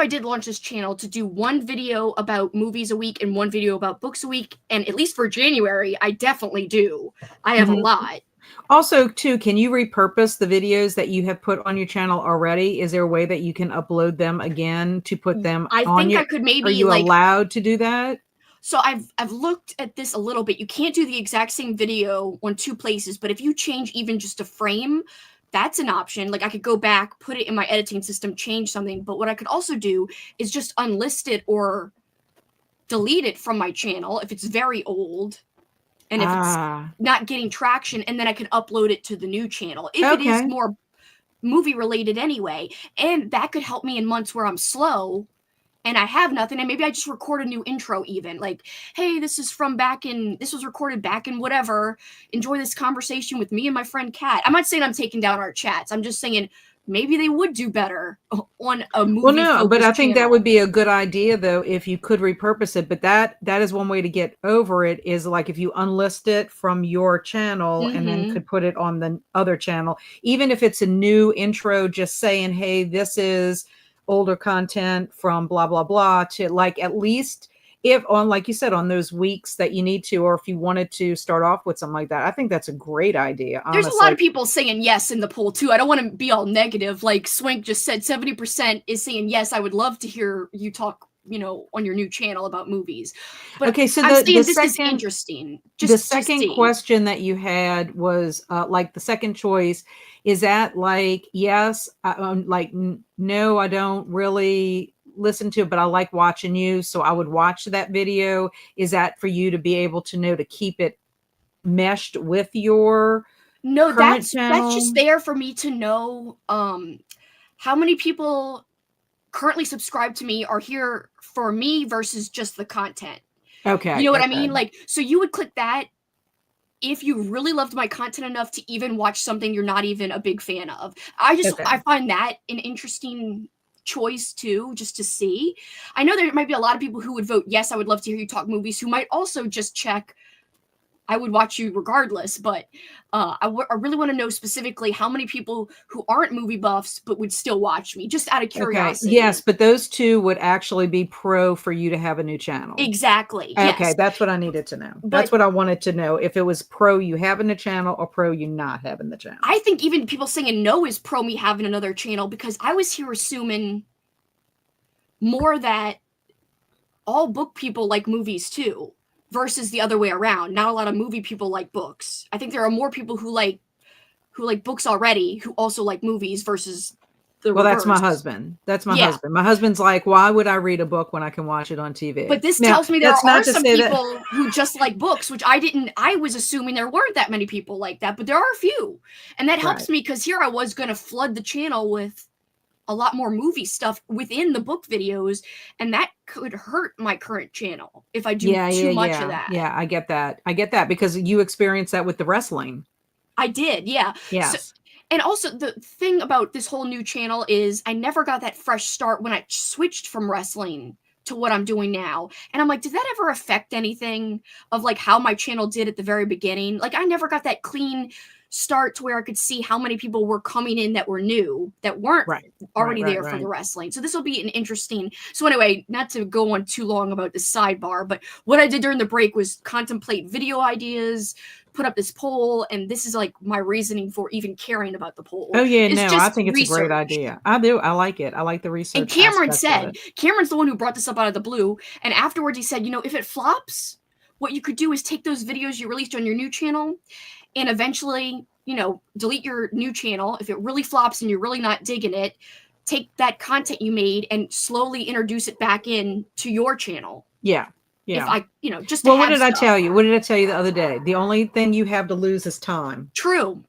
did launch this channel to do 1 video about movies a week and 1 video about books a week, and at least for January, I definitely do. I have a lot. Also, too, can you repurpose the videos that you have put on your channel already? Is there a way that you can upload them again to put them on I think I could maybe Are you allowed to do that? So I've looked at this a little bit. You can't do the exact same video on 2 places, but if you change even just a frame, that's an option. Like I could go back, put it in my editing system, change something. But what I could also do is just unlist it or delete it from my channel if it's very old and if it's not getting traction. And then I can upload it to the new channel if it is more movie related anyway. And that could help me in months where I'm slow and I have nothing, and maybe I just record a new intro even, like, hey, this was recorded back in whatever, enjoy this conversation with me and my friend Kat. I'm not saying I'm taking down our chats, I'm just saying maybe they would do better on a movie. Well, no, but I think that would be a good idea though, if you could repurpose it, but that is one way to get over it is like if you unlist it from your channel and then could put it on the other channel, even if it's a new intro, just saying, hey, this is older content from blah, blah, blah, to like at least if on, like you said, on those weeks that you need to, or if you wanted to start off with something like that. I think that's a great idea. Honestly. There's a lot of people saying yes in the poll too. I don't want to be all negative. Like Swink just said, 70% is saying yes, I would love to hear you talk, on your new channel about movies. But okay, so this is interesting. The second question that you had was like the second choice. Is that like, yes, like, no, I don't really listen to it, but I like watching you. So I would watch that video. Is that for you to be able to know to keep it meshed with your that's just there for me to know how many people currently subscribe to me are here for me versus just the content. Okay. You know what I mean? Like, so you would click that if you really loved my content enough to even watch something you're not even a big fan of. I find that an interesting choice too, just to see. I know there might be a lot of people who would vote yes, I would love to hear you talk movies, who might also just check I would watch you regardless, but I really want to know specifically how many people who aren't movie buffs but would still watch me, just out of Okay. curiosity. Yes, but those two would actually be pro for you to have a new channel. Exactly. Okay, Yes. that's what I needed to know. But that's what I wanted to know. If it was pro you having a channel or pro you not having the channel. I think even people saying no is pro me having another channel, because I was here assuming more that all book people like movies too, versus the other way around. Not a lot of movie people like books. I think there are more people who like books already who also like movies versus the Well, reverse. that's my husband. That's my husband. My husband's like, why would I read a book when I can watch it on TV? But this tells me there are some people who just like books, which I was assuming there weren't that many people like that, but there are a few. And that helps me, because here I was going to flood the channel with a lot more movie stuff within the book videos, and that could hurt my current channel if I do too much of that. Yeah, I get that. I get that, because you experienced that with the wrestling. I did, yeah. Yes. So, and also the thing about this whole new channel is I never got that fresh start when I switched from wrestling to what I'm doing now. And I'm like, did that ever affect anything of like how my channel did at the very beginning? Like, I never got that clean start to where I could see how many people were coming in that were new, that weren't already there from the wrestling. So this will be an interesting. So anyway, not to go on too long about the sidebar, but what I did during the break was contemplate video ideas, put up this poll, and this is like my reasoning for even caring about the poll. Oh yeah, no, I think it's a great idea. I do. I like it. I like the research. And Cameron said, Cameron's the one who brought this up out of the blue, and afterwards he said, you know, if it flops, what you could do is take those videos you released on your new channel and eventually, you know, delete your new channel. If it really flops and you're really not digging it, take that content you made and slowly introduce it back in to your channel. Yeah. Yeah. If I, you know, just well, what did I tell you? What did I tell you the other day? The only thing you have to lose is time. True.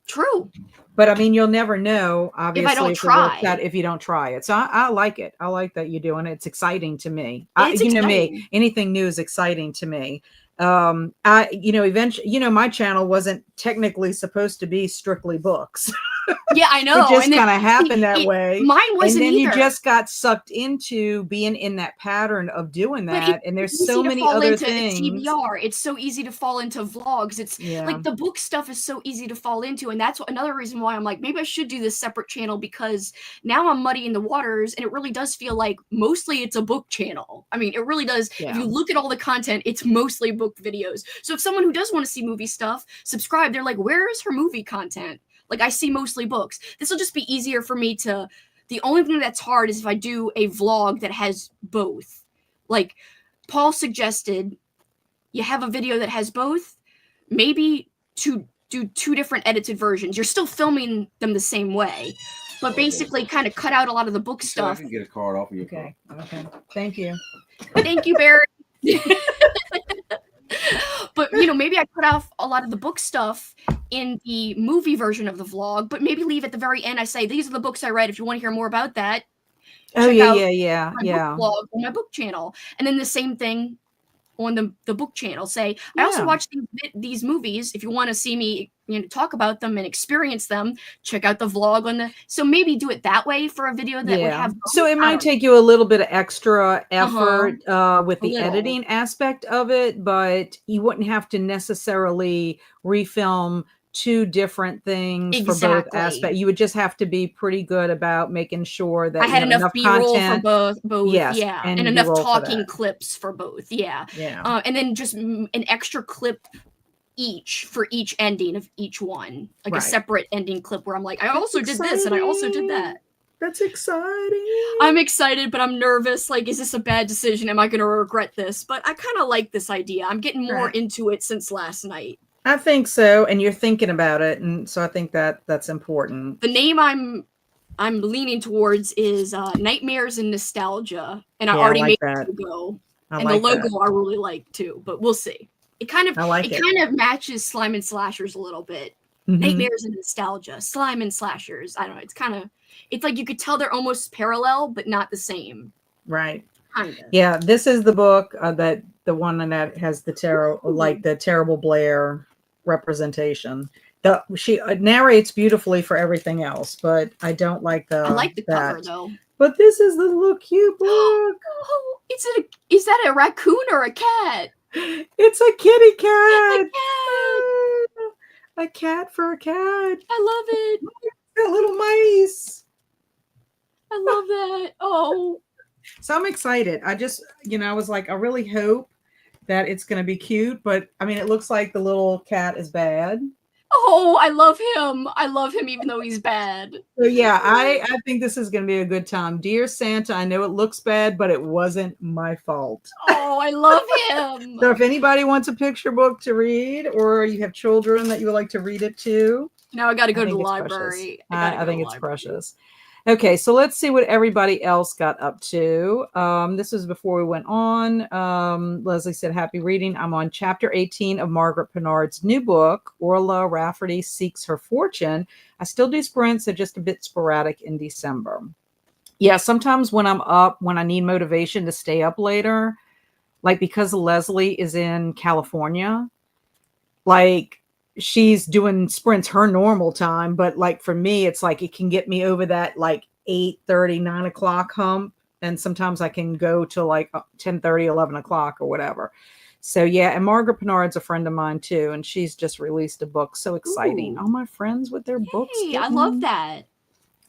But I mean, you'll never know, obviously, if I don't try. If you don't try it. So I like it. I like that you're doing it. It's exciting to me. It's you know me, anything new is exciting to me. Eventually, my channel wasn't technically supposed to be strictly books. Yeah, I know. It just kind of happened that way. Mine wasn't and then either. You just got sucked into being in that pattern of doing that. And there's so many other things. TBR. It's so easy to fall into vlogs. It's like the book stuff is so easy to fall into. And that's another reason why I'm like, maybe I should do this separate channel, because now I'm muddying the waters and it really does feel like mostly it's a book channel. I mean, it really does. Yeah. If you look at all the content, it's mostly book videos. So if someone who does want to see movie stuff, subscribe, they're like, where is her movie content? Like, I see mostly books. This will just be easier for me to. The only thing that's hard is if I do a vlog that has both. Like, Paul suggested you have a video that has both. Maybe to do two different edited versions. You're still filming them the same way, but basically kind of cut out a lot of the book stuff. I can get a card off of you. Okay. Thank you. Thank you, Barry. But, maybe I cut off a lot of the book stuff in the movie version of the vlog, but maybe leave at the very end. I say, these are the books I read. If you want to hear more about that, check out yeah. book vlog on my book channel. And then the same thing on the book channel. Say, I also watch these movies. If you want to see me talk about them and experience them, check out the vlog on the. So maybe do it that way for a video that would have. So it might take you a little bit of extra effort with the editing aspect of it, but you wouldn't have to necessarily refilm two different things for both aspects. You would just have to be pretty good about making sure that I had enough B-roll for both. Yes, yeah, and enough talking clips for both. Yeah. And then just an extra clip each for each ending of each one, like a separate ending clip where I'm like, I also did this and I also did that. That's exciting. I'm excited, but I'm nervous. Like, is this a bad decision? Am I going to regret this? But I kind of like this idea. I'm getting more into it since last night. I think so, and you're thinking about it, and so I think that's important. The name I'm leaning towards is Nightmares and Nostalgia, and I already made the logo. And the logo I really like too, but we'll see. It kind of matches Slime and Slashers a little bit. Nightmares and Nostalgia, Slime and Slashers. I don't know. It's like you could tell they're almost parallel, but not the same. Right. Kind of. Yeah, this is the book that the one that has the the Terrible Blair representation. She narrates beautifully for everything else, but I don't like the. I like the cover though. But this is the little cute book. Oh, is that a raccoon or a cat? It's a kitty cat. It's a cat. A cat for a cat. I love it. Got little mice. I love that. Oh. So I'm excited. I just, I was like, I really hope that it's going to be cute, but I mean, it looks like the little cat is bad. Oh, I love him. I love him even though he's bad. So yeah, I think this is going to be a good time. Dear Santa, I know it looks bad, but it wasn't my fault. Oh, I love him. So if anybody wants a picture book to read, or you have children that you would like to read it to, now I got to go to the it's library. I think it's precious. Okay, so let's see what everybody else got up to. This was before we went on. Leslie said, happy reading. I'm on chapter 18 of Margaret Pennard's new book, Orla Rafferty Seeks Her Fortune. I still do sprints, so just a bit sporadic in December. Yeah, sometimes when I'm up, when I need motivation to stay up later, like because Leslie is in California, like she's doing sprints her normal time, but like for me, it's like it can get me over that like 8:30, 9 o'clock hump. And sometimes I can go to like 10:30, 11 o'clock or whatever. So yeah, and Margaret Pennard's a friend of mine too, and she's just released a book. So exciting. Ooh. All my friends with their books. I love that.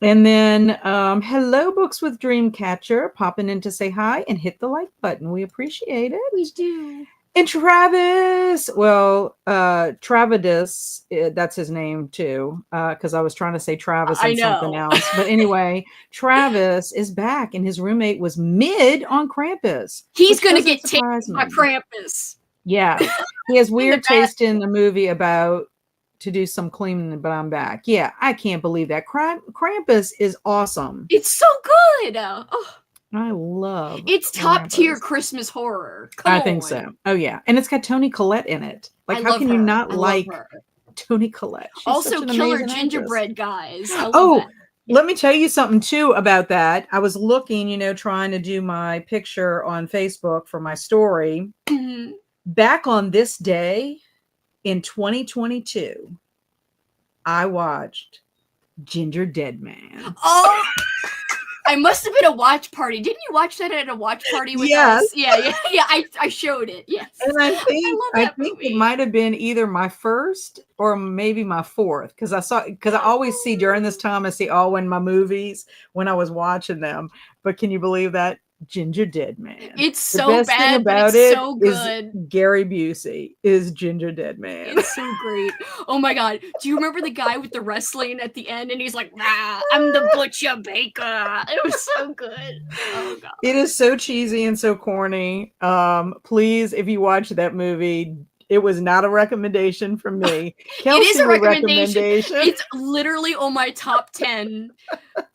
And then hello, Books with Dreamcatcher, popping in to say hi and hit the like button. We appreciate it. We do. And Travis, well, Travidus, that's his name too, because I was trying to say Travis and something else. But anyway, Travis is back, and his roommate was mid on Krampus. He's going to get taken by Krampus. Yeah. He has weird taste in the movie about to do some cleaning, but I'm back. Yeah, I can't believe that. Krampus is awesome. It's so good. Oh. I love it's top tier Christmas horror. I think so. Oh yeah, and it's got Toni Collette in it. Like, how can you not like Toni Collette? She's also killer gingerbread guys. Let me tell you something too about that. I was looking, trying to do my picture on Facebook for my story. Mm-hmm. Back on this day in 2022, I watched Ginger Dead Man. Oh. I must have been a watch party. Didn't you watch that at a watch party with us? Yeah. I showed it. Yes. And I think it might have been either my first or maybe my fourth, because I always see during this time, I see all in my movies when I was watching them. But can you believe that? Ginger Dead Man. It's so bad, but it's so good. Gary Busey is Ginger Dead Man. It's so great. Oh my god. Do you remember the guy with the wrestling at the end? And he's like, I'm the butcher baker. It was so good. Oh god. It is so cheesy and so corny. Please, if you watch that movie, it was not a recommendation from me. Kelsi, it is a recommendation. It's literally on my top 10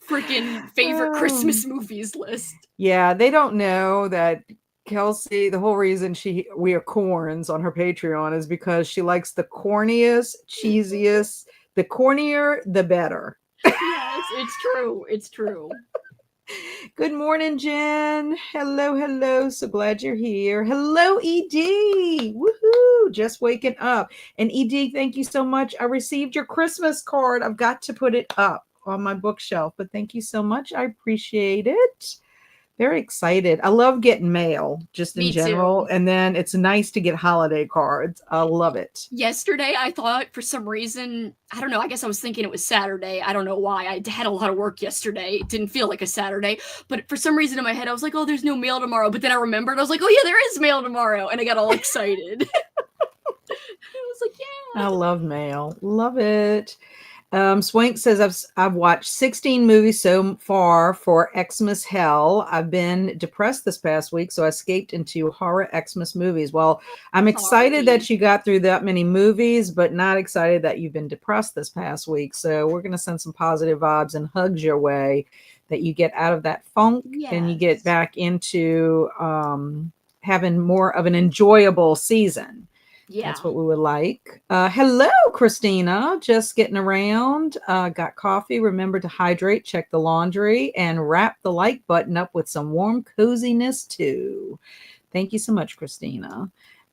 freaking favorite Christmas movies list. Yeah, they don't know that Kelsi, the whole reason we are corns on her Patreon is because she likes the corniest, cheesiest. The cornier, the better. Yes, it's true. It's true. Good morning, Jen. Hello. So glad you're here. Hello, ED. Woohoo. Just waking up. And ED, thank you so much. I received your Christmas card. I've got to put it up on my bookshelf, but thank you so much. I appreciate it. Very excited. I love getting mail just in general. And then it's nice to get holiday cards. I love it. Yesterday, I thought for some reason, I don't know, I guess I was thinking it was Saturday. I don't know why. I had a lot of work yesterday. It didn't feel like a Saturday. But for some reason in my head, I was like, oh, there's no mail tomorrow. But then I remembered, I was like, oh, yeah, there is mail tomorrow. And I got all excited. I was like, yeah. I love mail. Love it. Swank says, I've watched 16 movies so far for Xmas Hell. I've been depressed this past week, so I escaped into horror Xmas movies. Well, I'm excited that you got through that many movies, but not excited that you've been depressed this past week. So we're going to send some positive vibes and hugs your way, that you get out of that funk and you get back into having more of an enjoyable season. Yeah. That's what we would like. Hello, Christina. Just getting around. Got coffee. Remember to hydrate, check the laundry, and wrap the like button up with some warm coziness too. Thank you so much, Christina.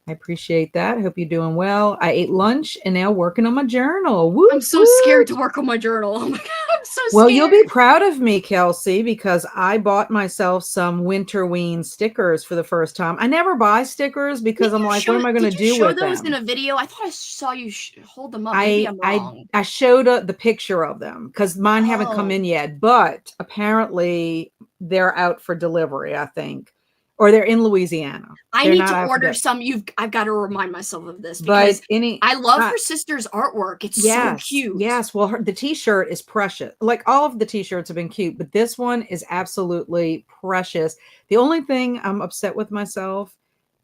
I appreciate that. I hope you're doing well. I ate lunch and now working on my journal. Woo, I'm so scared to work on my journal. Oh my god, I'm so Well, you'll be scared. proud of me, Kelsi, because I bought myself some Winterween stickers for the first time. I never buy stickers because I'm like, what am I going to Did you do show with those in them? a video? I thought I saw you hold them up. Maybe I'm wrong. I showed the picture of them because mine haven't come Oh, in yet, but apparently they're out for delivery, I think, or they're in Louisiana. I They're need not to out for order that. some. I've got to remind myself of this But because any, I love her sister's artwork. It's so yes, cute. yes. Well, the t-shirt is precious. Like all of the t-shirts have been cute, but this one is absolutely precious. The only thing I'm upset with myself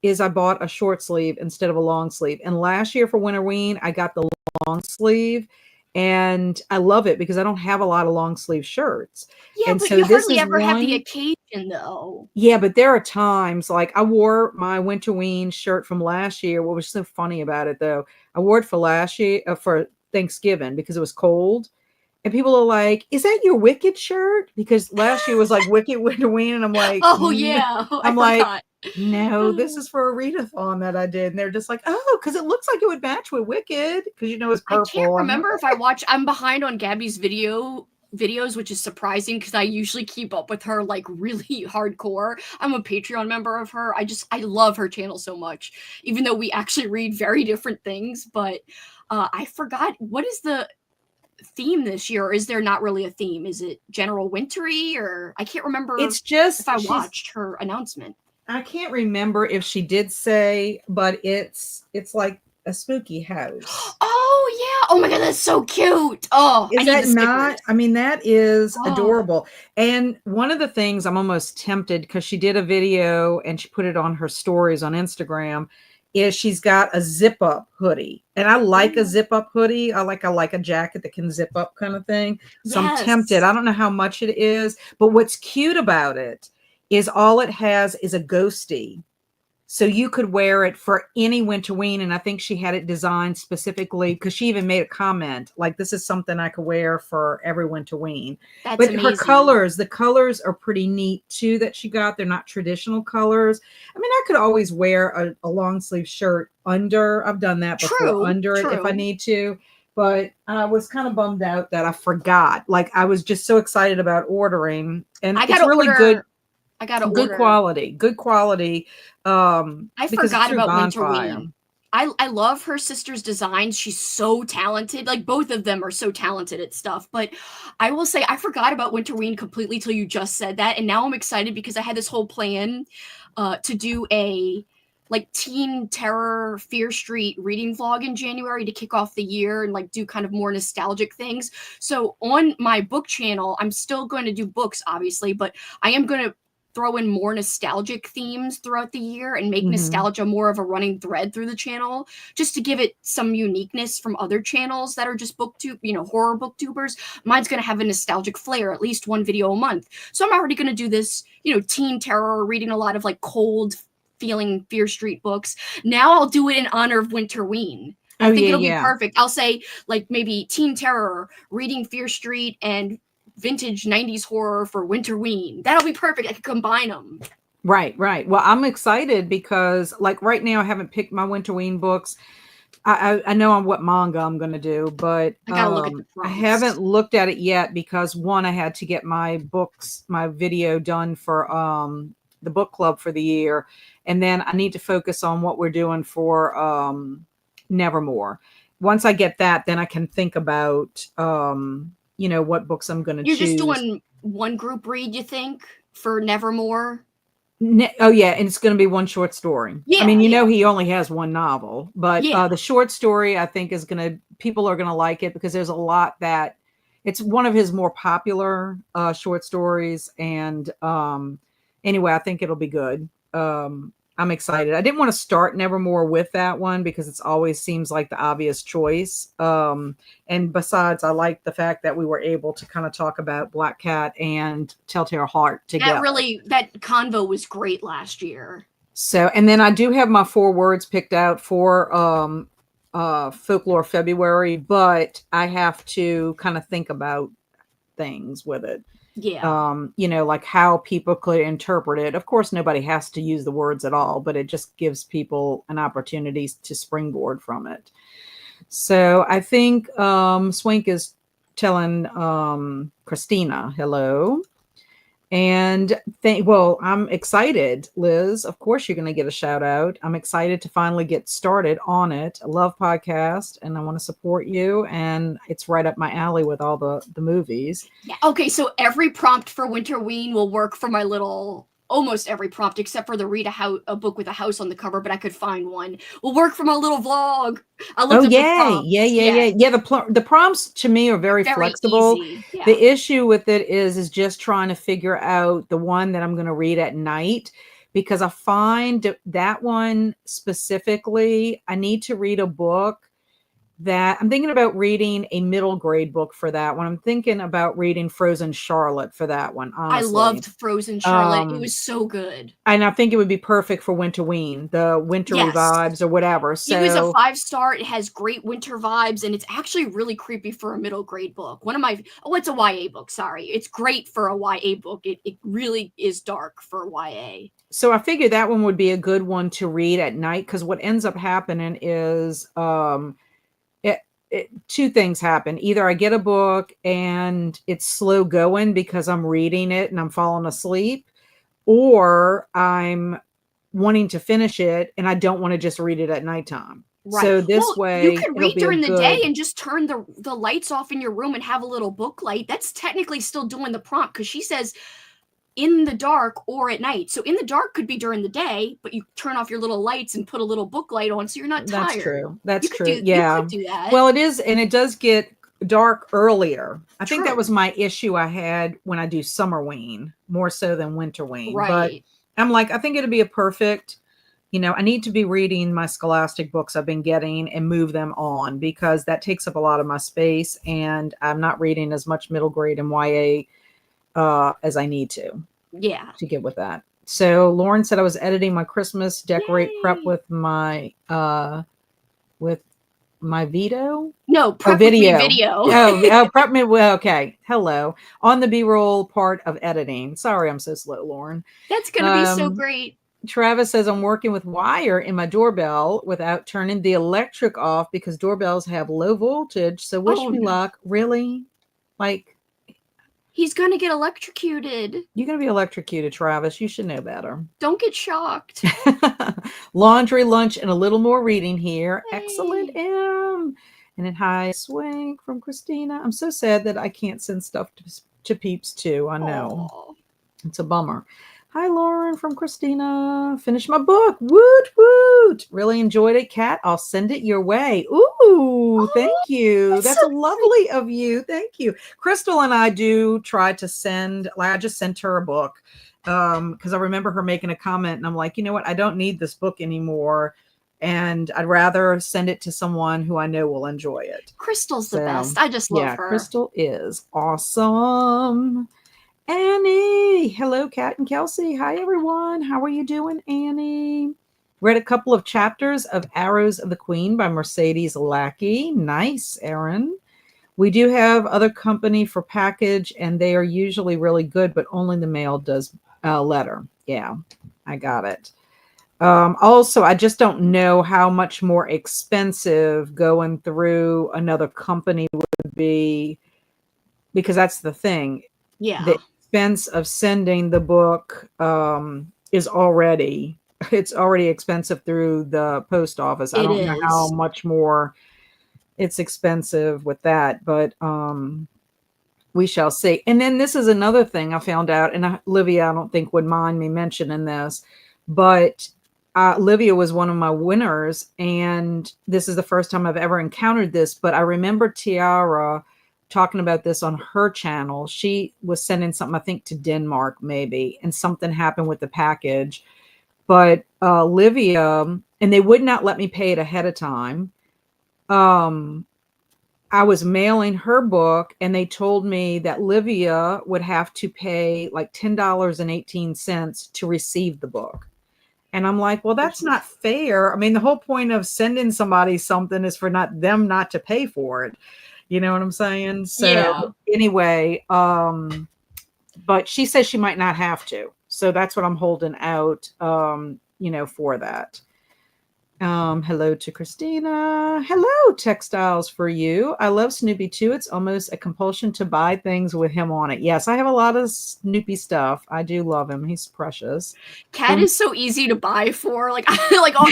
is I bought a short sleeve instead of a long sleeve. And last year for Winterween, I got the long sleeve and I love it because I don't have a lot of long sleeve shirts. Yeah, And but so you this hardly is ever have the one. occasion though. Yeah, but there are times like I wore my Winterween shirt from last year. What was so funny about it though, I wore it for last year for Thanksgiving because it was cold. And people are like, "Is that your Wicked shirt?" Because last year was like Wicked Winterween, and I'm like, Oh yeah, I I'm like, forgot. no, this is for a readathon that I did. And they're just like, oh, because it looks like it would match with Wicked because it's I can't purple. I'm like, remember if I'm behind on Gabby's videos, which is surprising because I usually keep up with her like really hardcore. I'm a Patreon member of her. I love her channel so much, even though we actually read very different things. But I forgot what is the theme this year, or is there not really a theme? Is it general wintry, or I can't remember it's just if I she's. watched her announcement. I can't remember if she did say, but it's like a spooky house. Oh yeah! Oh my god, that's so cute. Oh, I Is need that the stickers. not? I mean, that is Oh adorable. And one of the things I'm almost tempted because she did a video and she put it on her stories on Instagram is she's got a zip up hoodie. And I like a Ooh, zip up hoodie. I like a jacket that can zip up kind of thing. So I'm tempted. yes. I don't know how much it is, but what's cute about it is all it has is a ghosty. So you could wear it for any Winterween. And I think she had it designed specifically because she even made a comment like, this is something I could wear for every Winterween. That's But her amazing. colors, the colors are pretty neat too that she got. They're not traditional colors. I mean, I could always wear a long sleeve shirt under. I've done that before, True, under it if I true. need to. But I was kind of bummed out that I forgot. Like I was just so excited about ordering, and I it's gotta really order. I gotta good order. quality, good quality. I Because it's forgot through about Bonfire. Winterween. I love her sister's designs. She's so talented. Like both of them are so talented at stuff. But I will say I forgot about Winterween completely till you just said that, and now I'm excited because I had this whole plan to do a like teen terror fear street reading vlog in January to kick off the year and like do kind of more nostalgic things. So on my book channel, I'm still going to do books obviously, but I am going to throw in more nostalgic themes throughout the year and make Mhm. nostalgia more of a running thread through the channel just to give it some uniqueness from other channels that are just horror booktubers. Mine's going to have a nostalgic flair, at least one video a month. So I'm already going to do this, teen terror, reading a lot of like cold feeling Fear Street books. Now I'll do it in honor of Winterween. I Oh, think yeah, it'll be yeah. perfect. I'll say like maybe teen terror, reading Fear Street, and vintage 90s horror for Winterween. That'll be perfect. I could combine them. Right, right. Well, I'm excited because, like, right now I haven't picked my Winterween books. I know on what manga I'm gonna do, but, I gotta look at the I prompts. haven't looked at it yet because, 1, I had to get my video done for, the book club for the year, and then I need to focus on what we're doing for, Nevermore. Once I get that, then I can think about, what books I'm gonna You're just choose. doing one group read, you think, for Nevermore? Oh yeah, and it's going to be one short story. I Yeah, mean, yeah, he only has one novel, but yeah. the short story I think is going to people are going to like it because there's a lot that it's one of his more popular short stories, and anyway, I think it'll be good. I'm excited. I didn't want to start Nevermore with that one because it's always seems like the obvious choice. And besides, I like the fact that we were able to kind of talk about Black Cat and Telltale Heart together. That convo was great last year. So, and then I do have my 4 words picked out for folklore February, but I have to kind of think about things with it. Yeah. Like how people could interpret it. Of course, nobody has to use the words at all, but it just gives people an opportunity to springboard from it. So I think Swink is telling Christina hello. And well, I'm excited, Liz. Of course, you're going to get a shout out. I'm excited to finally get started on it. I love podcast, and I want to support you. And it's right up my alley with all the movies. Yeah. Okay, so every prompt for Winterween will work for my little. Almost every prompt, except for the a book with a house on the cover, but I could find one. Will work for my little vlog. I Oh looked up the yay! prompts. Yeah. The prompts to me are very Very flexible. easy. Yeah. The issue with it is just trying to figure out the one that I'm going to read at night, because I find that one specifically, I need to read a book that I'm thinking about reading a middle grade book for that one. I'm thinking about reading Frozen Charlotte for that one, I honestly. loved Frozen Charlotte. It was so good. And I think it would be perfect for Winterween, the wintry Yes. vibes or whatever. It was a So 5-star. It has great winter vibes, and it's actually really creepy for a middle grade book. It's a YA book, sorry. It's great for a YA book. It really is dark for YA. so I figured that one would be a good one to read at night, because what ends up happening is two things happen. Either I get a book and it's slow going because I'm reading it and I'm falling asleep, or I'm wanting to finish it and I don't want to just read it at nighttime. Right. So this Well, way you could it'll read be a during the day good. and just turn the lights off in your room and have a little book light. That's technically still doing the prompt, because she says in the dark or at night. So in the dark could be during the day, but you turn off your little lights and put a little book light on so you're not tired. That's true. That's You could true. do Yeah. you could do that. Well, it is, and it does get dark earlier. I think that True. was my issue I had when I do Summerween more so than Winterween. But Right. I'm like, I think it'd be a perfect, I need to be reading my scholastic books I've been getting and move them on, because that takes up a lot of my space, and I'm not reading as much middle grade and YA as I need to. Yeah. To get with that. So Lauren said I was editing my Christmas decorate Yay. prep with my Vito. No, prep with me video. Prep me. Well, okay. Hello. On the B-roll part of editing. Sorry, I'm so slow, Lauren. That's gonna be so great. Travis says I'm working with wire in my doorbell without turning the electric off, because doorbells have low voltage. So wish me luck. Really? Like, he's gonna get electrocuted. You're gonna be electrocuted, Travis. You should know better. Don't get shocked. Laundry, lunch, and a little more reading here. Yay. Excellent, M. And then hi, Swink from Christina. I'm so sad that I can't send stuff to peeps too. I know. Aww. It's a bummer. Hi, Lauren from Christina. Finished my book. Woot, woot. Really enjoyed it, Kat. I'll send it your way. Ooh, thank you. That's so lovely of you. Thank you. Crystal and I do try to send, like, I just sent her a book because I remember her making a comment, and I'm like, you know what? I don't need this book anymore, and I'd rather send it to someone who I know will enjoy it. Crystal's the best. I just love her. Crystal is awesome. Annie, hello, Kat and Kelsi. Hi, everyone. How are you doing, Annie? Read a couple of chapters of Arrows of the Queen by Mercedes Lackey. Nice, Erin. We do have other company for package, and they are usually really good, but only the mail does letter. Yeah, I got it. Also, I just don't know how much more expensive going through another company would be, because that's the thing. Yeah. The expense of sending the book is already expensive through the post office. I don't know how much more it's expensive with that, but we shall see. And then this is another thing I found out, and Olivia, I don't think would mind me mentioning this, but Olivia was one of my winners, and this is the first time I've ever encountered this, but I remember Tiara talking about this on her channel. She was sending something, I think, to Denmark maybe, and something happened with the package. But Olivia, and they would not let me pay it ahead of time. I was mailing her book, and they told me that Olivia would have to pay like $10.18 to receive the book. And I'm like, well, that's not fair. I mean, the whole point of sending somebody something is for them not to pay for it. You know what I'm saying? So anyway, but she says she might not have to. So that's what I'm holding out, for that. Hello to Christina. Hello, Textiles for You. I love Snoopy too. It's almost a compulsion to buy things with him on it. Yes, I have a lot of Snoopy stuff. I do love him. He's precious. Cat is so easy to buy for. Like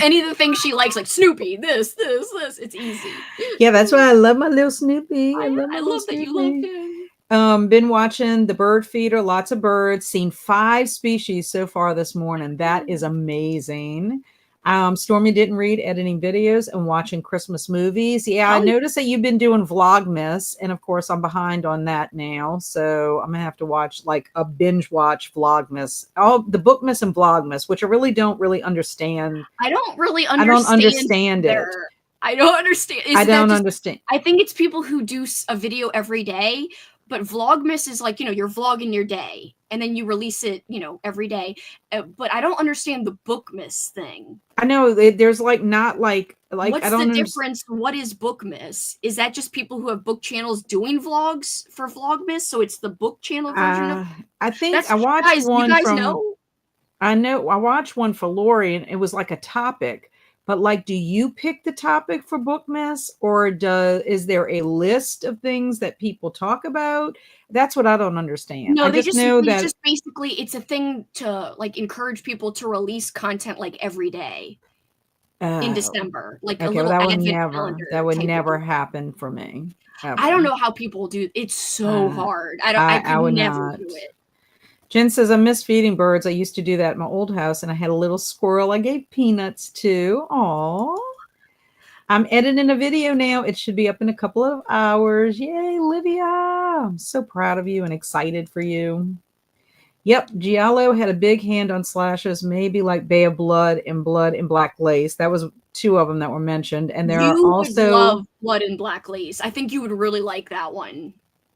any of the things she likes, like Snoopy, this. It's easy. Yeah, that's why I love my little Snoopy. I love my I little love that you love Snoopy. him. Been watching the bird feeder, lots of birds, seen 5 species so far this morning. That is amazing. Stormy didn't read editing videos and watching Christmas movies. Yeah, I Oh, noticed that you've been doing Vlogmas, and of course I'm behind on that now. So I'm gonna have to watch like a binge watch Vlogmas. Oh, the Bookmas and Vlogmas, which I really don't really understand. I don't really I don't understand understand it. either. I don't understand. I Is that don't just? understand. I think it's people who do a video every day, but Vlogmas is like, you're vlogging your day and then you release it, every day. But I don't understand the Bookmas thing. I know there's like not like I What's the don't understand. difference? What is Bookmas? Is that just people who have book channels doing vlogs for Vlogmas? So it's the book channel version of I think that's I watched guys. You one guys from know? I know I watched one for Lori and it was like a topic. But like, do you pick the topic for Bookmas or is there a list of things that people talk about? That's what I don't understand. I No, just know they that just basically it's a thing to like encourage people to release content like every day in oh, December, like a okay, well little advent that calendar would type of never deal. happen for me I ever. don't know how people do it's so Uh, hard. I I could would never not. do it. Jen says, I miss feeding birds. I used to do that at my old house, and I had a little squirrel I gave peanuts to. Aw. I'm editing a video now. It should be up in a couple of hours. Yay, Livia. I'm so proud of you and excited for you. Yep, Giallo had a big hand on slashes, maybe like Bay of Blood and Black Lace. That was 2 of them that were mentioned. And there are You would also, love Blood and Black Lace. I think you would really like that one.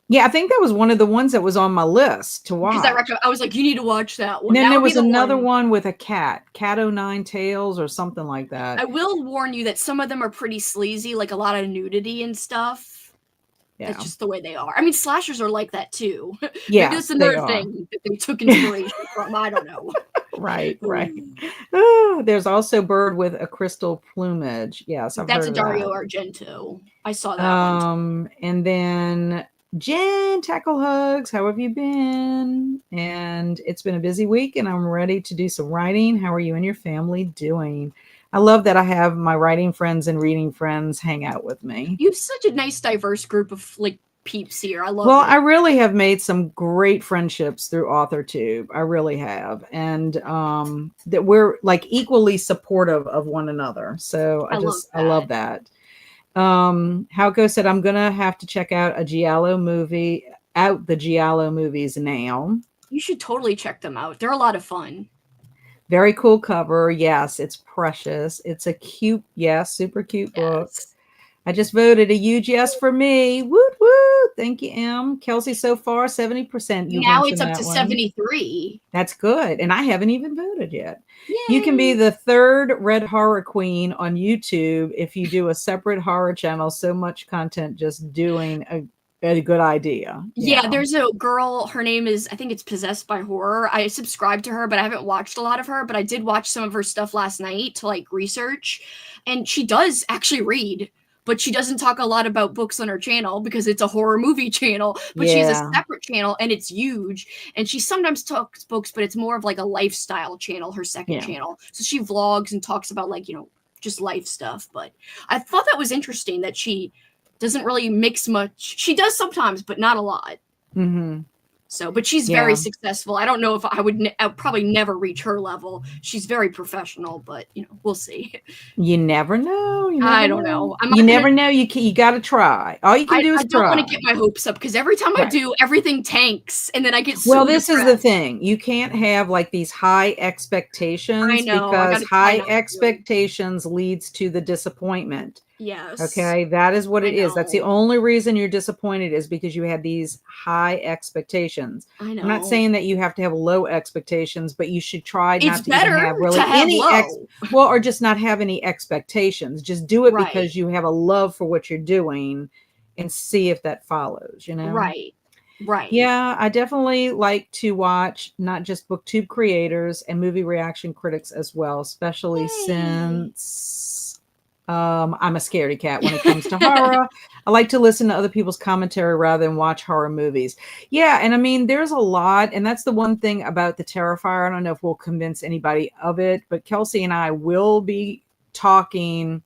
yeah, I think that was one of the ones that was on my list to Because watch. I was like, you need to watch that And one. then That there would be was the another one. one with a cat O' 9 tails or something like that. I will warn you that some of them are pretty sleazy, like a lot of nudity and stuff. That's Yeah. just the way they are. I mean, slashers are like that too. Maybe that's Yes, they another are. thing that they took inspiration from. I don't know. Right, right. Oh, there's also bird with a crystal plumage. Yes, I've That's heard a of Dario that. Argento. I saw that one. And then Jen, tackle hugs. How have you been? And it's been a busy week, and I'm ready to do some writing. How are you and your family doing? I love that I have my writing friends and reading friends hang out with me. You have such a nice, diverse group of like peeps here. I love Well, I it. really have made some great friendships through AuthorTube. I really have. And that we're like equally supportive of one another. So I love I love that. that. Halco said I'm gonna have to check out the Giallo movies now. You should totally check them out. They're a lot of fun. Very cool cover. Yes, it's precious. It's a cute, yes, super cute book. Yes. I just voted a huge yes for me. Woot woot. Thank you, M. Kelsi, so far, 70%. You've Now it's mentioned up that to one. 73. That's good. And I haven't even voted yet. You can be Yay. the 3rd Red Horror Queen on YouTube if you do a separate horror channel. So much content just doing a good idea. Yeah, Yeah. there's a girl, her name is, I think it's Possessed by Horror. I subscribe to her, but I haven't watched a lot of her, but I did watch some of her stuff last night to like research. And she does actually read, but she doesn't talk a lot about books on her channel because it's a horror movie channel. But she has a Yeah. separate channel and it's huge. And she sometimes talks books, but it's more of like a lifestyle channel, her second Yeah. channel. So she vlogs and talks about like, just life stuff. But I thought that was interesting that she doesn't really mix much. She does sometimes, but not a lot. Mm-hmm. So, but she's very Yeah. successful. I don't know if I would probably never reach her level. She's very professional, but we'll see. You never know. You never I don't know. know. I'm You not gonna. never know. You got to try. All you can do I is don't want to try. get my hopes up because every time I Right. do, everything tanks, and then I get Well, so this is the depressed. thing. You can't have like these high I expectations know. I got because to try high not to. expectations leads to the disappointment. Yes, Okay, that is what I it is. That's the know. only reason you're disappointed is because you had these high expectations. I I'm not know. saying that you have to have low expectations, but you should try It's not to even better have to really have low. well, or just not have any expectations. Just do it Right. because you have a love for what you're doing and see if that follows, Right. Right. Yeah, I definitely like to watch not just booktube creators and movie reaction critics as well, especially Yay. since I'm a scaredy cat when it comes to horror. I like to listen to other people's commentary rather than watch horror movies. Yeah, and I mean, there's a lot, and that's the one thing about the Terrifier. I don't know if we'll convince anybody of it, but Kelsi and I will be talking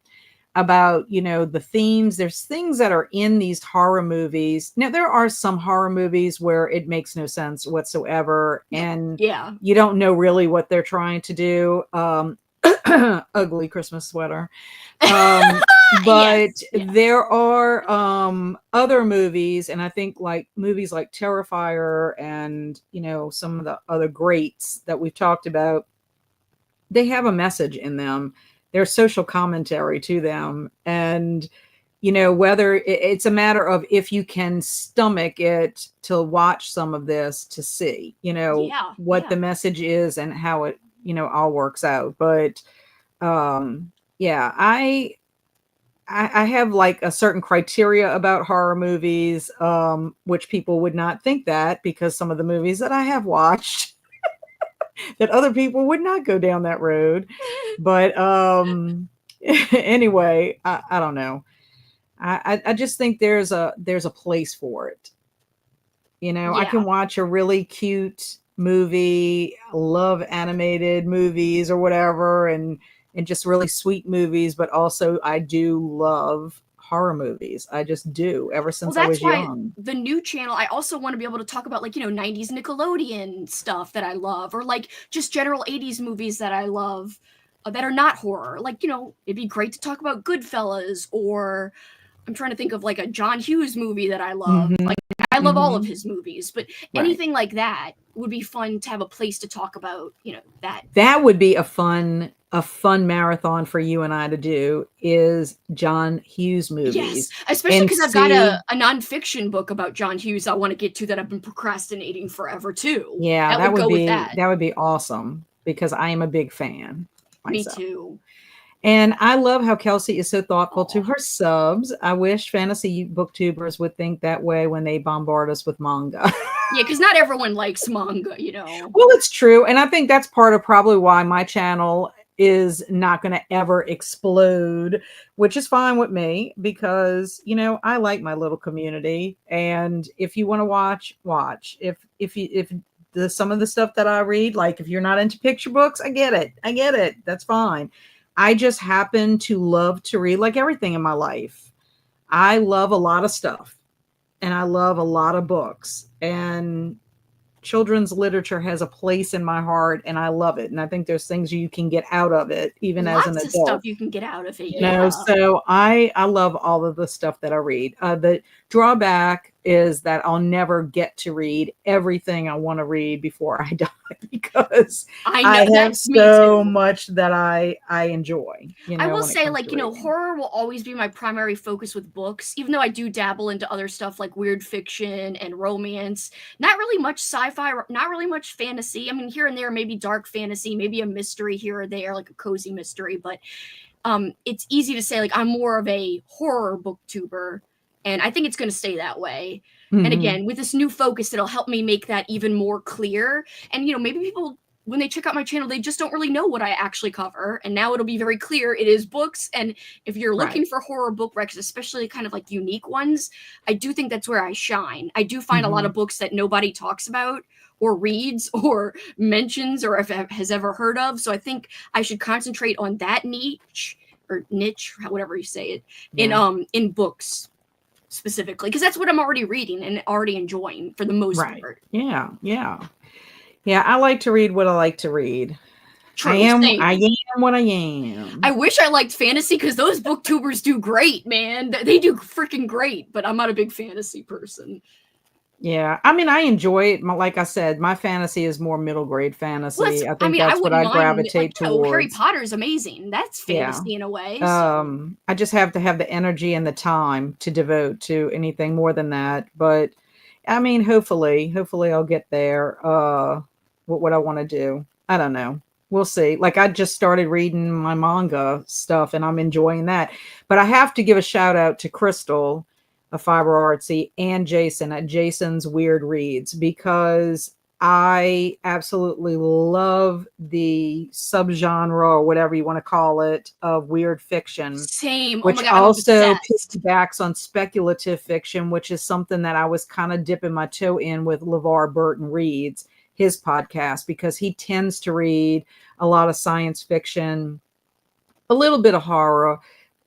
about, the themes. There's things that are in these horror movies. Now, there are some horror movies where it makes no sense whatsoever, and Yeah. you don't know really what they're trying to do. Ugly Christmas sweater. But Yes. Yeah. there are other movies, and I think like movies like Terrifier and some of the other greats that we've talked about, they have a message in them. There's social commentary to them. And, whether it's a matter of if you can stomach it to watch some of this to see, Yeah. what Yeah. the message is and how it, all works out. But yeah, I have like a certain criteria about horror movies, which people would not think that because some of the movies that I have watched that other people would not go down that road. But anyway, I don't know. I just think there's a place for it. I Yeah. can watch a really cute movie, love animated movies or whatever, and just really sweet movies, but also I do love horror movies. I just do ever Well, since I that's was why young. the new channel, I also want to be able to talk about, like, 90s Nickelodeon stuff that I love, or like just general 80s movies that I love that are not horror. Like, it'd be great to talk about Goodfellas, or I'm trying to think of like a John Hughes movie that I love. Hmm. Like, I love all of Hmm. his movies, but Right. anything like that would be fun to have a place to talk about, that. That would be a fun marathon for you and I to do, is John Hughes Yes, movies especially and because I've got see. a nonfiction book about John Hughes I want to get to that I've been procrastinating forever too. Yeah, That that would would go with be that. that would be awesome because I am a big fan Me myself. too. And I love how Kelsi is so thoughtful to Oh, her subs. I wish fantasy booktubers would think that way when they bombard us with manga. yeah, because not everyone likes manga. Well, it's true. And I think that's part of probably why my channel is not going to ever explode, which is fine with me because, I like my little community. And if you want to watch, watch. If some of the stuff that I read, like if you're not into picture books, I get it. I get it. That's fine. I just happen to love to read, like everything in my life. I love a lot of stuff and I love a lot of books. And children's literature has a place in my heart and I love it. And I think there's things you can get out of it even as an lots of stuff adult. you can get out of it. Yeah. So I love all of the stuff that I read. The drawback is that I'll never get to read everything I want to read before I die because I know I have that's me so too. much that I enjoy, I will when it say, comes like, to reading. horror will always be my primary focus with books, even though I do dabble into other stuff like weird fiction and romance. Not really much sci-fi, not really much fantasy. I mean, here and there, maybe dark fantasy, maybe a mystery here or there, like a cozy mystery, but it's easy to say, like, I'm more of a horror booktuber, and I think it's going to stay that way. And Hmm. again, with this new focus, it'll help me make that even more clear. And maybe people, when they check out my channel, they just don't really know what I actually cover. And now it'll be very clear it is books. And if you're Right. looking for horror book recs, especially kind of like unique ones, I do think that's where I shine. I do find a lot Hmm. of books that nobody talks about or reads or mentions or has ever heard of. So I think I should concentrate on that niche, whatever you say it, Yeah. in books specifically, because that's what I'm already reading and already enjoying for the most Right. part. Yeah. Yeah. Yeah. I like to read what I like to read. I True, am I same. am what I I am. wish I liked fantasy because those booktubers do great, man. They do freaking great, but I'm not a big fantasy person. Yeah, I mean, I enjoy it. Like I said, my fantasy is more middle grade Well, fantasy. I I think mean, I that's what wouldn't I mind, like, gravitate Harry towards. Potter's amazing. That's Yeah. fantasy in a way. So I just have to have the energy and the time to devote to anything more than that. But I mean, hopefully I'll get there. What I want to do. I don't know. We'll see. Like I just started reading my manga stuff and I'm enjoying that. But I have to give a shout out to Crystal. of Fiber Artsy, and Jason at Jason's Weird Reads, because I absolutely love the subgenre, or whatever you want to call it, of weird fiction, Same. Oh my which God, I'm also obsessed. piggybacks on speculative fiction, which is something that I was kind of dipping my toe in with LeVar Burton Reads, his podcast, because he tends to read a lot of science fiction, a little bit of horror,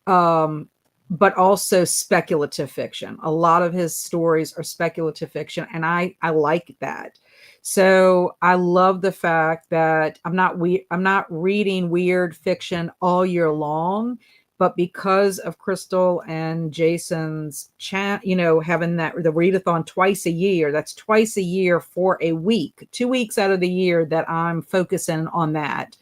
um, but also speculative fiction. A lot of his stories are speculative fiction, and I like that. So I love the fact that I'm not reading weird fiction all year long, but because of Crystal and Jason's chat, having the readathon twice a year, that's twice a year for a week, 2 weeks out of the year that I'm focusing on that.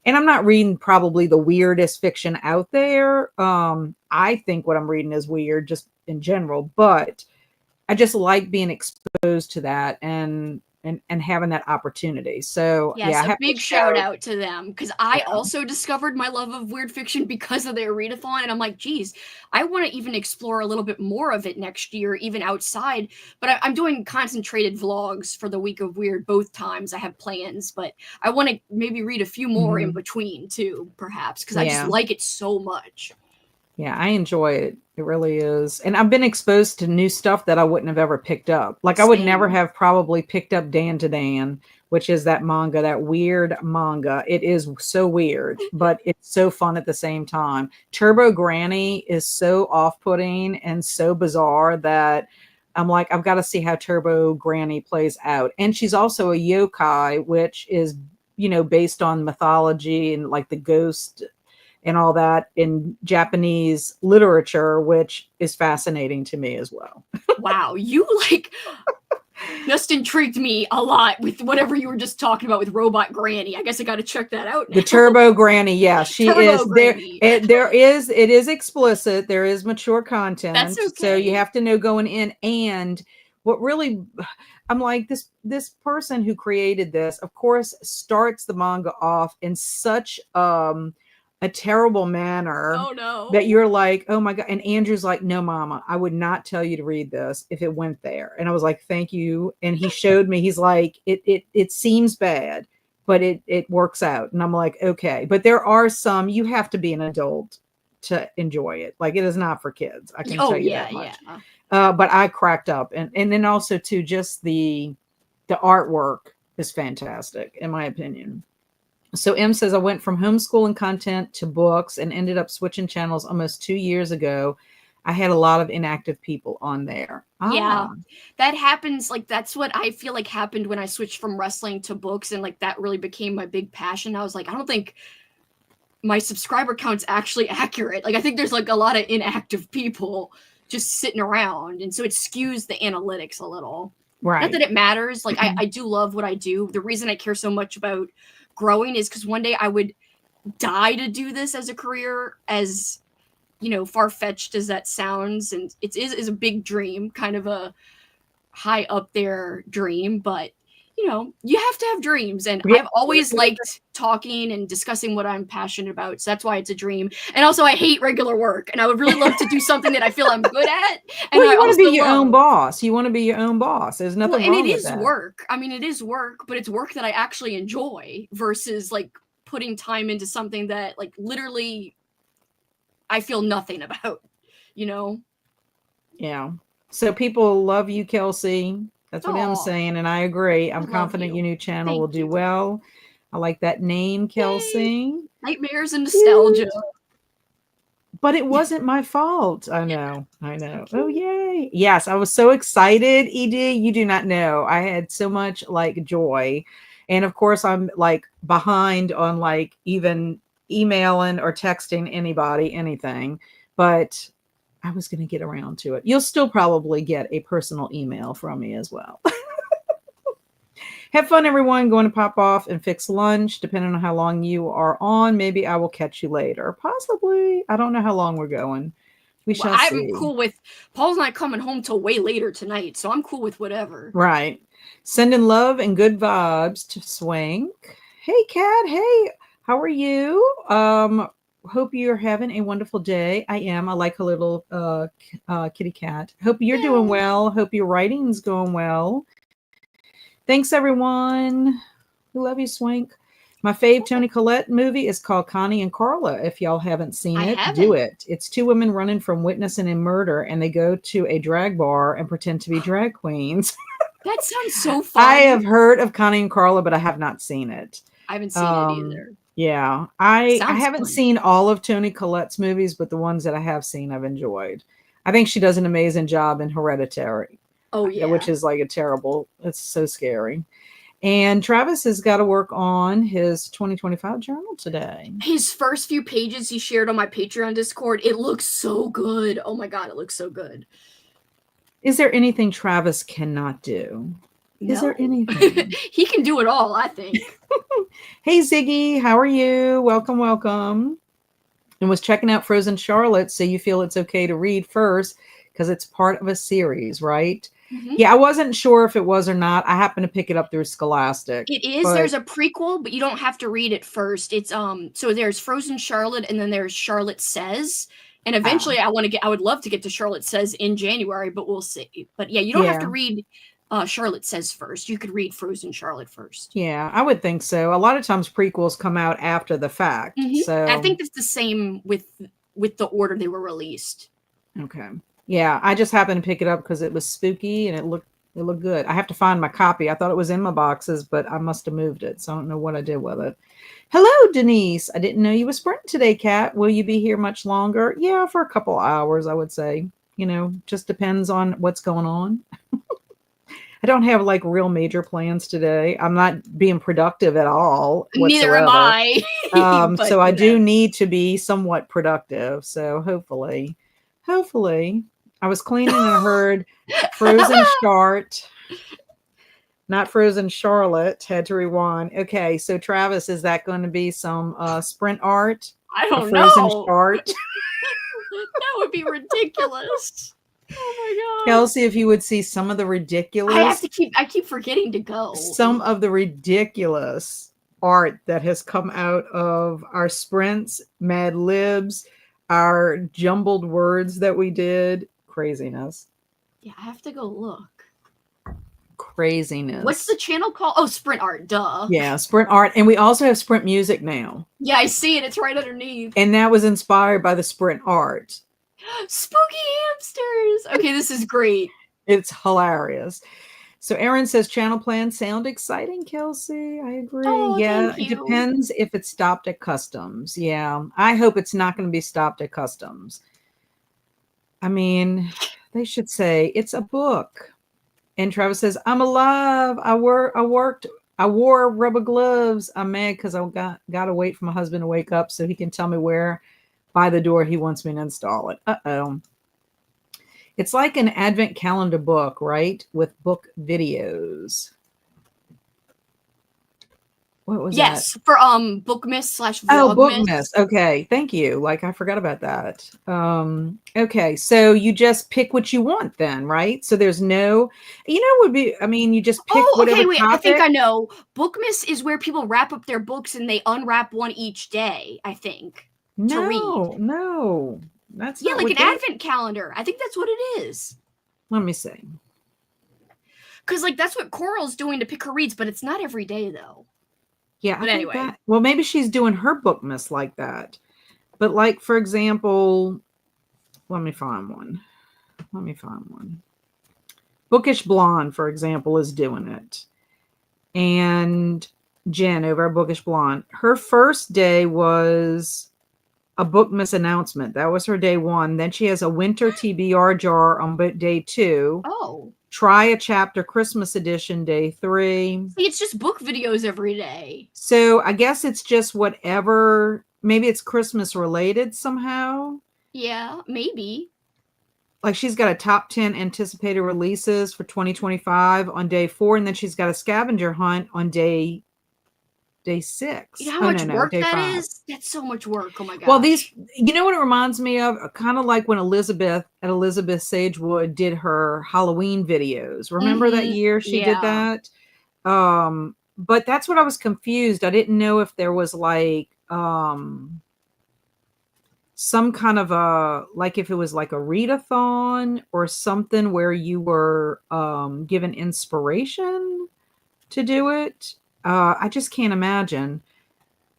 And I'm not reading probably the weirdest fiction out there. I think what I'm reading is weird just in general, but I just like being exposed to that and having that opportunity. So yeah, Yes, I a have to big shout show. out to them, because I Yeah. also discovered my love of weird fiction because of their readathon, and I'm like, geez, I want to even explore a little bit more of it next year, even outside. But I'm doing concentrated vlogs for the week of weird both times. I have plans, but I want to maybe read a few more in Mhm. between too, perhaps, because I just Yeah. like it so much. Yeah, I enjoy it. It really is. And I've been exposed to new stuff that I wouldn't have ever picked up. Like I would never Same. have probably picked up Dan to Dan, which is that manga, that weird manga. It is so weird, but it's so fun at the same time. Turbo Granny is so off-putting and so bizarre that I'm like, I've got to see how Turbo Granny plays out. And she's also a yokai, which is, based on mythology and like the ghost and all that in Japanese literature, which is fascinating to me as well. Wow, you like just intrigued me a lot with whatever you were just talking about with Robot Granny. I guess I got to check that out The now. Turbo Granny, yes, she is Turbo there. Granny. It is explicit. There is mature That's content, so you okay. have to know going in. And what really, I'm like, this person who created this, of course, starts the manga off in such a terrible manner Oh that no. you're like, oh my god. And Andrew's like, no, Mama, I would not tell you to read this if it went there. And I was like, thank you. And he showed me. He's like, it seems bad, but it works out. And I'm like, okay. But there are some, you have to be an adult to enjoy it. Like it is not for kids. I can Oh tell you yeah, that yeah. much. But I cracked up. And then also too, just the artwork is fantastic, in my opinion. So M says, I went from homeschooling content to books and ended up switching channels almost 2 years ago. I had a lot of inactive people on there. Yeah. Ah. That happens, like that's what I feel like happened when I switched from wrestling to books, and like that really became my big passion. I was like, I don't think my subscriber count's actually accurate. Like I think there's like a lot of inactive people just sitting around, and so it skews the analytics a little. Not that Right. it matters. Like I do love what I do. The reason I care so much about growing is because one day I would die to do this as a career, as far-fetched as that sounds, and it is a big dream, kind of a high up there dream, but you have to have dreams, and Yeah. I've always liked talking and discussing what I'm passionate about, so that's why it's a dream. And also I hate regular work, and I would really love to do something that I feel I'm good at, and Well, I you want to be also your own love. boss. You want to be your own boss. There's Well, nothing and it wrong with is that. work. I mean, it is work, but it's work that I actually enjoy versus like putting time into something that like literally I feel nothing about, you know? Yeah. So people love you, Kelsi. That's what I'm Oh, saying. And I agree. I I'm love confident you. your new channel will Thank do you. well. I like that name, Yay! Kelsi. Nightmares and nostalgia. Cute. But it wasn't my fault. I know. I It's know. Oh, okay. yay. Yes, I was so excited, Edie. You do not know. I had so much like joy. And of course, I'm like behind on like even emailing or texting anybody anything. But I was going to get around to it. You'll still probably get a personal email from me as well. Have fun, everyone. Going to pop off and fix lunch. Depending on how long you are on, maybe I will catch you later. Possibly. I don't know how long we're going. We Well, shall I'm see. cool with Paul's not coming home till way later tonight, so I'm cool with whatever. Right. Sending love and good vibes to Swank. Hey, Kat. Hey, how are you? Hope you're having a wonderful day. I am. I like a little kitty cat. Hope you're doing Yeah. well. Hope your writing's going well. Thanks, everyone. We love you, Swank. My fave Toni Collette movie is called Connie and Carla. If y'all haven't seen I it, do haven't. it. It's two women running from witnessing a murder, and they go to a drag bar and pretend to be drag queens. That sounds so I fun. have heard of Connie and Carla, but I have not seen it. I haven't seen it either. Yeah, I Sounds haven't fun. seen all of Toni Collette's movies, but the ones that I have seen, I've enjoyed. I think she does an amazing job in Hereditary, Oh yeah. which is like a terrible. It's so scary. And Travis has got to work on his 2025 journal today. His first few pages he shared on my Patreon Discord, it looks so good. Oh my god, it looks so good. Is there anything Travis cannot do? Is there anything? He can do it all, I think. Hey Ziggy, how are you? Welcome, welcome. And was checking out Frozen Charlotte, so you feel it's okay to read first because it's part of a series, right? Mm-hmm. Yeah, I wasn't sure if it was or not. I happened to pick it up through Scholastic. It is. There's a prequel, but you don't have to read it first. It's so there's Frozen Charlotte, and then there's Charlotte Says. And eventually I would love to get to Charlotte Says in January, but we'll see. But yeah, you don't have to read Charlotte Says first. You could read Frozen Charlotte first. Yeah, I would think so. A lot of times prequels come out after the fact. Mm-hmm. So I think it's the same with the order they were released. Okay. Yeah, I just happened to pick it up because it was spooky and it looked good. I have to find my copy. I thought it was in my boxes, but I must have moved it. So I don't know what I did with it. Hello, Denise. I didn't know you were sprinting today, Kat. Will you be here much longer? Yeah, for a couple hours, I would say. Just depends on what's going on. I don't have like real major plans today. I'm not being productive at all whatsoever. Neither am I. So I do need to be somewhat productive. So hopefully. I was cleaning and I heard Frozen Start. Not Frozen Charlotte. Had to rewind. Okay, so Travis, is that going to be some sprint art? I don't Frozen know. Start? That would be ridiculous. Oh my god. Kelsi, if you would see some of the ridiculous. I keep forgetting to go. Some of the ridiculous art that has come out of our sprints, Mad Libs, our jumbled words that we did. Craziness. Yeah, I have to go look. Craziness. What's the channel called? Oh, Sprint Art, duh. Yeah, Sprint Art. And we also have Sprint Music now. Yeah, I see it. It's right underneath. And that was inspired by the Sprint Art. Spooky hamsters. Okay, this is great. It's hilarious. So Aaron says channel plans sound exciting, Kelsi. I agree. Oh, yeah, it depends if it's stopped at customs. Yeah, I hope it's not going to be stopped at customs. I mean, they should say it's a book. And Travis says, I'm alive. I wore rubber gloves. I'm mad because I got to wait for my husband to wake up so he can tell me where by the door he wants me to install it. Uh-oh. It's like an advent calendar book, right? With book videos. What was that? Yes, for Bookmas/Vlogmas. Oh, Bookmas. Okay, thank you. Like I forgot about that. Okay, so you just pick what you want then, right? So there's no, would be. I mean, you just pick whatever okay, wait. topic. I think I know. Bookmas is where people wrap up their books and they unwrap one each day. I think to read. No, that's yeah, not like an advent calendar. I think that's what it is. Let me see. Because like that's what Coral's doing to pick her reads, but it's not every day though. Yeah, but anyway. Well, maybe she's doing her Bookmas like that. But like, for example, let me find one. Bookish Blonde, for example, is doing it. And Jen over at Bookish Blonde, her first day was a Bookmas announcement. That was her day one. Then she has a winter TBR jar on day 2. Oh. Try a chapter Christmas edition day 3. See, it's just book videos every day. So I guess it's just whatever. Maybe it's Christmas related somehow. Yeah, maybe. Like she's got a top 10 anticipated releases for 2025 on day 4, and then she's got a scavenger hunt on day 6. You know how much work that is? That's so much work. Oh my god. Well, these, what it reminds me of? Kind of like when Elizabeth Sagewood did her Halloween videos. Remember that year she did that? But that's what I was confused. I didn't know if there was like some kind of a, like if it was like a readathon or something where you were given inspiration to do it. I just can't imagine.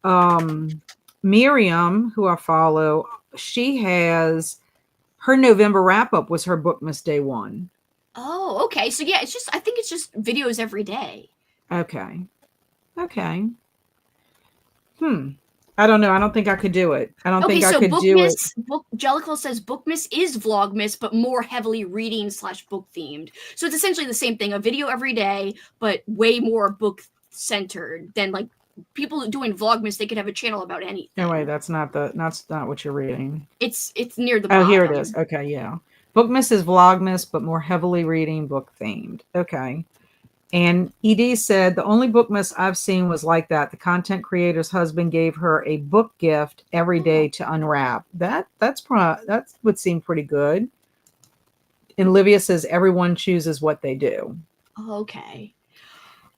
Um, Miriam, who I follow, she has her November wrap up was her Bookmas Day 1. Oh, okay. So yeah, I think it's just videos every day. Okay. Okay. I don't know. I don't think I could do it. I don't Okay, think I so could do it. Jellicle says Bookmas is Vlogmas, but more heavily reading / book themed. So it's essentially the same thing, a video every day, but way more book centered than like people doing Vlogmas. They could have a channel about anything. No, wait, that's not what you're reading. It's near the Oh, bottom. here it is. Okay, yeah. Bookmas is Vlogmas, but more heavily reading, book themed. Okay. And Ed said the only Bookmas I've seen was like that. The content creator's husband gave her a book gift every day to unwrap. That would seem pretty good. And Livia says everyone chooses what they do. Okay.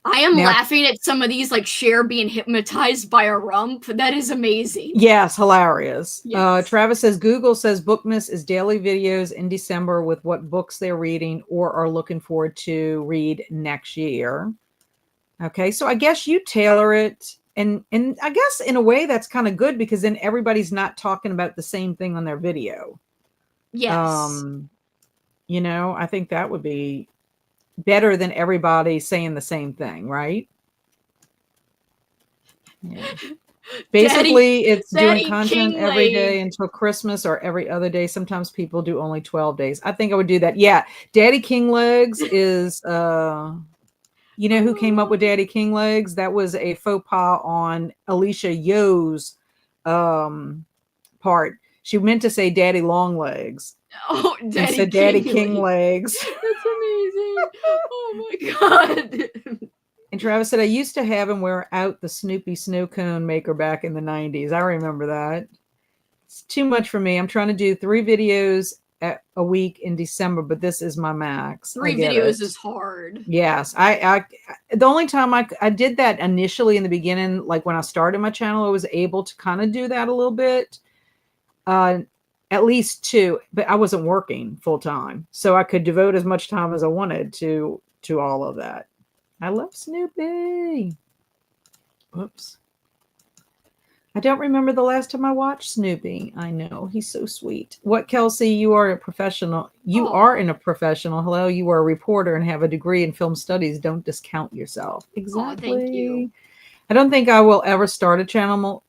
I am laughing at some of these, like Cher being hypnotized by a rump. That is amazing. Yes, hilarious. Yes. Travis says Google says Bookmas is daily videos in December with what books they're reading or are looking forward to read next year. Okay, so I guess you tailor it, and I guess in a way that's kind of good because then everybody's not talking about the same thing on their video. Yes. You know, I think that would be better than everybody saying the same thing, right? Yeah. Basically, it's doing content every day until Christmas or every other day. Sometimes people do only 12 days. I think I would do that. Yeah. Daddy King Legs is, you know who came up with Daddy King Legs? That was a faux pas on Alicia Yo's part. She meant to say Daddy Long Legs. Oh, and said Daddy King Legs. That's amazing. Oh my God. And Travis said, I used to have him wear out the Snoopy snow cone maker back in the 90s. I remember that. It's too much for me. I'm trying to do 3 videos a week in December, but this is my max. 3 videos is hard. Yes. I the only time I did that initially in the beginning, like when I started my channel, I was able to kind of do that a little bit. At least 2, but I wasn't working full time. So I could devote as much time as I wanted to all of that. I love Snoopy. Whoops. I don't remember the last time I watched Snoopy. I know. He's so sweet. What, Kelsi? You are a professional. You are in a professional. Hello. You are a reporter and have a degree in film studies. Don't discount yourself. Exactly. Thank you. I don't think I will ever start a channel.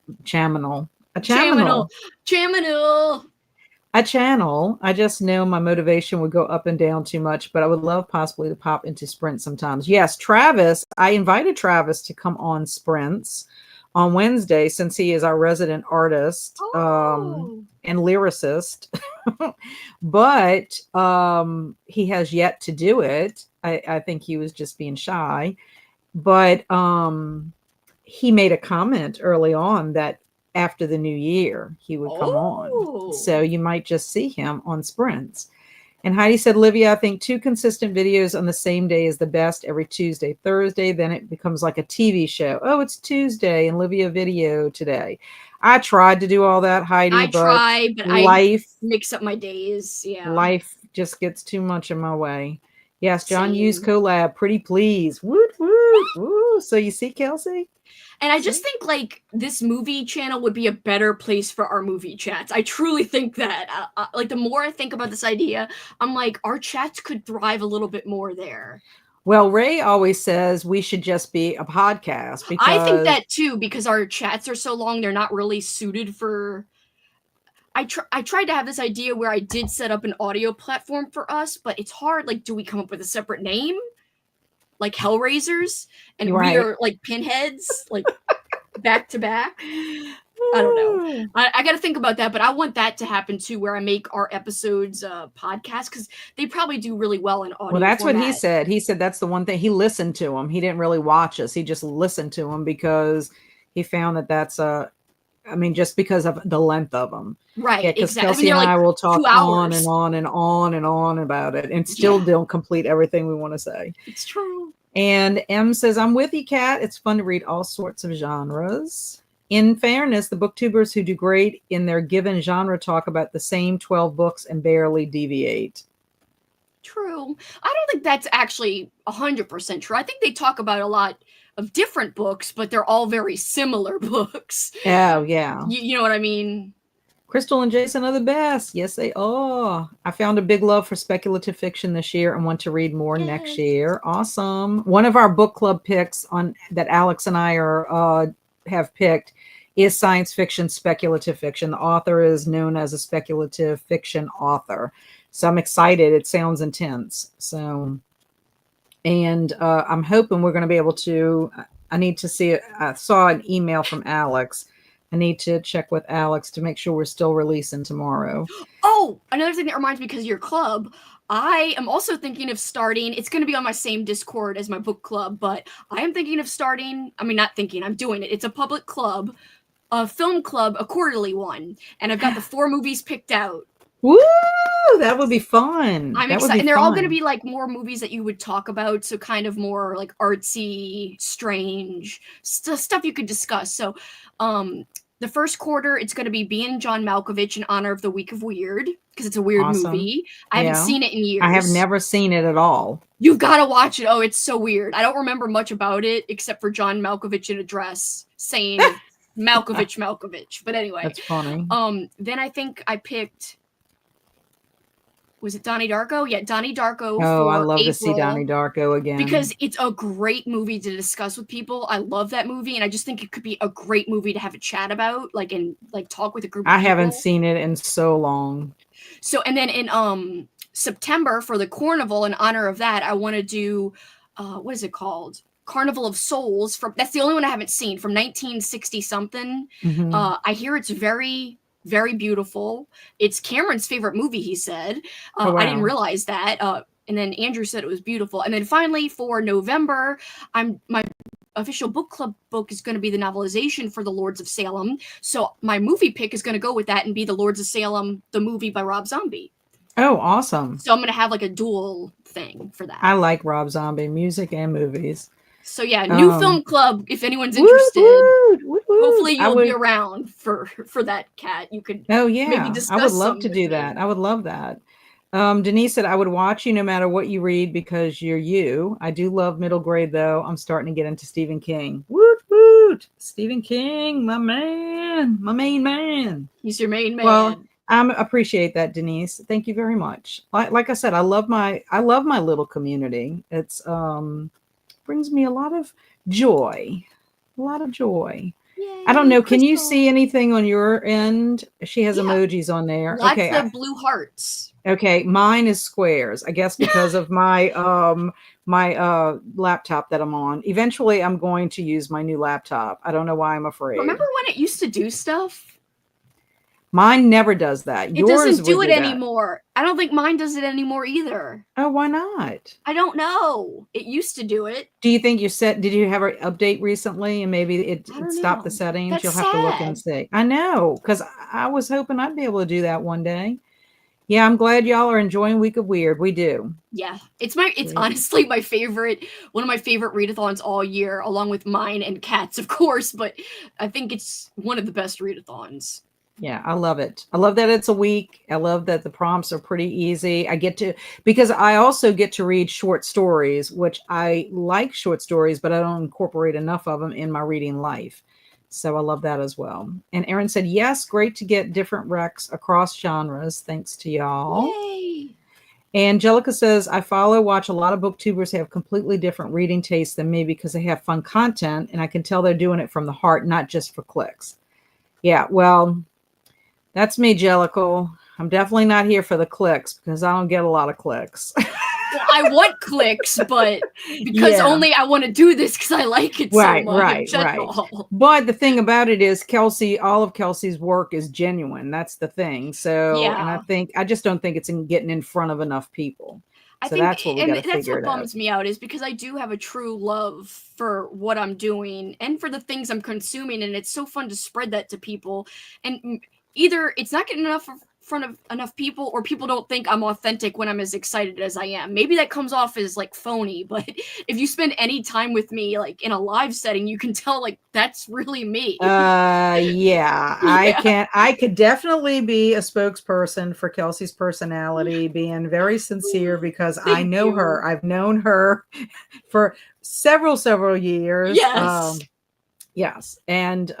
I just know my motivation would go up and down too much, but I would love possibly to pop into Sprint sometimes. Yes, Travis, I invited Travis to come on Sprints on Wednesday since he is our resident artist and lyricist, but he has yet to do it. I think he was just being shy, but he made a comment early on that after the new year he would come on, so you might just see him on Sprints. And Heidi said, Livia, I think 2 consistent videos on the same day is the best, every Tuesday, Thursday, then it becomes like a TV show. Oh, it's Tuesday and Livia video today. I tried to do all that, Heidi, but life mix up my days. Yeah, life just gets too much in my way. Yes, John Hughes collab, pretty please. Woot woot woo. So you see, Kelsi? And I just think like this movie channel would be a better place for our movie chats. I truly think that. Like the more I think about this idea, I'm like, our chats could thrive a little bit more there. Well, Ray always says we should just be a podcast. Because I think that too, because our chats are so long, they're not really suited for. I tried to have this idea where I did set up an audio platform for us, but it's hard. Like, do we come up with a separate name? Like Hellraisers, and we are like pinheads, like back to back. I don't know. I got to think about that, but I want that to happen too, where I make our episodes podcast, because they probably do really well in audio. Well, that's what he said. He said that's the one thing. He listened to them. He didn't really watch us. He just listened to them because he found that that's I mean, just because of the length of them. Right. Yeah, because Kelsi and I will talk on and on and on and on about it and still don't complete everything we want to say. It's true. And M says, I'm with you, Kat. It's fun to read all sorts of genres. In fairness, the booktubers who do great in their given genre talk about the same 12 books and barely deviate. True. I don't think that's actually 100% true. I think they talk about a lot of different books, but they're all very similar books. Oh, yeah. You know what I mean? Crystal and Jason are the best. Yes, they are. I found a big love for speculative fiction this year and want to read more next Yes. year. Awesome. One of our book club picks on that Alex and I are have picked is science fiction, speculative fiction. The author is known as a speculative fiction author. So I'm excited. It sounds intense. So, and I'm hoping we're going to be able to. I need to see. I saw an email from Alex. I need to check with Alex to make sure we're still releasing tomorrow. Oh, another thing that reminds me, because of your club, I am also thinking of starting. It's going to be on my same Discord as my book club, but I am thinking of starting. I mean, not thinking, I'm doing it. It's a public club, a film club, a quarterly one. And I've got the 4 movies picked out. Woo! That would be fun. I'm That would excited. be And they're all going to fun. be like more movies that you would talk about. So kind of more like artsy, strange stuff you could discuss. So, the first quarter, it's going to be being John Malkovich in honor of the Week of Weird, because it's a weird Awesome. movie. I haven't Yeah. seen it in years. I have never seen it at all. You've got to watch it. Oh, it's so weird. I don't remember much about it except for John Malkovich in a dress saying Malkovich. But anyway, That's funny. then I think I picked, was it Donnie Darko? Yeah, Donnie Darko Oh, for I love April, to see Donnie Darko again. because it's a great movie to discuss with people. I love that movie, and I just think it could be a great movie to have a chat about, like, and like talk with a group of I people. haven't seen it in so long. So, and then in September for the carnival, in honor of that, I want to do what is it called? Carnival of Souls. From that's the only one I haven't seen, from 1960 something. Mhm. I hear it's very, very beautiful. It's Cameron's favorite movie, he said. Oh, I didn't wow. realize that. And then Andrew said it was beautiful. And then finally for November, my official book club book is going to be the novelization for The Lords of Salem. So my movie pick is going to go with that and be The Lords of Salem, the movie by Rob Zombie. Oh, awesome. So I'm going to have like a dual thing for that. I like Rob Zombie music and movies. So yeah, new film club, if anyone's interested. Woot. Hopefully you'll be around for that, Kat. You could maybe discuss I would love some to with do me. that. I would love that. Denise said, I would watch you no matter what you read because you're you. I do love middle grade, though. I'm starting to get into Stephen King. Woot. Stephen King, my man, my main man. He's your main man. Well, I appreciate that, Denise. Thank you very much. Like I said, I love my little community. It's brings me a lot of joy. A lot of joy. Yay, I don't know. Can you Crystal. see anything on your end? She has Yeah. emojis on there. Lots Okay. of blue hearts. Okay, mine is squares. I guess because of my laptop that I'm on. Eventually I'm going to use my new laptop. I don't know why I'm afraid. Remember when it used to do stuff? Mine never does that. It doesn't do it anymore. I don't think mine does it anymore either. Oh, why not? I don't know. It used to do it. Do you think did you have an update recently and maybe it stopped the settings? That's You'll have to look and sad. see. I know, because I was hoping I'd be able to do that one day. Yeah, I'm glad y'all are enjoying Week of Weird. We do. Yeah, it's honestly my favorite, one of my favorite readathons all year, along with mine and Kat's, of course, but I think it's one of the best readathons. Yeah, I love it. I love that it's a week. I love that the prompts are pretty easy. Because I also get to read short stories, which I like short stories, but I don't incorporate enough of them in my reading life. So I love that as well. And Erin said, yes, great to get different recs across genres. Thanks to y'all. Yay. Angelica says, I watch a lot of booktubers have completely different reading tastes than me because they have fun content and I can tell they're doing it from the heart, not just for clicks. Yeah, well, that's me, Jellicle. I'm definitely not here for the clicks because I don't get a lot of clicks. Well, I want clicks, but because only I want to do this because I like it so much. Right. But the thing about it is Kelsi, all of Kelsi's work is genuine. That's the thing. So, yeah. and I just don't think it's getting in front of enough people. So that's what we got to figure it out. That's what bums me out, is because I do have a true love for what I'm doing and for the things I'm consuming, and it's so fun to spread that to people. And either it's not getting enough front of enough people, or people don't think I'm authentic when I'm as excited as I am. Maybe that comes off as like phony, but if you spend any time with me like in a live setting, you can tell like that's really me. Yeah, Yeah. I could definitely be a spokesperson for Kelsi's personality, being very sincere, because I Thank know her. you. I've known her for several years. Yes. Yes. And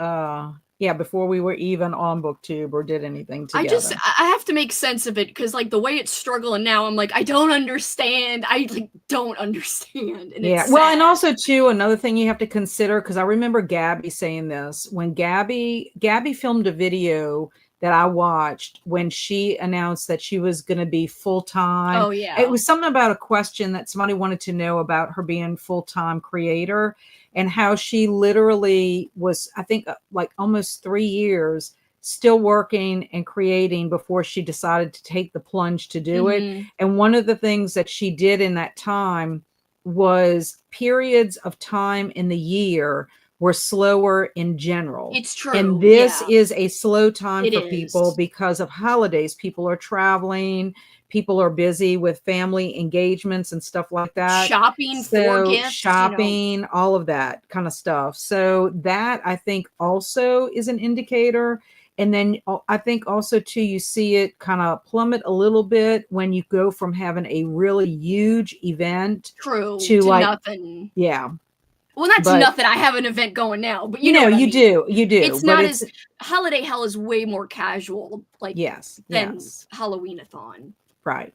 yeah, before we were even on BookTube or did anything together. I have to make sense of it, because like the way it's struggling now, I'm like, I don't understand. I like don't understand. And Yeah. it's Well, and sad. also too, another thing you have to consider, because I remember Gabby saying this when Gabby filmed a video that I watched when she announced that she was going to be full-time. Oh It yeah. was something about a question that somebody wanted to know about her being full-time creator, and how she literally was, I think, like almost 3 years still working and creating before she decided to take the plunge to do it. Mm-hmm. And one of the things that she did in that time was periods of time in the year were slower in general. It's And true. this Yeah. is a slow time It for people is. because of holidays. People are traveling, people are busy with family engagements and stuff like that. Shopping for So gifts, you know. shopping, all of that kind of stuff. So that, I think, also is an indicator. And then I think also too, you see it kind of plummet a little bit when you go from having a really huge event True to to like, nothing. yeah, Well, that's but nothing. I have an event going now, but you you know know, what I mean. you do, It's but not it's, as Holiday Hell is way more casual, like yes, than yes, Halloween-a-thon. right.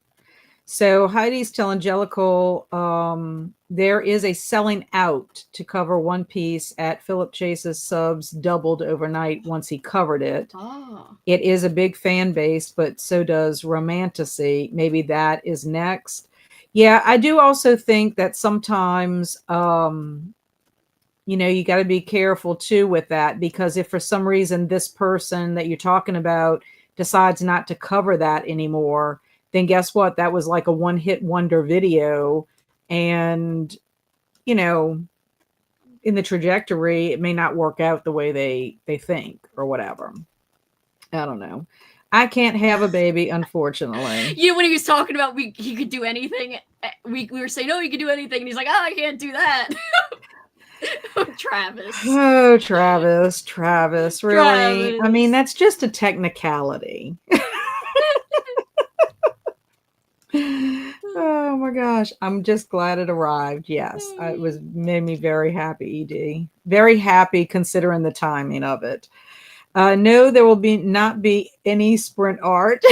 So Heidi's telling Jellicle there is a selling out to cover One Piece at Philip Chase's subs doubled overnight once he covered it. Ah. It is a big fan base, but so does Romantasy. Maybe that is next. Yeah, I do also think that sometimes, you know, you got to be careful too with that, because if for some reason this person that you're talking about decides not to cover that anymore, then guess what? That was like a one-hit wonder video. And, you know, in the trajectory, it may not work out the way they think or whatever. I don't know. I can't have a baby, unfortunately. You know, when he was talking about he could do anything, we were saying, no, he could do anything, and he's like, oh, I can't do that. Travis. Oh, Travis, really? I mean, Travis. that's just a technicality. Oh my gosh, I'm just glad it arrived. Yes, it was made me very happy, ED. Very happy considering the timing of it. No, there will not be any sprint art.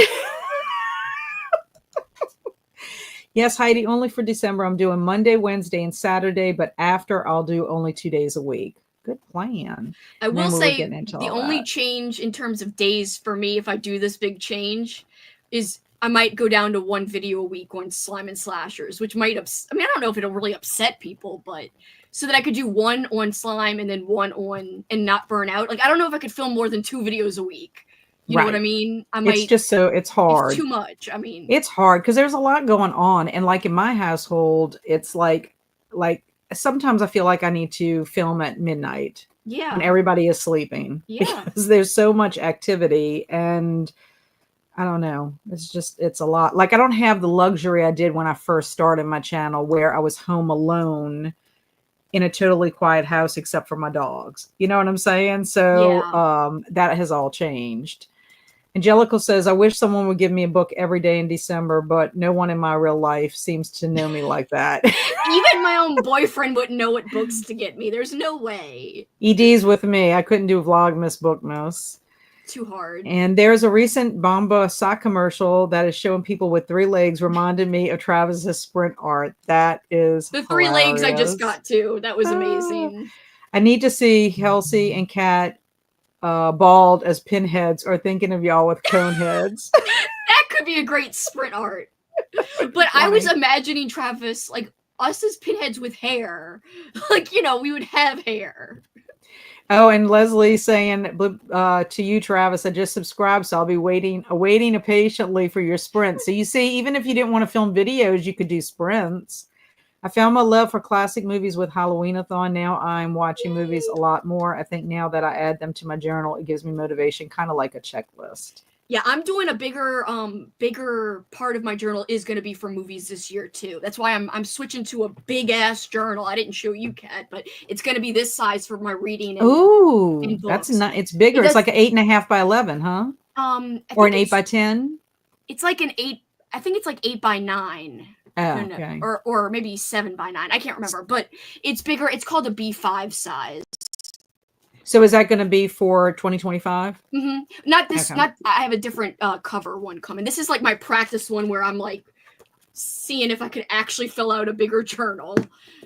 Yes, Heidi, only for December. I'm doing Monday, Wednesday, and Saturday, but after I'll do only 2 days a week. Good plan. I will Remember, we're say getting into the all only that. change in terms of days for me, if I do this big change, is I might go down to one video a week on Slime and Slashers, which might I mean, I don't know if it'll really upset people, but so that I could do one on Slime and then one on and not burn out. Like, I don't know if I could film more than 2 videos a week. You know what I Right. mean? I It's might. just so, it's It's hard. too much. I mean, It's hard because there's a lot going on. And like in my household, it's like sometimes I feel like I need to film at midnight when yeah, everybody is sleeping yeah. because there's so much activity. And I don't know. It's just, it's a lot. Like I don't have the luxury I did when I first started my channel, where I was home alone in a totally quiet house except for my dogs. You know what I'm saying? So Yeah. that has all changed. Angelical says, I wish someone would give me a book every day in December, but no one in my real life seems to know me like that. Even my own boyfriend wouldn't know what books to get me. There's no way. ED's with me. I couldn't do Vlogmas Bookmas. Too hard. And there's a recent Bomba sock commercial that is showing people with 3 legs, reminded me of Travis's sprint art. That is The 3 legs I just hilarious. got to. That was amazing. I need to see Kelsi and Kat bald as pinheads, or thinking of y'all with cone heads. That could be a great sprint art. But I was imagining Travis, like, us as pinheads with hair. Like, you know, we would have hair. Oh, and Leslie saying to you, Travis, I just subscribed, so I'll be awaiting patiently for your sprint. So you see, even if you didn't want to film videos, you could do sprints. I found my love for classic movies with Halloween-a-thon. Now I'm watching movies a lot more. I think now that I add them to my journal, it gives me motivation, kind of like a checklist. Yeah, I'm doing a bigger part of my journal is going to be for movies this year too. That's why I'm switching to a big ass journal. I didn't show you, Kat, but it's going to be this size for my reading Ooh, and that's books. not. It's bigger. It's That's like an 8.5 by 11, huh? I Or think an 8 by 10. it's like an 8. I think it's like 8 by 9. Oh, No, no, okay. or maybe 7 by 9. I can't remember, but it's bigger. It's called a B5 size. So is that going to be for 2025? Not this. Okay. Not. I have a different cover one coming. This is like my practice one where I'm like seeing if I could actually fill out a bigger journal.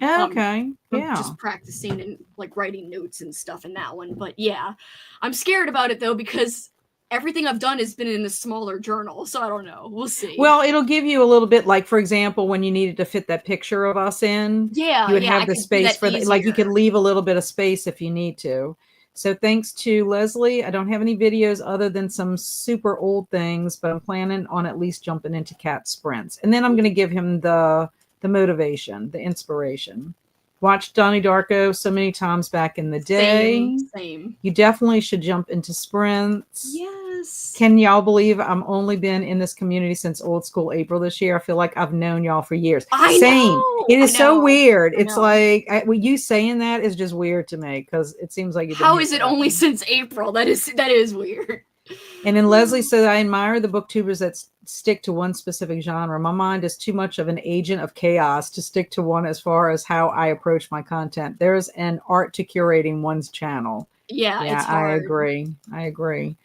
Okay. I'm Yeah. just practicing and like writing notes and stuff in that one. But yeah, I'm scared about it though because everything I've done has been in a smaller journal. So I don't know. We'll see. Well, it'll give you a little bit, like, for example, when you needed to fit that picture of us in, Yeah, you would yeah, have I the could do space that for the, like, you could easier. leave a little bit of space if you need to. So thanks to Leslie. I don't have any videos other than some super old things, but I'm planning on at least jumping into cat sprints. And then I'm going to give him the motivation, the inspiration. Watched Donnie Darko so many times back in the Same, day. same. You definitely should jump into sprints. Yes. Can y'all believe I'm only been in this community since old school April this year? I feel like I've known y'all for years. I Same. know. It I is so know. weird. I It's know. like well, you saying that is just weird to me because it seems like you've been How here is it only forever. since April? That is weird. And then Leslie said, I admire the booktubers that stick to one specific genre. My mind is too much of an agent of chaos to stick to one as far as how I approach my content. There's an art to curating one's channel. Yeah, Yeah, it's I hard. agree. I agree.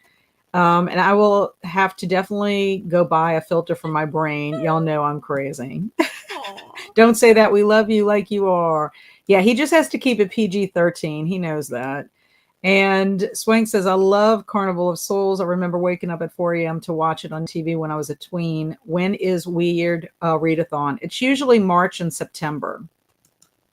And I will have to definitely go buy a filter for my brain. Y'all know I'm crazy. Aw. Don't say that. We love you like you are. Yeah, he just has to keep it PG-13. He knows that. And Swank says, I love Carnival of Souls. I remember waking up at 4 a.m. to watch it on TV when I was a tween. When is Weird Readathon? It's usually March and September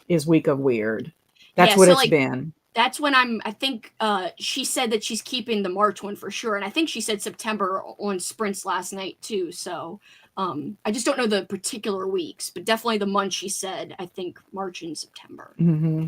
is Week of Weird. That's Yeah, what so it's like been. that's when I think she said that she's keeping the March one for sure, and I think she said September on sprints last night too. So I just don't know the particular weeks, but definitely the month she said. I think March and September. Mm-hmm.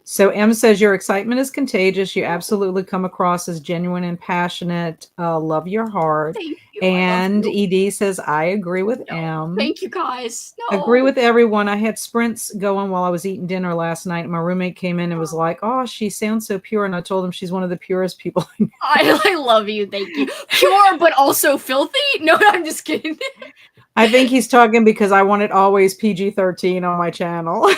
So M says your excitement is contagious. You absolutely come across as genuine and passionate. Love your heart. Thank you. I love And you. ED says I agree with No, M. thank you guys. Agree No, with everyone. I had sprints going while I was eating dinner last night. My roommate came in and was like, "Oh, she sounds so pure," and I told him she's one of the purest people I know. I love you. Thank you. Pure but also filthy. No, I'm just kidding. I think he's talking because I want it always PG-13 on my channel.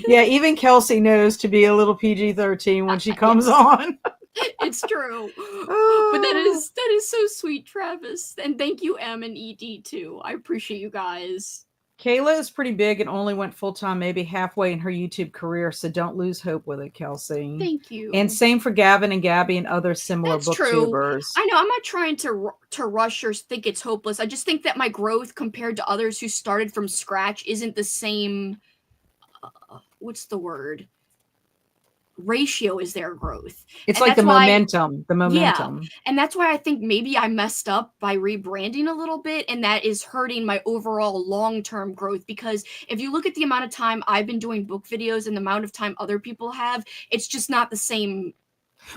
Yeah, even Kelsi knows to be a little PG-13 when she comes Yes, on. it's true. But Oh. that is so sweet, Travis. And thank you, M and ED too. I appreciate you guys. Kayla is pretty big and only went full-time maybe halfway in her YouTube career, so don't lose hope with it, Kelsi. Thank And you. same for Gavin and Gabby and other similar That's true. booktubers. I know I'm not trying to rush or think it's hopeless. I just think that my growth compared to others who started from scratch isn't the same. What's the word? Ratio is their growth, It's and like that's why. the Yeah, momentum. and that's why I think maybe I messed up by rebranding a little bit, and that is hurting my overall long-term growth, because if you look at the amount of time I've been doing book videos and the amount of time other people have, it's just not the same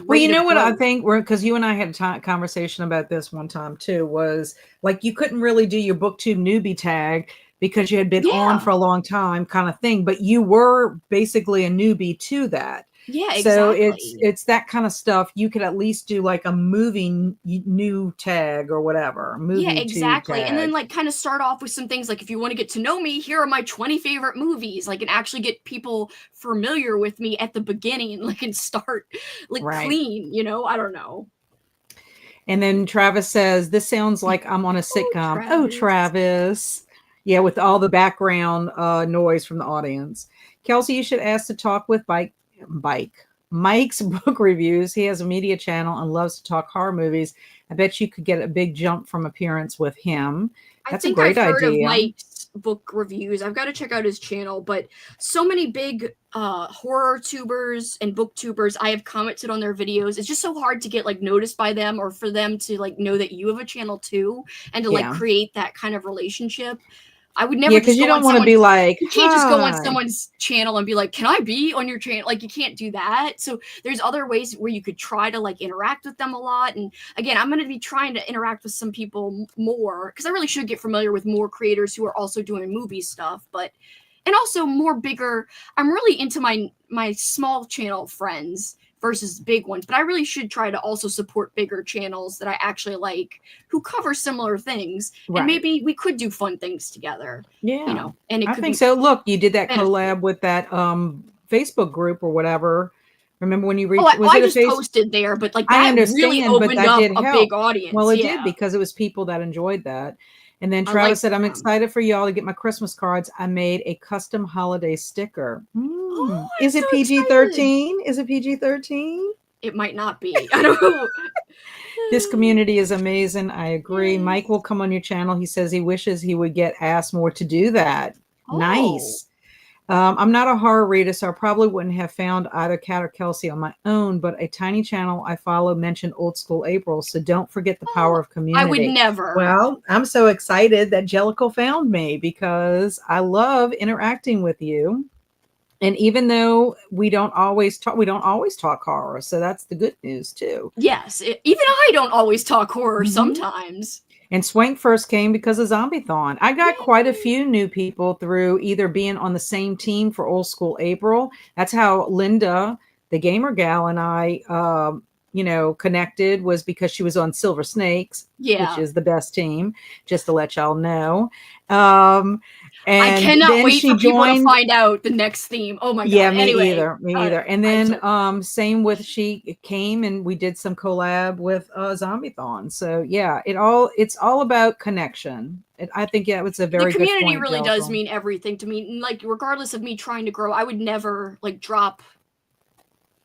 Well, you rate know of what I growth. think? We're because you and I had a conversation about this one time too. Was like you couldn't really do your booktube newbie tag because you had been on Yeah. for a long time, kind of thing. But you were basically a newbie to that. Yeah, So exactly. it's that kind of stuff. You could at least do like a moving new tag or whatever, Yeah, movie tube exactly, and then, tag. like, kinda start off with some things, like, if you wanna get to know me, here are my 20 favorite movies, like, and actually get people familiar with me at the beginning, like, and start, like, Right. clean, I don't know. And then Travis says, "This sounds like I'm on a Oh, sitcom." Oh, Travis. Travis. Yeah, with all the background noise from the audience. Kelsi, you should ask to talk with Mike's book reviews. He has a media channel and loves to talk horror movies. I bet you could get a big jump from appearance with him. I That's a think I've great heard of idea. Mike's book reviews. I've gotta check out his channel, but so many big, horror tubers and booktubers, I have commented on their videos. It's just so hard to get, like, noticed by them or for them to, like, know that you have a channel too and to, like, Yeah. create that kind of relationship. I would Yeah, never because just you go on don't want to be someone's. like, You can't just go on hi. someone's channel and be like, "Can I be on your channel?" Like, you can't do that. So there's other ways where you could try to like interact with them a lot. And again, I'm going to be trying to interact with some people more because I really should get familiar with more creators who are also doing movie stuff, but and also more bigger. I'm really into my small channel friends versus big ones, but I really should try to also support bigger channels that I actually like who cover similar things, and Right. maybe we could do fun things together, Yeah. and it I could think be so. Look, you did that beneficial. collab with that Facebook group or whatever. Remember when you Oh, reached, was I it a just face? posted there, but like I that really understand, but opened that up did a big help. Well, audience. it Yeah, did because it was people that enjoyed that. And then I Travis like said, I'm them. excited for y'all to get my Christmas cards. I made a custom holiday sticker. Oh, I'm Is so it PG excited. 13? Is it PG 13? It might not be. I don't know. This community is amazing. I agree. Mike Yes. will come on your channel. He says he wishes he would get asked more to do that. Oh. Nice. I'm not a horror reader, so I probably wouldn't have found either Kat or Kelsi on my own, but a tiny channel I follow mentioned Old School April, so don't forget the Oh, power of I would community. never. Well, I'm so excited that Jellicle found me because I love interacting with you. And even though we don't always talk horror, so that's the good news too. Yes, even I don't always talk horror Mhm. sometimes. And Swank first came because of Zombie-thon. I got quite a Yay. few new people through either being on the same team for Old School April. That's how Linda, the gamer gal, and I, connected, was because she was on Silver Snakes, which Yeah. is the best team, just to let y'all know. Um, I and cannot then wait she for people to joined. find out the next theme. Oh my Yeah, god. me Anyway, either. Me either. And I'm then so same with she came and we did some collab with Zombie-thon. So yeah, it's all about connection. I think yeah, it's a the very good community point, really does Jellicle. mean everything to me. And like regardless of me trying to grow, I would never like drop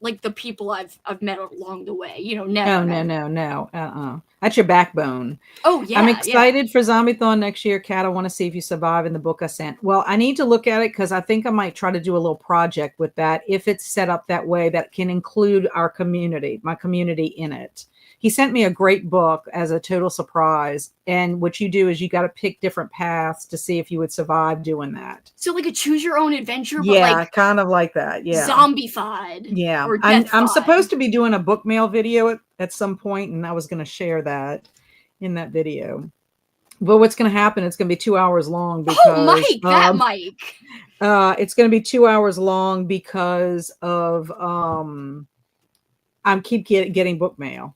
like the people I've met along the way. Oh Never, no, never. no, no. That's your backbone. Oh I'm yeah, yeah. excited for Zombie-thon next year, Kat. I want to see if you survive in the book I sent. Well, I need to look at it because I think I might try to do a little project with that if it's set up that way that can include our community, my community in it. He sent me a great book as a total surprise. And what you do is you got to pick different paths to see if you would survive doing that. So like a choose your own adventure, but Yeah, like kind of like that. Yeah. zombified Yeah. or I'm deathfied. supposed to be doing a book mail video at some point, and I was going to share that in that video. But what's going to happen? It's going to be 2 hours long Oh, because Mike, that Mike. it's going to be 2 hours long because of I'm keep getting book mail.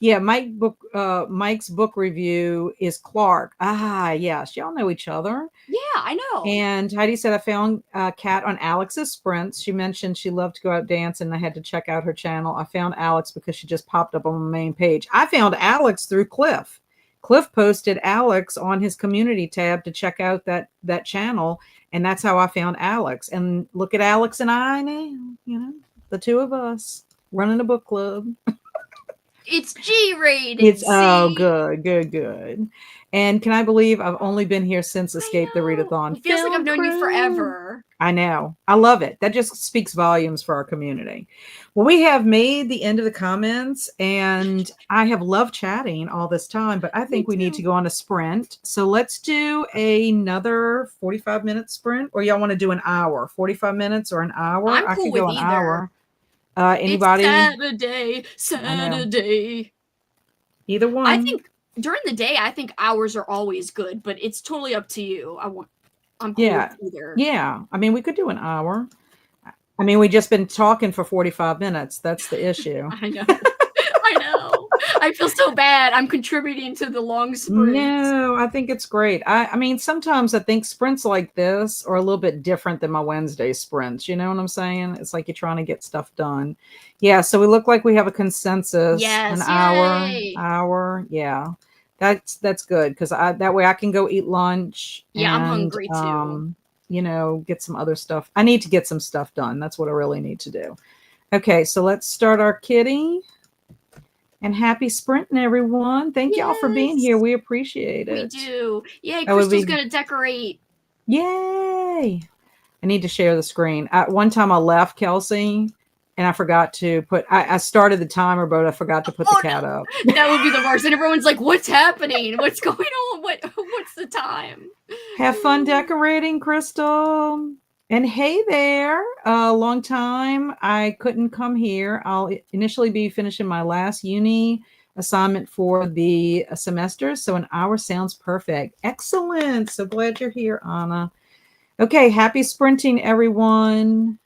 Yeah, Mike's book review is Clark. Ah, yes, y'all know each other. Yeah, I know. And Heidi said, I found Kat on Alex's sprints. She mentioned she loved to go out dance, and I had to check out her channel. I found Alex because she just popped up on my main page. I found Alex through Cliff. Cliff posted Alex on his community tab to check out that channel, and that's how I found Alex. And look at Alex and I now, the two of us running a book club. It's G-rated. It's See, good, good, good. And can I believe I've only been here since I Escape the know. Readathon It feels like I've film known you crew? forever. I know. I love it. That just speaks volumes for our community. Well, we have made the end of the comments, and I have loved chatting all this time, but I Me think we need to too. go on a sprint. So let's do another 45-minute sprint, or y'all want to do an hour? 45 minutes or an hour? I'm I cool could with go an either. hour. It's Anybody? Saturday, I know. Saturday. Either I one. think during the day, I think hours are always good, but it's totally up to you. I'm cool with Yeah. either. Yeah. I mean, we could do an hour. I mean, we just been talking for 45 minutes. That's the issue. I know. I know. I feel so bad. I'm contributing to the long sprints. No, I think it's great. I mean, sometimes I think sprints like this are a little bit different than my Wednesday sprints. You know what I'm saying? It's like you're trying to get stuff done. Yeah, so we look like we have a consensus. An Yes, hour, yay. hour. Yeah. That's good because I that way I can go eat lunch Yeah, I'm and hungry too. get some other stuff. I need to get some stuff done. That's what I really need to do. Okay, so let's start our kitty. And happy sprinting, everyone. Thank y'all for being here. Yes, We appreciate we it. do. Yay, That would Crystal's be gonna decorate. yay. I need to share the screen. One time I left Kelsi and I forgot to I started the timer, but I forgot to put the Oh cat no, up. that would be the worst. And everyone's like, "What's happening? What's going on? What's the time?" Have fun decorating, Crystal. And hey there, a long time I couldn't come here. I'll initially be finishing my last uni assignment for the semester, so an hour sounds perfect. Excellent. So glad you're here, Anna. Okay, happy sprinting, everyone.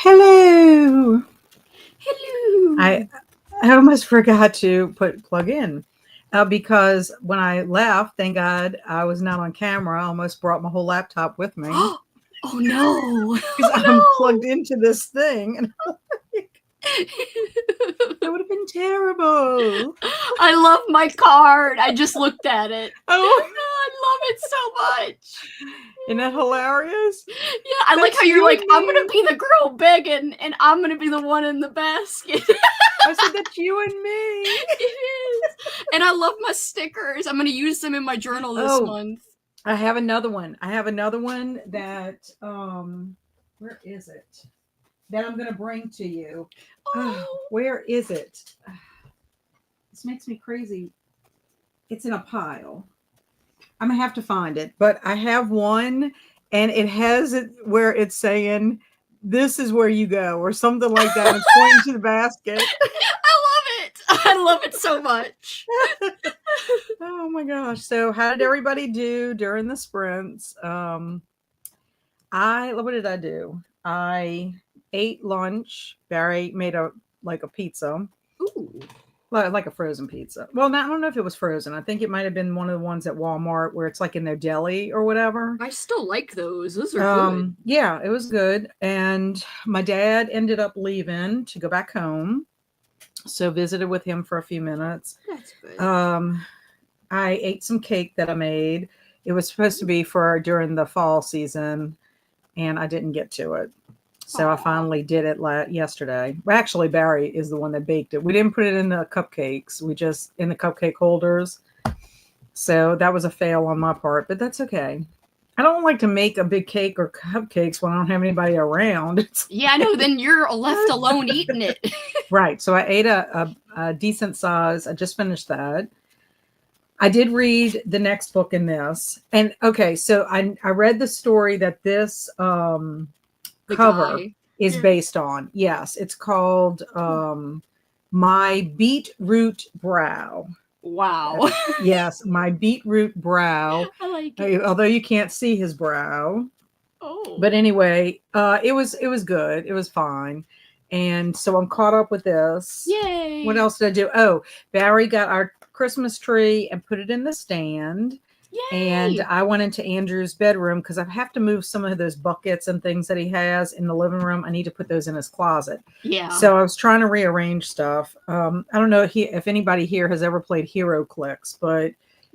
Hello. Hello. I almost forgot to plug in because when I left, thank God I was not on camera. I almost brought my whole laptop with me Oh no. because Oh I'm no. plugged into this thing, and that would have been terrible. I love my card. I just looked at it. Oh, I love it so much. isn't that hilarious? Yeah, I like That's how you're you like, and I'm me. gonna be the girl begging, and I'm gonna be the one in the basket. I said that's you and me. It is. And I love my stickers. I'm gonna use them in my journal this month. I have another one. That where is it? That I'm gonna bring to you. Oh. Where is it? This makes me crazy. It's in a pile. I'm gonna have to find it, but I have one, and it has it where it's saying, "This is where you go," or something like that. It's pointing to the basket. I love it. I love it so much. Oh my gosh! So, how did everybody do during the sprints? What did I do? I ate lunch. Barry made a pizza. Ooh. Like a frozen pizza. Well, I don't know if it was frozen. I think it might have been one of the ones at Walmart where it's like in their deli or whatever. I still like those. Those are good. Yeah, it was good. And my dad ended up leaving to go back home. So visited with him for a few minutes. That's good. I ate some cake that I made. It was supposed to be for during the fall season, and I didn't get to it. So I finally did it yesterday. Well, actually, Barry is the one that baked it. We didn't put it in the cupcakes. We just in the cupcake holders. So that was a fail on my part, but that's okay. I don't like to make a big cake or cupcakes when I don't have anybody around. Yeah, I know. Then you're left alone eating it. Right. So I ate a decent size. I just finished that. I did read the next book in this. And okay, so I read the story that this cover is based on. Yes, it's called My Beetroot Brow. Wow. Yes, My Beetroot Brow. I like it. Although you can't see his brow. Oh. But anyway, it was good. It was fine. And so I'm caught up with this. Yay. What else did I do? Oh, Barry got our Christmas tree and put it in the stand. Yay. And I went into Andrew's bedroom because I have to move some of those buckets and things that he has in the living room. I need to put those in his closet. Yeah. So I was trying to rearrange stuff. I don't know if anybody here has ever played Hero Clicks, but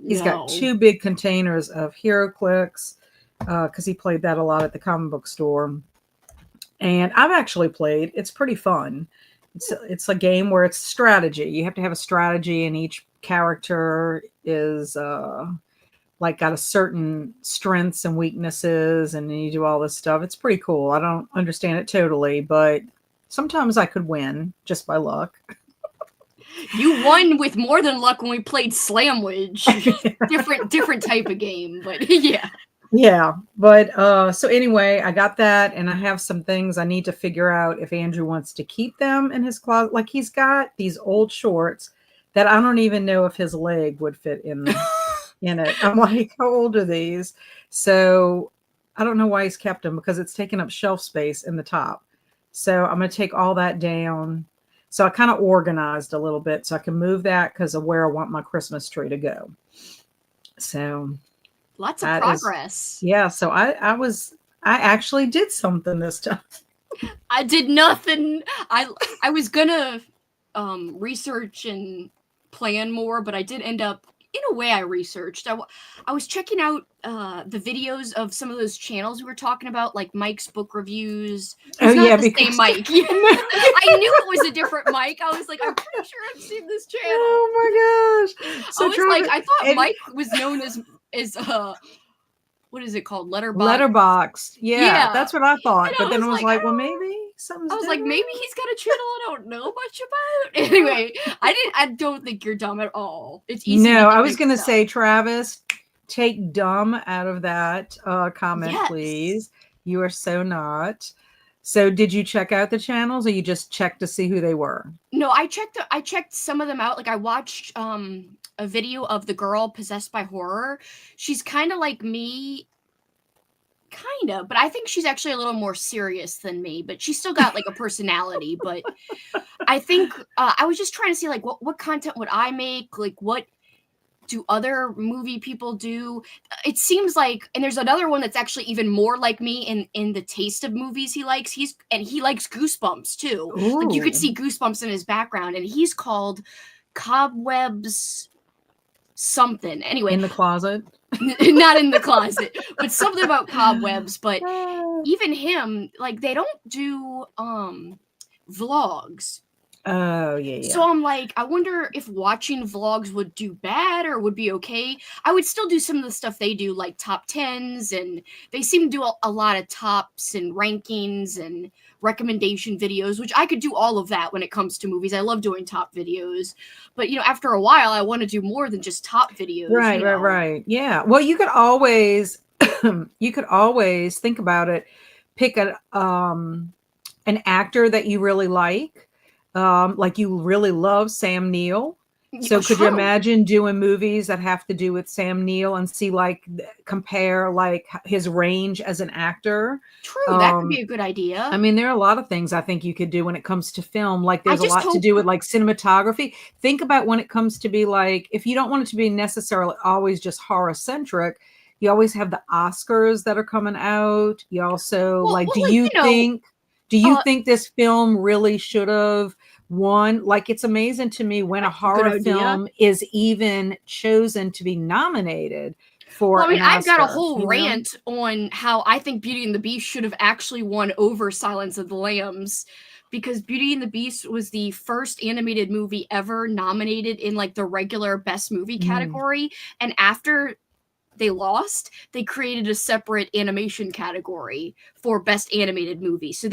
he's got 2 big containers of Hero Clicks because he played that a lot at the comic book store. And I've actually played. It's pretty fun. It's a game where it's strategy. You have to have a strategy, and each character is like got a certain strengths and weaknesses, and you do all this stuff. It's pretty cool. I don't understand it totally, but sometimes I could win just by luck. You won with more than luck when we played Slamwich. different type of game, but yeah. Yeah, but so anyway, I got that, and I have some things I need to figure out if Andrew wants to keep them in his closet. Like he's got these old shorts that I don't even know if his leg would fit in it. I'm like, how old are these? So I don't know why he's kept them because it's taking up shelf space in the top. So I'm going to take all that down. So I kind of organized a little bit so I can move that because of where I want my Christmas tree to go. So lots of progress. Yeah. So I actually did something this time. I did nothing. I was gonna research and plan more, but I did end up, in a way, I researched. I was checking out the videos of some of those channels we were talking about, like Mike's book reviews. It's not the same Mike. I knew it was a different Mike. I was like, I'm pretty sure I've seen this channel. Oh my gosh! So I thought Mike was known as what is it called? Letterboxed. Yeah, that's what I thought. But then I was like, well, maybe something's I was different. like, maybe he's got a channel I don't know much about. Anyway, I don't think you're dumb at all. It's easy. No, I was gonna say, Travis, take dumb out of that comment, please. You are so not. So did you check out the channels, or you just checked to see who they were? No, I checked some of them out. Like I watched a video of the girl possessed by horror. She's kind of like me, Kind of, but I think she's actually a little more serious than me, but she's still got like a personality. But I think I was just trying to see like what content would I make? Like what do other movie people do? It seems like, and there's another one that's actually even more like me in the taste of movies he likes. He likes Goosebumps too. Like you could Ooh. see Goosebumps in his background, and he's called Cobwebs something. Anyway, In the closet. not in the closet, but something about cobwebs. But even him, like they don't do vlogs. Oh, yeah. So I'm like, I wonder if watching vlogs would do bad or would be okay. I would still do some of the stuff they do, like top 10s, and they seem to do a lot of tops and rankings and recommendation videos, which I could do all of that when it comes to movies. I love doing top videos. But, after a while, I want to do more than just top videos. Right. Yeah. Well, you could always think about it. Pick an actor that you really like you really love Sam Neill. So could you imagine doing movies that have to do with Sam Neill and see like compare like his range as an actor? True, that could be a good idea. I mean, there are a lot of things I think you could do when it comes to film. Like there's a lot to do with like cinematography. Think about when it comes to be like, if you don't want it to be necessarily always just horror centric, you always have the Oscars that are coming out. You also do you think this film really should have won? Like, it's amazing to me when a horror film is even chosen to be nominated for an Oscar. I've got a whole rant on how I think Beauty and the Beast should have actually won over Silence of the Lambs, because Beauty and the Beast was the first animated movie ever nominated in like the regular best movie category. And after they lost, they created a separate animation category for best animated movie. So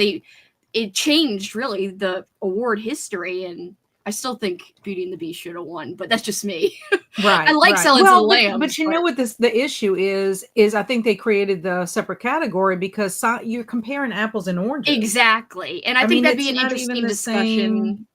it changed really the award history, and I still think Beauty and the Beast should have won, but that's just me. Right. I like Silence of the Lambs. But you know what the issue is I think they created the separate category because you're comparing apples and oranges. Exactly. And I think that'd be an interesting discussion.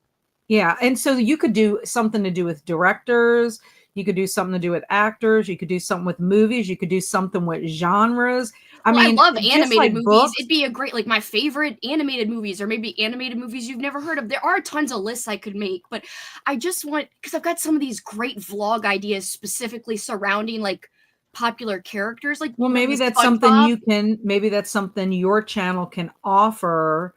Yeah. And so you could do something to do with directors. You could do something to do with actors. You could do something with movies. You could do something with genres. I mean, I love animated movies. Books. It'd be a great, like my favorite animated movies, or maybe animated movies you've never heard of. There are tons of lists I could make, but I just want, because I've got some of these great vlog ideas specifically surrounding like popular characters. Like, well, maybe that's something maybe that's something your channel can offer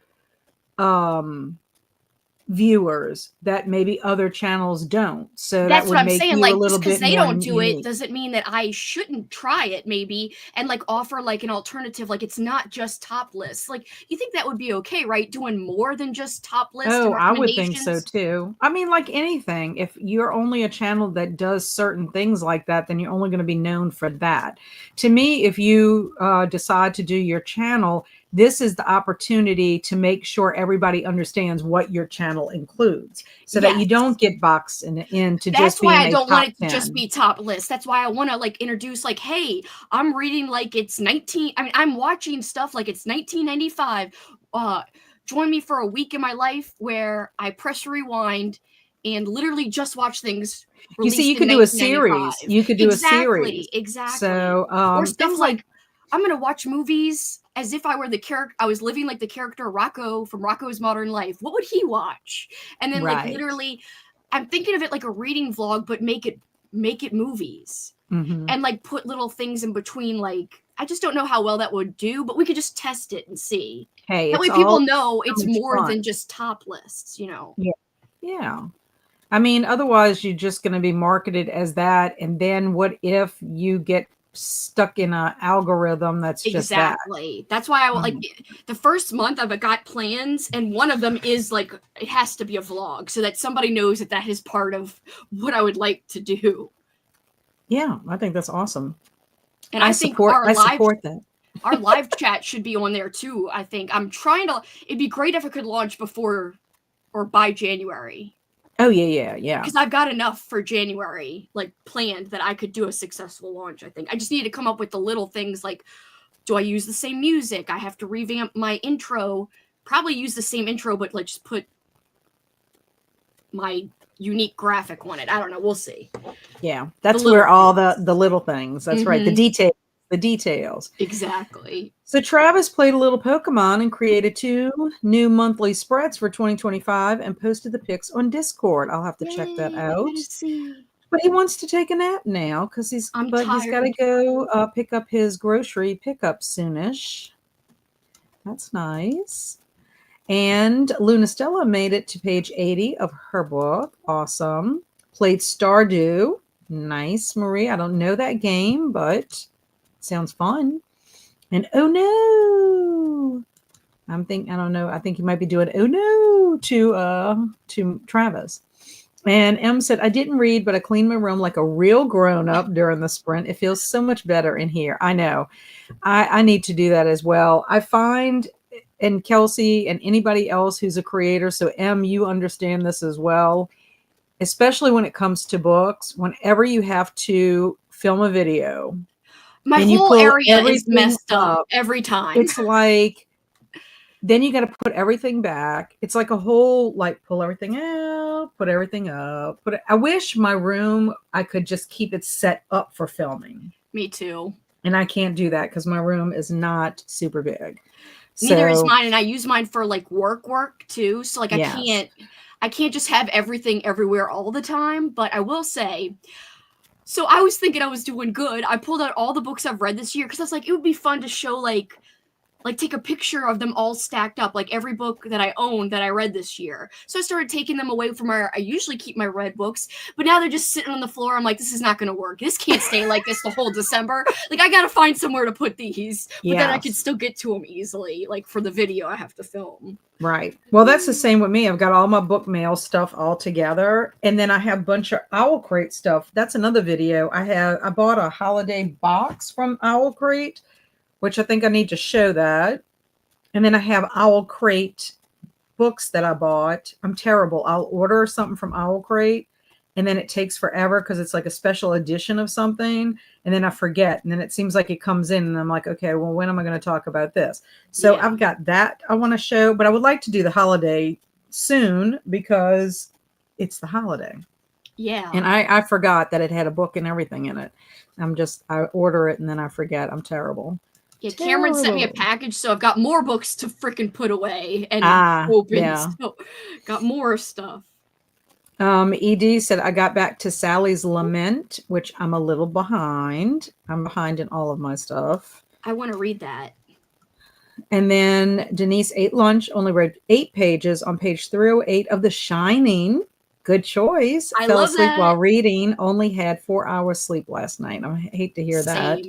viewers that maybe other channels don't. So that's that would what I'm make saying. you Like, a little bit because they more don't do unique. it doesn't mean that I shouldn't try it, maybe, and like offer like an alternative. Like, it's not just top lists. Like, you think that would be okay, right? Doing more than just top lists. Oh, I would think so too. I mean, like anything, if you're only a channel that does certain things like that, then you're only going to be known for that. To me, if you decide to do your channel, this is the opportunity to make sure everybody understands what your channel includes, so that you don't get boxed into just being a top 10. That's why I don't want it to just be top list. That's why I want to like introduce like, hey, I'm reading like it's I'm watching stuff like it's 1995. Join me for a week in my life where I press rewind and literally just watch things. You see, you could do a series. You could do a series. Exactly. So, or stuff like I'm going to watch movies as if I were the character. I was living like the character Rocco from Rocco's Modern Life. What would he watch? And then like literally, I'm thinking of it like a reading vlog, but make it movies and like put little things in between. Like, I just don't know how well that would do, but we could just test it and see. Hey, that way people know it's more than just top lists, Yeah. I mean, otherwise you're just going to be marketed as that. And then what if you get stuck in an algorithm that's just that? Exactly. That's why I like the first month I've got plans, and one of them is like it has to be a vlog, so that somebody knows that is part of what I would like to do. Yeah, I think that's awesome. And I support that. Our live chat should be on there too. I think I'm trying to. It'd be great if it could launch before or by January. Oh, yeah. Because I've got enough for January, like, planned that I could do a successful launch, I think. I just need to come up with the little things, like, do I use the same music? I have to revamp my intro. Probably use the same intro, but, like, just put my unique graphic on it. I don't know. We'll see. Yeah, that's where all the little things. That's right. The details the details. Exactly. So Travis played a little Pokemon and created 2 new monthly spreads for 2025 and posted the pics on Discord. I'll have to check that Yay, I out. gotta see. But he wants to take a nap now because I'm he's got to tired. go pick up his grocery pickup soonish. That's nice. And Luna Stella made it to page 80 of her book. Awesome. Played Stardew. Nice, Marie. I don't know that game, but sounds fun. And oh no, I don't know. I think you might be doing oh no to Travis. And M said, I didn't read, but I cleaned my room like a real grown up during the sprint. It feels so much better in here. I know. I need to do that as well. I find, and Kelsi and anybody else who's a creator, so M, you understand this as well, especially when it comes to books, whenever you have to film a video My and you whole pull area is everything messed up up, every time. it's like, then you got to put everything back. It's like a whole, like, pull everything out, put everything up. I wish my room, I could just keep it set up for filming. Me too. And I can't do that because my room is not super big. Neither is So, mine, and I use mine for like work too. So like yes. I can't just have everything everywhere all the time. But I will say, so I was thinking I was doing good. I pulled out all the books I've read this year because I was like, it would be fun to show like take a picture of them all stacked up, like every book that I own that I read this year. So I started taking them away from where I usually keep my read books, but now they're just sitting on the floor. I'm like, this is not going to work. This can't stay like this the whole December. Like, I got to find somewhere to put these, but then I could still get to them easily. Like for the video I have to film. Right. Well, that's the same with me. I've got all my book mail stuff all together. And then I have a bunch of Owl Crate stuff. That's another video. I bought a holiday box from Owl Crate, which I think I need to show that. And then I have Owl Crate books that I bought. I'm terrible. I'll order something from Owl Crate and then it takes forever because it's like a special edition of something. And then I forget. And then it seems like it comes in and I'm like, okay, well, when am I going to talk about this? So yeah. I've got that I want to show, but I would like to do the holiday soon because it's the holiday. Yeah. And I forgot that it had a book and everything in it. I order it and then I forget. I'm terrible. Yeah, Cameron sent me a package, so I've got more books to freaking put away and open. Yeah. So got more stuff. ED said, I got back to Sally's Lament, which I'm a little behind. I'm behind in all of my stuff. I want to read that. And then Denise ate lunch, only read 8 pages on page 308 of The Shining. Good choice. I Fell love asleep that. while reading. Only had 4 hours sleep last night. I hate to hear that.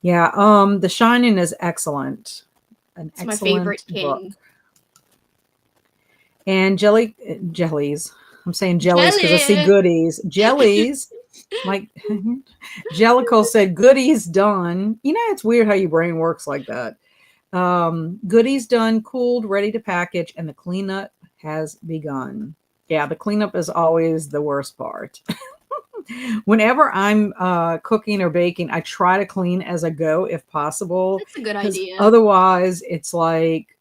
Yeah, The Shining is excellent. It's my favorite book. And jellies. I'm saying jellies because I see goodies. Jellies. Like Jellicle said, goodies done. You know, it's weird how your brain works like that. Goodies done, cooled, ready to package, and the cleanup has begun. Yeah, the cleanup is always the worst part. Whenever I'm cooking or baking, I try to clean as I go if possible. That's a good idea. Otherwise, it's like,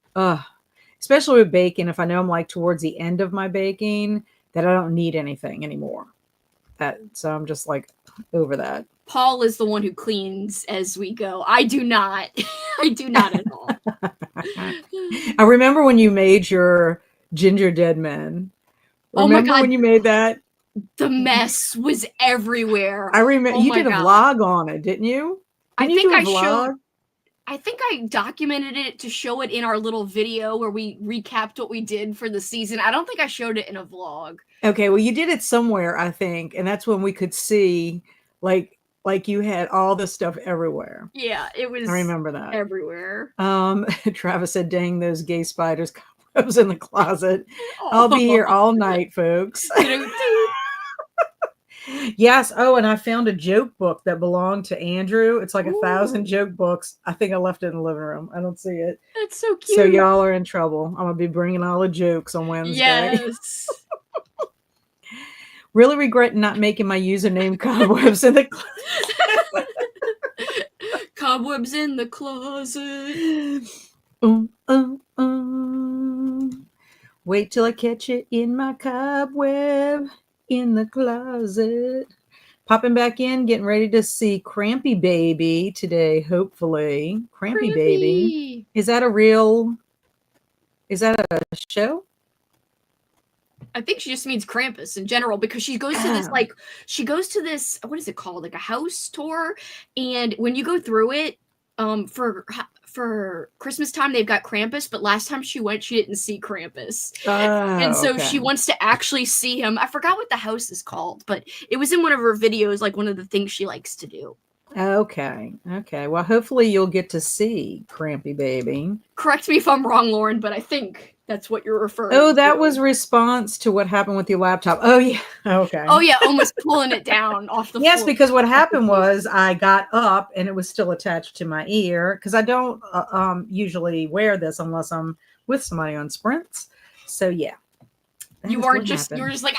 especially with baking, if I know I'm like towards the end of my baking, that I don't need anything anymore. So I'm just like over that. Paul is the one who cleans as we go. I do not. I do not at all. I remember when you made your Ginger Dead Men. Remember when you made that? The mess was everywhere. I remember you did a vlog on it, didn't you? I think I documented it to show it in our little video where we recapped what we did for the season. I don't think I showed it in a vlog. Okay, well, you did it somewhere, I think, and that's when we could see, like you had all this stuff everywhere. Yeah, it was. I remember that everywhere. Travis said, "Dang those gay spiders! I was in the closet. I'll be here all night, folks." Yes. Oh, and I found a joke book that belonged to Andrew. It's like 1,000 joke books. I think I left it in the living room. I don't see it. That's so cute. So y'all are in trouble. I'm gonna be bringing all the jokes on Wednesday. Yes. Really regret not making my username Cobwebs in the closet. Cobwebs in the closet. Wait till I catch it in my cobweb in the closet. Popping back in, getting ready to see Crampy Baby today, hopefully. Crampy Baby. Crampy. Is that a show? I think she just means Krampus in general because she goes to this what is it called? Like a house tour. And when you go through it, for Christmas time they've got Krampus, but last time she went, she didn't see Krampus. And so okay. she wants to actually see him. I forgot what the house is called, but it was in one of her videos, like one of the things she likes to do. Okay. Okay. Well, hopefully you'll get to see Crampy Baby. Correct me if I'm wrong, Lauren, but I think that's what you're referring to. Oh, that was response to what happened with your laptop. Oh, yeah. Okay. Oh, yeah, almost pulling it down off the floor. Yes, because what happened was I got up and it was still attached to my ear because I don't usually wear this unless I'm with somebody on sprints. So, yeah. You were just like,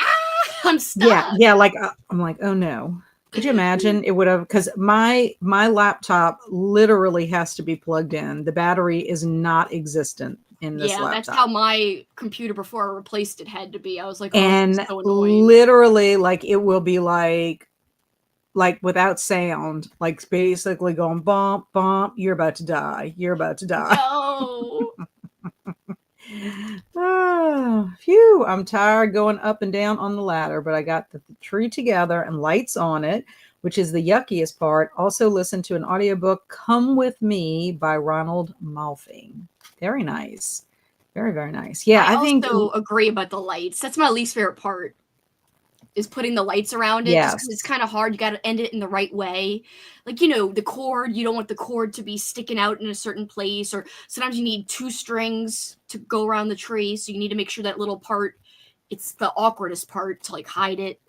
I'm stuck. Yeah. Like, I'm like, oh, no. Could you imagine? It would have, because my laptop literally has to be plugged in. The battery is not existent in this laptop. That's how my computer before I replaced it had to be. I was like, and so annoying. Literally, like it will be like without sound, like basically going bump, bump. You're about to die. You're about to die. No. Oh, phew, I'm tired going up and down on the ladder, but I got the tree together and lights on it, which is the yuckiest part. Also listened to an audiobook, Come With Me by Ronald Malfi. Very nice. Very, very nice. Yeah, I think also agree about the lights. That's my least favorite part, is putting the lights around it. Yes. Just 'cause it's kind of hard. You got to end it in the right way. Like, the cord, you don't want the cord to be sticking out in a certain place, or sometimes you need 2 strings to go around the tree, so you need to make sure that little part, it's the awkwardest part to like hide it.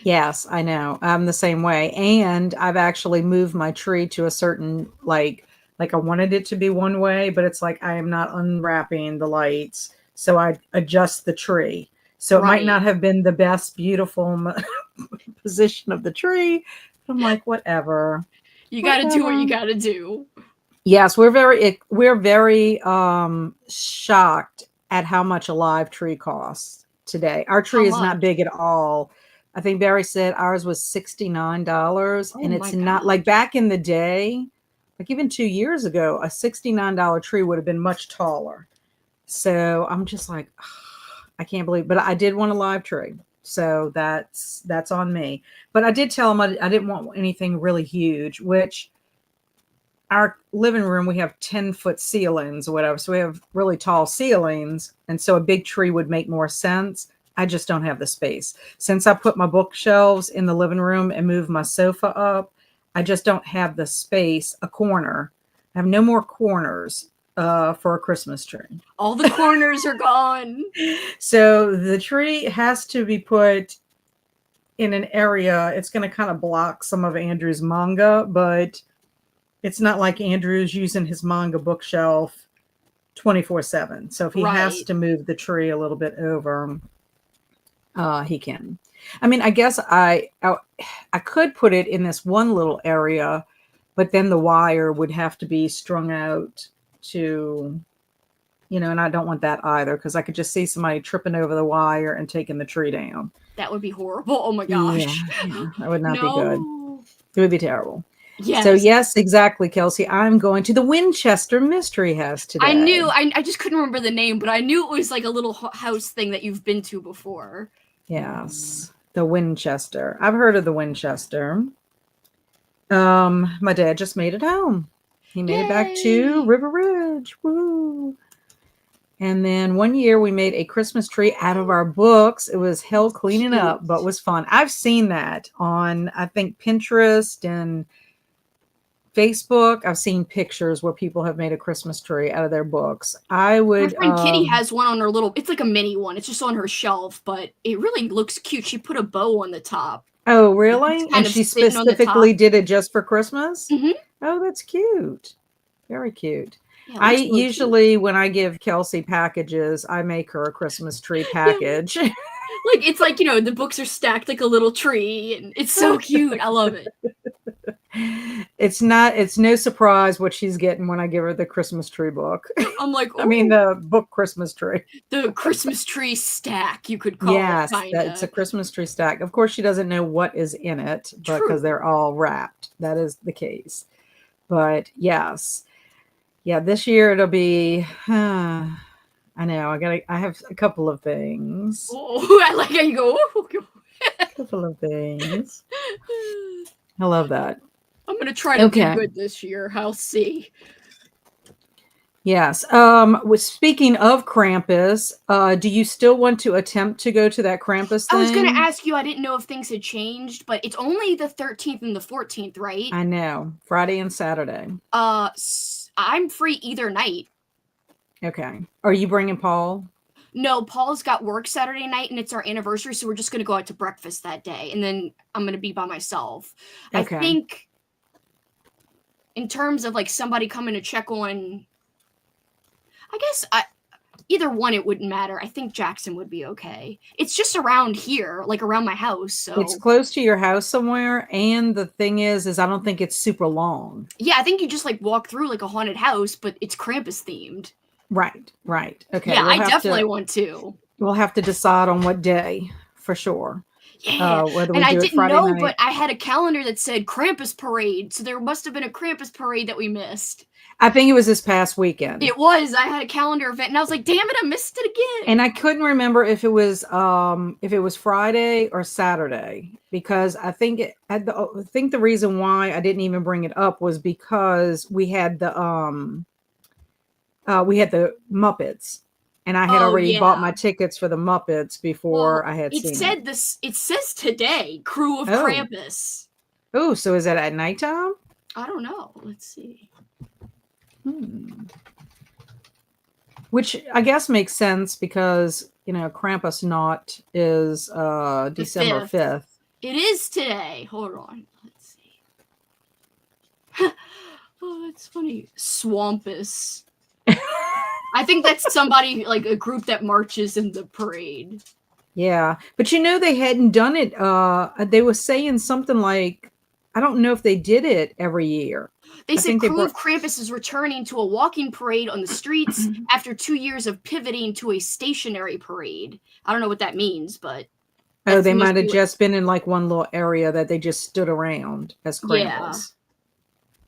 Yes, I know. I'm the same way. And I've actually moved my tree to a certain like I wanted it to be one way, but it's like I am not unwrapping the lights. So I adjust the tree. So it might not have been the best, beautiful position of the tree. I'm like, whatever. You got to do what you got to do. Yes, we're very shocked at how much a live tree costs today. Our tree is not big at all. I think Barry said ours was $69, and it's not like back in the day, like even 2 years ago, a $69 tree would have been much taller. So I'm just like, I can't believe, but I did want a live tree. So that's on me. But I did tell him I didn't want anything really huge, which our living room, we have 10-foot ceilings or whatever. So we have really tall ceilings. And so a big tree would make more sense. I just don't have the space. Since I put my bookshelves in the living room and moved my sofa up, I just don't have the space, a corner. I have no more corners for a Christmas tree. All the corners are gone. So the tree has to be put in an area. It's going to kind of block some of Andrew's manga, but it's not like Andrew's using his manga bookshelf 24/7. So if he has to move the tree a little bit over, he can. I mean, I guess I could put it in this one little area, but then the wire would have to be strung out to, and I don't want that either, because I could just see somebody tripping over the wire and taking the tree down. That would be horrible. Oh my gosh. Yeah, that would not be good. It would be terrible. Yes. So yes, exactly, Kelsi. I'm going to the Winchester Mystery House today. I knew. I just couldn't remember the name, but I knew it was like a little house thing that you've been to before. Yes, the Winchester. I've heard of the Winchester. My dad just made it home. He made it back to River Ridge. Woo! And then one year we made a Christmas tree out of our books. It was hell cleaning up, but was fun. I've seen that on, I think, Pinterest and Facebook. I've seen pictures where people have made a Christmas tree out of their books. My friend Kitty has one on her it's like a mini one. It's just on her shelf, but it really looks cute. She put a bow on the top. Oh, really? And she specifically did it just for Christmas? Mm-hmm. Oh, that's cute. Very cute. Yeah, I usually, when I give Kelsi packages, I make her a Christmas tree package. Like, it's like, the books are stacked like a little tree, and it's so cute. I love it. It's not, it's no surprise what she's getting when I give her the Christmas tree book. I'm like, I mean, ooh, the book Christmas tree. the Christmas tree stack, you could call it, Yes, that it's a kinda. Christmas tree stack. Of course, she doesn't know what is in it because True. they're all wrapped. That is the case. But yes, yeah, this year it'll be. I know. I have a couple of things. Oh, I like how you go, ooh. Couple of things. I love that. I'm gonna try to do Okay. good this year. I'll see. Yes. With speaking of Krampus, do you still want to attempt to go to that Krampus I was gonna thing? ask you, I didn't know if things had changed, but it's only the 13th and the 14th, right? I know. Friday and Saturday. I'm free either night. Okay. Are you bringing Paul? No, Paul's got work Saturday night and it's our anniversary, so we're just gonna go out to breakfast that day, and then I'm gonna be by myself. I Okay. think in terms of like somebody coming to check on, I guess either one, it wouldn't matter. I think Jackson would be okay. It's just around here, like around my house, so It's close to your house somewhere, and the thing is I don't think it's super long. yeah, I think you just like walk through like a haunted house, but it's Krampus themed. Right, right. Okay, Yeah, I definitely want to. we'll have to decide on what day for sure. Yeah, Whether and we I do it didn't Friday know, night. but I had a calendar that said Krampus parade, so there must have been a Krampus parade that we missed. I think it was this past weekend. It was. I had a calendar event, and I was like, "Damn it, I missed it again." And I couldn't remember if it was Friday or Saturday, because I think I think the reason why I didn't even bring it up was because we had the Muppets, and I had Oh already bought yeah. my tickets for the Muppets before Well, I had it seen it. said this. It says today, Crew of Oh, Krampus. oh, so is that at nighttime? I don't know. Let's see. Hmm. Which I guess makes sense because Krampus not is The December 5th. 5th. It is today. Hold on. Let's see. Oh, that's funny. Swampus. I think that's somebody, like a group that marches in the parade. Yeah, but they hadn't done it. They were saying something like, I don't know if they did it every year. They I said think they Crew brought. of Krampus is returning to a walking parade on the streets after 2 years of pivoting to a stationary parade. I don't know what that means, but Oh, that's they must might be have what. just been in like one little area that they just stood around as Yeah. Krampus.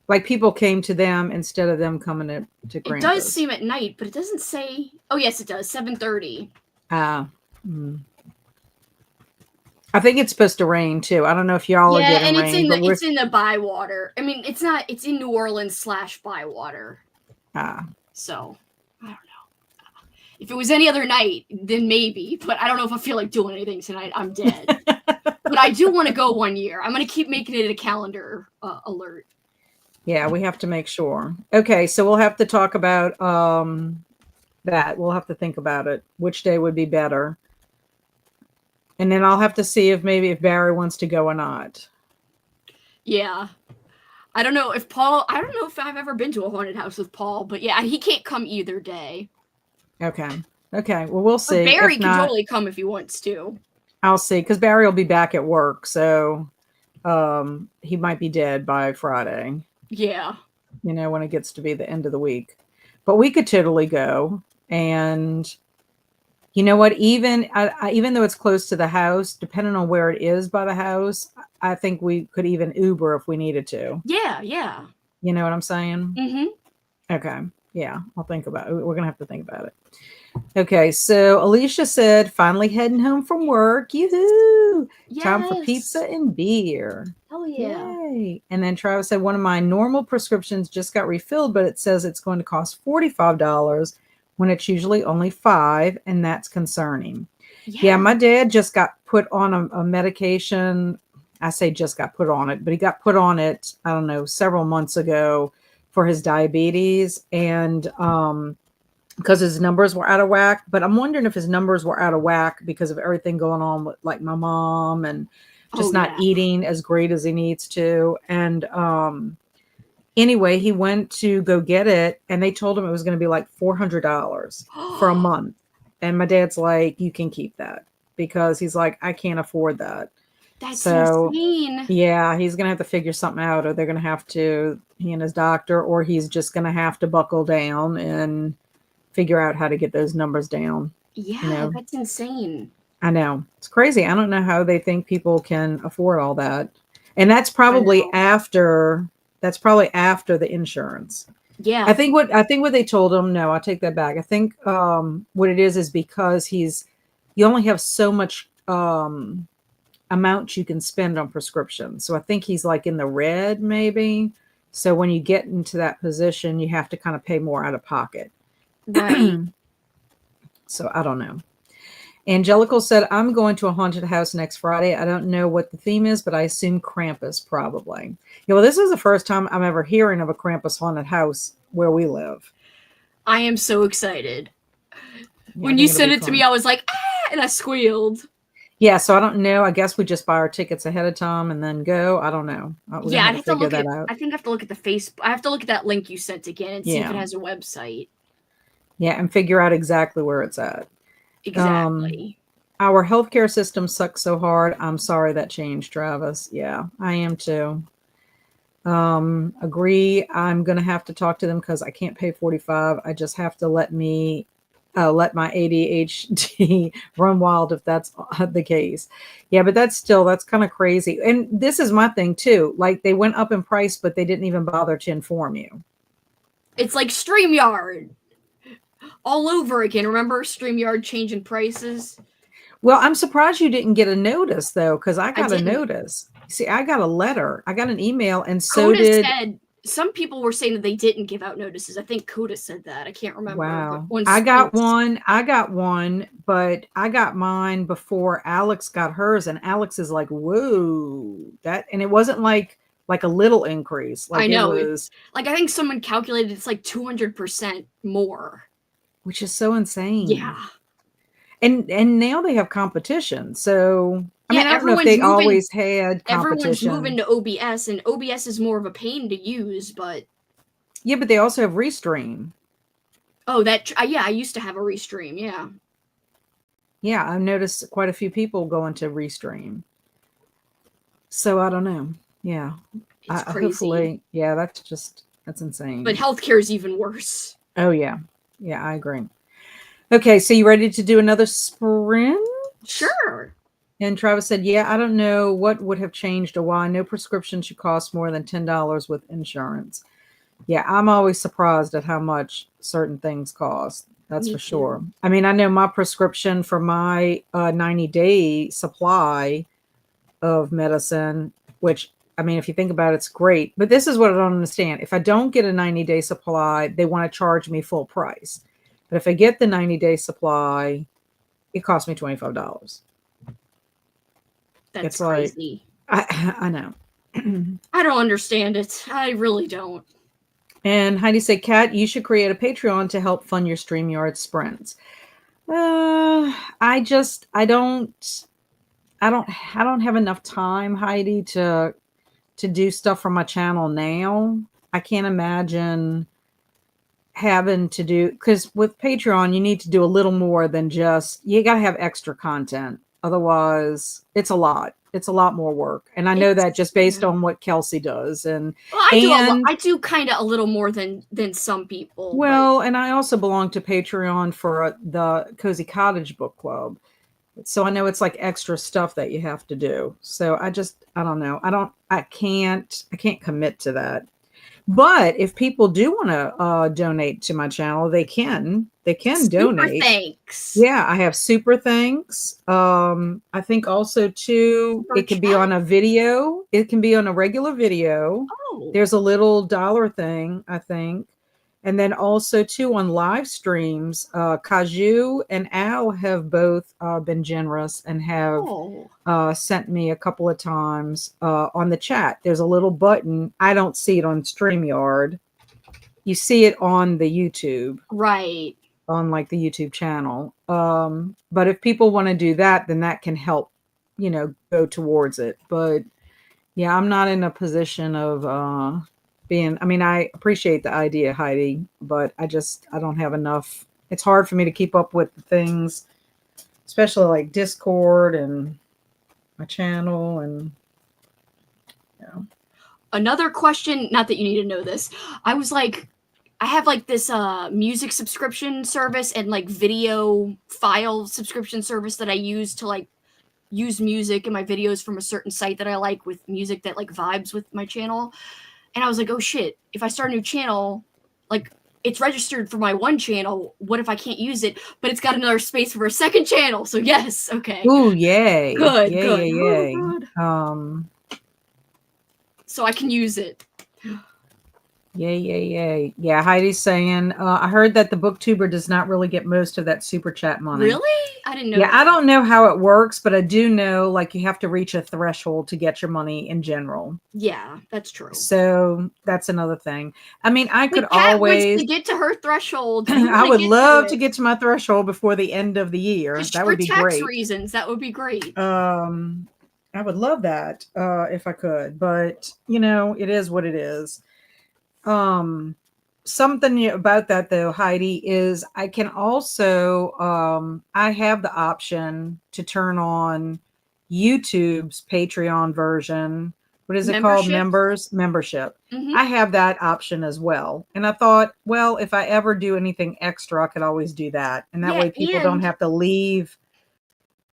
Like people came to them instead of them coming to It does Krampus. seem at night, but it doesn't say. Oh yes, it does. 7:30. Ah. I think it's supposed to rain too. I don't know if y'all are Yeah, getting and rain, but we're. it's in the Bywater. I mean, it's not. It's in New Orleans / Bywater. Ah. So I don't know. If it was any other night, then maybe. But I don't know if I feel like doing anything tonight. I'm dead. But I do want to go one year. I'm gonna keep making it a calendar alert. Yeah, we have to make sure. Okay, so we'll have to talk about that. We'll have to think about it. Which day would be better? And then I'll have to see if Barry wants to go or not. Yeah. I don't know if Paul. I don't know if I've ever been to a haunted house with Paul, but yeah, he can't come either day. Okay. Okay. Well, we'll But see. Barry If can not, totally come if he wants to. I'll see. Because Barry will be back at work, so he might be dead by Friday. Yeah. When it gets to be the end of the week. But we could totally go. And you know what? Even though it's close to the house, depending on where it is by the house, I think we could even Uber if we needed to. Yeah. Yeah. You know what I'm saying? Mm-hmm. Okay. Yeah, I'll think about it. We're gonna have to think about it. Okay, so Alicia said, finally heading home from work. Yoo-hoo! Yes. Time for pizza and beer. Hell yeah. Yay. And then Travis said, one of my normal prescriptions just got refilled, but it says it's going to cost $45 when it's usually only $5, and that's concerning. Yeah, my dad just got put on a medication. I say just got put on it, but he got put on it, I don't know, several months ago for his diabetes, and because his numbers were out of whack. But I'm wondering if his numbers were out of whack because of everything going on with like my mom and just not eating as great as he needs to. And anyway, he went to go get it, and they told him it was going to be like $400 for a month. And my dad's like, you can keep that, because he's like, I can't afford that. That's So insane. yeah, he's gonna have to figure something out, or they're gonna have to, he and his doctor, or he's just gonna have to buckle down and figure out how to get those numbers down. You Yeah, know, that's insane. I know it's crazy. I don't know how they think people can afford all that, and I know. that's probably after the insurance. Yeah, I think what they told him. No, I take that back. I think what it is because you only have so much amount you can spend on prescriptions. So I think he's like in the red, maybe. So when you get into that position, you have to kind of pay more out of pocket. right. So I don't know. Angelical said, I'm going to a haunted house next Friday. I don't know what the theme is, but I assume Krampus probably. Yeah, well, this is the first time I'm ever hearing of a Krampus haunted house where we live. I am so excited. Yeah, I When you think it'll sent be it to me, fun. I was like, ah, and I squealed. Yeah, so I don't know. I guess we just buy our tickets ahead of time and then go. I don't know. We're gonna Yeah, have I'd to have to figure look that at. out. I think I have to look at the face. I have to look at that link you sent again and see if it Yeah, has a website. yeah, and figure out exactly where it's at. Um, Exactly. our healthcare system sucks so hard. I'm sorry that changed, Travis. Yeah, I am too. Agree. I'm gonna have to talk to them because I can't pay 45. I just have to let my ADHD run wild if that's the case. Yeah, but that's kind of crazy. And this is my thing too. Like they went up in price, but they didn't even bother to inform you. It's like StreamYard all over again. Remember StreamYard changing prices? Well, I'm surprised you didn't get a notice though, because I I got a didn't. notice. See, I got a letter, I got an email, and so Coda did said some people were saying that they didn't give out notices. I think Coda said that. I can't remember, but wow. I got once one. I got one, but I got mine before Alex got hers, and Alex is like, "Whoa, that!" And it wasn't like a little increase. I Like it know was, like I think someone calculated it's like 200% more. which is so insane. Yeah. And now they have competition. So I Yeah, mean, I don't know if they always had everyone's moving competition. to OBS, and OBS is more of a pain to use, but Yeah, but they also have Restream. oh, yeah, I used to have a restream, yeah. Yeah, I've noticed quite a few people going to Restream. So I don't know. Yeah. It's crazy. Hopefully, yeah, that's But insane. healthcare is even worse. Oh yeah. Yeah, I agree. Okay, so you ready to do another sprint? Sure. And Travis said, "Yeah, I don't know what would have changed or why. No prescription should cost more than $10 with insurance." Yeah, I'm always surprised at how much certain things cost. That's Me for sure. too. I mean, I know my prescription for my 90-day supply of medicine, which I mean, if you think about it, it's great. But this is what I don't understand. If I don't get a 90-day supply, they want to charge me full price. But if I get the 90-day supply, it costs me $25. That's It's like, crazy. I know. I don't understand it. I really don't. And Heidi said, Kat, you should create a Patreon to help fund your StreamYard sprints. I just, I don't have enough time, Heidi, to do stuff for my channel now. I can't imagine having to do, because with Patreon, you need to do a little more than just, you got to have extra content. Otherwise, it's a lot more work. And I know that It's just based yeah. on what Kelsi does. Well, And I do kind of a little more than some people, but well, and I also belong to Patreon for the Cozy Cottage Book Club. So I know it's like extra stuff that you have to do. So I don't know. I can't commit to that. But if people do want to donate to my channel, they can super donate. thanks. Yeah, I have super thanks. I think also too, Super it can be chat. on a video. It can be on a regular video. Oh, There's a little dollar thing, I think. And then also too on live streams, Kaju and Al have both been generous and have oh, sent me a couple of times on the chat. There's a little button. I don't see it on StreamYard. You see it on the YouTube, right. on like the YouTube channel. But if people want to do that, then that can help, go towards it. But yeah, I'm not in a position of being, I mean, I appreciate the idea, Heidi, but I don't have enough. It's hard for me to keep up with the things, especially like Discord and my channel, and Another question, not that you need to know this. I was like, I have like this music subscription service and like video file subscription service that I use to like use music in my videos from a certain site that I like with music that like vibes with my channel. And I was like, oh shit, if I start a new channel, like it's registered for my one channel. What if I can't use it? But it's got another space for a second channel. So yes, okay. ooh, yay. Good, Yay, good. yay, Oh, yay. good. So I can use it. Yay, yay, yay. Yeah, Heidi's saying, I heard that the booktuber does not really get most of that super chat money. Really? I didn't know Yeah, that. I don't know how it works, but I do know like you have to reach a threshold to get your money in general. Yeah, that's true. So that's another thing. I mean, I could Kat wants always to get to her threshold. I would love to get to my threshold before the end of the year. Just That for would be tax great. reasons, that would be great. I would love that if I could, but you know, it is what it is. Something about that though, Heidi, is I can also I have the option to turn on YouTube's Patreon version. What is it called? Membership. Mhm. I have that option as well. And I thought, well, if I ever do anything extra, I could always do that. And that Yeah, way people don't and have to leave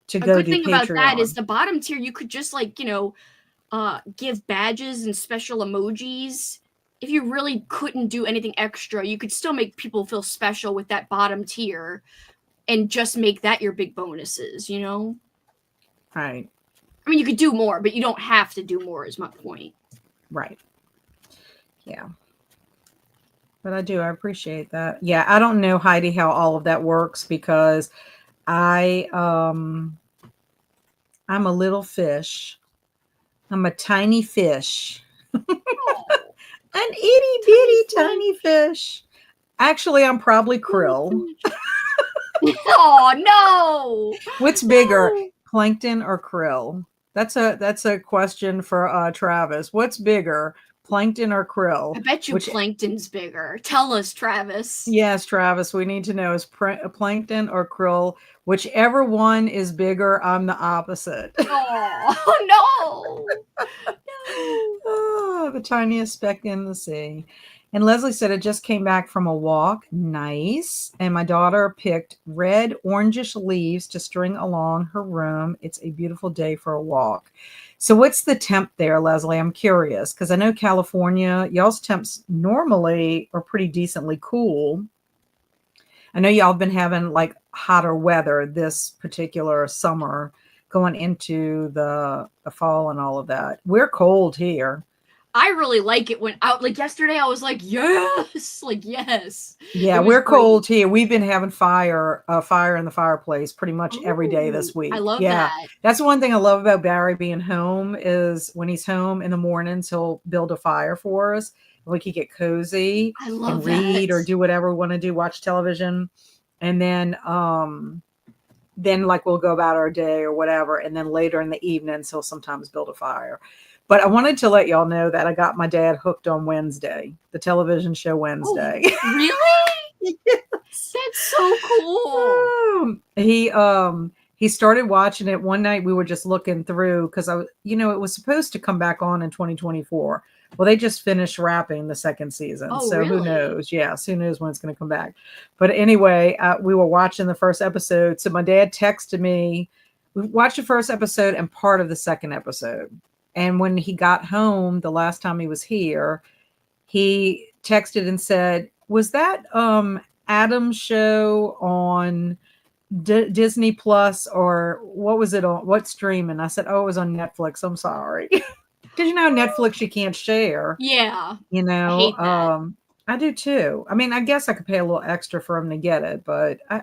to a go good do thing about that is Patreon. the bottom tier, you could just like, give badges and special emojis. If you really couldn't do anything extra, you could still make people feel special with that bottom tier and just make that your big bonuses, you know? Right. I mean, you could do more, but you don't have to do more, is my point. Right. Yeah. But I do. I appreciate that. Yeah, I don't know, Heidi, how all of that works because I'm a little fish. I'm a tiny fish. Oh, An itty bitty tiny fish. Actually, I'm probably krill. Oh no! What's bigger, plankton or krill? That's a question for Travis. What's bigger, plankton or krill? I bet you Which plankton's bigger. Tell us, Travis. Yes, Travis, we need to know is plankton or krill. Whichever one is bigger, I'm the opposite. Oh no! No. Oh, the tiniest speck in the sea. And Leslie said it just came back from a walk. Nice. And my daughter picked red, orangish leaves to string along her room. It's a beautiful day for a walk. So, what's the temp there, Leslie? I'm curious because I know California, y'all's temps normally are pretty decently cool. I know y'all have been having like hotter weather this particular summer going into the fall and all of that. We're cold here. I really like it when out like yesterday I was like, yes, like yes. Yeah, It was we're great. cold here. We've been having fire in the fireplace pretty much every day this Ooh, week. I love Yeah. that. That's one thing I love about Barry being home is when he's home in the mornings, he'll build a fire for us. And we can get cozy I and love read or that. do whatever we want to do, watch television. And then like we'll go about our day or whatever. And then later in the evenings, he'll sometimes build a fire. But I wanted to let y'all know that I got my dad hooked on Wednesday, the television show Wednesday. Oh, really? Yes. That's so cool. He started watching it one night. We were just looking through because it was supposed to come back on in 2024. Well, they just finished wrapping the second season. Oh, So who really? knows? Yes, who knows when it's going to come back. But anyway, we were watching the first episode. So my dad texted me. We watched the first episode and part of the second episode. And when he got home the last time he was here, he texted and said, "Was that Adam's show on Disney Plus or what was it on? What streaming?" I said, "Oh, it was on Netflix. I'm sorry." Because Netflix you can't share. Yeah. You I know, hate that. I do too. I mean, I guess I could pay a little extra for him to get it, but I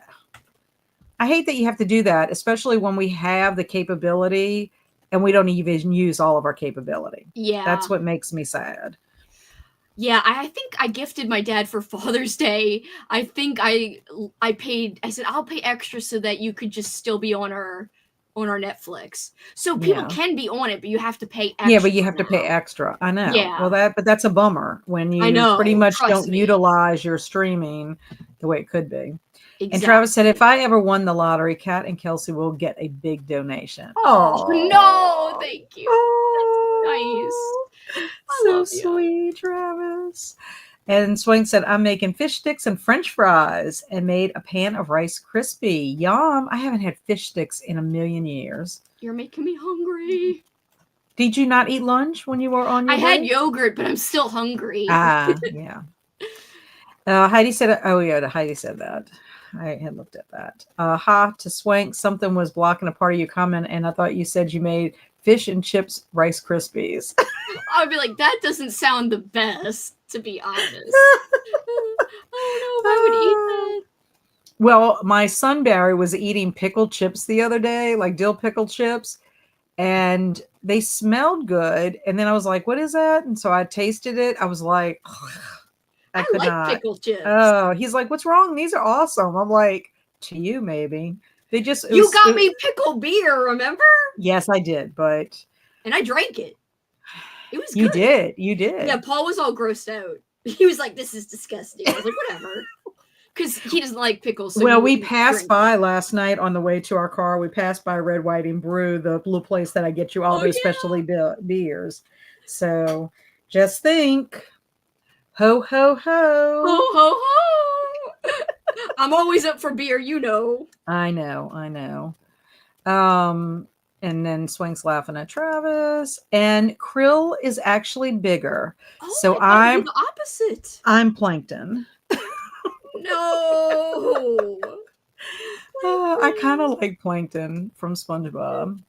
hate that you have to do that, especially when we have the capability and we don't even use all of our capability. Yeah. That's what makes me sad. Yeah, I think I gifted my dad for Father's Day. I think I said I'll pay extra so that you could just still be on our on our Netflix. So people Yeah. can be on it, but you have to pay extra. Yeah, but you have to pay now. extra. I know. Yeah. Well, but that's a bummer when I you pretty know. much Trust don't me. utilize your streaming the way it could be. And Travis said, if Exactly. I ever won the lottery, Kat and Kelsi will get a big donation. Oh, no. Oh, Thank you. That's nice. oh, I so love you. sweet, Travis. And Swain said, I'm making fish sticks and French fries and made a pan of Rice Krispie. Yum. I haven't had fish sticks in a million years. You're making me hungry. Did you not eat lunch when you were on your I had break? yogurt, but I'm still hungry. Ah, yeah. Heidi said, oh, yeah, Heidi said that. I had looked at that. To Swank, something was blocking a part of your comment, and I thought you said you made fish and chips Rice Krispies. I'd be like, that doesn't sound the best, to be honest. I don't know if I would eat that. Well, my son Barry was eating pickled chips the other day, like dill pickle chips, and they smelled good. And then I was like, what is that? And so I tasted it. I was like, I could like not. pickle chips. Oh, he's like, what's wrong? These are awesome. I'm like, to you, maybe. They just, You got me pickle beer, remember? Yes, I did, but. And I drank it. It was You good. You did. Yeah, Paul was all grossed out. He was like, this is disgusting. I was like, whatever. Because he doesn't like pickles. So well, we passed by last night on the way to our car. We passed by Red, White, and Brew, the blue place that I get you all those specialty beers. So just think, ho, ho, ho. Ho, ho, ho. I'm always up for beer, you know. I know. And then Swing's laughing at Travis. And Krill is actually bigger. Oh, so I'm the opposite. I'm Plankton. No. I kind of like Plankton from SpongeBob.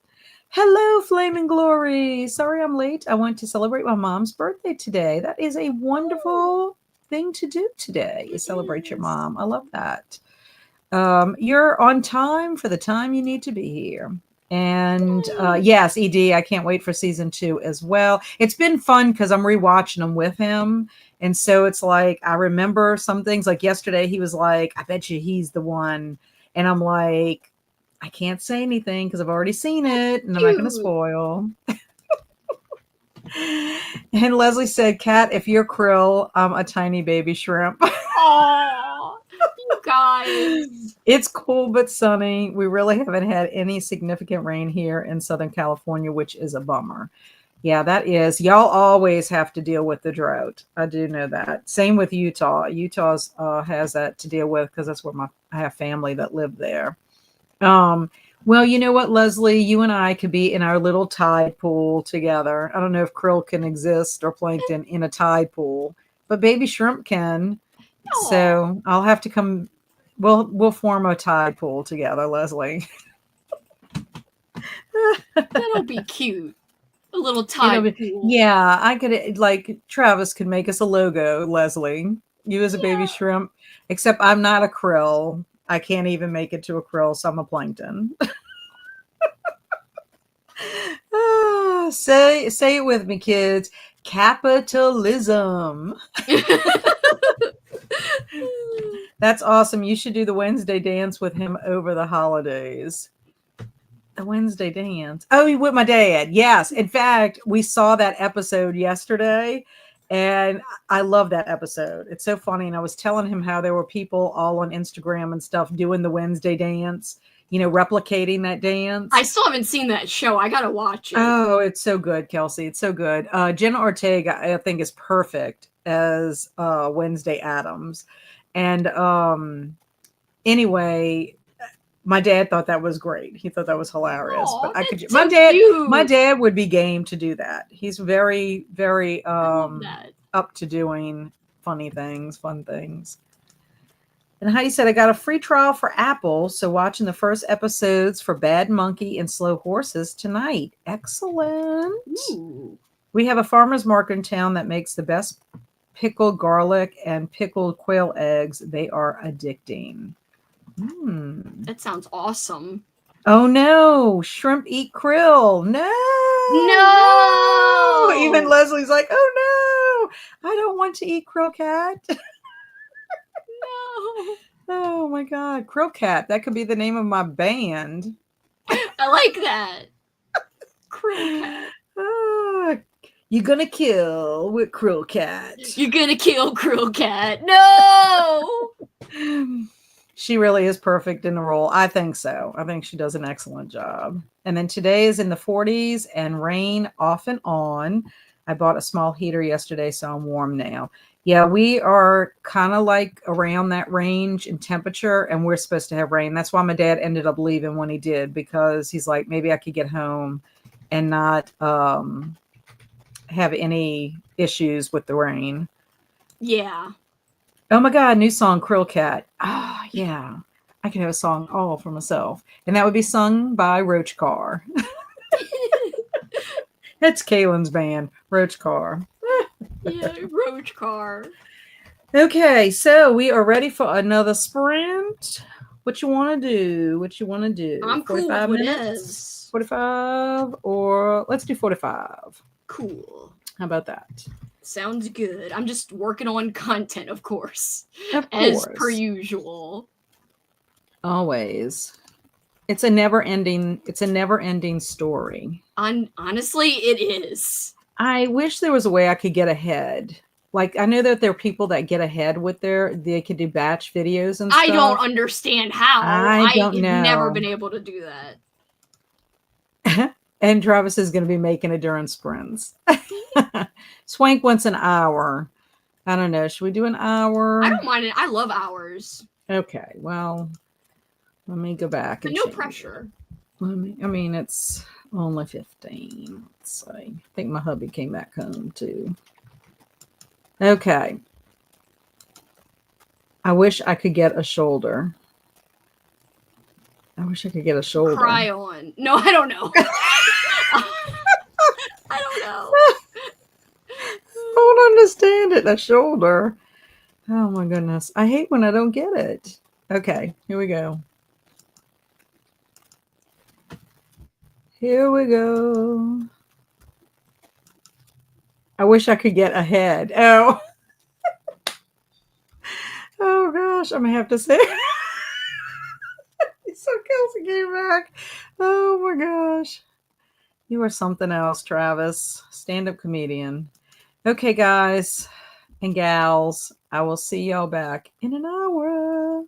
Hello, Flaming Glory. Sorry I'm late. I went to celebrate my mom's birthday today. That is a wonderful thing to do today, is celebrate your mom. I love that. You're on time for the time you need to be here. And yes, ED, I can't wait for season 2 as well. It's been fun because I'm rewatching them with him. And so it's like, I remember some things, like yesterday, he was like, I bet you he's the one. And I'm like, I can't say anything because I've already seen it and I'm not going to spoil. And Leslie said, Kat, if you're Krill, I'm a tiny baby shrimp. Aww, you guys. It's cool but sunny. We really haven't had any significant rain here in Southern California, which is a bummer. Yeah, that is. Y'all always have to deal with the drought. I do know that. Same with Utah. Utah's has that to deal with because that's where I have family that live there. Well, you know what, Leslie? You and I could be in our little tide pool together. I don't know if krill can exist or plankton in a tide pool, but baby shrimp can. Aww. So I'll have to come. We'll form a tide pool together, Leslie. That'll be cute. A little tide pool. Yeah, I could, like, Travis could make us a logo, Leslie. You as a baby shrimp, except I'm not a krill. I can't even make it to a krill, so I'm a plankton. Say it with me, kids. Capitalism. That's awesome. You should do the Wednesday dance with him over the holidays. The Wednesday dance. Oh, with my dad. Yes. In fact, we saw that episode yesterday and I love that episode. It's so funny. And I was telling him how there were people all on Instagram and stuff doing the Wednesday dance, replicating that dance. I still haven't seen that show. I got to watch it. Oh, it's so good, Kelsi. It's so good. Jenna Ortega, I think, is perfect as Wednesday Addams. And anyway, my dad thought that was great. He thought that was hilarious. Aww, but I could. So my dad would be game to do that. He's very, very up to doing funny things, fun things. And Heidi said, I got a free trial for Apple, so watching the first episodes for Bad Monkey and Slow Horses tonight. Excellent. Ooh. We have a farmer's market in town that makes the best pickled garlic and pickled quail eggs. They are addicting. That sounds awesome. Oh no, shrimp eat krill. No. Even Leslie's like, oh no, I don't want to eat krill cat. No. Oh my God, krill cat. That could be the name of my band. I like that. Krill cat. Ah, you're gonna kill with Krill Cat. You're gonna kill Krill cat. No! She really is perfect in the role. I think so. I think she does an excellent job. And then today is in the 40s and rain off and on. I bought a small heater yesterday, so I'm warm now. Yeah, we are kind of like around that range in temperature, and we're supposed to have rain. That's why my dad ended up leaving when he did, because he's like, maybe I could get home and not have any issues with the rain. Yeah. Oh my God, new song, Krill Cat. Ah, yeah. I could have a song all for myself. And that would be sung by Roach Car. That's Kaylin's band, Roach Car. Yeah, roach car. Okay, so we are ready for another sprint. What you want to do? What you want to do? I'm cool with 45 minutes? whatevs. 45, or let's do 45. Cool. How about that? Sounds good. I'm just working on content, of course. Of As per course. usual. Always. It's a never-ending story. Honestly, it is. I wish there was a way I could get ahead. Like, I know that there are people that get ahead with they could do batch videos and I don't stuff. understand how. I I don't have never know. been able to do that. And Travis is going to be making it during sprints. Swank wants an hour. I don't know. Should we do an hour? I don't mind it. I love hours. Okay. Well, let me go back But and no change pressure. it. It's only 15. Let's see. I think my hubby came back home too. Okay. I wish I could get a shoulder. I wish I could get a shoulder. Cry on. No, I don't know. I don't know. I don't understand it. A shoulder. Oh my goodness. I hate when I don't get it. Okay, here we go. Here we go. I wish I could get ahead. Oh. Oh gosh, I'm gonna have to say. So Kelsi came back. Oh my gosh. You are something else, Travis. Stand-up comedian. Okay, guys and gals, I will see y'all back in an hour.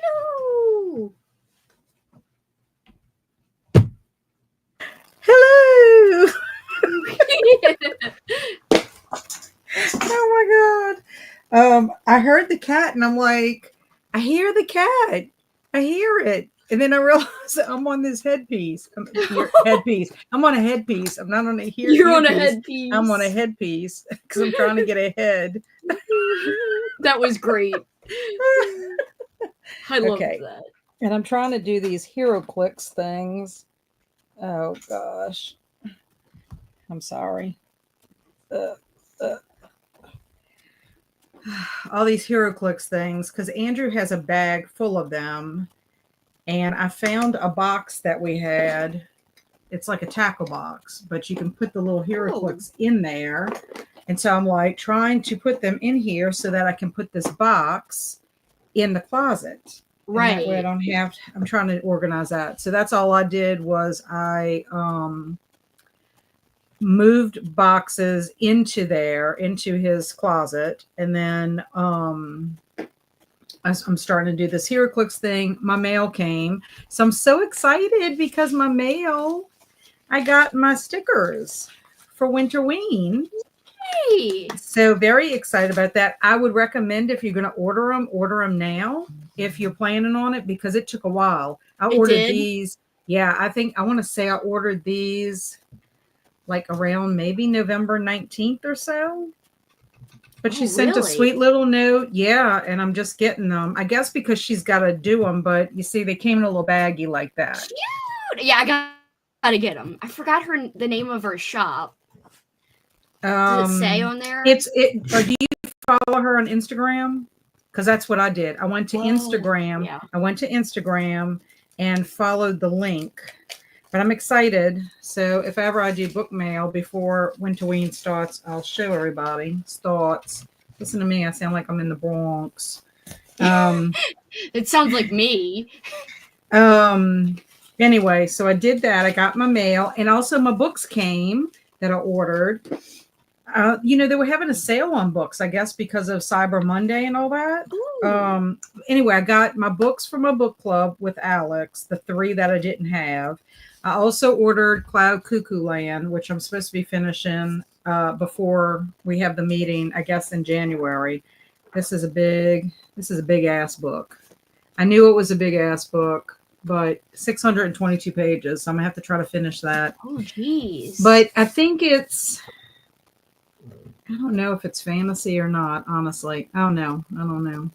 Hello. Hello. Oh my God. I heard the cat and I'm like, I hear the cat. I hear it. And then I realized I'm on this headpiece. Headpiece. I'm on a headpiece. I'm not on a You're on a earpiece. headpiece. I'm on a headpiece because I'm trying to get ahead. That was great. I love that. And I'm trying to do these HeroClix things. Oh gosh. I'm sorry. All these HeroClix things because Andrew has a bag full of them. And I found a box that we had. It's like a tackle box, but you can put the little HeroClix in there. And so I'm like trying to put them in here so that I can put this box in the closet. Right. And that way I don't have, I'm trying to organize that. So that's all I did was I moved boxes into his closet. And then I'm starting to do this HeroClix thing. My mail came. So I'm so excited because I got my stickers for Winterween. Hey. So very excited about that. I would recommend if you're going to order them now if you're planning on it because it took a while. I ordered these. Yeah, I think I want to say I ordered these like around maybe November 19th or so. But she sent a sweet little note. Yeah, and I'm just getting them. I guess because she's got to do them, but you see, they came in a little baggie like that. Cute. Yeah, I gotta get them. I forgot the name of her shop. Does it say on there? Or do you follow her on Instagram? Because that's what I did. I went to Instagram. Yeah. I went to Instagram and followed the link. But I'm excited. So if ever I do book mail before Winterween starts, I'll show everybody thoughts. Listen to me. I sound like I'm in the Bronx. It sounds like me. Anyway, so I did that. I got my mail and also my books came that I ordered. They were having a sale on books, I guess, because of Cyber Monday and all that. Anyway, I got my books from my book club with Alex, the 3 that I didn't have. I also ordered Cloud Cuckoo Land, which I'm supposed to be finishing before we have the meeting, I guess, in January. This is a big ass book. I knew it was a big ass book, but 622 pages. So I'm gonna have to try to finish that. Oh, geez. But I think I don't know if it's fantasy or not, honestly. I don't know. It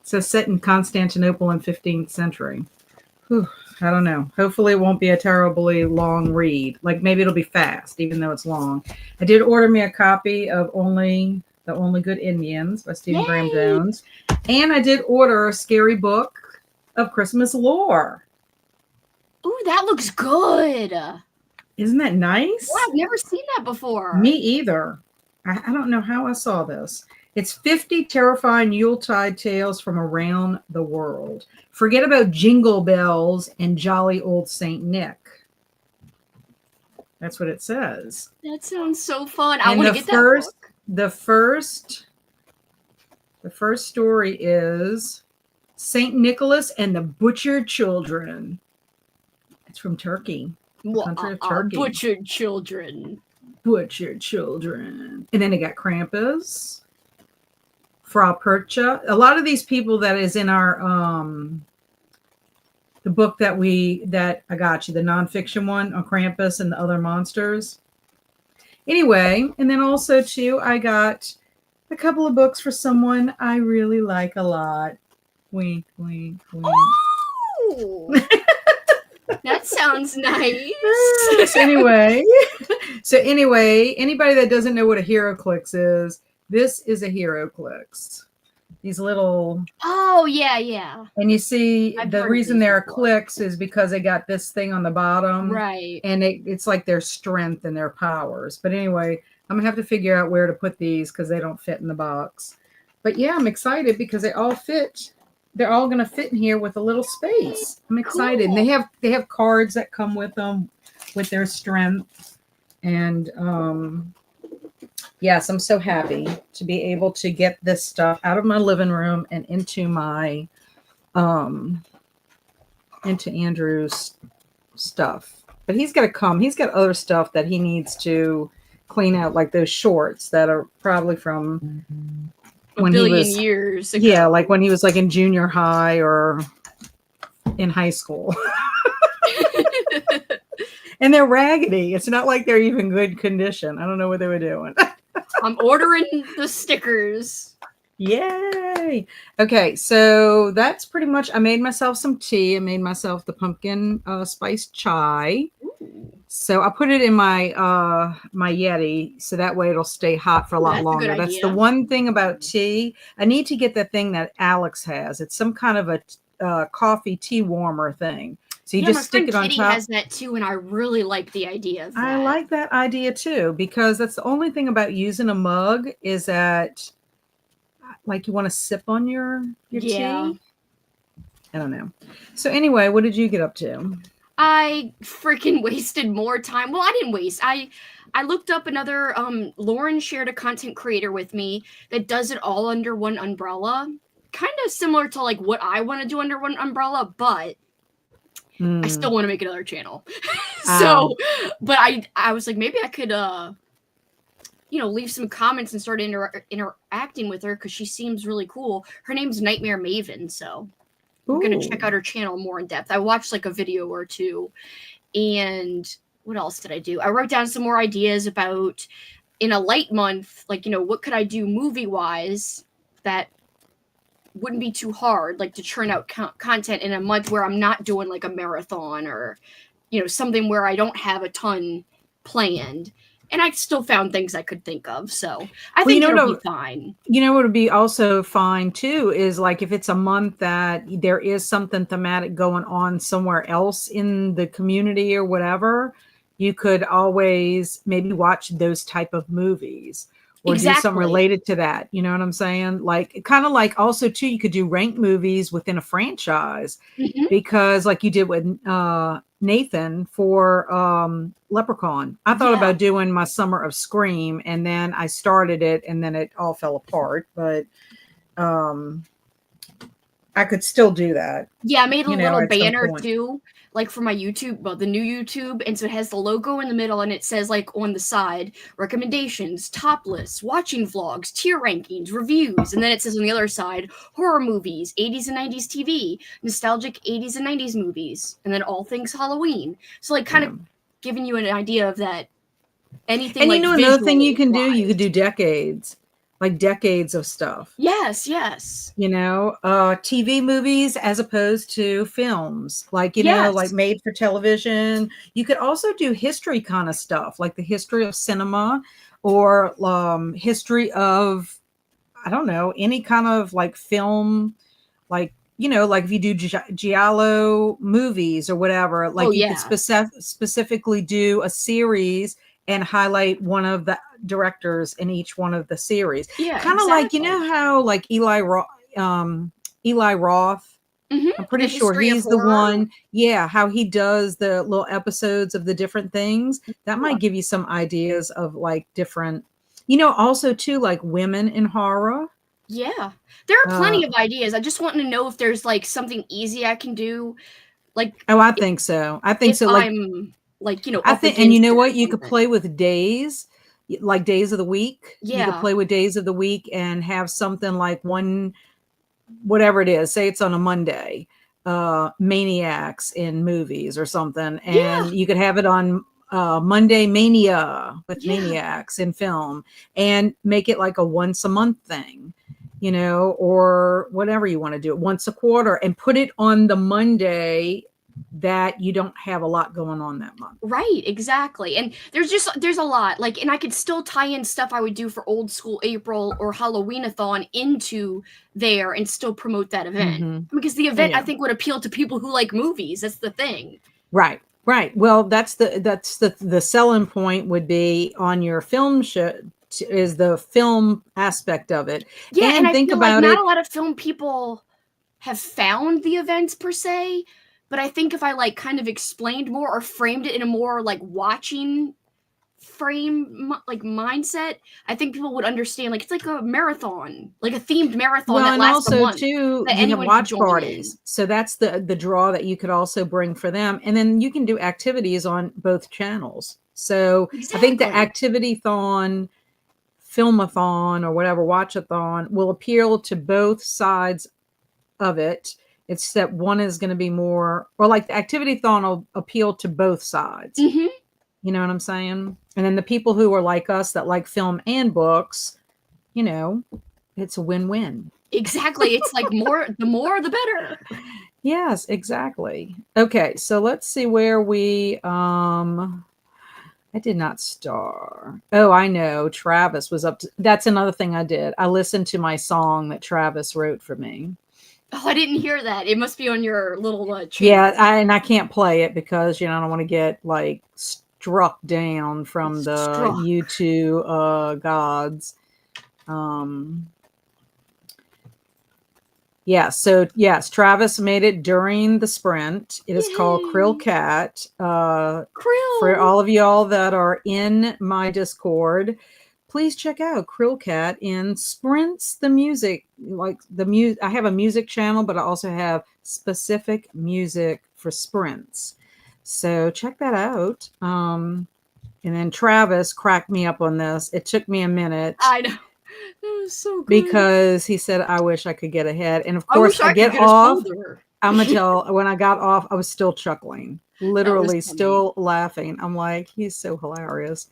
says set in Constantinople in 15th century. Whew, I don't know. Hopefully it won't be a terribly long read. Like maybe it'll be fast, even though it's long. I did order me a copy of The Only Good Indians by Stephen Graham Jones. And I did order a scary book of Christmas lore. Ooh, that looks good. Isn't that nice? Yeah, I've never seen that before. Me either. I don't know how I saw this. It's 50 terrifying Yuletide tales from around the world. Forget about Jingle Bells and jolly old Saint Nick. That's what it says. That sounds so fun. I want to get that book. The first story is Saint Nicholas and the Butchered Children. It's from Turkey. Country of Turkey. Butchered children. And then they got Krampus, Frau Percha. A lot of these people that is in our the book that I got you, the nonfiction one on Krampus and the other monsters. Anyway, and then also too, I got a couple of books for someone I really like a lot. Wink, wink, wink. Oh! That sounds nice. So anyway, anybody that doesn't know what a HeroClix is, this is a HeroClix. These little. Oh, yeah. And you see the reason they're clicks is because they got this thing on the bottom. Right. And it's like their strength and their powers. But anyway, I'm going to have to figure out where to put these because they don't fit in the box. But yeah, I'm excited because they all fit. They're all going to fit in here with a little space. I'm excited. Cool. And they have cards that come with them with their strength. And yes, I'm so happy to be able to get this stuff out of my living room and into my into Andrew's stuff. But he's got to come. He's got other stuff that he needs to clean out, like those shorts that are probably from a billion years ago. Yeah, like when he was like in junior high or in high school. And they're raggedy. It's not like they're even good condition. I don't know what they were doing. I'm ordering the stickers. Yay. Okay, so that's pretty much, I made myself some tea. I made myself the pumpkin spice chai. Ooh. So I put it in my my Yeti, so that way it'll stay hot for a lot longer. That's the one thing about tea. I need to get the thing that Alex has. It's some kind of a coffee tea warmer thing. So you just stick it on top. Kitty has that too, and I really like the idea of that. I like that idea too, because that's the only thing about using a mug is that, like, you want to sip on your tea. I don't know. So anyway, what did you get up to? I freaking wasted more time. Well, I didn't waste. I looked up another. Lauren shared a content creator with me that does it all under one umbrella, kind of similar to like what I want to do under one umbrella, but I still want to make another channel. So, but I was like, maybe I could, leave some comments and start interacting with her because she seems really cool. Her name's Nightmare Maven, so I'm going to check out her channel more in depth. I watched like a video or two, and what else did I do? I wrote down some more ideas about in a light month, like, what could I do movie-wise that wouldn't be too hard, like to churn out content in a month where I'm not doing like a marathon or, something where I don't have a ton planned. And I still found things I could think of. So I think it'll be fine. You know what would be also fine too is like if it's a month that there is something thematic going on somewhere else in the community or whatever, you could always maybe watch those type of movies. Or do something related to that. You know what I'm saying? Like, kind of like also too, you could do ranked movies within a franchise because like you did with Nathan for Leprechaun. I thought about doing my summer of Scream and then I started it and then it all fell apart. But I could still do that. Yeah, I made a little banner too, like for my YouTube, well, the new YouTube, and so it has the logo in the middle, and it says like on the side, recommendations, top lists, watching vlogs, tier rankings, reviews, and then it says on the other side, horror movies, 80s and 90s TV, nostalgic 80s and 90s movies, and then all things Halloween. So like kind of giving you an idea of that anything. And like, another thing you can do, you could do decades. Like decades of stuff. Yes. TV movies as opposed to films, like, like made for television. You could also do history kind of stuff, like the history of cinema or history of, I don't know, any kind of like film, like, like if you do Giallo movies or whatever, like you could specifically do a series and highlight one of the directors in each one of the series. Yeah, kind of like, how like Eli Roth, I'm pretty sure he's the one. Yeah, how he does the little episodes of the different things. That might give you some ideas of like different, also too, like women in horror. Yeah, there are plenty of ideas. I just want to know if there's like something easy I can do. Like, I think so. I think so. Like, I think, and you know what? You could play with days, like days of the week. Yeah. You could play with days of the week and have something like one, whatever it is, say it's on a Monday, maniacs in movies or something. And you could have it on Monday Mania with maniacs in film and make it like a once a month thing, or whatever you want to do it once a quarter and put it on the Monday that you don't have a lot going on that month. Right, exactly. And there's a lot, like, and I could still tie in stuff I would do for old school April or Halloween-a-thon into there and still promote that event. Because the event, I think, would appeal to people who like movies. That's the thing. Right. Well, that's the selling point would be on your film show is the film aspect of it. Yeah, and think about not a lot of film people have found the events per se. But I think if I like kind of explained more or framed it in a more like watching frame like mindset, I think people would understand. Like it's like a marathon, like a themed marathon Well, that and lasts a also month too, that you have anyone could watch join in. parties. So that's the draw that you could also bring for them. And then you can do activities on both channels. So I think the Exactly. activityathon, filmathon, or whatever, watchathon will appeal to both sides of it. Except one is going to be more, or like the activityathon will appeal to both sides. Hmm. You know what I'm saying? And then the people who are like us that like film and books, you know, it's a win-win. Exactly. It's like the more, the better. Yes, exactly. Okay, so let's see where we I did not star. Oh, I know. Travis was up to, that's another thing I did. I listened to my song that Travis wrote for me. Oh, I didn't hear that. It must be on your little Yeah, channel. and I can't play it because I don't want to get like struck down from the Struck. YouTube gods. Um Yeah, so yes, Travis made it during the sprint. It is called Krill Yay. Cat. For Krill. all of y'all that are in my Discord, please check out Krill Cat in Sprints the Music. Like I have a music channel, but I also have specific music for sprints. So check that out. And then Travis cracked me up on this. It took me a minute I know. That was so good. because he said, I wish I could get ahead. And of I course, wish I I could get get a off. shoulder. I'm going to tell when I got off, I was still chuckling, That was literally funny. still laughing. I'm like, he's so hilarious.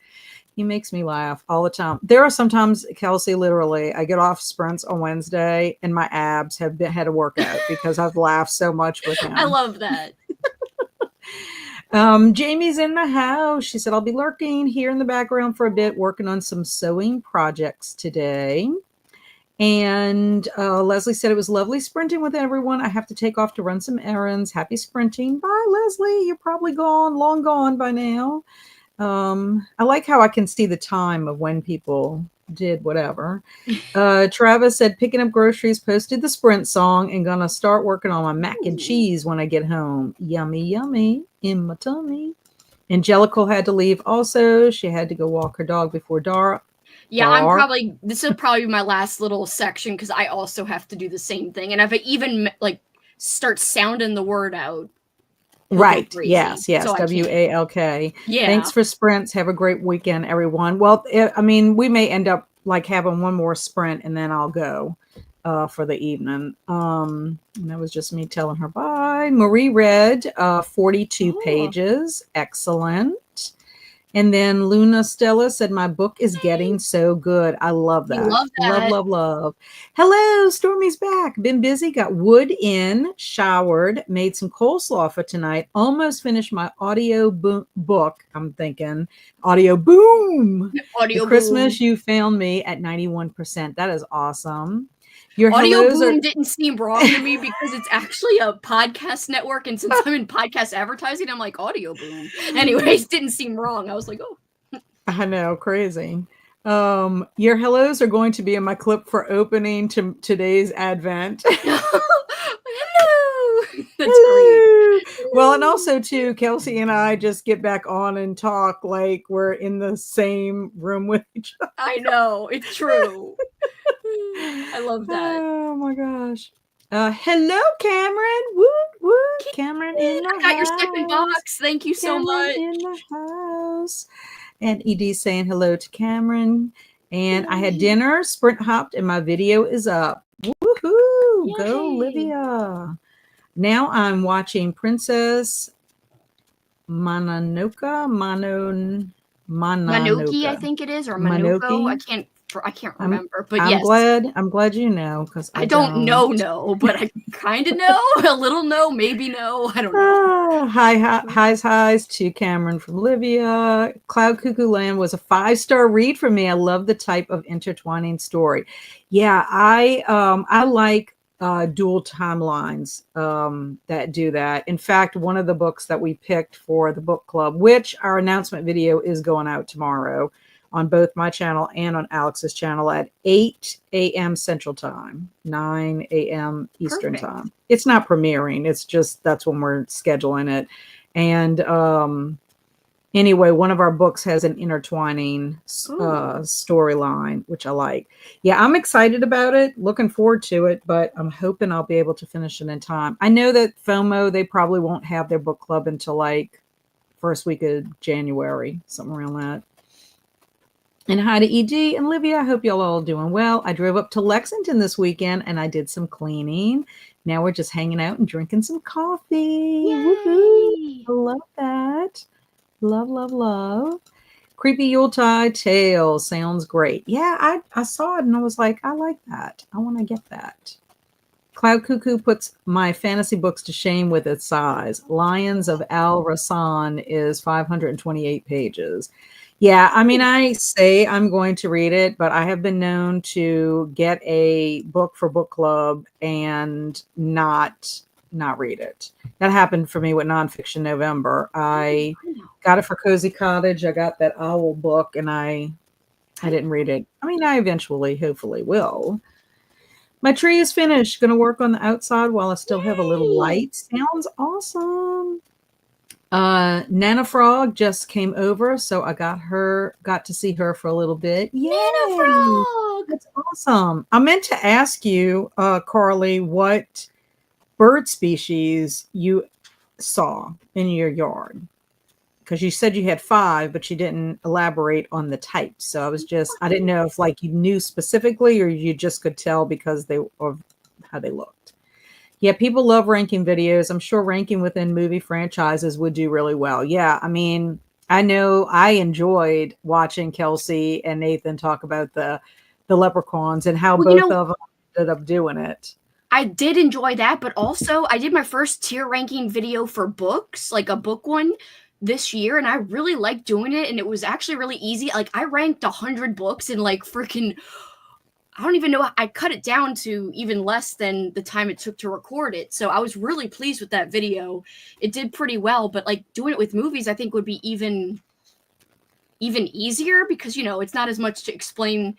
He makes me laugh all the time. There are sometimes, Kelsi, literally, I get off sprints on Wednesday and my abs have had a workout because I've laughed so much with I him. love that. Jamie's in the house. She said, I'll be lurking here in the background for a bit, working on some sewing projects today. And Leslie said it was lovely sprinting with everyone. I have to take off to run some errands. Happy sprinting. Bye, Leslie. You're probably gone, long gone by now. I like how I can see the time of when people did whatever. Travis said, picking up groceries, posted the sprint song, and gonna start working on my mac and Ooh. cheese when I get home. Yummy, yummy in my tummy. Angelical had to leave also. She had to go walk her dog before dark. Yeah, this will probably be my last little section because I also have to do the same thing. And if I even like start sounding the word out, he'll go Right. crazy. Yes. So I can't. WALK. Yeah. Thanks for sprints. Have a great weekend, everyone. Well, I mean, we may end up like having one more sprint and then I'll go for the evening. And that was just me telling her bye. Marie read 42 Oh, pages. Excellent. And then Luna Stella said, my book is yay. getting so good. I love We that. love Love, that. love, love. Hello, Stormy's back. Been busy, got wood in, showered, made some coleslaw for tonight. Almost finished my audio book. I'm thinking, audio boom. The Audio boom. Christmas You Found Me at 91%. That is awesome. Your Audio hellos are boom didn't seem wrong to me because it's actually a podcast network. And since I'm in podcast advertising, I'm like, audio boom. Anyways, didn't seem wrong. I was like, oh. I know, crazy. Your hellos are going to be in my clip for opening to today's Advent. Hello. That's great. Hello. Well, and Hello. also too, Kelsi and I just get back on and talk like we're in the same room with each other. I know. It's true. I love that. Oh my gosh. Hello, Cameron. Woot woot. Cameron in I the got your second house. box. Thank you so Cameron much. in the house. And ED saying hello to Cameron. And I had Yay. dinner, sprint hopped, and my video is up. Woohoo! Go, Yay. Livia. Now I'm watching Princess Mononoke. Manoki, I Mononoke. think it is, or Monoko. Manoki. I can't I'm remember. But I'm yes. glad you know because I I don't don't. know, but I kind of know. A little know, maybe know. I don't know. Highs to Cameron from Livia. Cloud Cuckoo Land was a 5-star read for me. I love the type of intertwining story. Yeah, I like dual timelines that do that. In fact, one of the books that we picked for the book club, which our announcement video is going out tomorrow on both my channel and on Alex's channel at 8 a.m. Central Time, 9 a.m. Eastern Perfect. Time. It's not premiering. It's just that's when we're scheduling it. And Anyway, one of our books has an intertwining Ooh. storyline, which I like. Yeah, I'm excited about it, looking forward to it, but I'm hoping I'll be able to finish it in time. I know that FOMO, they probably won't have their book club until like first week of January, something around that. And hi to EG and Livia. I hope y'all all doing well. I drove up to Lexington this weekend and I did some cleaning. Now we're just hanging out and drinking some coffee. Woohoo! Yay! I love that. Love, love, love. Creepy Yuletide Tale sounds great. Yeah, I saw it and I was like, I like that. I want to get that. Cloud Cuckoo puts my fantasy books to shame with its size. Lions of Al Rasan is 528 pages. Yeah, I mean, Ooh. I say I'm going to read it, but I have been known to get a book for book club and not read it. That happened for me with Nonfiction November. I I know. got it for Cozy Cottage. I got that owl book and I didn't read it. I mean, I eventually hopefully will. My tree is finished. Gonna work on the outside while I still have a little Yay! light. Sounds awesome. Nana Frog just came over, so I got to see her for a little bit. Nana Yay! Frog! That's awesome. I meant to ask you, Carly, what bird species you saw in your yard. Because you said you had 5, but you didn't elaborate on the types. So I didn't know if like you knew specifically or you just could tell because they of how they looked. Yeah, people love ranking videos. I'm sure ranking within movie franchises would do really well. Yeah, I mean, I know I enjoyed watching Kelsi and Nathan talk about the leprechauns and how Well, you both know, of them ended up doing it. I did enjoy that, but also I did my first tier ranking video for books, like a book one this year, and I really liked doing it, and it was actually really easy. Like I ranked 100 books in like freaking I don't even know. I cut it down to even less than the time it took to record it. So I was really pleased with that video. It did pretty well, but like doing it with movies, I think would be even easier because it's not as much to explain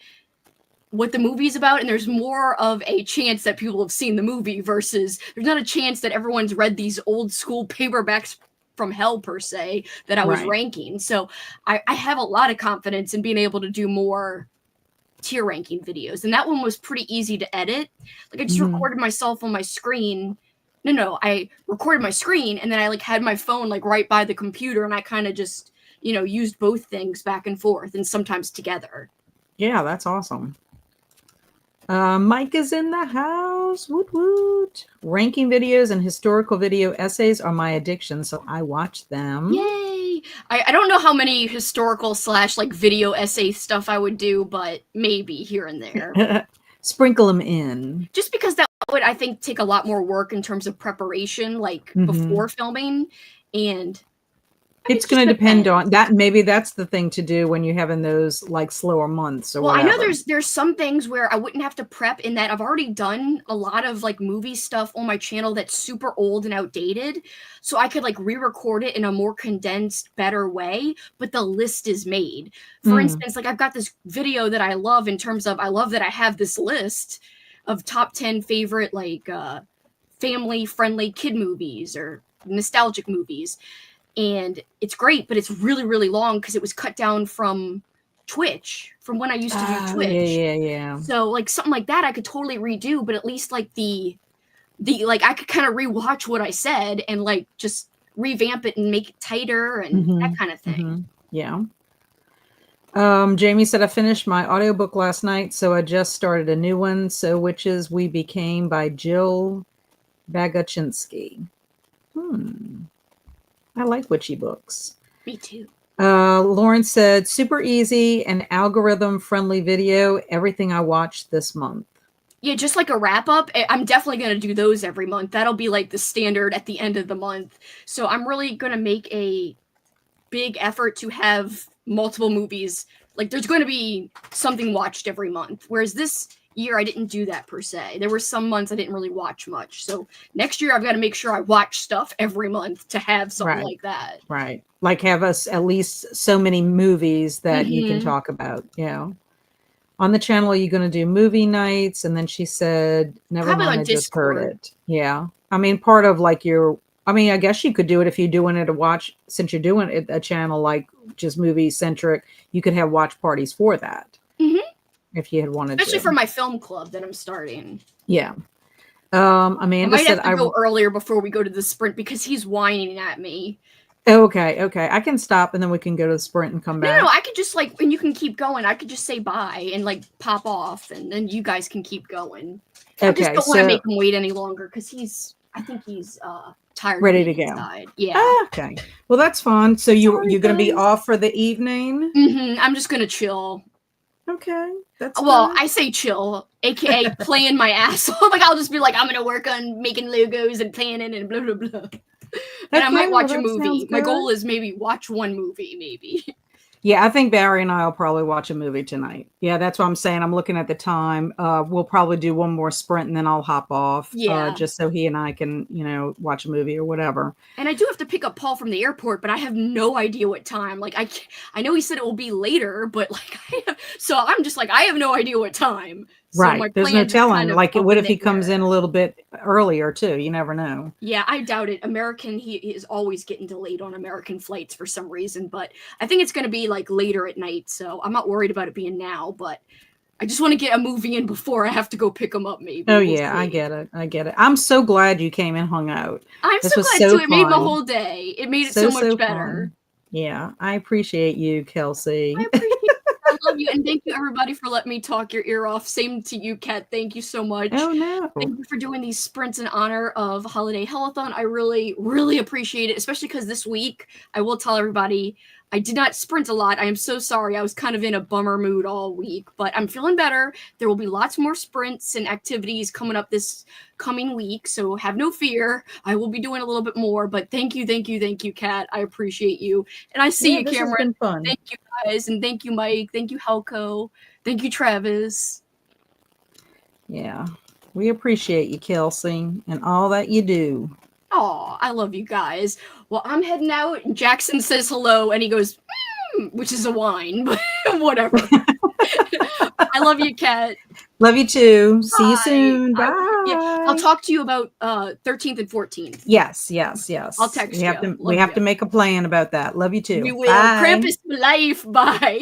what the movie's about, and there's more of a chance that people have seen the movie versus there's not a chance that everyone's read these old school paperbacks from hell per se that I was Right. ranking. So I have a lot of confidence in being able to do more tier ranking videos, and that one was pretty easy to edit. Like I just Mhm. recorded myself on my screen. No, I recorded my screen and then I like had my phone like right by the computer and I kind of just used both things back and forth and sometimes together. Yeah, that's awesome. Mike is in the house. Woot woot. Ranking videos and historical video essays are my addiction, so I watch them. Yay! I don't know how many historical slash like video essay stuff I would do, but maybe here and there. Sprinkle them in. Just because that would, I think, take a lot more work in terms of preparation, like Mhm. before filming. And I mean, It's it just gonna depend depends. on that. Maybe that's the thing to do when you're having those like slower months or Well, I know whatever. there's some things where I wouldn't have to prep in that I've already done a lot of like movie stuff on my channel that's super old and outdated. So I could like re-record it in a more condensed, better way, but the list is made. For Mm. instance, like I've got this video that I love in terms of I love that I have this list of top 10 favorite like family friendly kid movies or nostalgic movies. And it's great, but it's really, really long because it was cut down from Twitch, from when I used to do Oh, yeah, Twitch. yeah, yeah. So like something like that I could totally redo, but at least like the like I could kind of rewatch what I said and like just revamp it and make it tighter and that Mhm. kind of thing. Mhm. Yeah. Jamie said I finished my audiobook last night, so I just started a new one. So Witches We Became by Jill Bagachinsky. Hmm. I like witchy books. Me too. Lauren said, super easy and algorithm friendly video. Everything I watched this month. Yeah, just like a wrap up. I'm definitely going to do those every month. That'll be like the standard at the end of the month. So I'm really going to make a big effort to have multiple movies. Like there's going to be something watched every month. Whereas this year I didn't do that per se. There were some months I didn't really watch much. So next year I've got to make sure I watch stuff every month to have something Right, like that. right. Like have us at least so many movies that you can Mhm. talk about. Yeah. On the channel, are you going to do movie nights? And then she said, never Probably mind, on I just heard Discord. it. Yeah. I mean, part of like your I mean, I guess you could do it if you're doing it to watch, since you're doing it a channel like just movie centric, you could have watch parties for that Mm-hmm. if you had wanted Especially to. for my film club that I'm starting. Yeah. I Amanda might have said, to go earlier before we go to the sprint because he's whining at me. okay, okay. I can stop and then we can go to the sprint and come back. No, I could just like, and you can keep going. I could just say bye and like pop off, and then you guys can keep going. I just Okay, don't want to so make him wait any longer because I think he's tired ready of to being go. inside. Yeah. Okay. Well, that's fun. So Sorry, you're going to be guys. off for the evening? I'm just gonna chill. Okay, that's Well, good. I say chill, aka playing my ass off. Like I'll just be like, I'm gonna work on making logos and planning and blah blah blah. And I Okay, might well, watch a that sounds movie. My good. goal is maybe watch one movie, maybe. Yeah, I think Barry and I will probably watch a movie tonight. Yeah, that's what I'm saying. I'm looking at the time. We'll probably do one more sprint and then I'll hop off, Yeah. just so he and I can, watch a movie or whatever. And I do have to pick up Paul from the airport, but I have no idea what time. Like I know he said it will be later, but like so I'm just like I have no idea what time. So my Right. There's no plans are telling. kind of Like, up what in if the he comes air. in a little bit earlier too? You never know. Yeah, I doubt it. He is always getting delayed on American flights for some reason, but I think it's going to be like later at night, so I'm not worried about it being now, but I just want to get a movie in before I have to go pick him up maybe. Oh We'll yeah, I see. get it. I get it. I'm so glad you came and hung out. I'm This so was glad so too. It made my fun. whole day. It made it So, so much so better. fun. Yeah, I appreciate you, Kelsi. I appreciate it. I love you, and thank you everybody for letting me talk your ear off. Same to you, Kat. Thank you so much. Oh no. Thank you for doing these sprints in honor of Holiday Hell-A-Thon. I really, really appreciate it, especially because this week, I will tell everybody, I did not sprint a lot. I am so sorry. I was kind of in a bummer mood all week, but I'm feeling better. There will be lots more sprints and activities coming up this coming week, so have no fear. I will be doing a little bit more, but thank you, Kat. I appreciate you. And I see Yeah, you, this has Cameron. been fun. Thank you guys, and thank you, Mike. Thank you, Helco. Thank you, Travis. Yeah. We appreciate you, Kelsi, and all that you do. Oh, I love you guys. Well, I'm heading out. And Jackson says hello, and he goes, which is a whine, but whatever. I love you, Kat. Love you too. See you Bye. soon. Yeah, I'll Bye. talk to you about 13th and 14th. Yes. I'll text We have you. to Love to you. make a plan about that. Love you We too. will. Bye. Krampus for life. Bye.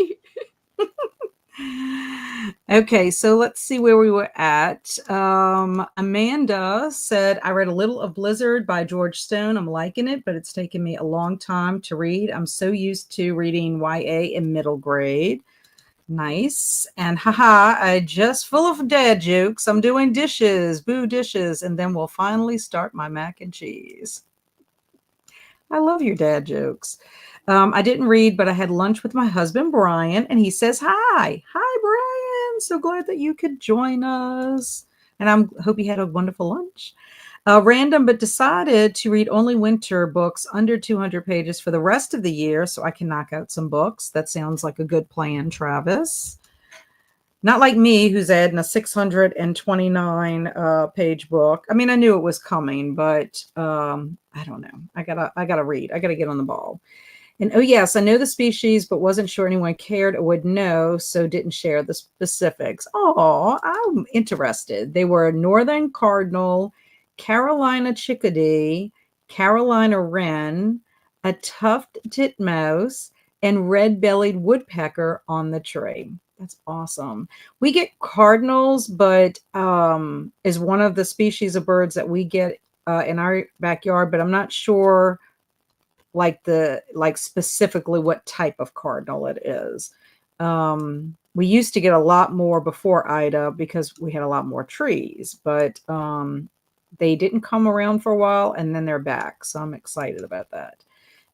Okay, so let's see where we were at. Amanda said, I read a little of Blizzard by George Stone. I'm liking it, but it's taken me a long time to read. I'm so used to reading YA in middle grade. Nice. And haha, I just full of dad jokes. I'm doing dishes, boo dishes, and then we'll finally start my mac and cheese. I love your dad jokes. I didn't read, but I had lunch with my husband, Brian, and he says, hi. Hi, Brian. So glad that you could join us. And I hope you had a wonderful lunch. Random, but decided to read only winter books under 200 pages for the rest of the year so I can knock out some books. That sounds like a good plan, Travis. Not like me, who's adding a 629 page book. I mean, I knew it was coming, but I don't know. I gotta read. I gotta get on the ball. And oh yes, I know the species, but wasn't sure anyone cared or would know, so didn't share the specifics. Oh, I'm interested. They were northern cardinal, Carolina chickadee, Carolina wren, a tufted titmouse, and red-bellied woodpecker on the tree. That's awesome. We get cardinals, but is one of the species of birds that we get in our backyard, but I'm not sure like specifically what type of cardinal it is. We used to get a lot more before Ida because we had a lot more trees, but they didn't come around for a while and then they're back. So I'm excited about that.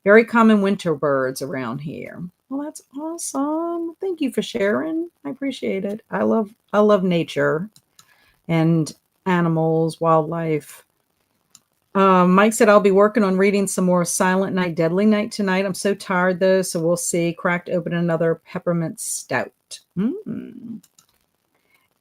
Very common winter birds around here. Well, that's awesome. Thank you for sharing. I appreciate it. I love nature and animals, wildlife. Mike said, I'll be working on reading some more Silent Night, Deadly Night tonight. I'm so tired though, so we'll see. Cracked open another peppermint stout. And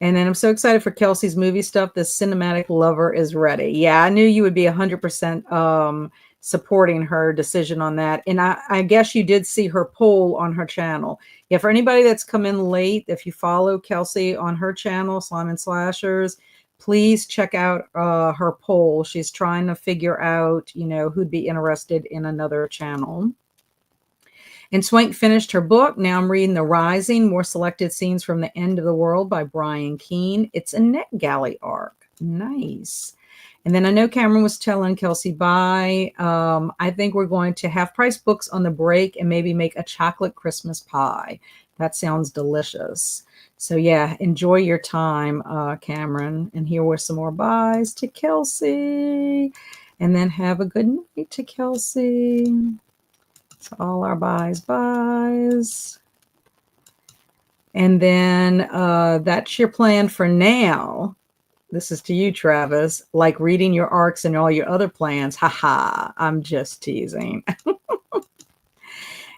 then I'm so excited for Kelsi's movie stuff. The cinematic lover is ready. Yeah, I knew you would be 100% supporting her decision on that. And I guess you did see her poll on her channel. Yeah, for anybody that's come in late, if you follow Kelsi on her channel, Slime and Slashers, please check out her poll. She's trying to figure out, who'd be interested in another channel. And Swank finished her book. Now I'm reading The Rising, More Selected Scenes from the End of the World by Brian Keene. It's a NetGalley arc. Nice. And then I know Cameron was telling Kelsi, bye. I think we're going to have price books on the break and maybe make a chocolate Christmas pie. That sounds delicious. So yeah, enjoy your time, Cameron. And here were some more buys to Kelsi. And then have a good night to Kelsi. So all our buys. And then that's your plan for now. This is to you, Travis, like reading your arcs and all your other plans. Haha, I'm just teasing.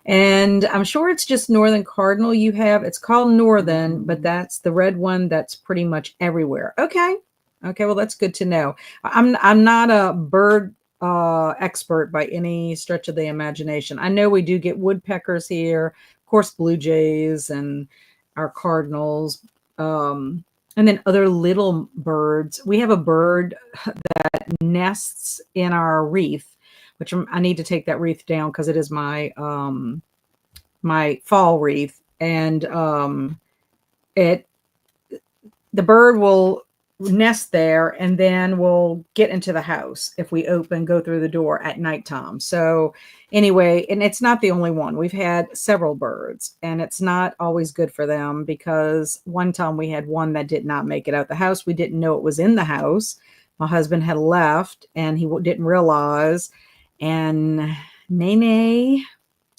And I'm sure it's just Northern Cardinal you have. It's called Northern, but that's the red one that's pretty much everywhere. Okay, well, that's good to know. I'm not a bird expert by any stretch of the imagination. I know we do get woodpeckers here, of course, blue jays and our cardinals, and then other little birds. We have a bird that nests in our wreath, which I need to take that wreath down because it is my my fall wreath, and the bird will nest there and then we'll get into the house if we go through the door at nighttime. So anyway, and it's not the only one. We've had several birds, and it's not always good for them because one time we had one that did not make it out the house. We didn't know it was in the house. My husband had left and he didn't realize, and Nene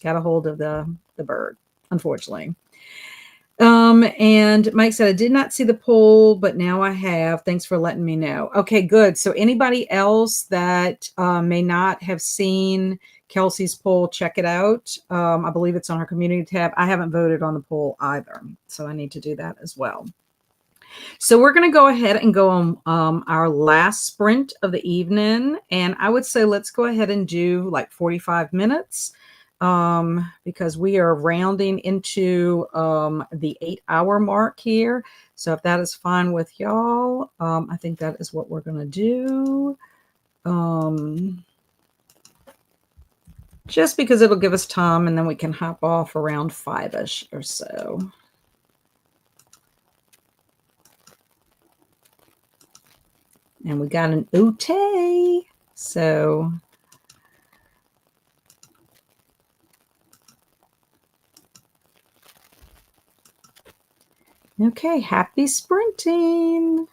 got a hold of the bird, unfortunately. And Mike said, I did not see the poll, but now I have. Thanks for letting me know. Okay, good. So anybody else that may not have seen Kelsi's poll, check it out. I believe it's on her community tab. I haven't voted on the poll either, so I need to do that as well. So we're going to go ahead and go on our last sprint of the evening. And I would say let's go ahead and do like 45 minutes. Because we are rounding into the 8-hour mark here. So if that is fine with y'all, I think that is what we're going to do. Just because it'll give us time, and then we can hop off around 5-ish or so. And we got an Ute. So okay, happy sprinting.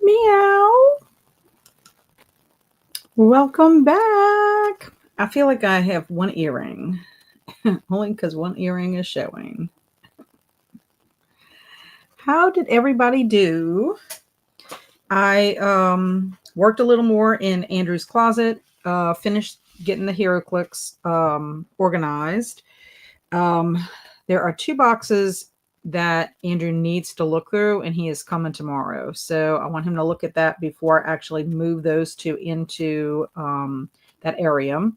Meow. Welcome back. I feel like I have one earring, only because one earring is showing. How did everybody do? I worked a little more in Andrew's closet, finished getting the HeroClix organized. Um, there are 2 boxes that Andrew needs to look through, and he is coming tomorrow. So I want him to look at that before I actually move those 2 into that area.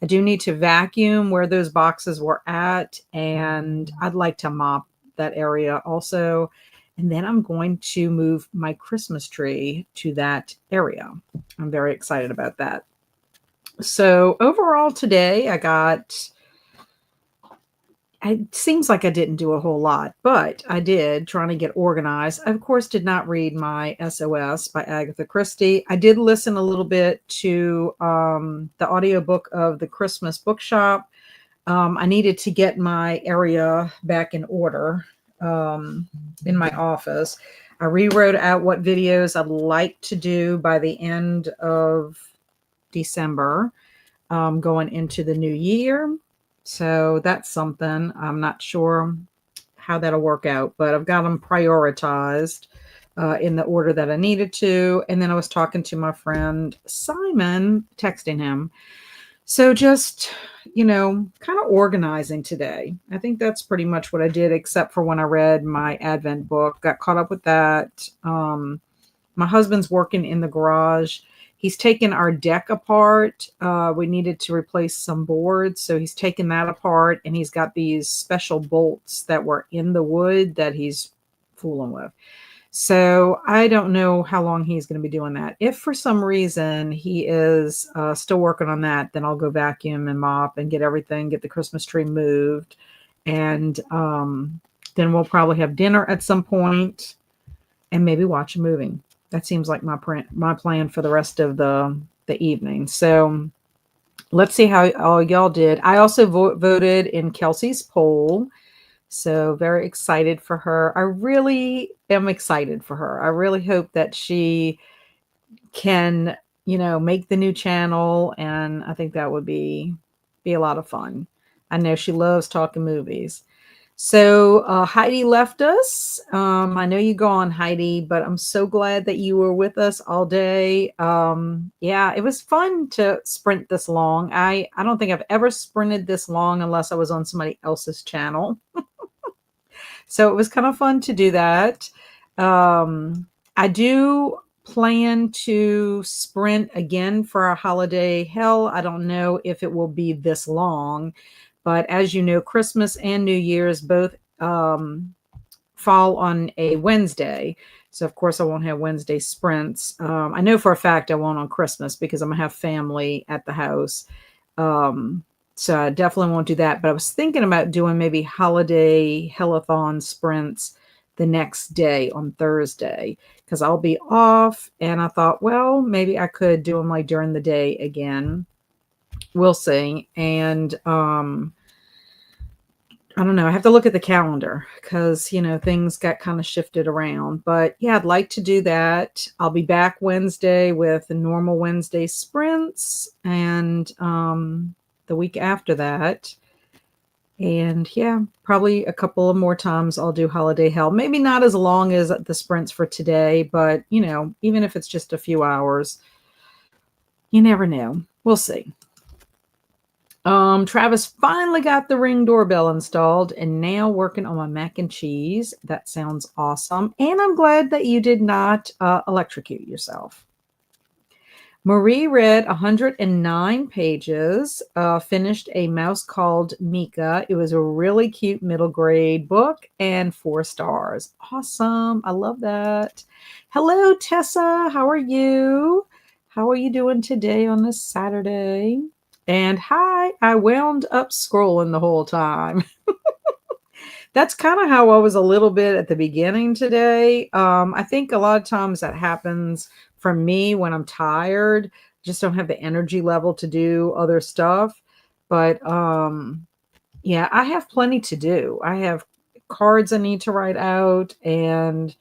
I do need to vacuum where those boxes were at, and I'd like to mop that area also. And then I'm going to move my Christmas tree to that area. I'm very excited about that. So overall today it seems like I didn't do a whole lot, but I did, trying to get organized. I, of course, did not read my SOS by Agatha Christie. I did listen a little bit to the audiobook of The Christmas Bookshop. I needed to get my area back in order in my office. I rewrote out what videos I'd like to do by the end of December, going into the new year. So that's something. I'm not sure how that'll work out, but I've got them prioritized in the order that I needed to. And then I was talking to my friend Simon, texting him. So just, kind of organizing today. I think that's pretty much what I did, except for when I read my Advent book, got caught up with that. My husband's working in the garage. He's taken our deck apart. We needed to replace some boards, so he's taken that apart, and he's got these special bolts that were in the wood that he's fooling with. So I don't know how long he's going to be doing that. If for some reason he is still working on that, then I'll go vacuum and mop and get the Christmas tree moved. And then we'll probably have dinner at some point and maybe watch a movie. That seems like my plan for the rest of the evening. So let's see how all y'all did. I also voted in Kelsi's poll. So very excited for her. I really am excited for her. I really hope that she can, make the new channel, and I think that would be a lot of fun. I know she loves talking movies. So Heidi left us. I know you gone, Heidi, but I'm so glad that you were with us all day. Yeah, it was fun to sprint this long. I don't think I've ever sprinted this long unless I was on somebody else's channel. So it was kind of fun to do that. I do plan to sprint again for our holiday hell. I don't know if it will be this long, but as you know, Christmas and New Year's both fall on a Wednesday. So of course I won't have Wednesday sprints. I know for a fact I won't on Christmas because I'm gonna have family at the house. So I definitely won't do that. But I was thinking about doing maybe Holiday Hell-A-Thon sprints the next day on Thursday because I'll be off. And I thought, well, maybe I could do them like during the day again. We'll see. And I don't know. I have to look at the calendar because, things got kind of shifted around. But yeah, I'd like to do that. I'll be back Wednesday with the normal Wednesday sprints and the week after that. And yeah, probably a couple of more times I'll do Holiday Hell. Maybe not as long as the sprints for today, but, even if it's just a few hours, you never know. We'll see. Travis finally got the Ring doorbell installed and now working on my mac and cheese. That sounds awesome. And I'm glad that you did not electrocute yourself. Marie read 109 pages, finished A Mouse Called Mika. It was a really cute middle grade book and 4 stars. Awesome. I love that. Hello, Tessa. How are you? How are you doing today on this Saturday? And hi, I wound up scrolling the whole time. That's kind of how I was a little bit at the beginning today. I think a lot of times that happens for me when I'm tired. Just don't have the energy level to do other stuff. But yeah, I have plenty to do. I have cards I need to write out, and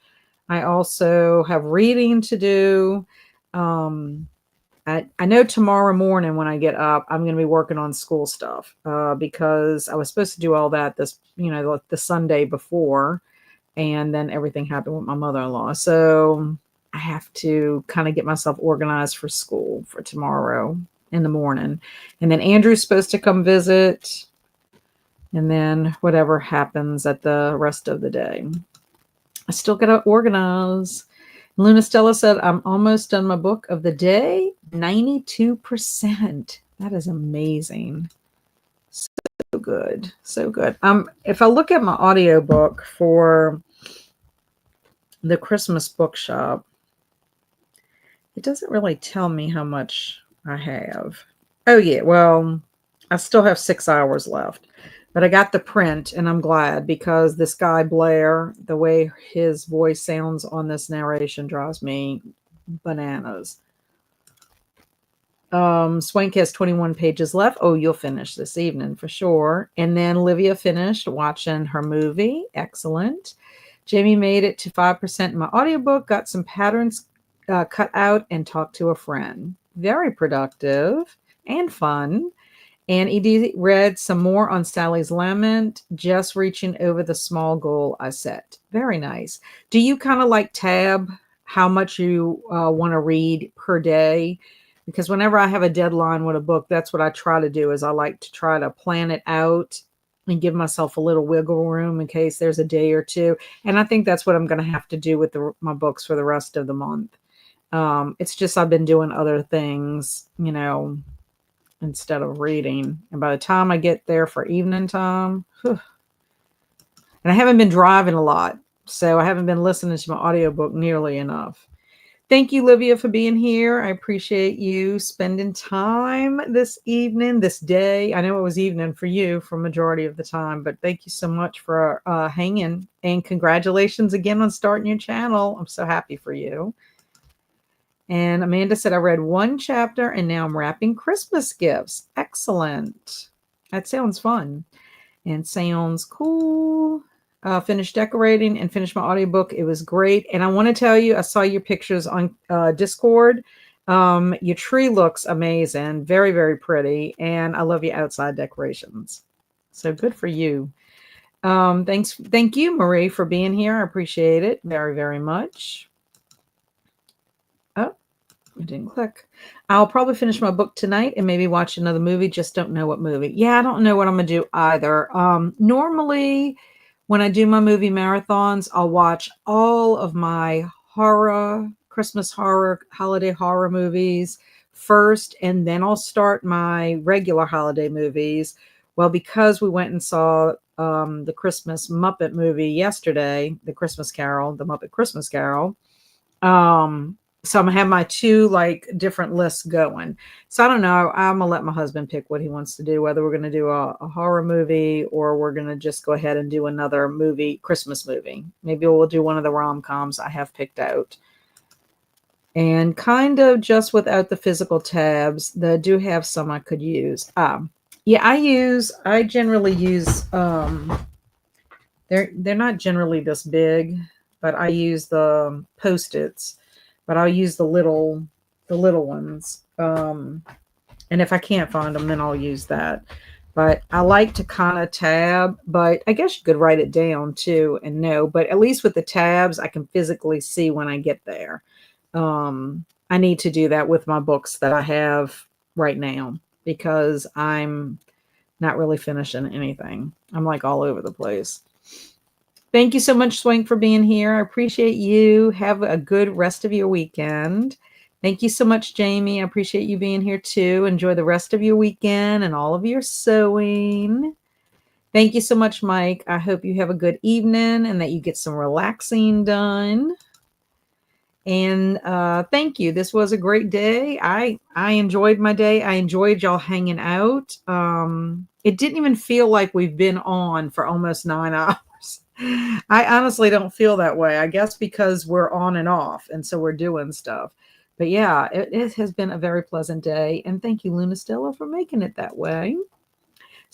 I also have reading to do. Um, I know tomorrow morning when I get up, I'm going to be working on school stuff because I was supposed to do all that this, the Sunday before, and then everything happened with my mother-in-law. So I have to kind of get myself organized for school for tomorrow in the morning. And then Andrew's supposed to come visit, and then whatever happens at the rest of the day. I still got to organize. Luna Stella said, I'm almost done my book of the day. 92%. That is amazing. So good. So good. If I look at my audiobook for the Christmas bookshop, it doesn't really tell me how much I have. Oh, yeah. Well, I still have 6 hours left. But I got the print, and I'm glad because this guy, Blair, the way his voice sounds on this narration drives me bananas. Swank has 21 pages left. Oh, you'll finish this evening for sure. And then Olivia finished watching her movie. Excellent. Jamie made it to 5% in my audiobook, got some patterns cut out, and talked to a friend. Very productive and fun. And Edie read some more on Sally's Lament, just reaching over the small goal I set. Very nice. Do you kind of like tab how much you want to read per day? Because whenever I have a deadline with a book, that's what I try to do is I like to try to plan it out and give myself a little wiggle room in case there's a day or two. And I think that's what I'm going to have to do with my books for the rest of the month. It's just I've been doing other things, instead of reading. And by the time I get there for evening time, and I haven't been driving a lot, so I haven't been listening to my audiobook nearly enough. Thank you, Livia, for being here. I appreciate you spending time this evening, this day. I know it was evening for you for majority of the time, but thank you so much for hanging. And congratulations again on starting your channel. I'm so happy for you. And Amanda said, I read one chapter and now I'm wrapping Christmas gifts. Excellent. That sounds fun and sounds cool. Finished decorating and finished my audiobook. It was great. And I want to tell you, I saw your pictures on Discord. Your tree looks amazing. Very, very pretty. And I love your outside decorations. So good for you. Thank you, Marie, for being here. I appreciate it very, very much. Oh, it didn't click. I'll probably finish my book tonight and maybe watch another movie. Just don't know what movie. Yeah, I don't know what I'm going to do either. Normally, when I do my movie marathons, I'll watch all of my horror, Christmas horror, holiday horror movies first, and then I'll start my regular holiday movies. Well, because we went and saw the Christmas Muppet movie yesterday, the Christmas Carol, the Muppet Christmas Carol, so I'm gonna have my two different lists going. So I don't know. I'm gonna let my husband pick what he wants to do, whether we're gonna do a horror movie or we're gonna just go ahead and do another movie, Christmas movie. Maybe we'll do one of the rom-coms I have picked out. And kind of just without the physical tabs, I do have some I could use. Yeah, I generally use they're not generally this big, but I use the Post-its. But I'll use the little ones. And if I can't find them, then I'll use that. But I like to kind of tab, but I guess you could write it down too and know. But at least with the tabs, I can physically see when I get there. I need to do that with my books that I have right now because I'm not really finishing anything. I'm like all over the place. Thank you so much, Swank, for being here. I appreciate you. Have a good rest of your weekend. Thank you so much, Jamie. I appreciate you being here too. Enjoy the rest of your weekend and all of your sewing. Thank you so much, Mike. I hope you have a good evening and that you get some relaxing done. And thank you. This was a great day. I enjoyed my day. I enjoyed y'all hanging out. It didn't even feel like we've been on for almost 9 hours. I honestly don't feel that way. I guess because we're on and off, and so we're doing stuff. But yeah, it has been a very pleasant day. And thank you, Luna Stella, for making it that way.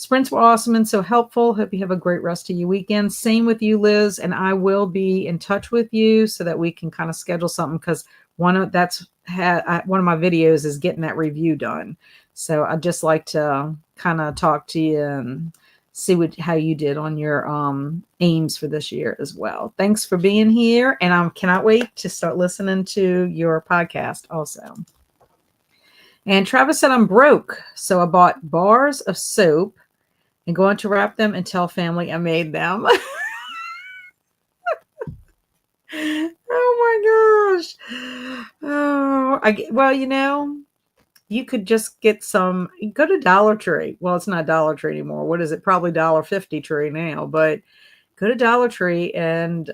Sprints were awesome and so helpful. Hope you have a great rest of your weekend. Same with you, Liz. And I will be in touch with you so that we can kind of schedule something, because one of my videos is getting that review done. So I'd just like to kind of talk to you and see how you did on your aims for this year as well. Thanks for being here, and I cannot wait to start listening to your podcast also. And Travis said, I'm broke, so I bought bars of soap and going to wrap them and tell family I made them. Oh my gosh. Oh, well, you could just get some, go to Dollar Tree. Well, it's not Dollar Tree anymore. What is it? Probably $1.50 Tree now, but go to Dollar Tree and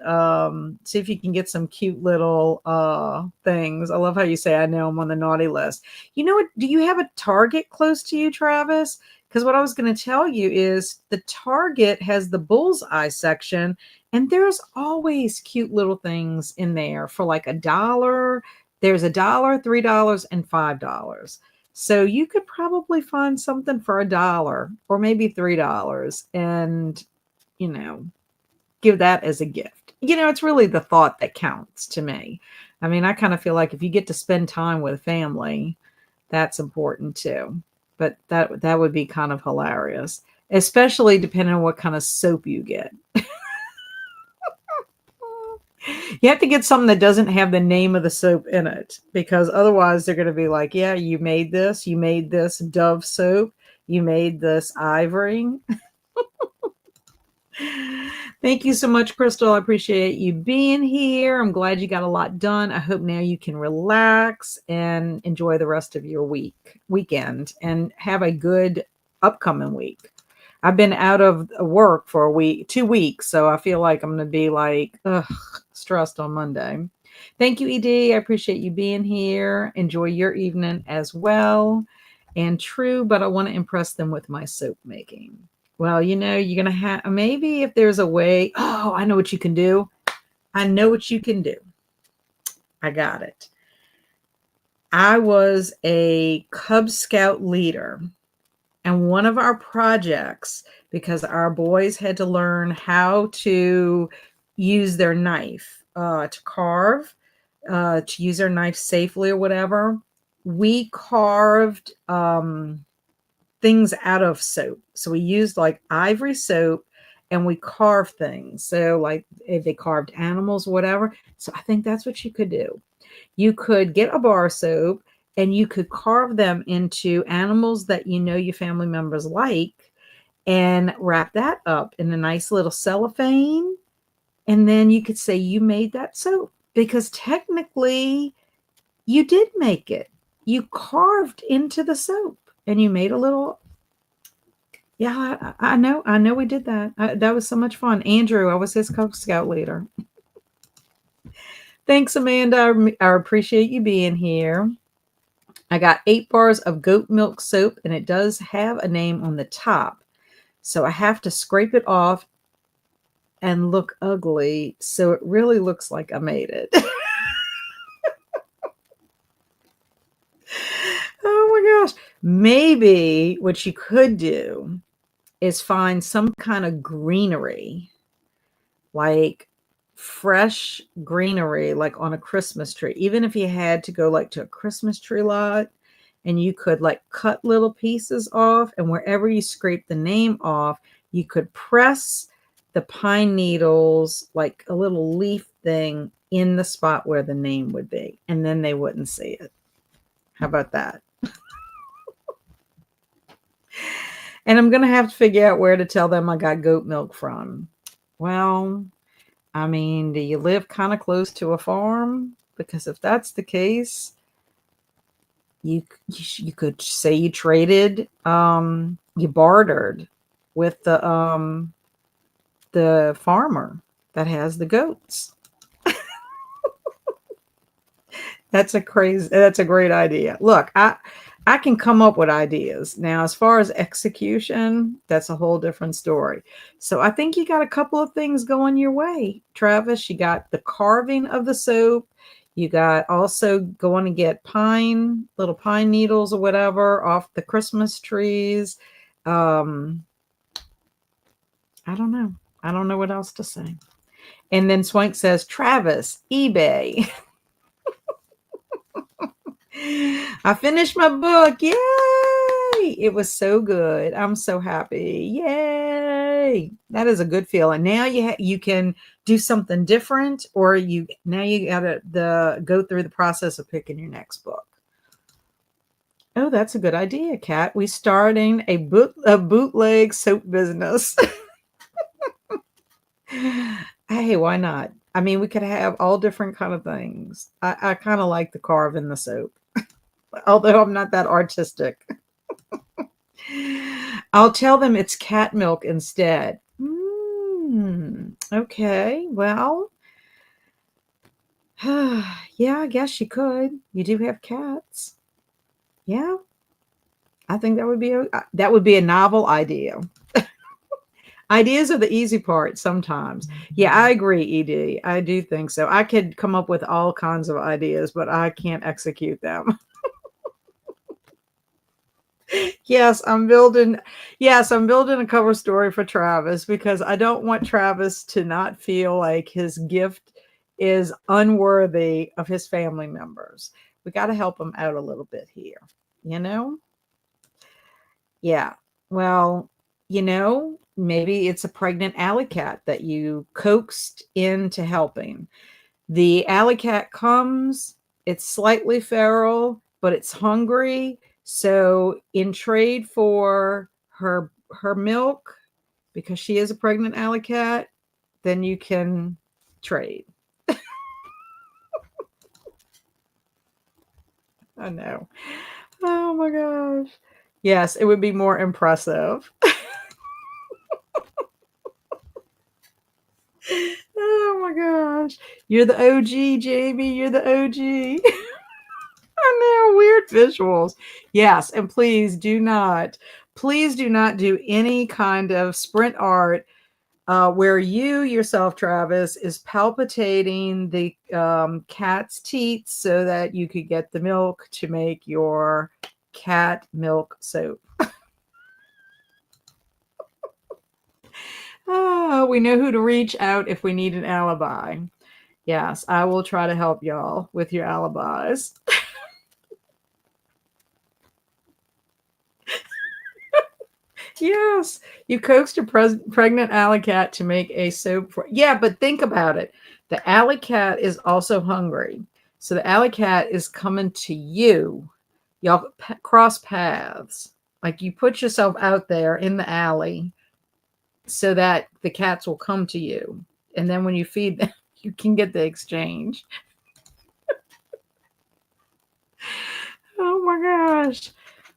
see if you can get some cute little things. I love how you say, I know I'm on the naughty list. You know what? Do you have a Target close to you, Travis? Because what I was going to tell you is the Target has the bullseye section, and there's always cute little things in there for like $1. There's $1, $3, and $5. So you could probably find something for $1 or maybe $3 and, you know, give that as a gift. It's really the thought that counts to me. I mean, I kind of feel like if you get to spend time with family, that's important too. But that would be kind of hilarious, especially depending on what kind of soap you get. You have to get something that doesn't have the name of the soap in it, because otherwise they're going to be like, yeah, you made this Dove soap, you made this Ivory. Thank you so much, Crystal. I appreciate you being here. I'm glad you got a lot done. I hope now you can relax and enjoy the rest of your weekend, and have a good upcoming week. I've been out of work for a week, 2 weeks, so I feel like I'm going to be like, stressed on Monday. Thank you, ED. I appreciate you being here. Enjoy your evening as well. And true, but I want to impress them with my soap making. Well, you're going to have, maybe if there's a way, I know what you can do. I know what you can do. I got it. I was a Cub Scout leader, and one of our projects, because our boys had to learn how to use their knife to carve, to use their knife safely or whatever, we carved things out of soap. So we used like ivory soap and we carved things. So like if they carved animals, whatever. So I think that's what you could do. You could get a bar of soap and you could carve them into animals that your family members like, and wrap that up in a nice little cellophane. And then you could say you made that soap, because technically you did make it. You carved into the soap and you made a little. Yeah, I know we did that. That was so much fun. Andrew, I was his Cub Scout leader. Thanks, Amanda. I appreciate you being here. I got 8 bars of goat milk soap, and it does have a name on the top. So I have to scrape it off and look ugly, so it really looks like I made it. Oh my gosh. Maybe what you could do is find some kind of greenery, like fresh greenery, like on a Christmas tree. Even if you had to go like to a Christmas tree lot, and you could like cut little pieces off, and wherever you scrape the name off, you could press the pine needles, like a little leaf thing, in the spot where the name would be, and then they wouldn't see it. How about that? And I'm going to have to figure out where to tell them I got goat milk from. Well, I mean, do you live kind of close to a farm? Because if that's the case, you could say you traded, you bartered with the farmer that has the goats. That's a great idea. Look, I can come up with ideas. Now, as far as execution, that's a whole different story. So I think you got a couple of things going your way, Travis. You got the carving of the soap. You got also going to get little pine needles or whatever off the Christmas trees. I don't know. I don't know what else to say. And then Swank says, Travis, eBay. I finished my book. Yay! It was so good. I'm so happy. Yay! That is a good feeling. Now you can do something different, or you gotta go through the process of picking your next book. Oh, that's a good idea, Kat. We starting a bootleg soap business. Hey, why not? I mean, we could have all different kind of things. I kind of like the carve in the soap, although I'm not that artistic. I'll tell them it's cat milk instead. Okay, well, yeah, I guess you could. You do have cats. Yeah, I think that would be a novel idea. Ideas are the easy part sometimes. Yeah, I agree, Ed. I do think so. I could come up with all kinds of ideas, but I can't execute them. Yes, I'm building a cover story for Travis because I don't want Travis to not feel like his gift is unworthy of his family members. We got to help him out a little bit here, you know? Yeah. Well, maybe it's a pregnant alley cat that you coaxed into helping. The alley cat comes, it's slightly feral, but it's hungry. So in trade for her milk, because she is a pregnant alley cat, then you can trade. I know. Oh my gosh. Yes, it would be more impressive. Oh my gosh. You're the OG, Jamie. You're the OG. I know, weird visuals. Yes, and please do not do any kind of sprint art where you yourself, Travis, is palpitating the cat's teats so that you could get the milk to make your cat milk soap. Oh, we know who to reach out if we need an alibi. Yes, I will try to help y'all with your alibis. Yes, you coaxed a pregnant alley cat to make a soap for. Yeah, but think about it. The alley cat is also hungry. So the alley cat is coming to you. Y'all cross paths. Like you put yourself out there in the alley so that the cats will come to you. And then when you feed them, you can get the exchange. Oh my gosh.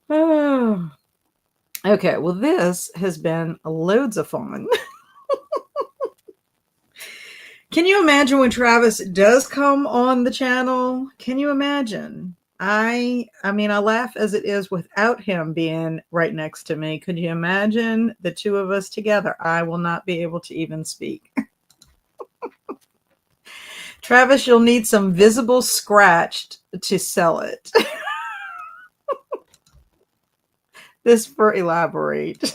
Oh. Okay, well, this has been loads of fun. Can you imagine when Travis does come on the channel? Can you imagine? I mean, I laugh as it is without him being right next to me. Could you imagine the two of us together? I will not be able to even speak. Travis, you'll need some visible scratched to sell it. This for elaborate.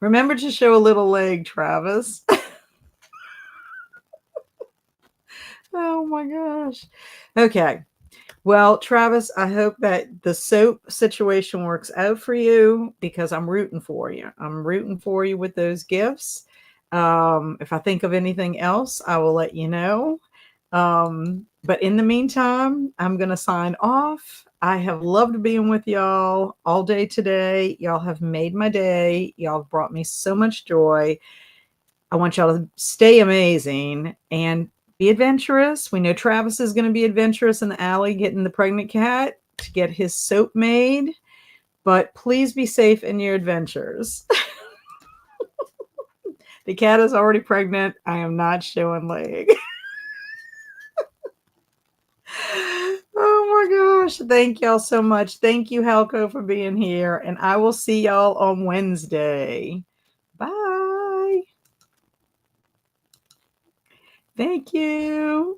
Remember to show a little leg, Travis. Oh my gosh. Okay. Well, Travis, I hope that the soap situation works out for you because I'm rooting for you. I'm rooting for you with those gifts. If I think of anything else, I will let you know. But in the meantime, I'm going to sign off. I have loved being with y'all all day today. Y'all have made my day. Y'all have brought me so much joy. I want y'all to stay amazing and be adventurous. We know Travis is going to be adventurous in the alley getting the pregnant cat to get his soap made, but please be safe in your adventures. The cat is already pregnant. I am not showing leg. Oh my gosh. Thank y'all so much. Thank you, Halco, for being here. And I will see y'all on Wednesday. Bye. Thank you.